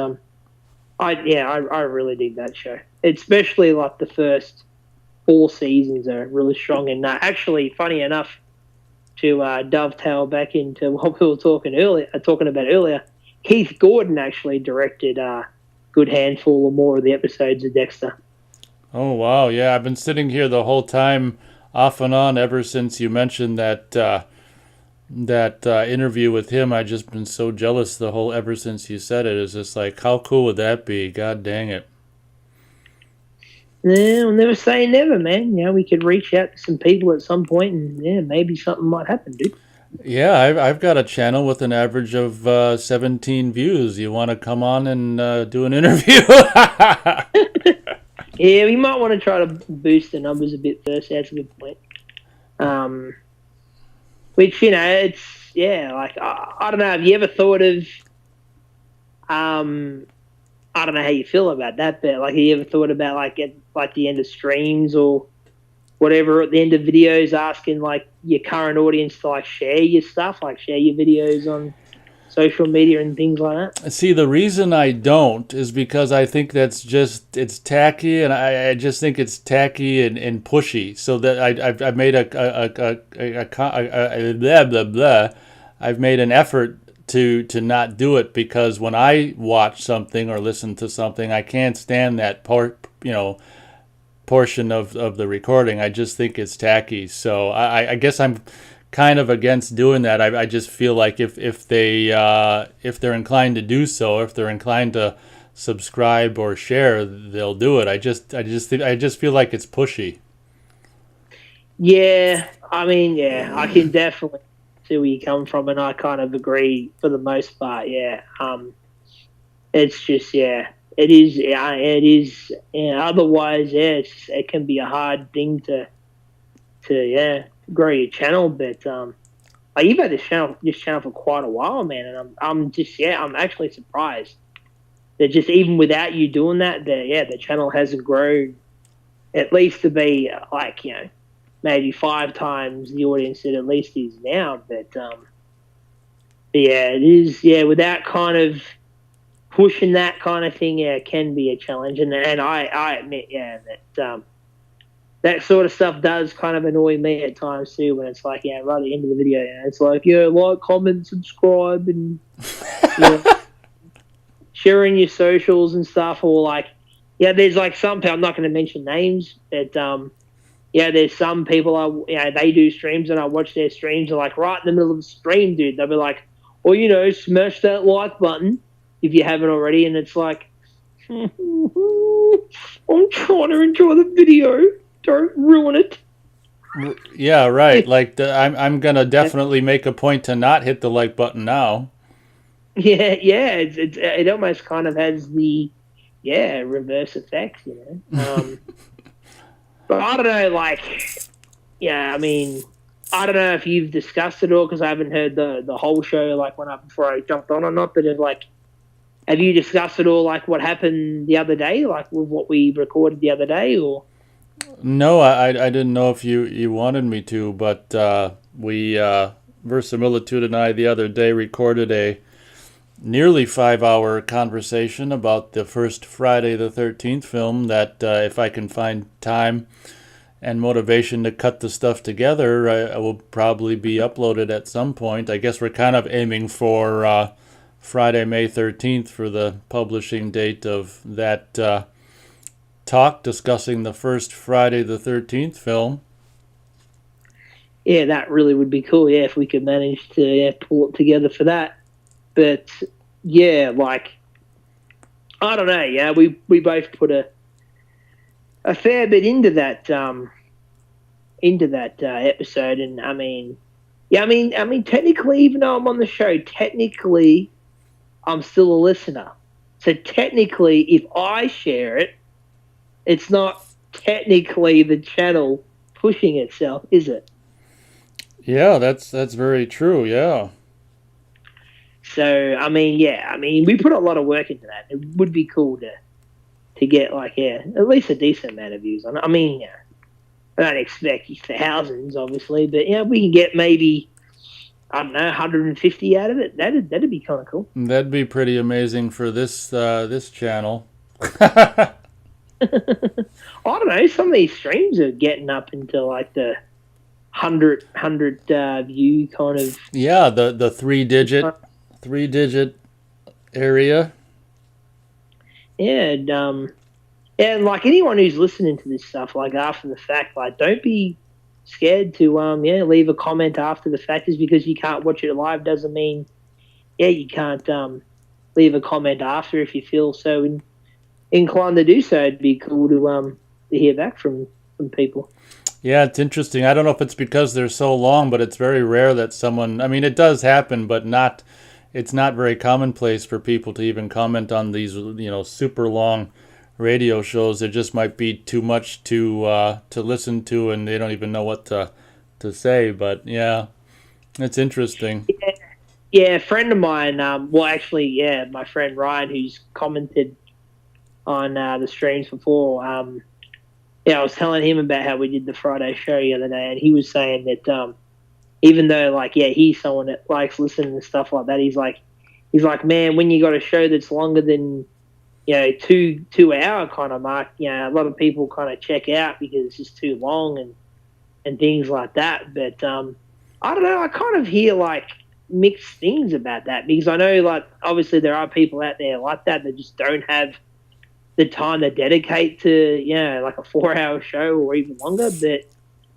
I really dig that show, especially like the first four seasons are really strong. And actually, funny enough, to dovetail back into what we were talking about earlier, Keith Gordon actually directed a good handful or more of the episodes of Dexter. Oh wow, yeah, I've been sitting here the whole time, off and on, ever since you mentioned that interview with him. I just been so jealous the whole ever since you said it. It's just like, how cool would that be? God dang it. Yeah, we'll never say never, man. We could reach out to some people at some point, and yeah, maybe something might happen, dude. Yeah, I've got a channel with an average of 17 views. You want to come on and do an interview? Yeah, we might want to try to boost the numbers a bit first. That's a good point. Which it's like I don't know. Have you ever thought of I don't know how you feel about that, but like, have you ever thought about like at like the end of streams or whatever, at the end of videos, asking like your current audience to like share your stuff, like share your videos on social media and things like that? See, the reason I don't is because I think it's tacky, and I just think it's tacky and pushy. So that I've made a blah blah blah. I've made an effort to not do it because when I watch something or listen to something, I can't stand that portion of the recording. I just think it's tacky. So I guess I'm kind of against doing that. I just feel like if they're inclined to do so, if they're inclined to subscribe or share, they'll do it. I just feel like it's pushy. Yeah, I mean, yeah, I can definitely see where you come from, and I kind of agree for the most part. Yeah, it's just it is. Yeah, it is. Yeah, otherwise, it can be a hard thing to grow your channel. But like, you've had this channel for quite a while, man, and I'm actually surprised that just even without you doing that, the channel hasn't grown at least to be like maybe 5 times the audience it at least is now. But Yeah, it is. Yeah, without kind of pushing that kind of thing, yeah, it can be a challenge. And I admit, yeah, that that sort of stuff does kind of annoy me at times too. When it's like, yeah, right at the end of the video, yeah, it's like, yeah, like, comment, subscribe, and yeah, sharing your socials and stuff, or like, yeah, there's like some people. I'm not going to mention names, but yeah, there's some people they do streams and I watch their streams and like right in the middle of the stream, dude, they'll be like, "Well, smash that like button if you haven't already," and it's like, I'm trying to enjoy the video. Don't ruin it. Yeah, right. Like I'm gonna definitely make a point to not hit the like button now. Yeah, it almost kind of has the reverse effect, But I don't know, like, yeah, I mean, I don't know if you've discussed it all because I haven't heard the whole show like went up before I jumped on or not. But like, have you discussed it all, like what happened the other day, like with what we recorded the other day, or? No, I didn't know if you wanted me to, but we Verisimilitude and I the other day recorded a nearly 5 hour conversation about the first Friday the 13th film. That if I can find time and motivation to cut the stuff together, I will probably be uploaded at some point. I guess we're kind of aiming for Friday, May 13th for the publishing date of that talk discussing the first Friday the 13th film. Yeah, that really would be cool. Yeah, if we could manage to pull it together for that. But yeah, like, I don't know. Yeah, we both put a fair bit into that episode, and I mean, yeah, I mean, technically, even though I'm on the show, technically, I'm still a listener. So technically, if I share it, it's not technically the channel pushing itself, is it? Yeah, that's very true. Yeah. So I mean, yeah, I mean, we put a lot of work into that. It would be cool to get like at least a decent amount of views on it. I mean, yeah, I don't expect thousands, obviously, but yeah, we can get maybe, I don't know, 150 out of it. That'd be kind of cool. That'd be pretty amazing for this channel. I don't know. Some of these streams are getting up into like the hundred view kind of. Yeah, the three digit area. Yeah, and like anyone who's listening to this stuff, like after the fact, like don't be scared to leave a comment after the fact. Is because you can't watch it live doesn't mean you can't leave a comment after if you feel so inclined to do so. It'd be cool to hear back from people. Yeah, it's interesting. I don't know if it's because they're so long, but it's very rare that someone. I mean, it does happen, but not. It's not very commonplace for people to even comment on these, super long radio shows. There just might be too much to listen to, and they don't even know what to say. But yeah, it's interesting. Yeah, a friend of mine. Well, actually, yeah, my friend Ryan, who's commented on the streams before. I was telling him about how we did the Friday show the other day, and he was saying that even though, like, yeah, he's someone that likes listening to stuff like that, he's like, man, when you got a show that's longer than 2 hour kind of mark, a lot of people kind of check out because it's just too long and things like that. But I don't know, I kind of hear like mixed things about that because I know, like, obviously there are people out there like that just don't have the time to dedicate to like a 4 hour show or even longer. But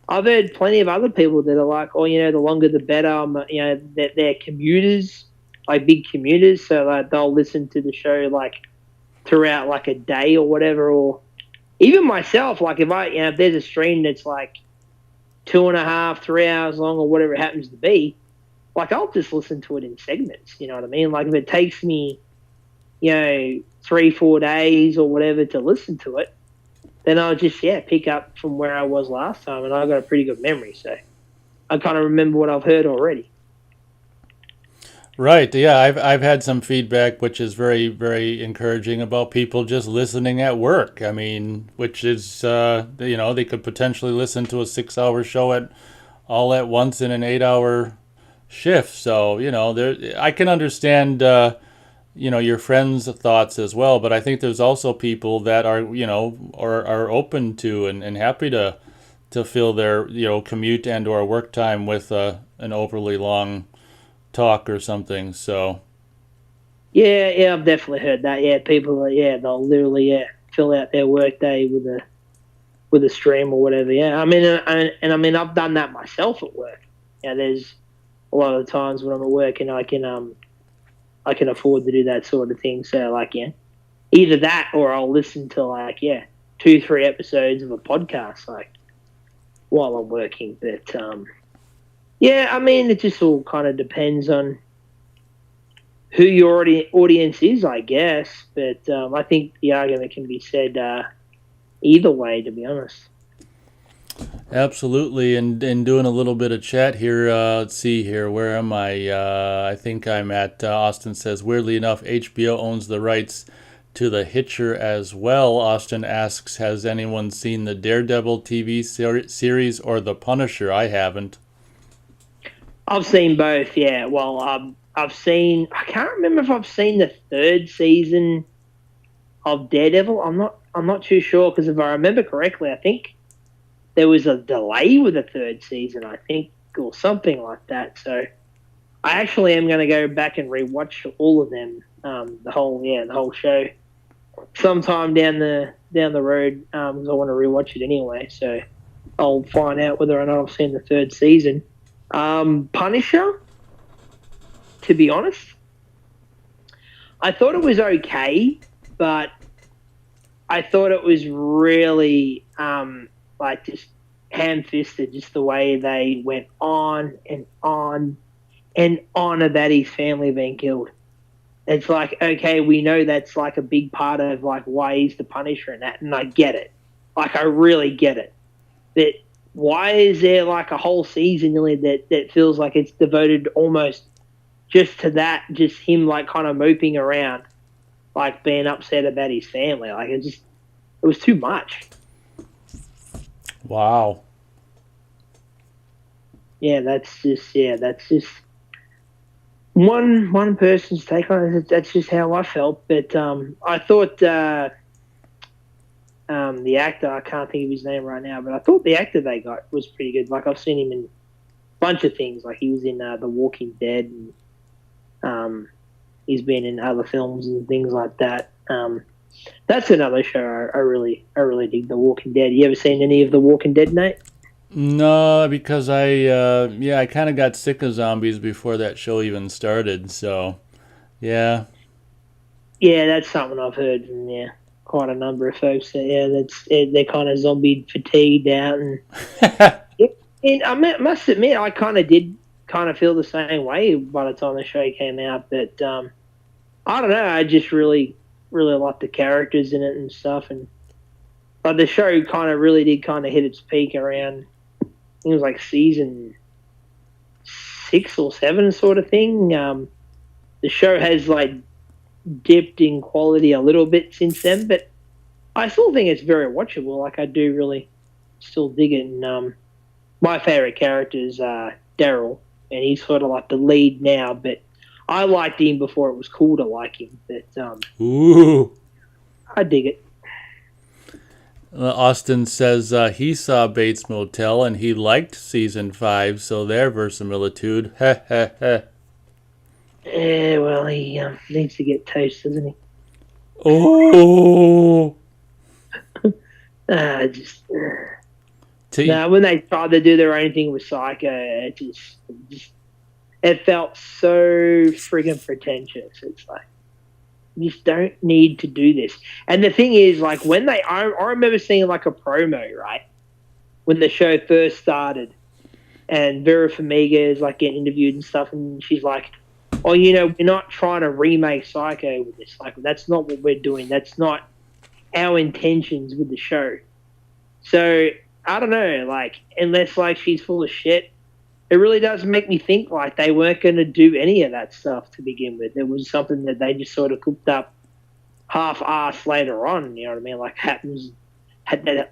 I've heard plenty of other people that are like, oh, the longer the better. That they're commuters, like big commuters, so like they'll listen to the show like throughout like a day or whatever. Or even myself, like if there's a stream that's like 2.5, 3 hours long or whatever it happens to be, like I'll just listen to it in segments. You know what I mean? Like if it takes me 3-4 days or whatever to listen to it, then I'll just pick up from where I was last time, and I got a pretty good memory, so I kind of remember what I've heard already. Right. Yeah, I've had some feedback which is very, very encouraging about people just listening at work. I mean, which is they could potentially listen to a 6 hour show all at once in an 8 hour shift. So, I can understand, your friends' thoughts as well, but I think there's also people that are, are open to and happy to fill their, commute and or work time with an overly long talk or something. So, Yeah, I've definitely heard that. Yeah, people, they'll literally, fill out their workday with a stream or whatever. Yeah, I mean, I mean, I've done that myself at work. Yeah, there's a lot of the times when I'm at work and I can afford to do that sort of thing. So like, either that or I'll listen to like, 2-3 episodes of a podcast like while I'm working. But yeah, I mean, it just all kind of depends on who your audience is, I guess. But I think the argument can be said either way, to be honest. absolutely. And doing a little bit of chat here. Let's see here. Where am I? I think I'm at Austin says, weirdly enough, HBO owns the rights to The Hitcher as well. Austin asks, has anyone seen the Daredevil TV series or The Punisher? I haven't. I've seen both. Yeah. Well, I've seen. I can't remember if I've seen the third season of Daredevil. I'm not too sure because if I remember correctly, I think there was a delay with the third season. I think or something like that. So I actually am going to go back and rewatch all of them. The whole show sometime down the road. 'Cause I want to rewatch it anyway. So I'll find out whether or not I've seen the third season. Punisher, to be honest, I thought it was okay, but I thought it was really like just ham-fisted, just the way they went on and on and on about his family being killed. It's like, okay, we know that's like a big part of like why he's the Punisher and that, and I get it. Like I really get it. But why is there like a whole season nearly that feels like it's devoted almost just to that, just him like kind of moping around, like being upset about his family. Like it was too much. Wow. That's just one person's take on it. That's just how I felt. But I thought the actor, I can't think of his name right now, but I thought the actor they got was pretty good. Like I've seen him in a bunch of things. Like he was in The Walking Dead, and he's been in other films and things like that. That's another show I really dig, The Walking Dead. You ever seen any of The Walking Dead, Nate? No, because I kind of got sick of zombies before that show even started. So, yeah. Yeah, that's something I've heard from quite a number of folks. That, they're kind of zombie fatigued out, and and I must admit I kind of did kind of feel the same way by the time the show came out. But I don't know, I just really liked the characters in it and stuff, and like the show kind of really did kind of hit its peak around. I think it was like season 6 or 7 sort of thing. The show has like dipped in quality a little bit since then, but I still think it's very watchable. Like I do really still dig it. And my favorite character is Daryl, and he's sort of like the lead now. But I liked him before it was cool to like him. But Ooh. I dig it. Austin says he saw Bates Motel and he liked season 5, so their verisimilitude. Heh heh heh. Yeah, well, he needs to get toast, doesn't he? Oh. Just no. When they tried to do their own thing with Psycho, it felt so friggin' pretentious. It's like you just don't need to do this. And the thing is, like when I remember seeing like a promo, right, when the show first started, and Vera Farmiga is like getting interviewed and stuff, and she's like, "Oh, we're not trying to remake Psycho with this. Like, that's not what we're doing. That's not our intentions with the show." So I don't know, like unless like she's full of shit, it really does make me think like they weren't going to do any of that stuff to begin with. It was something that they just sort of cooked up half-assed later on. You know what I mean? Like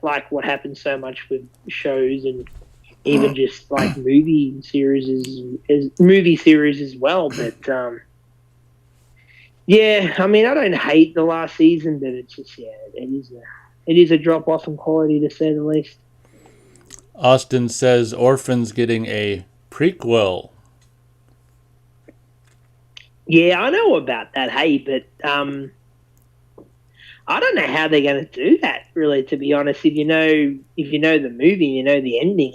like what happens so much with shows and even just like movie series as well. But yeah, I mean, I don't hate the last season, but it's just it is a drop off in quality to say the least. Austin says Orphan's getting a prequel. Yeah, I know about that. Hey, but I don't know how they're going to do that. Really, to be honest, if you know the movie, you know the ending.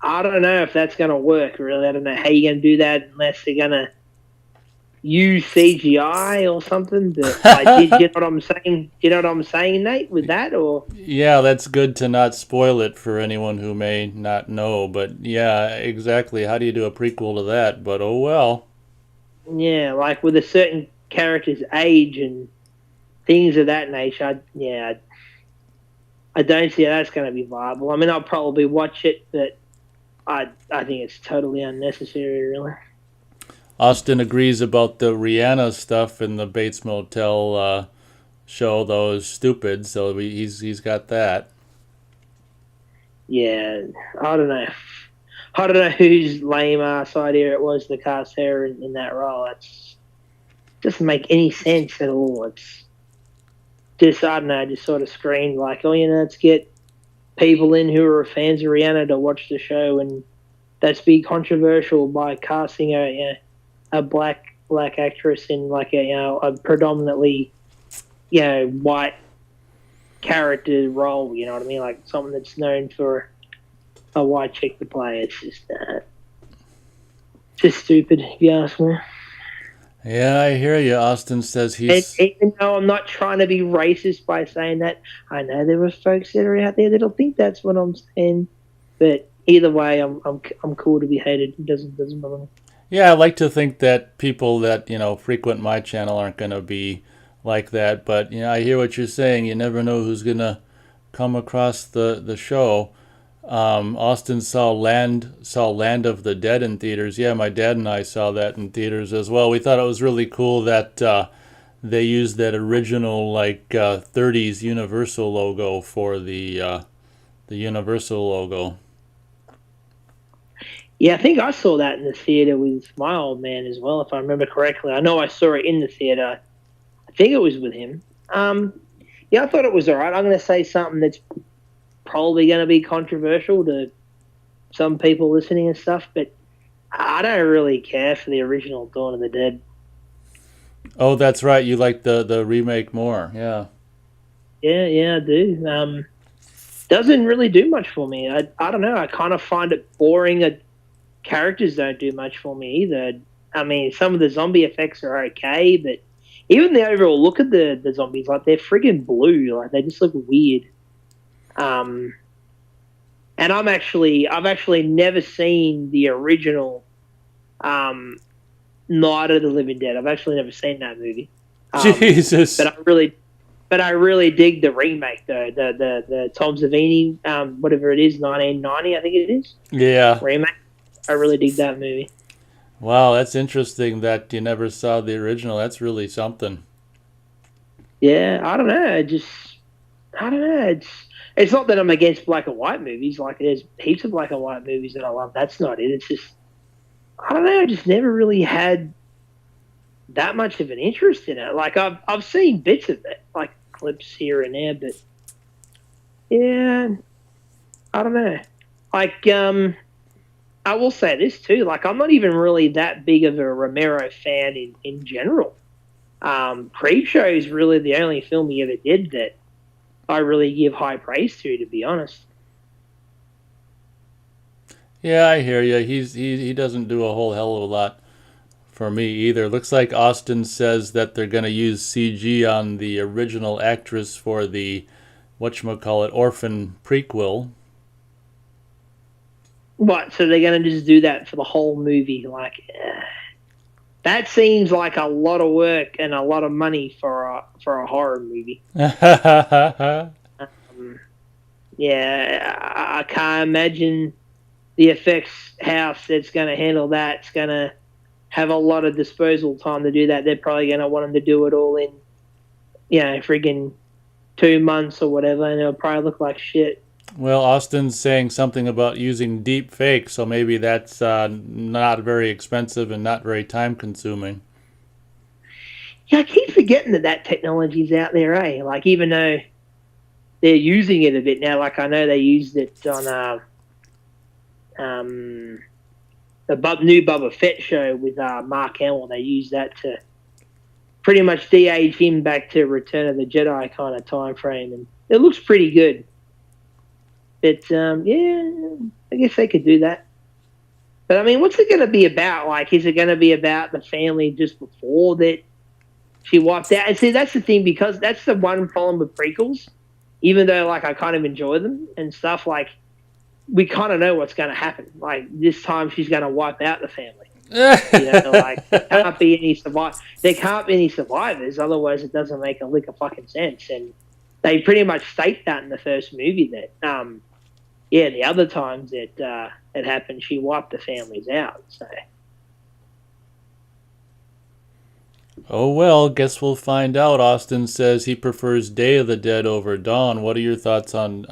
I don't know if that's going to work. Really, I don't know how you're going to do that unless they're going to use CGI or something. But like, do you know what I'm saying? Do you know what I'm saying, Nate? With that, or Yeah, that's good to not spoil it for anyone who may not know. But yeah, exactly. How do you do a prequel to that? But oh well. yeah, like with a certain character's age and things of that nature. I don't see how that's going to be viable. I mean, I'll probably watch it, but I think it's totally unnecessary, really. Austin agrees about the Rihanna stuff in the Bates Motel show, though, is stupid. So he's got that. Yeah, I don't know. I don't know whose lame ass idea it was to cast her in that role. It doesn't make any sense at all. It's just, I don't know, just sort of screamed like, oh, let's get people in who are fans of Rihanna to watch the show, and that's be controversial by casting a black actress in like a predominantly white character role. You know what I mean? Like something that's known for a white chick to play. It's just stupid, if you ask me. Yeah, I hear you. Austin says And he's. even though I'm not trying to be racist by saying that, I know there are folks that are out there that'll think that's what I'm saying. But either way, I'm cool to be hated. It doesn't bother me. Yeah, I like to think that people that frequent my channel aren't going to be like that. But I hear what you're saying. You never know who's going to come across the show. Austin saw Land of the Dead in theaters. Yeah, my dad and I saw that in theaters as well. We thought it was really cool that they used that original 30s Universal logo for the Universal logo. Yeah, I think I saw that in the theater with my old man as well, if I remember correctly. I know I saw it in the theater. I think it was with him. Yeah, I thought it was all right. I'm going to say something that's probably going to be controversial to some people listening and stuff, but I don't really care for the original Dawn of the Dead. Oh, that's right. You like the remake more. Yeah. Yeah, I do. Doesn't really do much for me. I don't know. I kind of find it boring. Characters don't do much for me either. I mean, some of the zombie effects are okay, but even the overall look of the zombies, like they're friggin' blue. Like they just look weird. And I've actually never seen the original Night of the Living Dead. I've actually never seen that movie. Jesus. But I really dig the remake though. The Tom Savini, whatever it is, 1990, I think it is. Yeah. Remake. I really dig that movie. Wow, that's interesting that you never saw the original. That's really something. Yeah, I don't know. I don't know. It's not that I'm against black and white movies. Like there's heaps of black and white movies that I love. That's not it. It's just I don't know. I just never really had that much of an interest in it. Like I've seen bits of it, like clips here and there, but yeah, I don't know. Like I will say this too. Like I'm not even really that big of a Romero fan in general. Creepshow is really the only film he ever did that I really give high praise to be honest. Yeah, I hear you. He doesn't do a whole hell of a lot for me either. Looks like Austin says that they're going to use CG on the original actress for the whatchamacallit Orphan prequel. What? So they're going to just do that for the whole movie? Like, that seems like a lot of work and a lot of money for a horror movie. Yeah, I can't imagine the effects house that's going to handle that. It's going to have a lot of disposal time to do that. They're probably going to want them to do it all in, friggin' 2 months or whatever, and it'll probably look like shit. Well, Austin's saying something about using deep fake, so maybe that's not very expensive and not very time consuming. Yeah, I keep forgetting that that technology's out there, eh? Like, even though they're using it a bit now, like I know they used it on um, the new Boba Fett show with Mark Hamill. They used that to pretty much de-age him back to Return of the Jedi kind of time frame, and it looks pretty good. But yeah, I guess they could do that. But I mean, what's it going to be about? Like, is it going to be about the family just before that she wiped out? And see, that's the thing, because that's the one problem with prequels. Even though, like, I kind of enjoy them and stuff, like, we kind of know what's going to happen. Like, this time she's going to wipe out the family. Like, there can't be any There can't be any survivors, otherwise it doesn't make a lick of fucking sense. And they pretty much state that in the first movie that, yeah, the other times that it happened, she wiped the families out. So, Oh well, guess we'll find out. Austin says he prefers Day of the Dead over Dawn. What are your thoughts on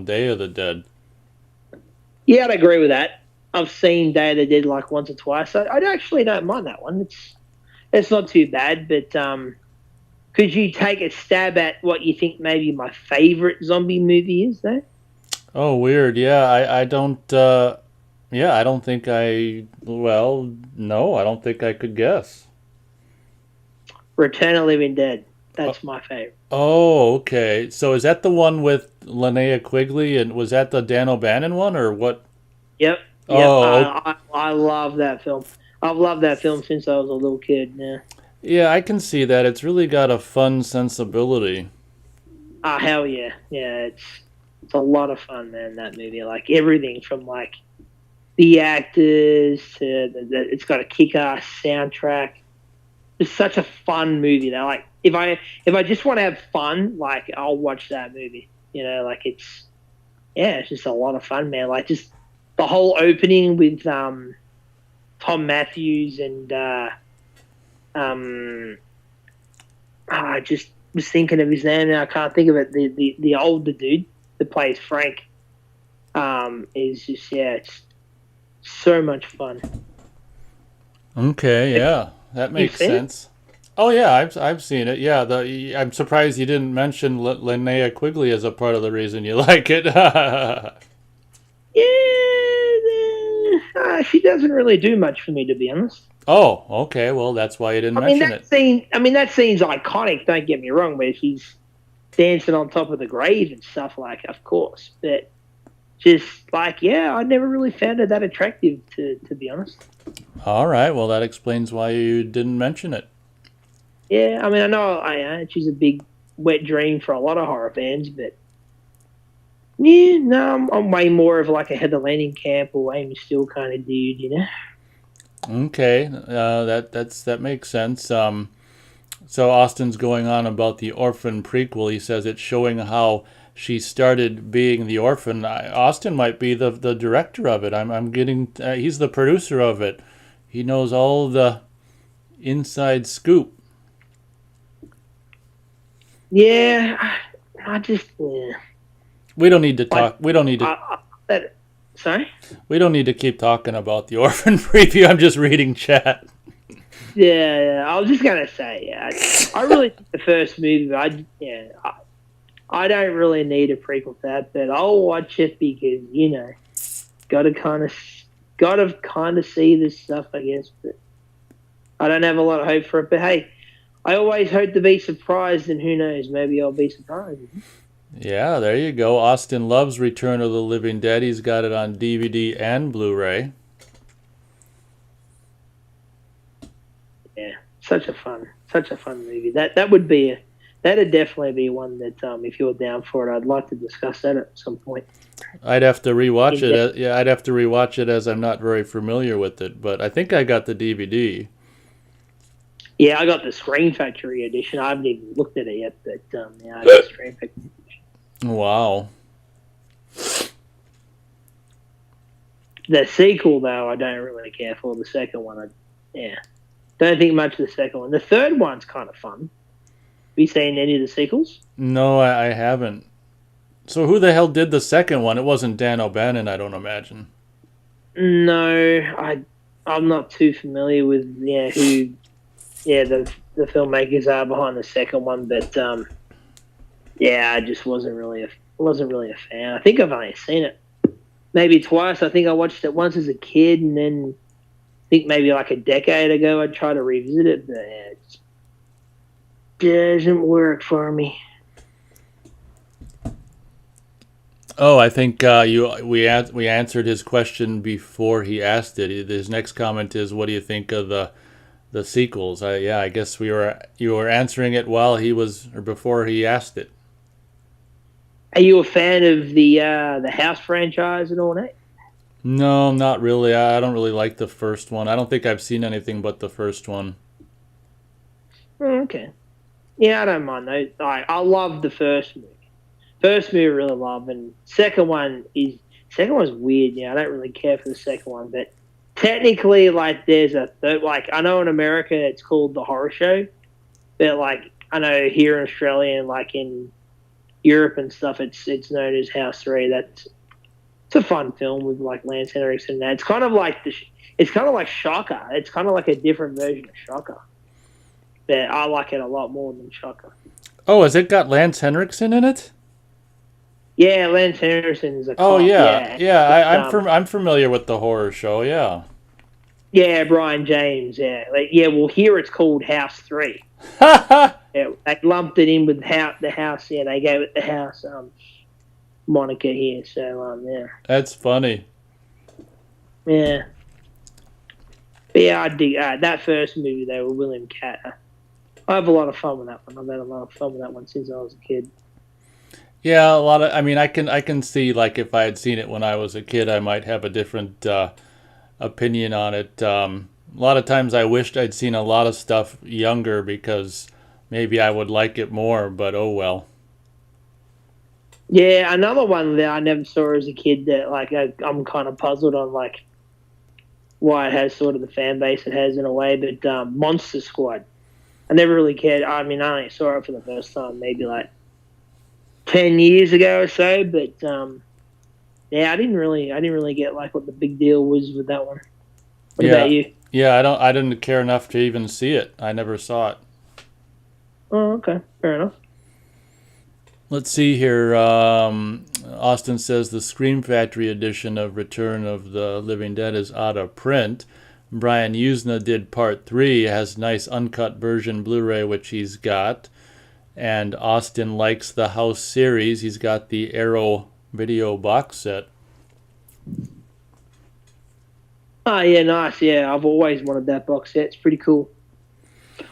Day of the Dead? yeah, I'd agree with that. I've seen Day of the Dead like once or twice. So I actually don't mind that one. It's not too bad, but could you take a stab at what you think maybe my favorite zombie movie is, though? Oh, weird. Yeah, I don't. Yeah, I don't think I. Well, no, I don't think I could guess. Return of the Living Dead. Oh, That's my favorite. oh, okay. So is that the one with Linnea Quigley, and was that the Dan O'Bannon one, or what? Yep, yep. Oh, I love that film. I've loved that film since I was a little kid. Yeah. yeah, I can see that. It's really got a fun sensibility. Ah, hell yeah, yeah. It's a lot of fun, man. That movie, like everything from like the actors to it's got a kick-ass soundtrack. It's such a fun movie. Though, like if I just want to have fun, like I'll watch that movie. Like it's just a lot of fun, man. Like just the whole opening with Tom Matthews and um I just was thinking of his name now. I can't think of it. The older dude that plays Frank is just, yeah, it's so much fun. Okay, Have yeah, that you makes seen it? sense. Oh yeah, I've seen it. Yeah, I'm surprised you didn't mention Linnea Quigley as a part of the reason you like it. Yeah, she doesn't really do much for me, to be honest. Oh, okay. Well, that's why you didn't mention it. That scene's iconic. Don't get me wrong, where she's dancing on top of the grave and stuff, like, of course. But just like, yeah, I never really found her that attractive, to be honest. All right. Well, that explains why you didn't mention it. Yeah, I mean, I know she's a big wet dream for a lot of horror fans, but yeah, no, I'm way more of like a Heather Langenkamp or Amy Still kind of dude. Okay, that makes sense. So Austin's going on about the orphan prequel. He says it's showing how she started being the orphan. Austin might be the director of it. I'm getting. He's the producer of it. He knows all the inside scoop. Yeah, I just, yeah. We don't need to Like, talk. We don't need to. that, sorry? We don't need to keep talking about the orphan preview. I'm just reading chat. Yeah, I was just gonna say, yeah, I really think the first movie, I don't really need a prequel for that, but I'll watch it because gotta kind of see this stuff, I guess. But I don't have a lot of hope for it. But hey, I always hope to be surprised, and who knows, maybe I'll be surprised. Yeah, there you go. Austin loves Return of the Living Dead. He's got it on DVD and Blu-ray. Yeah, such a fun movie. That'd definitely be one that if you're down for it, I'd like to discuss that at some point. I'd have to rewatch it. Yeah, I'd have to rewatch it as I'm not very familiar with it, but I think I got the DVD. Yeah, I got the Screen Factory edition. I haven't even looked at it yet, but yeah, I got the Screen Factory. Wow. The sequel, though, I don't really care for. The second one, don't think much of the second one. The third one's kind of fun. Have you seen any of the sequels? No, I haven't. So who the hell did the second one? It wasn't Dan O'Bannon, I don't imagine. No, I'm not too familiar with who the filmmakers are behind the second one, but I just wasn't really a fan. I think I've only seen it maybe twice. I think I watched it once as a kid, and then I think maybe like a decade ago I tried to revisit it, but it just doesn't work for me. Oh, I think we answered his question before he asked it. His next comment is, "What do you think of the sequels?" I guess you were answering it while he was or before he asked it. Are you a fan of the House franchise and all that? No, not really. I don't really like the first one. I don't think I've seen anything but the first one. Oh, okay. Yeah, I don't mind though. I love the first movie. First movie I really love, and second one's weird. Yeah, I don't really care for the second one, but technically, like, there's a third. Like, I know in America it's called the Horror Show, but like I know here in Australia and like in Europe and stuff, it's known as House 3. It's a fun film with like Lance Henriksen. And it's kind of like it's kind of like Shocker. It's kind of like a different version of Shocker. But I like it a lot more than Shocker. Oh, has it got Lance Henriksen in it? Yeah, Lance Henriksen is a Oh cop. yeah, Yeah, yeah. but, I'm familiar with the horror show. Yeah. yeah, Brian James. Yeah, like, yeah. Well, here it's called House 3. Yeah, they lumped it in with the house. Yeah, they gave it the house moniker here. So yeah, That's funny. yeah. But yeah, I dig that first movie though with William Catt. I have a lot of fun with that one. I've had a lot of fun with that one since I was a kid. Yeah, a lot of. I mean, I can see like if I had seen it when I was a kid, I might have a different opinion on it. A lot of times, I wished I'd seen a lot of stuff younger because maybe I would like it more. But oh well. Yeah, another one that I never saw as a kid that like I'm kind of puzzled on like why it has sort of the fan base it has in a way, but Monster Squad. I never really cared. I mean, I only saw it for the first time maybe like 10 years ago or so, but I didn't really get like what the big deal was with that one. What Yeah, about you? yeah. I didn't care enough to even see it. I never saw it. Oh, okay, fair enough. Let's see here. Austin says the Scream Factory edition of Return of the Living Dead is out of print. Brian Usna did part 3, has nice uncut version Blu-ray which he's got. And Austin likes the House series. He's got the Arrow video box set. Oh yeah, nice. Yeah, I've always wanted that box set. It's pretty cool.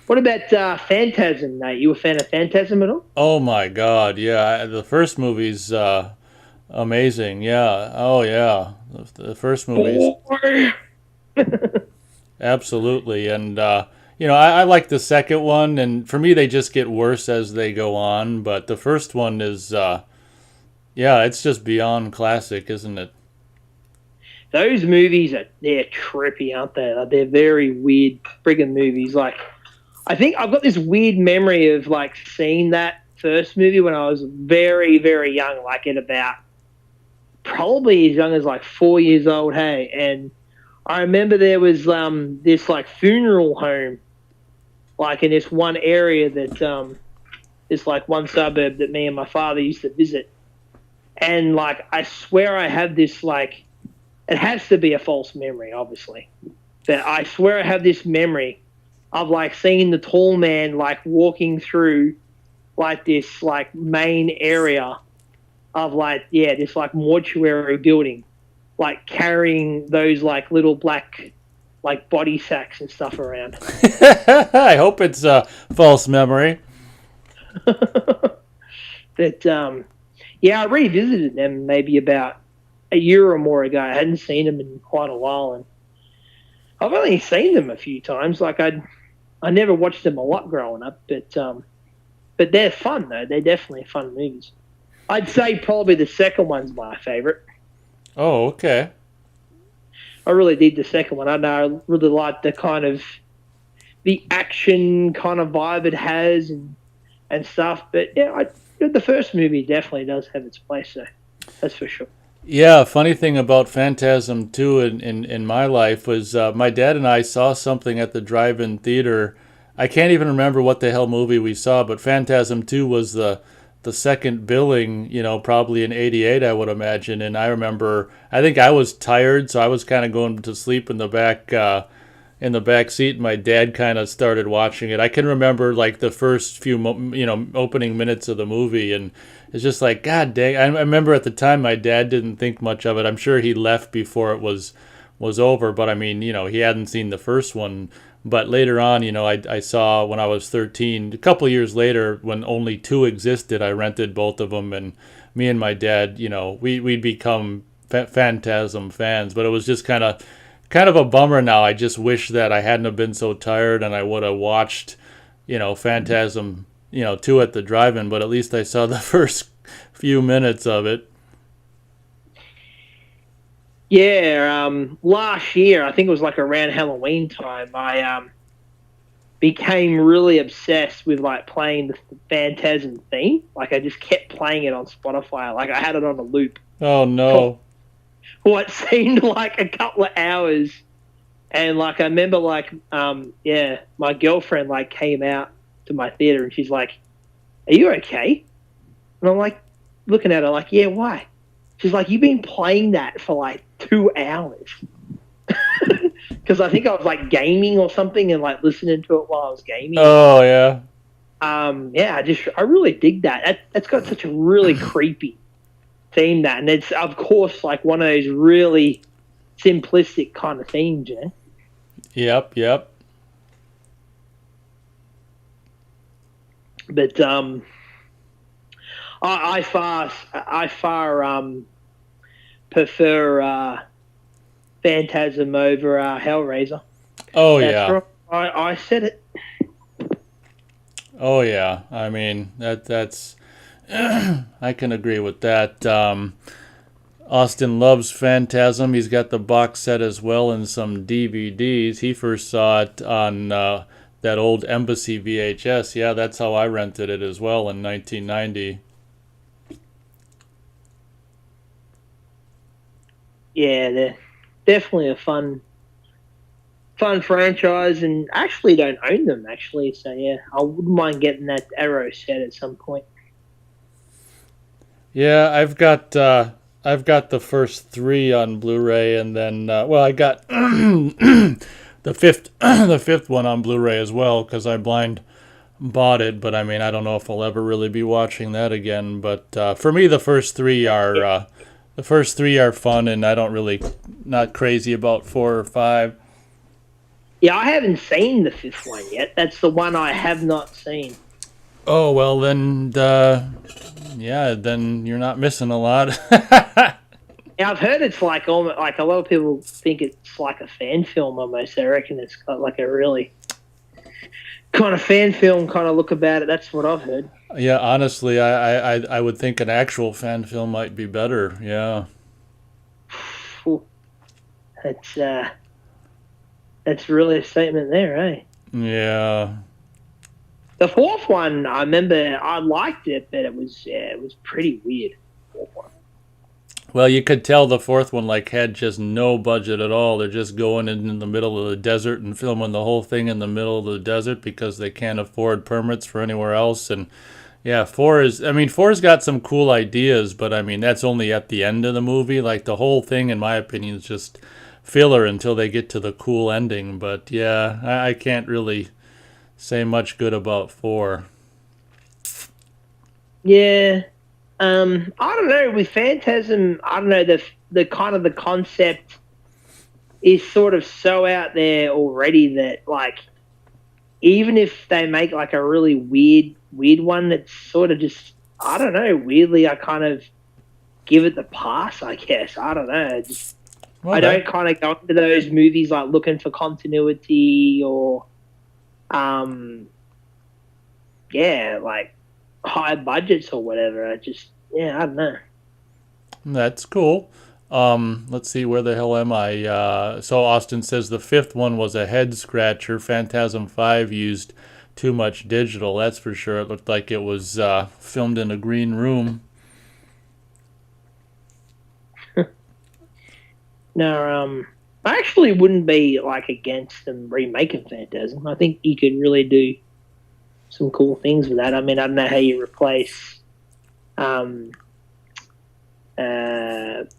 What about Phantasm, Nate? You a fan of Phantasm at all? Oh my God, yeah. The first movie's amazing. Yeah. Oh yeah. The first movie's Boy. absolutely. And I like the second one, and for me they just get worse as they go on. But the first one is, yeah, it's just beyond classic, isn't it? Those movies they're trippy, aren't they? Like, they're very weird friggin' movies. Like, I think I've got this weird memory of like seeing that first movie when I was very, very young, like at about probably as young as like 4 years old. Hey, and I remember there was this like funeral home, like in this one area that this like one suburb that me and my father used to visit, and like I swear I have this like it has to be a false memory, obviously, but I swear I have this memory of like seeing the tall man like walking through like this like main area of like this like mortuary building, like carrying those like little black like body sacks and stuff around. I hope it's a false memory. But I revisited them maybe about a year or more ago. I hadn't seen them in quite a while, and I've only seen them a few times. Like I never watched them a lot growing up, but they're fun though. They're definitely fun movies. I'd say probably the second one's my favorite. Oh, okay. I really did the second one. I know I really liked the kind of the action kind of vibe it has, and and stuff. But yeah, the first movie definitely does have its place, so that's for sure. Yeah, funny thing about Phantasm 2 in my life was my dad and I saw something at the drive-in theater. I can't even remember what the hell movie we saw, but Phantasm 2 was the second billing, probably in 88, I would imagine. And I remember, I think I was tired, so I was kind of going to sleep in the back seat. My dad kind of started watching it. I can remember like the first few opening minutes of the movie, and it's just like, god dang. I remember at the time my dad didn't think much of it. I'm sure he left before it was over, but I mean, he hadn't seen the first one. But later on, I saw when I was 13, a couple of years later, when only two existed, I rented both of them, and me and my dad, we'd become Phantasm fans. But it was just kind of a bummer now. I just wish that I hadn't have been so tired and I would have watched, Phantasm, 2 at the drive-in, but at least I saw the first few minutes of it. Yeah, last year, I think it was like around Halloween time, I became really obsessed with like playing the Phantasm theme. Like I just kept playing it on Spotify. Like I had it on a loop Oh for no. what seemed like a couple of hours. And like I remember like yeah, my girlfriend like came out to my theater and she's like, "Are you okay?" And I'm like looking at her like, "Yeah, why?" She's like, "You've been playing that for like 2 hours." Because I think I was like gaming or something and like listening to it while I was gaming. Oh yeah. Yeah, I really dig that. That's got such a really creepy theme, that, and it's of course like one of those really simplistic kind of themes, yeah. Yep, yep. But I far prefer Phantasm over Hellraiser. Oh That's yeah. right. I said it. Oh yeah. I mean, that's I can agree with that. Austin loves Phantasm. He's got the box set as well and some DVDs. He first saw it on that old Embassy VHS. Yeah, that's how I rented it as well in 1990. Yeah, they're definitely a fun franchise, and I actually don't own them actually. So yeah, I wouldn't mind getting that Arrow set at some point. Yeah, I've got the first three on Blu-ray, and then well, I got the fifth the fifth one on Blu-ray as well because I blind bought it. But I mean, I don't know if I'll ever really be watching that again. But for me, the first three are fun, and I don't really not crazy about four or five. Yeah, I haven't seen the fifth one yet. That's the one I have not seen. Oh well, then yeah, then you're not missing a lot. Yeah, I've heard it's like almost like a lot of people think it's like a fan film almost. I reckon it's got like a really kind of fan film kind of look about it. That's what I've heard. Yeah, honestly, I would think an actual fan film might be better. Yeah. Phew, That's that's really a statement there, eh? Yeah. The fourth one, I remember I liked it, but it was pretty weird. Fourth one. Well, you could tell the fourth one like had just no budget at all. They're just going in the middle of the desert and filming the whole thing in the middle of the desert because they can't afford permits for anywhere else. And yeah, four's got some cool ideas, but I mean that's only at the end of the movie. Like the whole thing, in my opinion, is just filler until they get to the cool ending. But yeah, I can't really say much good about four. Yeah. I don't know. With Phantasm, I don't know, the kind of the concept is sort of so out there already that like even if they make like a really weird one that's sort of just, I don't know, weirdly I kind of give it the pass, I guess. I don't know. Just, Well, I don't kind of go into those movies like looking for continuity or um yeah, like high budgets or whatever. I just, yeah, I don't know. that's cool. Let's see, where the hell am I? So Austin says the fifth one was a head scratcher. Phantasm 5 used too much digital, that's for sure. It looked like it was filmed in a green room. No, I actually wouldn't be like against them remaking Phantasm. I think you could really do some cool things with that. I mean, I don't know how you replace um, the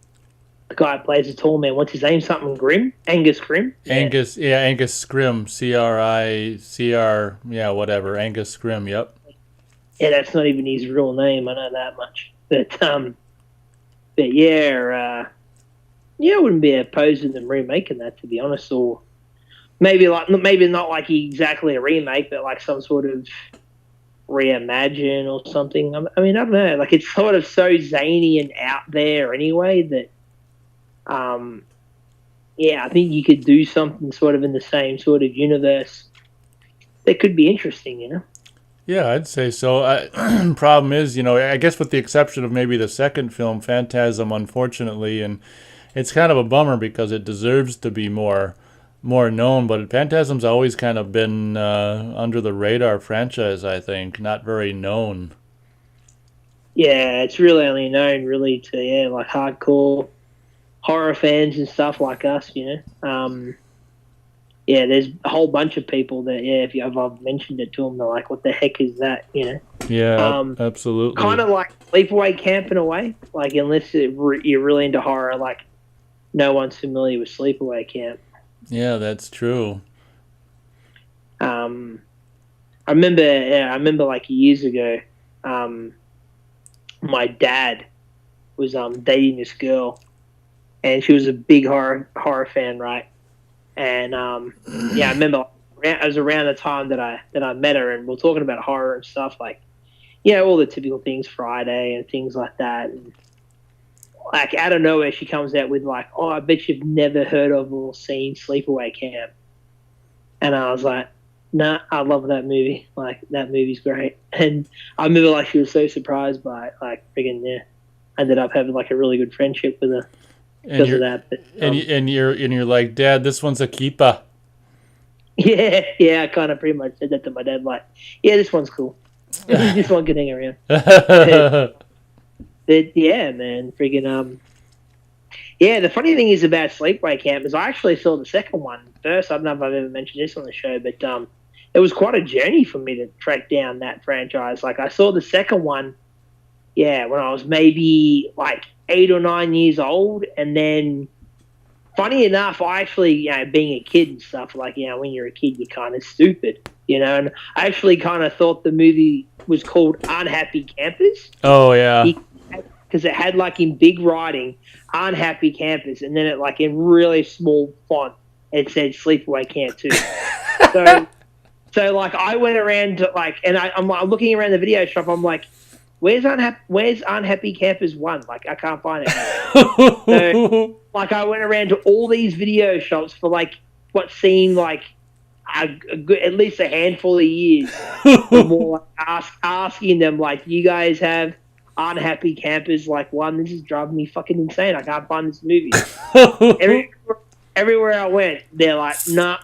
guy who plays the tall man. What's his name? Something Grimm? Angus Grimm? Yeah. Angus Scrim, CRICR, yeah, whatever. Angus Scrim, yep. Yeah, that's not even his real name. I know that much. But yeah, I wouldn't be opposed to them remaking that, to be honest. Or maybe not like exactly a remake, but like some sort of reimagine or something. I mean, I don't know. Like it's sort of so zany and out there anyway that, I think you could do something sort of in the same sort of universe that could be interesting, you know. Yeah, I'd say so. Problem is, I guess with the exception of maybe the second film, Phantasm, unfortunately, and it's kind of a bummer because it deserves to be more known. But Phantasm's always kind of been under the radar franchise. I think not very known. Yeah, it's really only known really to like hardcore horror fans and stuff like us, you know. There's a whole bunch of people that if I've mentioned it to them, they're like, "What the heck is that?" You know. Yeah, absolutely. Kind of like sleepaway camp in a way. Like unless you're really into horror, like no one's familiar with sleepaway camp. Yeah, that's true. I remember like years ago, my dad was dating this girl, and she was a big horror fan, right? And I remember it was around the time that I met her, and we're talking about horror and stuff, like all the typical things, Friday and things like that. And like out of nowhere, she comes out with like, "Oh, I bet you've never heard of or seen Sleepaway Camp." And I was like, "Nah, I love that movie. Like that movie's great." And I remember like she was so surprised by it, like friggin' ended up having like a really good friendship with her because of that. But, and you're like, "Dad, this one's a keeper." Yeah, I kind of pretty much said that to my dad. Like, yeah, this one's cool. This one can hang around. But yeah, man, friggin' the funny thing is about Sleepaway Camp is I actually saw the second one first. I don't know if I've ever mentioned this on the show, but it was quite a journey for me to track down that franchise. Like I saw the second one, when I was maybe like 8 or 9 years old, and then funny enough, I actually, being a kid and stuff, like, when you're a kid, you're kind of stupid, and I actually kind of thought the movie was called Unhappy Campers. Oh, yeah. Because it had, like, in big writing, Unhappy Campers, and then it, like, in really small font, it said Sleepaway Camp 2. So, like, I went around to, like, and I'm looking around the video shop, I'm like, where's Unhappy Campers 1? Like, I can't find it. So, like, I went around to all these video shops for, like, what seemed like at least a handful of years. More like, asking them, like, you guys have Unhappy Campers, like, 1? This is driving me fucking insane. I can't find this movie. Everywhere I went, they're like, nah,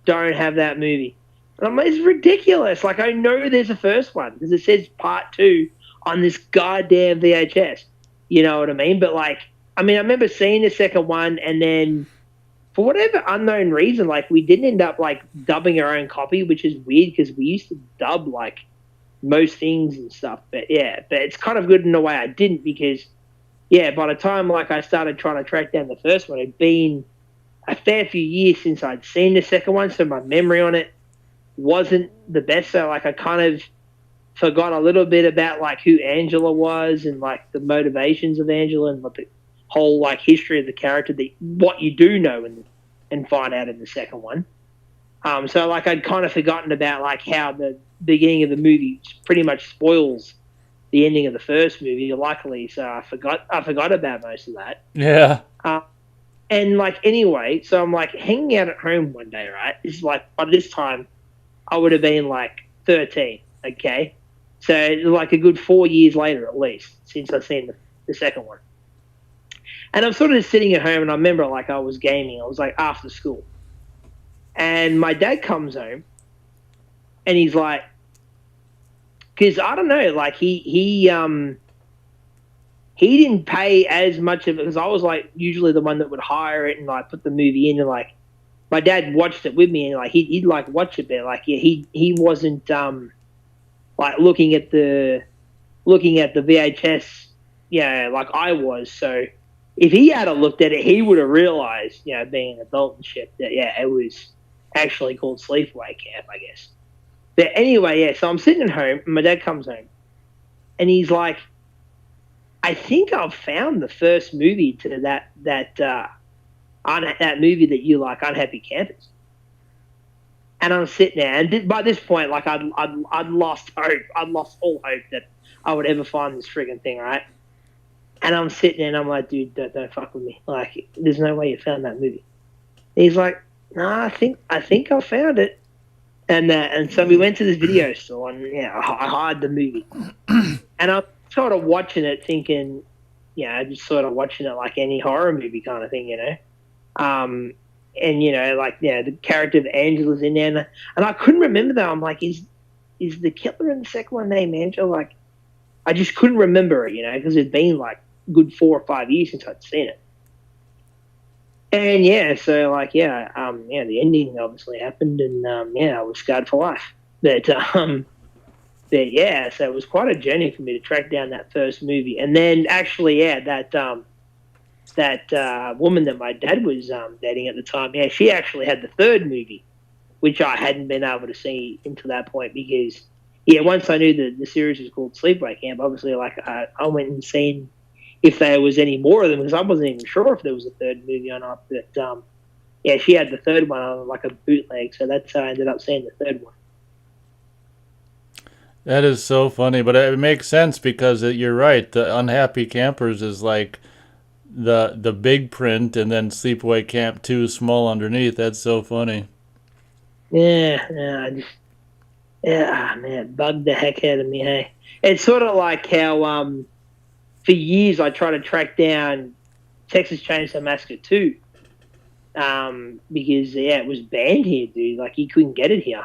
don't have that movie. And I'm like, it's ridiculous. Like, I know there's a first one because it says part 2 on this goddamn VHS. You know what I mean? But, like, I remember seeing the second one, and then for whatever unknown reason, like, we didn't end up, like, dubbing our own copy, which is weird because we used to dub, like, most things and stuff. But it's kind of good in a way I didn't because, by the time, like, I started trying to track down the first one, it'd been a fair few years since I'd seen the second one, so my memory on it wasn't the best. So, like, I kind of forgot a little bit about, like, who Angela was and, like, the motivations of Angela and what the whole, like, history of the character, what you do know and find out in the second one. So, like, I'd kind of forgotten about, like, how the beginning of the movie pretty much spoils the ending of the first movie, luckily. So I forgot about most of that. Yeah. And, like, anyway, so I'm, like, hanging out at home one day, right? This is, like, by this time, I would have been, like, 13, okay? So, like, a good 4 years later, at least, since I've seen the second one. And I'm sort of just sitting at home, and I remember, like, I was gaming. I was, like, after school. And my dad comes home, and he's like, because I don't know, like he didn't pay as much of it because I was like usually the one that would hire it and like put the movie in, and like my dad watched it with me and like he'd like watch it, but like yeah, he wasn't like looking at the VHS, yeah, like I was. So if he had looked at it, he would have realized, you know, being an adult and shit, that yeah, it was actually called Sleepaway Camp, I guess. But anyway, yeah. So I'm sitting at home, and my dad comes home, and he's like, "I think I've found the first movie to that movie that you like, Unhappy Campers." And I'm sitting there, and by this point, like I'd lost hope. I'd lost all hope that I would ever find this frigging thing, right? And I'm sitting there, and I'm like, "Dude, don't fuck with me. Like, there's no way you found that movie." And he's like, "No, I think I found it." And so we went to this video store, and yeah, I hired the movie, and I'm sort of watching it, thinking, yeah, just sort of watching it like any horror movie kind of thing, you know. And you know, like yeah, the character of Angela's in there, and I couldn't remember though. I'm like, is the killer in the second one named Angela? Like, I just couldn't remember it, you know, because it'd been like a good 4 or 5 years since I'd seen it. And yeah, so like yeah, the ending obviously happened, and yeah, I was scarred for life. But yeah, so it was quite a journey for me to track down that first movie, and then actually, yeah, that woman that my dad was dating at the time, yeah, she actually had the third movie, which I hadn't been able to see until that point because, yeah, once I knew that the series was called Sleepaway Camp, obviously, like I went and seen if there was any more of them because I wasn't even sure if there was a third movie or not. But yeah, she had the third one on like a bootleg, so that's how I ended up seeing the third one. That is so funny, but it makes sense because you're right. The Unhappy Campers is like the big print, and then Sleepaway Camp 2 small underneath. That's so funny. Yeah, yeah, man, it bugged the heck out of me. Hey, it's sort of like how for years I tried to track down Texas Chainsaw Massacre 2 because yeah, it was banned here, dude. Like you couldn't get it here.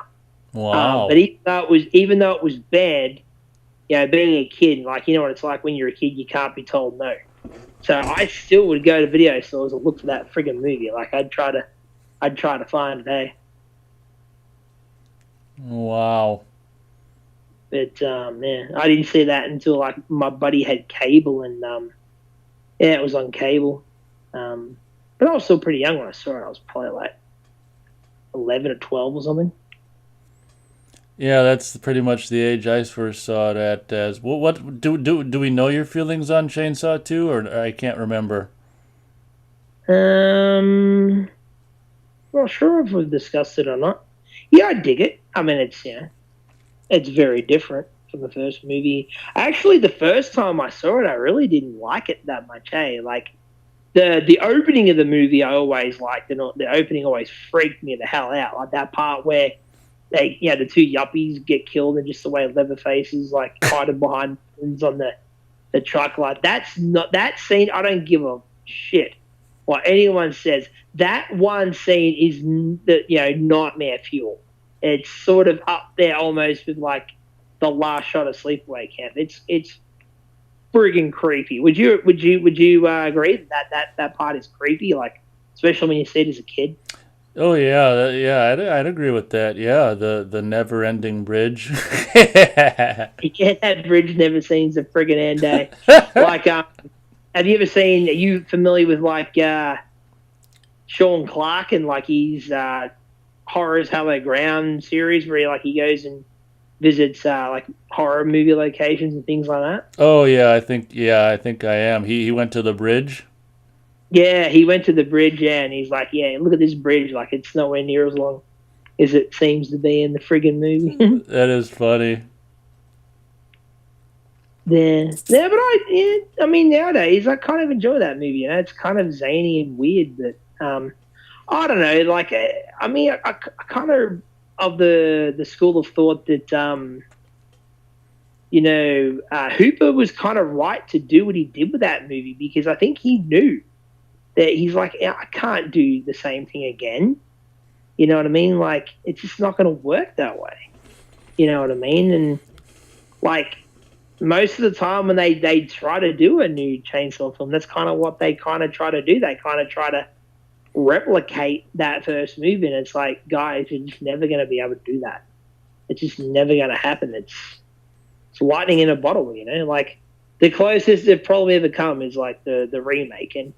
Wow. But even though it was banned, you know, being a kid, like you know what it's like when you're a kid, you can't be told no. So I still would go to video stores and look for that friggin' movie. Like I'd try to find it. Hey. Wow. But yeah, I didn't see that until like my buddy had cable, and yeah, it was on cable. But I was still pretty young when I saw it. I was probably like 11 or 12 or something. Yeah, that's pretty much the age I first saw it at. As what do we know your feelings on Chainsaw 2, or I can't remember. Not sure if we've discussed it or not. Yeah, I dig it. I mean, it's very different from the first movie. Actually, the first time I saw it, I really didn't like it that much. Hey, like the opening of the movie, I always liked. The opening always freaked me the hell out. Like that part where the two yuppies get killed, and just the way Leatherface is like hiding behind on the truck. Like that's not that scene. I don't give a shit what anyone says. That one scene is nightmare fuel. It's sort of up there almost with like the last shot of Sleepaway Camp. It's friggin' creepy. Would you agree that part is creepy? Like especially when you see it as a kid. Oh yeah, yeah, I'd agree with that. Yeah, the never-ending bridge. Yeah, that bridge never seems a friggin' end day. Like, have you ever seen? Are you familiar with like Sean Clark and like his Horrors Hallowed Ground series, where he goes and visits like horror movie locations and things like that? Oh yeah, I think I am. He went to the bridge. Yeah, he went to the bridge, yeah, and he's like, yeah, look at this bridge, like it's nowhere near as long as it seems to be in the friggin' movie. That is funny. Yeah, but I mean, nowadays I kind of enjoy that movie. You know, it's kind of zany and weird, but I don't know. Like, I mean, I kind of the school of thought that Hooper was kind of right to do what he did with that movie, because I think he knew that he's like, I can't do the same thing again. You know what I mean? Like, it's just not going to work that way. You know what I mean? And like most of the time when they try to do a new Chainsaw film, that's kind of what they kind of try to do. They kind of try to replicate that first movie, and it's like, guys, you're just never going to be able to do that. It's just never going to happen. It's lightning in a bottle, you know. Like the closest they've probably ever come is like the remake, and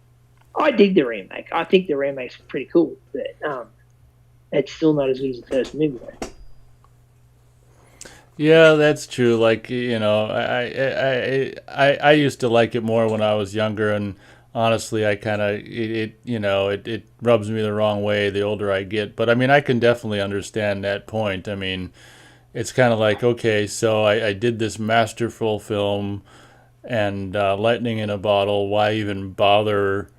I dig the remake. I think the remake's pretty cool, but it's still not as good as the first movie, though. Yeah, that's true. Like, you know, I used to like it more when I was younger, and honestly, I kind of you know, it rubs me the wrong way the older I get. But I mean, I can definitely understand that point. I mean, it's kind of like, okay, so I did this masterful film and lightning in a bottle. Why even bother?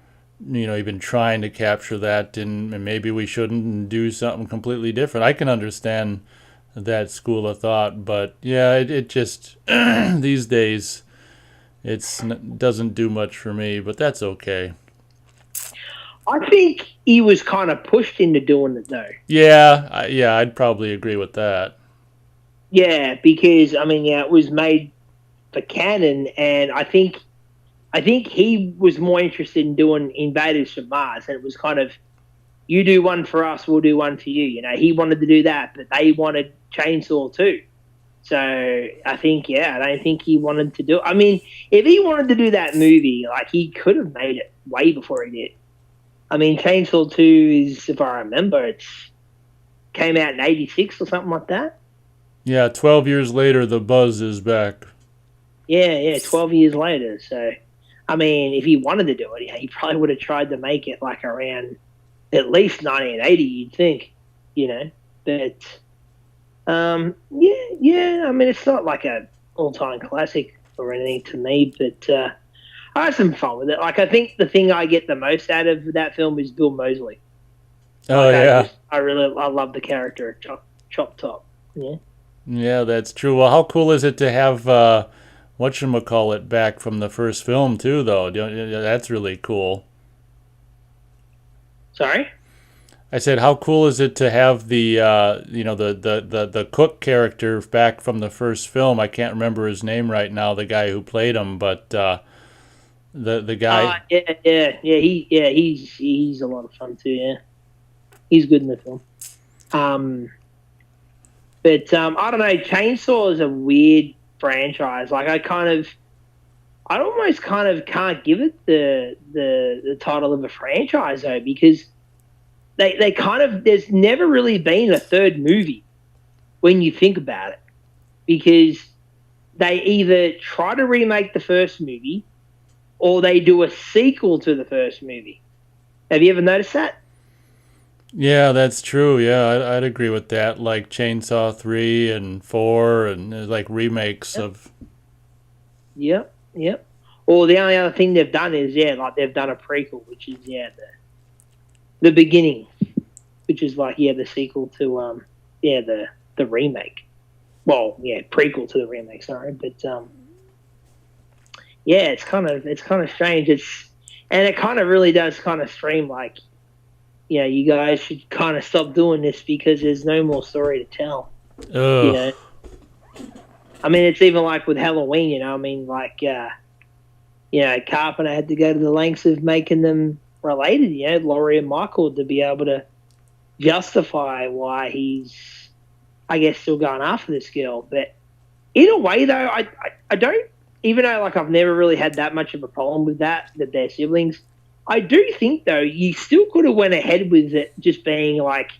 You know, even trying to capture that, and maybe we shouldn't do something completely different. I can understand that school of thought, but yeah, it just these days doesn't do much for me, but that's okay. I think he was kind of pushed into doing it, though. Yeah, I'd probably agree with that. Yeah, because I mean, yeah, it was made for canon, and I think he was more interested in doing Invaders from Mars, and it was kind of, you do one for us, we'll do one for you. You know, he wanted to do that, but they wanted Chainsaw too. So I think, yeah, I don't think he wanted to do. I mean, if he wanted to do that movie, like he could have made it way before he did. I mean, Chainsaw 2 is, if I remember, it's came out in '86 or something like that. Yeah, 12 years later, the buzz is back. Yeah, 12 years later. So, I mean, if he wanted to do it, yeah, he probably would have tried to make it like around at least 1980, you'd think, you know. But yeah. I mean, it's not like a all-time classic or anything to me, but I had some fun with it. Like, I think the thing I get the most out of that film is Bill Moseley. Oh Like, yeah, I love the character of Chop Top. Yeah. yeah, that's true. Well, how cool is it to have whatchamacallit back from the first film too, though? That's really cool. Sorry. I said, how cool is it to have the you know, the cook character back from the first film? I can't remember his name right now, the guy who played him, but the guy. He's a lot of fun too. Yeah, he's good in the film. Um, but I don't know. Chainsaw is a weird franchise. Like I almost kind of can't give it the title of a franchise though, because they kind of, there's never really been a third movie when you think about it, because they either try to remake the first movie or they do a sequel to the first movie. Have you ever noticed that? Yeah, that's true. Yeah, I'd agree with that. Like Chainsaw 3 and 4, and like remakes Yep. of. Yep. Or the only other thing they've done is, yeah, like they've done a prequel, which is, yeah, the beginning, which is like, yeah, the sequel to yeah, the remake. Well, yeah, prequel to the remake, sorry. But yeah, it's kind of strange. And it kind of really does kind of stream like, yeah, you guys should kind of stop doing this because there's no more story to tell. You Ugh. know, I mean, it's even like with Halloween. You know, I mean, like, you know, Carpenter had to go to the lengths of making them related. You know, Laurie and Michael, to be able to justify why he's, I guess, still going after this girl. But in a way, though, I don't, even though like I've never really had that much of a problem with that they're siblings. I do think though you still could have went ahead with it just being like,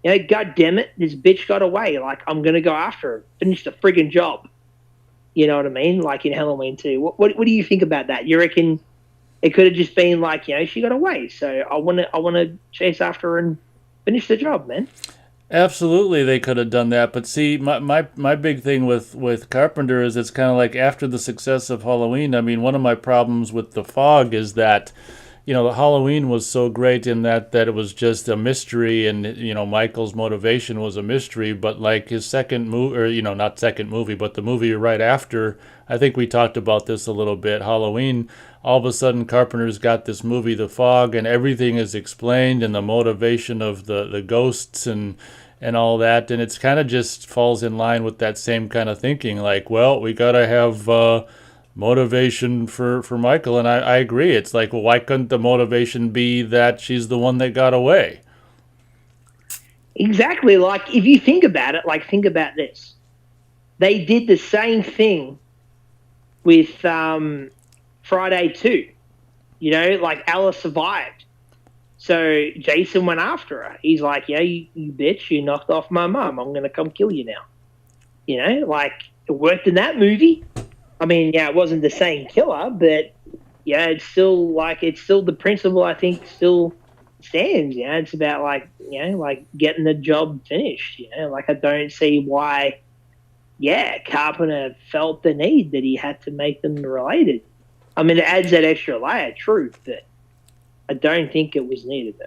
you know, God damn it, this bitch got away. Like, I'm gonna go after her, finish the friggin' job. You know what I mean? Like in Halloween 2. What do you think about that? You reckon it could have just been like, you know, she got away, so I wanna chase after her and finish the job, man. Absolutely, they could have done that. But see, my big thing with Carpenter is it's kind of like after the success of Halloween. I mean, one of my problems with The Fog is that, you know, the Halloween was so great in that it was just a mystery, and you know, Michael's motivation was a mystery. But like his second movie, or you know, not second movie, but the movie right after, I think we talked about this a little bit. Halloween, all of a sudden, Carpenter's got this movie, The Fog, and everything is explained, and the motivation of the ghosts, and all that, and it's kind of just falls in line with that same kind of thinking. Like, well, we gotta have motivation for Michael, and I agree. It's like, well, why couldn't the motivation be that she's the one that got away? Exactly. Like, if you think about it, like, think about this. They did the same thing with Friday 2. You know, like, Alice survived. So Jason went after her. He's like, yeah, you bitch, you knocked off my mum. I'm going to come kill you now. You know, like, it worked in that movie. I mean, yeah, it wasn't the same killer, but, yeah, it's still the principle, I think, still stands. You know, it's about, like, you know, like, getting the job finished. You know, like, I don't see why, yeah, Carpenter felt the need that he had to make them related. I mean, it adds that extra layer, true, but I don't think it was needed, though.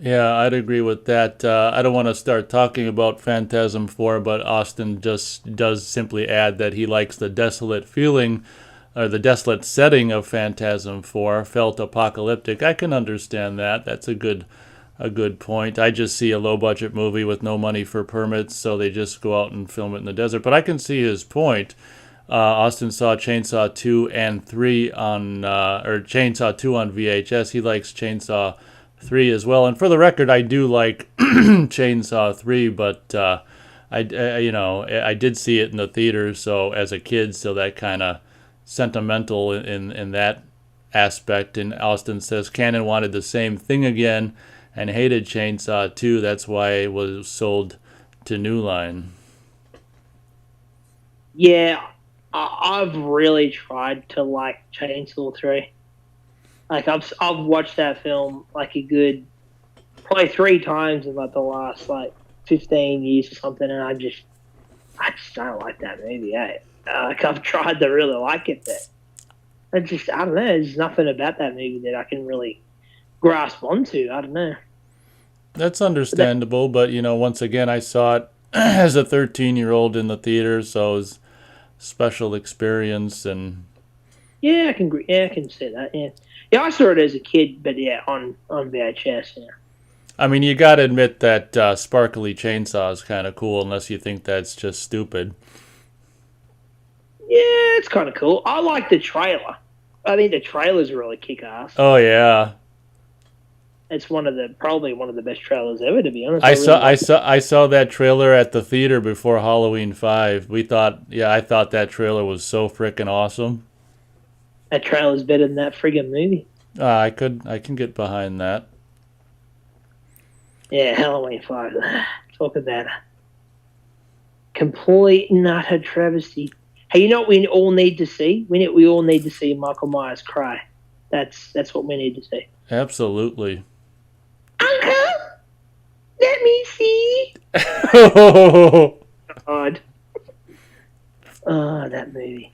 Yeah, I'd agree with that. I don't want to start talking about Phantasm 4, but Austin just does simply add that he likes the desolate feeling, or the desolate setting of Phantasm 4, felt apocalyptic. I can understand that. That's a good point. I just see a low budget movie with no money for permits, so they just go out and film it in the desert. But I can see his point. Austin saw Chainsaw 2 and 3 on, or Chainsaw 2 on VHS. He likes Chainsaw 3 as well. And for the record, I do like Chainsaw 3, but I did see it in the theater, so as a kid, so that kind of sentimental in that aspect. And Austin says Cannon wanted the same thing again and hated Chainsaw 2. That's why it was sold to New Line. Yeah, I've really tried to like Chainsaw 3. Like, I've watched that film like a good probably 3 times in like the last like 15 years or something, and I just don't like that movie. Like, I've tried to really like it, but I don't know. There's nothing about that movie that I can really grasp onto. I don't know. That's understandable, but once again, I saw it as a 13-year-old in the theater, so it was a special experience. And yeah, I can. Yeah, I can see that. Yeah, yeah. I saw it as a kid, but yeah, on VHS. Yeah. I mean, you got to admit that sparkly chainsaw is kind of cool, unless you think that's just stupid. Yeah, it's kind of cool. I like the trailer. I think the trailer's really kick-ass. Oh yeah, it's probably one of the best trailers ever, to be honest. I saw that trailer at the theater before Halloween 5. I thought that trailer was so freaking awesome. That trailer's better than that friggin' movie. I can get behind that. Yeah, Halloween 5. Talk about a complete and utter travesty. Hey, you know what we all need to see? We all need to see Michael Myers cry. That's what we need to see. Absolutely. Uncle, let me see. God. Oh, that movie.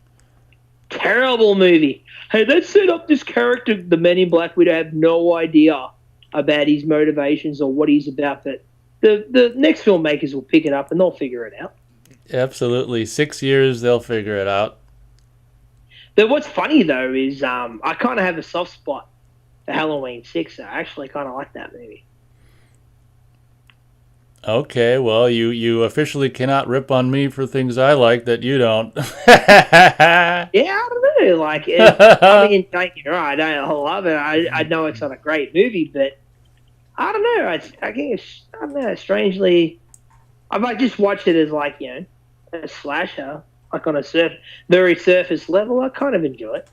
Terrible movie. Hey, let's set up this character, the Men in Black. We have no idea about his motivations or what he's about, but the next filmmakers will pick it up and they'll figure it out. Absolutely. 6 years, they'll figure it out. But what's funny, though, is I kind of have a soft spot for Halloween 6. I actually kind of like that movie. Okay, well, you officially cannot rip on me for things I like that you don't. Yeah, I don't know. Like, I mean, don't get me wrong, I don't love it. I know it's not a great movie, but I don't know. I think I don't know. Strangely, I might just watch it as like, a slasher, like on a very surface level. I kind of enjoy it.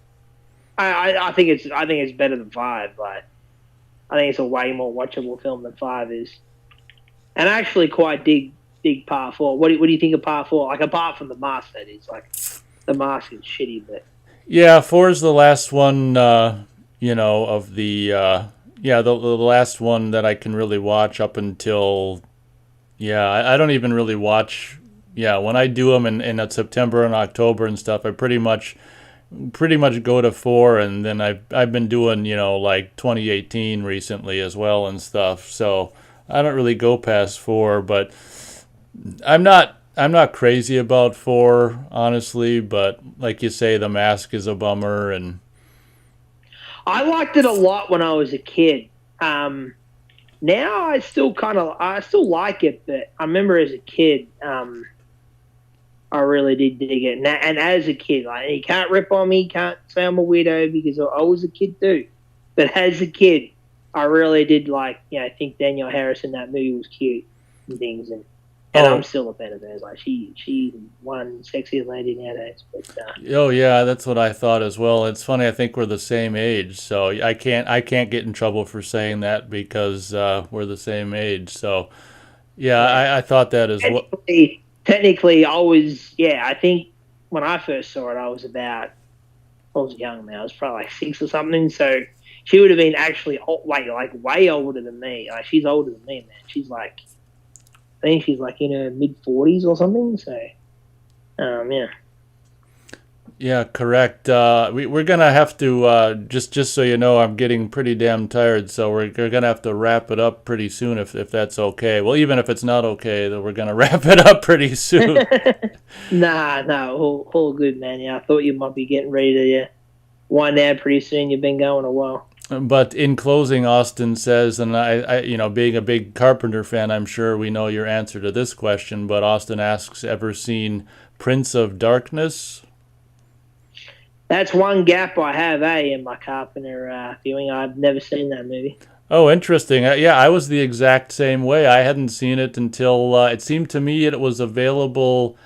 I think it's better than 5, but I think it's a way more watchable film than 5 is. And I actually quite dig Part 4. What do you think of Part 4? Like, apart from the mask, that is. Like, the mask is shitty, but... Yeah, 4 is the last one, of the... the last one that I can really watch up until... Yeah, I don't even really watch... Yeah, when I do them in September and October and stuff, I pretty much go to 4, and then I've been doing, like 2018 recently as well and stuff, so... I don't really go past 4, but I'm not crazy about 4, honestly, but like you say, the mask is a bummer. And I liked it a lot when I was a kid. Now I still like it, but I remember as a kid, I really did dig it. And as a kid, like you can't rip on me, can't say I'm a weirdo because I was a kid too. But as a kid, I really did I think Danielle Harris in that movie was cute and things, and I'm Oh, still a fan of hers. Like she's one sexiest lady nowadays. But oh yeah, that's what I thought as well. It's funny. I think we're the same age, so I can't get in trouble for saying that because we're the same age. So yeah, yeah, I thought that as well. technically, I was I think when I first saw it, I was young, man. I was probably like 6 or something. So she would have been actually like way older than me. Like she's older than me, man. I think she's like in her mid 40s or something. So yeah. Yeah, correct. We're gonna have to just so you know, I'm getting pretty damn tired, so we're gonna have to wrap it up pretty soon if that's okay. Well, even if it's not okay, then we're gonna wrap it up pretty soon. Nah, all good, man. Yeah, I thought you might be getting ready to wind down pretty soon. You've been going a while. But in closing, Austin says, and being a big Carpenter fan, I'm sure we know your answer to this question. But Austin asks, ever seen Prince of Darkness? That's one gap I have, in my Carpenter viewing. I've never seen that movie. Oh, interesting. Yeah, I was the exact same way. I hadn't seen it until it seemed to me it was available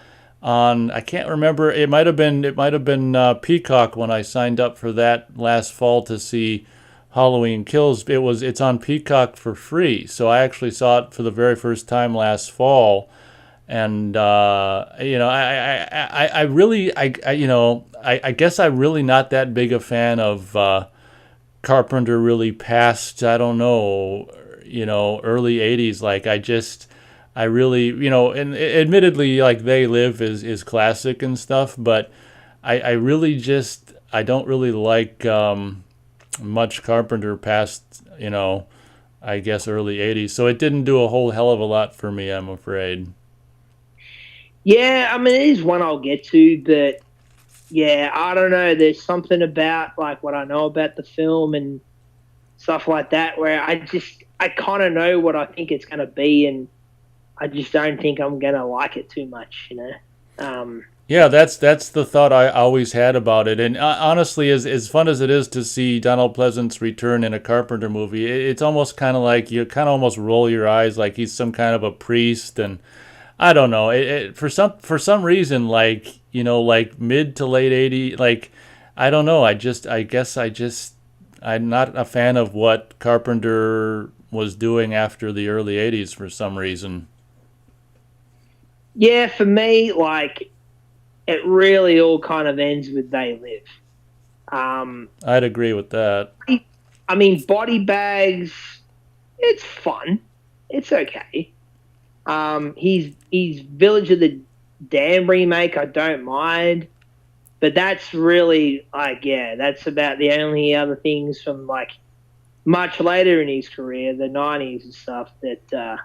on. I can't remember. It might have been Peacock when I signed up for that last fall to see Halloween Kills. It's on Peacock for free. So I actually saw it for the very first time last fall. And I really, I guess I'm really not that big a fan of Carpenter really past, I don't know, early 80s. Like I really, and admittedly, like They Live is classic and stuff, but I really I don't really like much Carpenter past, I guess early 80s. So it didn't do a whole hell of a lot for me, I'm afraid. Yeah, I mean, it is one I'll get to, but yeah, I don't know. There's something about like what I know about the film and stuff like that where I kind of know what I think it's going to be, and I just don't think I'm going to like it too much, you know. Yeah, that's the thought I always had about it. And honestly, as fun as it is to see Donald Pleasant's return in a Carpenter movie, it's almost kind of like you kind of almost roll your eyes like he's some kind of a priest. And I don't know, for some reason, like like mid to late 80s, like I don't know. I'm not a fan of what Carpenter was doing after the early 80s for some reason. Yeah, for me, like it really all kind of ends with They Live. I'd agree with that. I mean, Body Bags, it's fun, it's okay. He's Village of the Dam remake. I don't mind, but that's really that's about the only other things from like much later in his career, the '90s and stuff that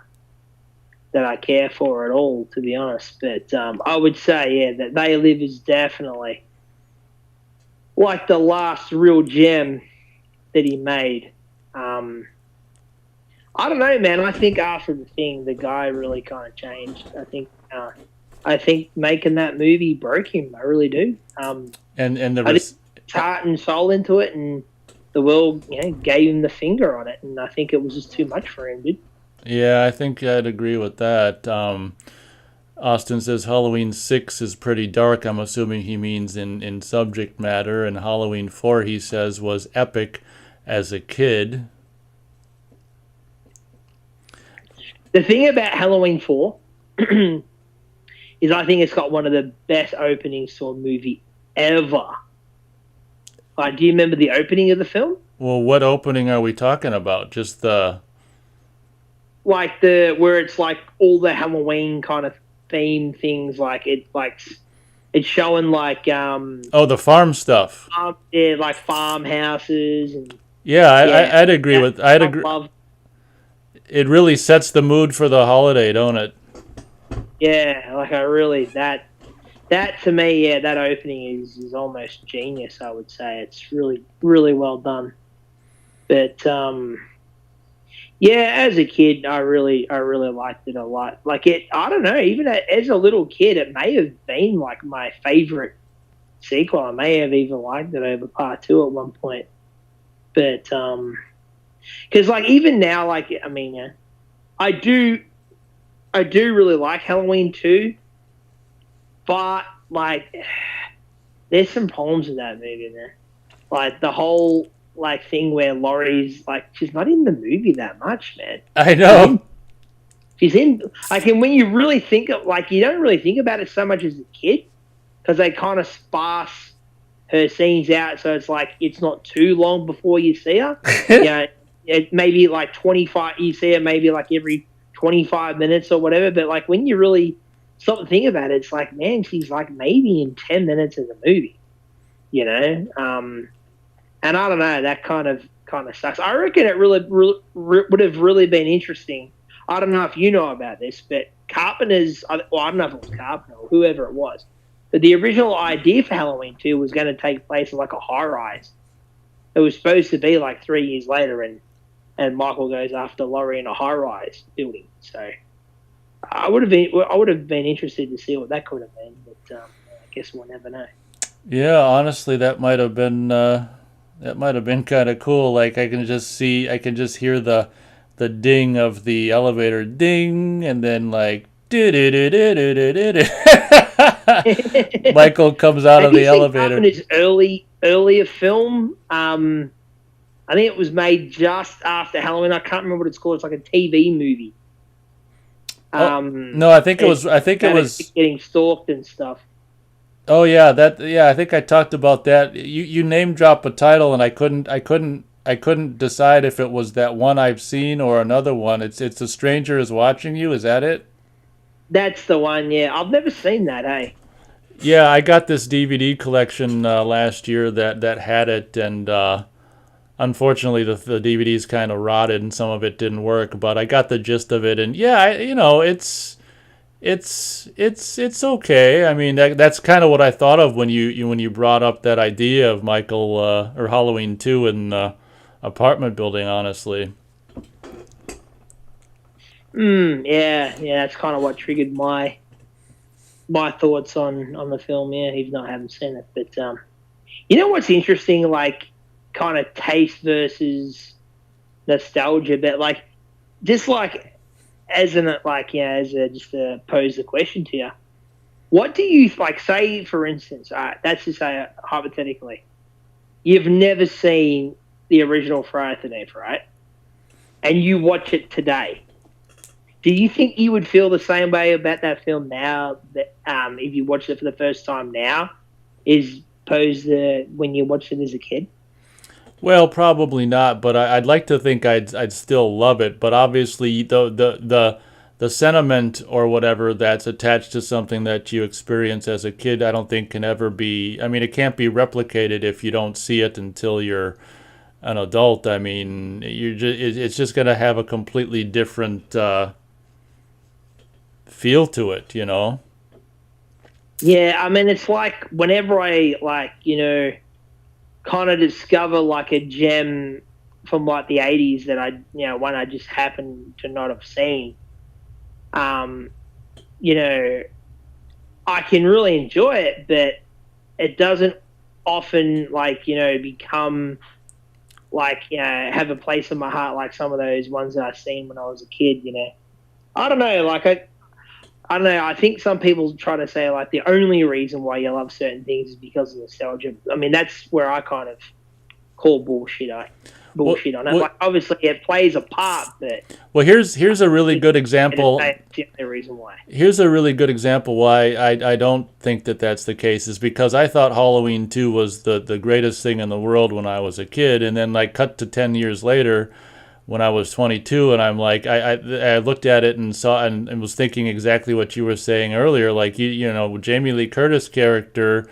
I care for at all, to be honest. But I would say that They Live is definitely like the last real gem that he made. I don't know, man. I think after the thing, the guy really kind of changed. I think making that movie broke him. I really do. And the I think his heart and soul into it, and the world, gave him the finger on it. And I think it was just too much for him, dude. Yeah, I think I'd agree with that. Austin says Halloween 6 is pretty dark. I'm assuming he means in subject matter. And Halloween 4, he says, was epic as a kid. The thing about Halloween 4 is I think it's got one of the best openings to a movie ever. Do you remember the opening of the film? Well, what opening are we talking about? Just the Like where it's like all the Halloween kind of theme things, it's showing like the farm stuff. like farmhouses and Yeah, I'd agree with I'd agree. Love. It really sets the mood for the holiday, don't it? Yeah, like I really that to me, that opening is almost genius. I would say it's really really well done. But Yeah, as a kid, I really liked it a lot. Like it, I don't know. Even as a little kid, it may have been like my favorite sequel. I may have even liked it over part two at one point. But because like even now, like I mean, I do I do really like Halloween two, but like there's some problems with that movie, man. Like the whole like thing where Laurie's like she's not in the movie that much, man. I She's in know. she's in like and when you really think of like you don't really think about it so much as a kid because they kind of sparse her scenes out so it's like it's not too long before you see her. Yeah, it maybe like 25 you see her maybe like every 25 minutes or whatever, but like when you really stop and think about it, it's like man, she's like maybe in 10 minutes of the movie, you know? And I don't know, that kind of sucks. I reckon it would have really been interesting. I don't know if you know about this, but Carpenter's, well, I don't know if it was Carpenter or whoever it was, but the original idea for Halloween 2 was going to take place in like a high rise. It was supposed to be like 3 years later, and Michael goes after Laurie in a high rise building. So I would have been interested to see what that could have been, but I guess we'll never know. Yeah, honestly, that might have been kind of cool. Like I can just hear the ding of the elevator ding, and then like do do do do do do do. Michael comes out Have of you the seen elevator. Carpenter's earlier film? I think it was made just after Halloween. I can't remember what it's called. It's like a TV movie. Oh no, I think it was. I think it About a chick was. getting stalked and stuff. Oh yeah, that yeah. I think I talked about that. You name drop a title, and I couldn't decide if it was that one I've seen or another one. It's A Stranger Is Watching You. Is that it? That's the one. Yeah, I've never seen that. Hey. Yeah, I got this DVD collection last year that had it, and unfortunately the DVD's kind of rotted and some of it didn't work. But I got the gist of it, and yeah, you know, it's okay. I mean, that's kind of what I thought of when when you brought up that idea of Michael or Halloween 2 in the apartment building. Honestly, Yeah, yeah. That's kind of what triggered my thoughts on the film. Yeah, even though I haven't seen it, but you know what's interesting? Like, kind of taste versus nostalgia, but like just like as an like yeah, as a just to pose the question to you, what do you like? Say for instance, that's to say hypothetically, you've never seen the original Friday the 13th, right? And you watch it today. Do you think you would feel the same way about that film now that if you watched it for the first time now, is opposed to when you watched it as a kid? well, probably not, but I'd like to think I'd still love it. But obviously, the sentiment or whatever that's attached to something that you experience as a kid, I don't think can ever be. I mean, it can't be replicated if you don't see it until you're an adult. I mean, it's just gonna have a completely different feel to it, you know. Yeah, I mean, it's like whenever I like kind of discover like a gem from like the 80s that one I just happen to not have seen. Um, you know, I can really enjoy it, but it doesn't often like become like have a place in my heart like some of those ones that I seen when I was a kid. I don't know, like I don't know. I think some people try to say like the only reason why you love certain things is because of nostalgia. I mean, that's where I kind of call bullshit. What Bullshit on it. what Like obviously it plays a part, but Well, here's a really good example. that's the only reason why. Here's a really good example why I don't think that that's the case is because I thought Halloween 2 was the greatest thing in the world when I was a kid, and then like cut to 10 years later when I was 22, and I'm like I looked at it and saw and was thinking exactly what you were saying earlier, like you know, Jamie Lee Curtis character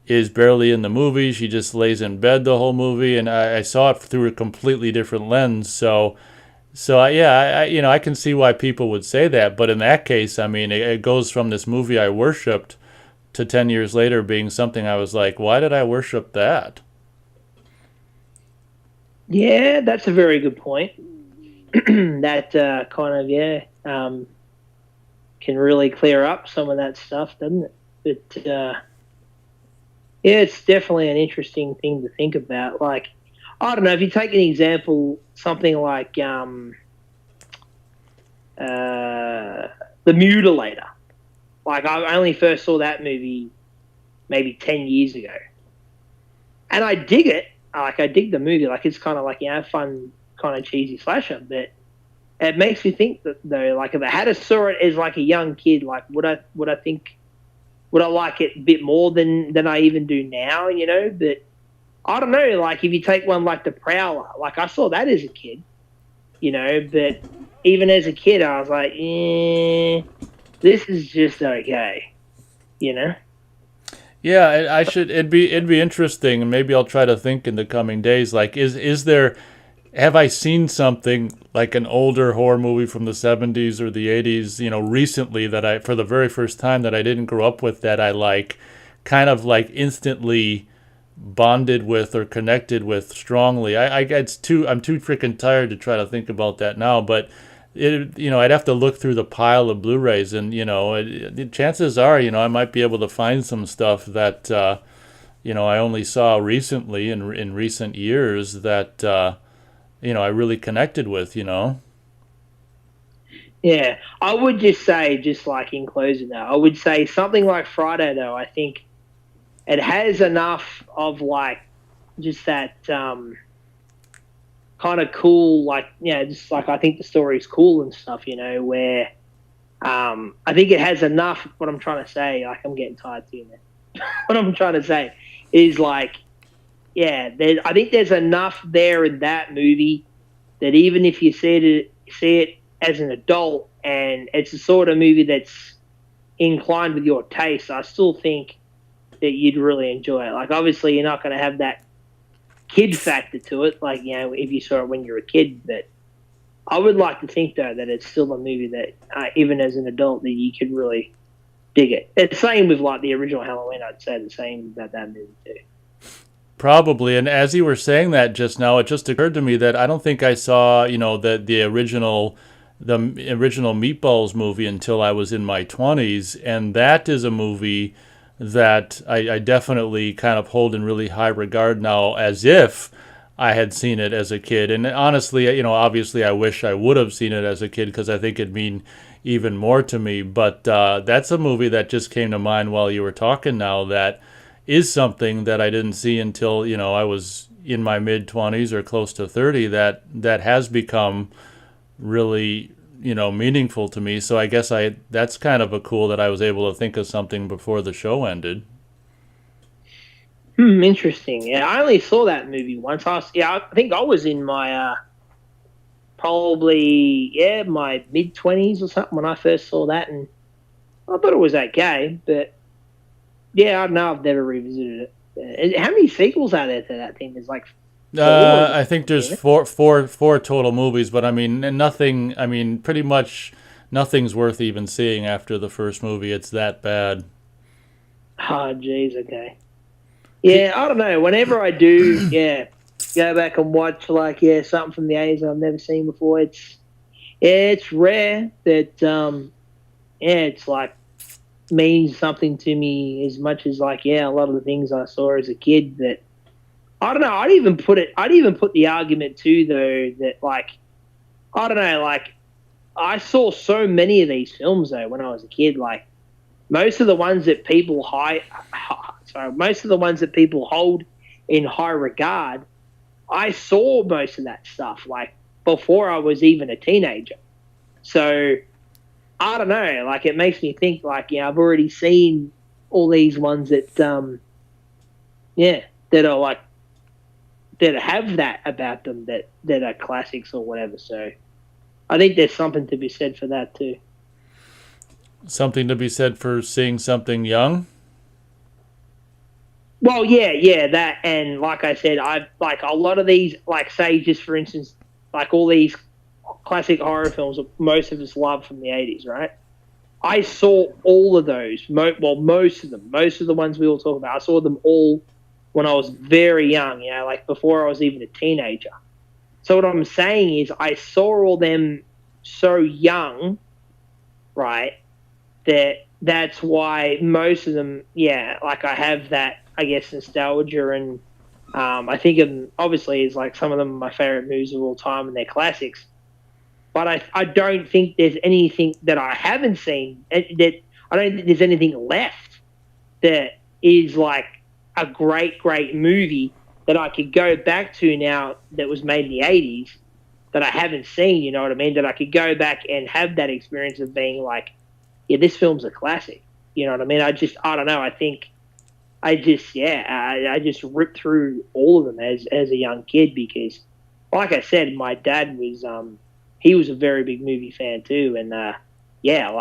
is barely in the movie. She just lays in bed the whole movie, and I saw it through a completely different lens. Yeah, you know, I can see why people would say that. But in that case, I mean, it goes from this movie I worshipped to 10 years later being something I was like, why did I worship that? Yeah, that's a very good point. that kind of can really clear up some of that stuff, doesn't it? But yeah, it's definitely an interesting thing to think about. Like, I don't know, if you take an example, something like The Mutilator. Like, I only first saw that movie maybe 10 years ago. And I dig it. Like, I dig the movie. Like, it's kind of like, fun, kind of cheesy slasher. But it makes me think that, though, like, if I had saw it as, like, a young kid, like, would I like it a bit more than I even do now, But I don't know. Like, if you take one like The Prowler, like, I saw that as a kid, But even as a kid, I was like, this is just okay, Yeah, I should. It'd be interesting, and maybe I'll try to think in the coming days. Like, is there? Have I seen something like an older horror movie from the 70s or the 80s, recently that for the very first time that I didn't grow up with that I like, kind of like instantly bonded with or connected with strongly. I'm too freaking tired to try to think about that now, but I'd have to look through the pile of Blu-rays, and chances are, I might be able to find some stuff that I only saw recently in recent years that I really connected with. Yeah, I would just say, just like in closing, though, I would say something like Friday, though. I think it has enough of like just that kind of cool, like just like I think the story is cool and stuff, where I think it has enough. What I'm trying to say, like I'm getting tired too, man. What I'm trying to say is like, I think there's enough there in that movie that even if you see it as an adult and it's the sort of movie that's inclined with your taste, I still think that you'd really enjoy it. Like, obviously, you're not going to have that kid factor to it, like, if you saw it when you were a kid. But I would like to think, though, that it's still a movie that, even as an adult, that you could really dig it. It's the same with, like, the original Halloween. I'd say the same about that movie, too. Probably, and as you were saying that just now, it just occurred to me that I don't think I saw, the original Meatballs movie until I was in my 20s, and that is a movie that I definitely kind of hold in really high regard now, as if I had seen it as a kid. And honestly, obviously I wish I would have seen it as a kid because I think it'd mean even more to me. But that's a movie that just came to mind while you were talking now that is something that I didn't see until, I was in my mid-20s or close to 30 that has become really meaningful to me. So I guess that's kind of a cool that I was able to think of something before the show ended. Interesting. Yeah, I only saw that movie once. I think I was in my probably my mid-20s or something when I first saw that, and I thought it was okay. But I don't know. I've never revisited it. How many sequels are there to that thing? There's like I think there's four total movies, but I mean nothing. I mean, pretty much nothing's worth even seeing after the first movie. It's that bad. Oh, jeez. Okay. Yeah, I don't know. Whenever I do, go back and watch like something from the 80s I've never seen before. It's rare that it's like means something to me as much as like a lot of the things I saw as a kid. That I don't know. I'd even put the argument too, though, that like I don't know. Like I saw so many of these films though when I was a kid. Like most of the ones that people most of the ones that people hold in high regard, I saw most of that stuff like before I was even a teenager. So I don't know. Like it makes me think like I've already seen all these ones that that are like that have that about them that are classics or whatever. So I think there's something to be said for that too. Something to be said for seeing something young. Well, that, and like I said, I like a lot of these, like say just for instance, like all these classic horror films that most of us love from the 80s, right? I saw all of those, most of them, most of the ones we all talk about, I saw them all when I was very young, like before I was even a teenager. So what I'm saying is, I saw all them so young, right? That's why most of them, yeah, like I have that, I guess, nostalgia, and I think obviously it's like some of them are my favorite movies of all time and they're classics. But I don't think there's anything that I haven't seen that I don't think there's anything left that is like a great movie that I could go back to now that was made in the 80s that I haven't seen, you know what I mean? That I could go back and have that experience of being like, yeah, this film's a classic. You know what I mean? I don't know. I think I just ripped through all of them as a young kid because, like I said, my dad was he was a very big movie fan too, and yeah,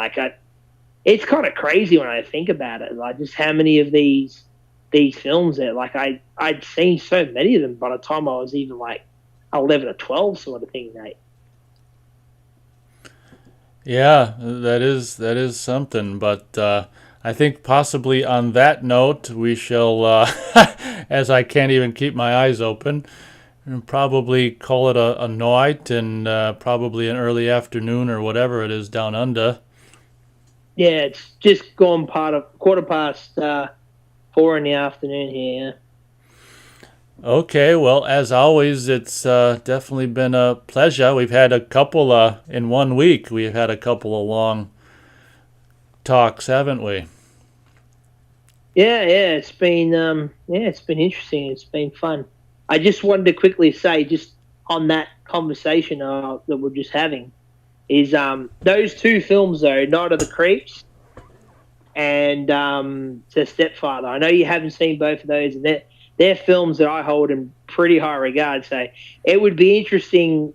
it's kind of crazy when I think about it, like just how many of these films that like I'd seen so many of them by the time I was even like 11 or 12 sort of thing, mate. Yeah, that is something. But I think possibly on that note, we shall, as I can't even keep my eyes open, and probably call it a night and probably an early afternoon or whatever it is down under. Yeah, it's just gone part of quarter past 4 in the afternoon here. Okay, well, as always, it's definitely been a pleasure. We've had a couple in one week. We've had a couple of long talks, haven't we? It's been interesting. It's been fun. I just wanted to quickly say, just on that conversation that we're just having, is those two films though, Night of the Creeps and The Stepfather. I know you haven't seen both of those, and they're films that I hold in pretty high regard. So it would be interesting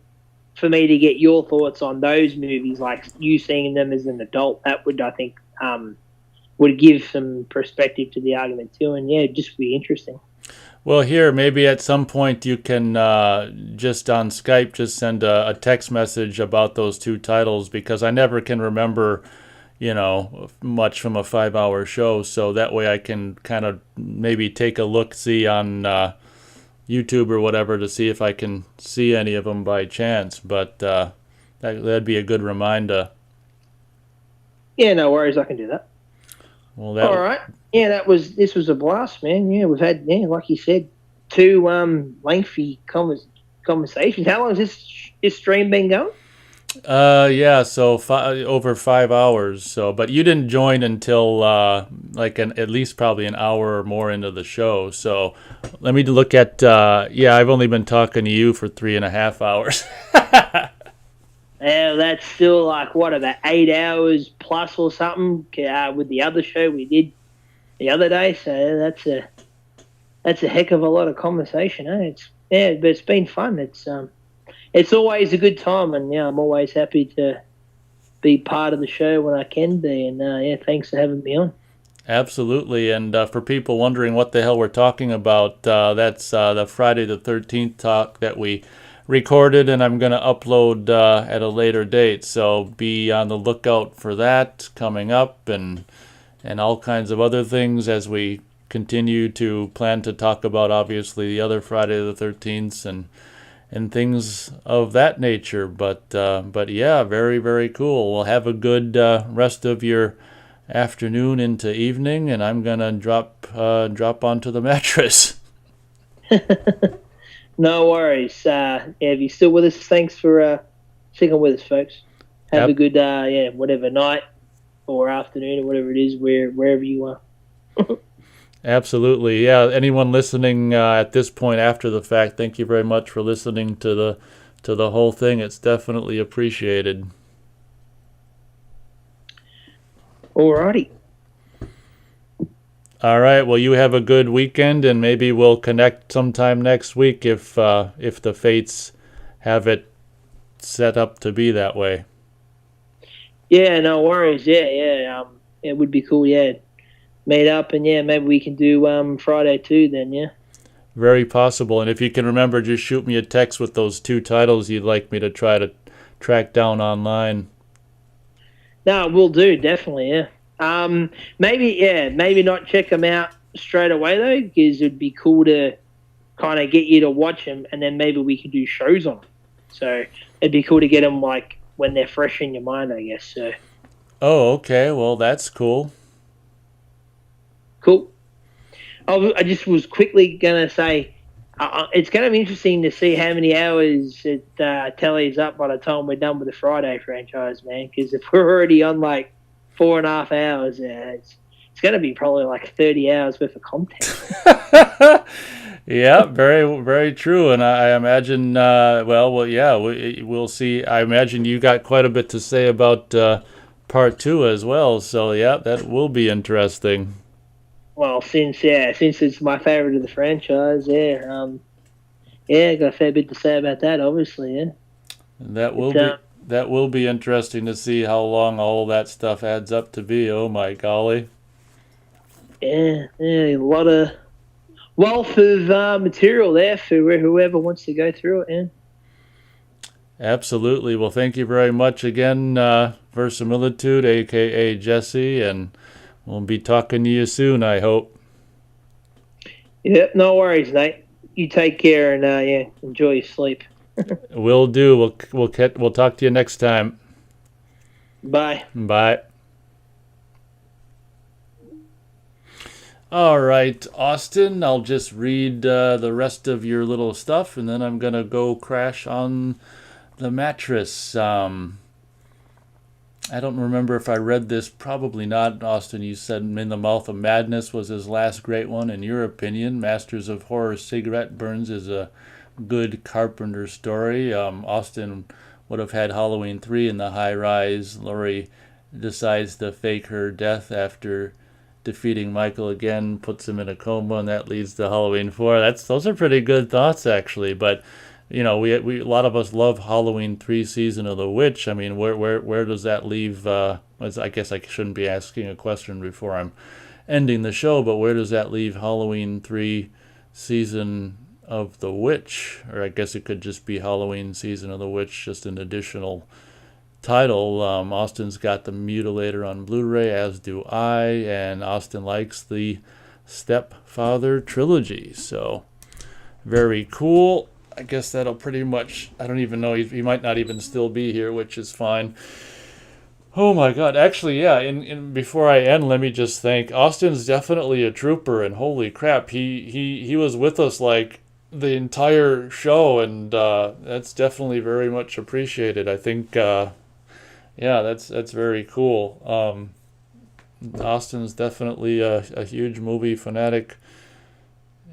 for me to get your thoughts on those movies, like you seeing them as an adult. That would, I think, would give some perspective to the argument too, and yeah, just be interesting. Well, here, maybe at some point you can just on Skype just send a text message about those two titles because I never can remember, much from a 5 hour show. So that way I can kind of maybe take a look, see on YouTube or whatever to see if I can see any of them by chance. But that'd be a good reminder. Yeah, no worries. I can do that. Well, All right. Yeah, this was a blast, man. Yeah, we've had, yeah, like you said, two lengthy conversations. How long has this stream been going? Yeah, so over 5 hours. So, but you didn't join until at least probably an hour or more into the show. So, let me look at. Yeah, I've only been talking to you for 3.5 hours. Yeah, that's still like what, about 8 hours plus or something with the other show we did the other day. So that's a heck of a lot of conversation. But it's been fun. It's always a good time, and yeah, I'm always happy to be part of the show when I can be. And yeah, thanks for having me on. Absolutely, and for people wondering what the hell we're talking about, that's the Friday the 13th talk that we recorded, and I'm going to upload at a later date. So be on the lookout for that coming up, and all kinds of other things as we continue to plan to talk about, obviously, the other Friday the 13th and things of that nature. But yeah, very, very cool. We'll have a good rest of your afternoon into evening, and I'm gonna drop onto the mattress. No worries. Yeah, if you're still with us, thanks for sticking with us, folks. Have a good whatever night or afternoon or whatever it is, wherever you are. Absolutely, yeah. Anyone listening at this point after the fact, thank you very much for listening to the whole thing. It's definitely appreciated. Alrighty. All right. Well, you have a good weekend, and maybe we'll connect sometime next week if the fates have it set up to be that way. Yeah, no worries. Yeah. It would be cool. Yeah, meet up, and yeah, maybe we can do Friday too. Then yeah. Very possible. And if you can remember, just shoot me a text with those two titles you'd like me to try to track down online. No, we'll do, definitely. Yeah. Maybe not check them out straight away though, because it'd be cool to kind of get you to watch them, and then maybe we could do shows on them. So it'd be cool to get them like when they're fresh in your mind, I guess. So Oh, okay. Well, that's cool. cool. I just was quickly gonna say it's going to be interesting to see how many hours it tallies up by the time we're done with the Friday franchise, man. Because if we're already on like 4.5 hours, it's going to be probably like 30 hours worth of content. Yeah, very, very true. And I imagine, well, yeah, we'll see. I imagine you got quite a bit to say about part two as well. So, yeah, that will be interesting. Well, since it's my favorite of the franchise, yeah, got a fair bit to say about that, obviously, yeah. That will But be that will be interesting to see how long all that stuff adds up to be. Oh my golly. yeah, a lot of wealth of material there for whoever wants to go through it, yeah. Absolutely. Well, thank you very much again, Verisimilitude, aka Jesse, and we'll be talking to you soon, I hope. Yep, no worries, Nate. You take care and yeah, enjoy your sleep. Will do. We'll talk to you next time. Bye. Bye. All right, Austin, I'll just read the rest of your little stuff and then I'm going to go crash on the mattress. I don't remember if I read this. Probably not. Austin, you said In the Mouth of Madness was his last great one. In your opinion, Masters of Horror Cigarette Burns is a good Carpenter story. Austin would have had Halloween 3 in the high rise. Laurie decides to fake her death after defeating Michael again, puts him in a coma, and that leads to Halloween 4. Those are pretty good thoughts, actually. But we a lot of us love Halloween 3 Season of the Witch. I mean, where does that leave? I guess I shouldn't be asking a question before I'm ending the show, but where does that leave Halloween 3 Season of the Witch? Or I guess it could just be Halloween Season of the Witch, just an additional title. Austin's got the Mutilator on Blu-ray, as do I, and Austin likes the Stepfather trilogy. So very cool. I guess that'll pretty much, I don't even know, he might not even still be here, which is fine. Oh my god, actually, yeah, in before I end, let me just thank, Austin's definitely a trooper, and holy crap, he was with us like the entire show, and that's definitely very much appreciated. I think, yeah, that's very cool. Austin's definitely a huge movie fanatic.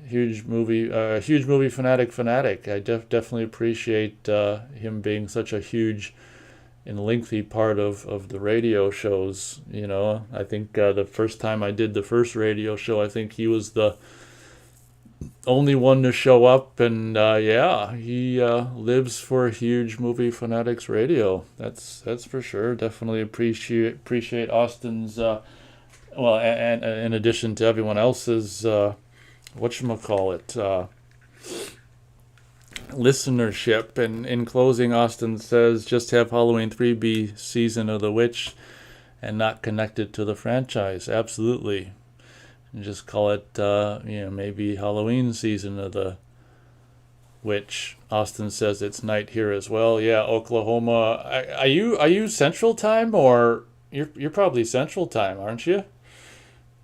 Huge movie fanatic. I definitely appreciate him being such a huge and lengthy part of the radio shows. I think the first time I did the first radio show, I think he was the only one to show up, and yeah, he lives for Huge Movie Fanatics Radio. That's for sure. Definitely appreciate Austin's. Well, and in addition to everyone else's. Whatchamacallit, listenership. And in closing, Austin says, just have Halloween 3 be Season of the Witch and not connected to the franchise. Absolutely. And just call it, maybe Halloween Season of the Witch. Austin says it's night here as well. Yeah, Oklahoma. Are you Central Time, or you're probably Central Time, aren't you?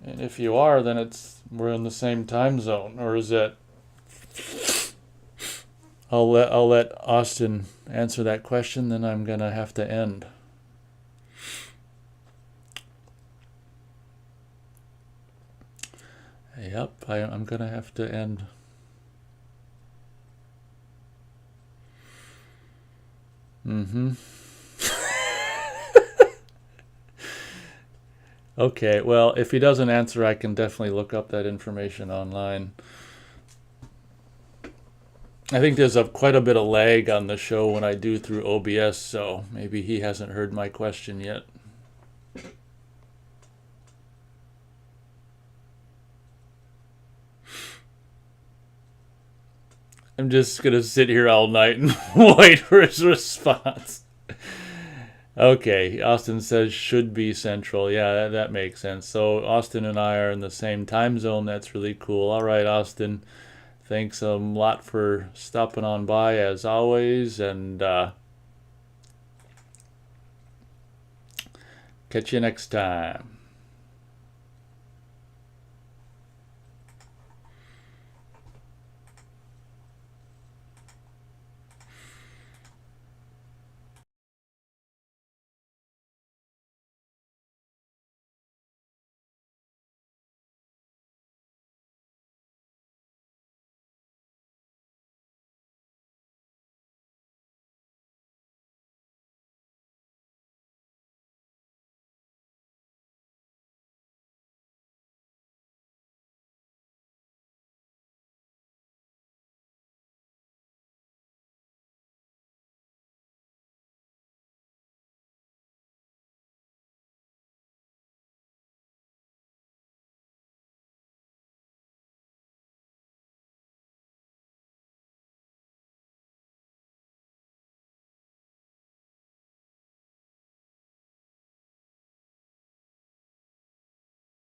And if you are, then we're in the same time zone, or is it? I'll let Austin answer that question. Then I'm gonna have to end. Yep, I'm gonna have to end. Okay, well, if he doesn't answer, I can definitely look up that information online. I think there's quite a bit of lag on the show when I do through OBS, so maybe he hasn't heard my question yet. I'm just going to sit here all night and wait for his response. Okay, Austin says should be Central. Yeah, that makes sense. So Austin and I are in the same time zone. That's really cool. All right, Austin. thanks a lot for stopping on by as always, and catch you next time.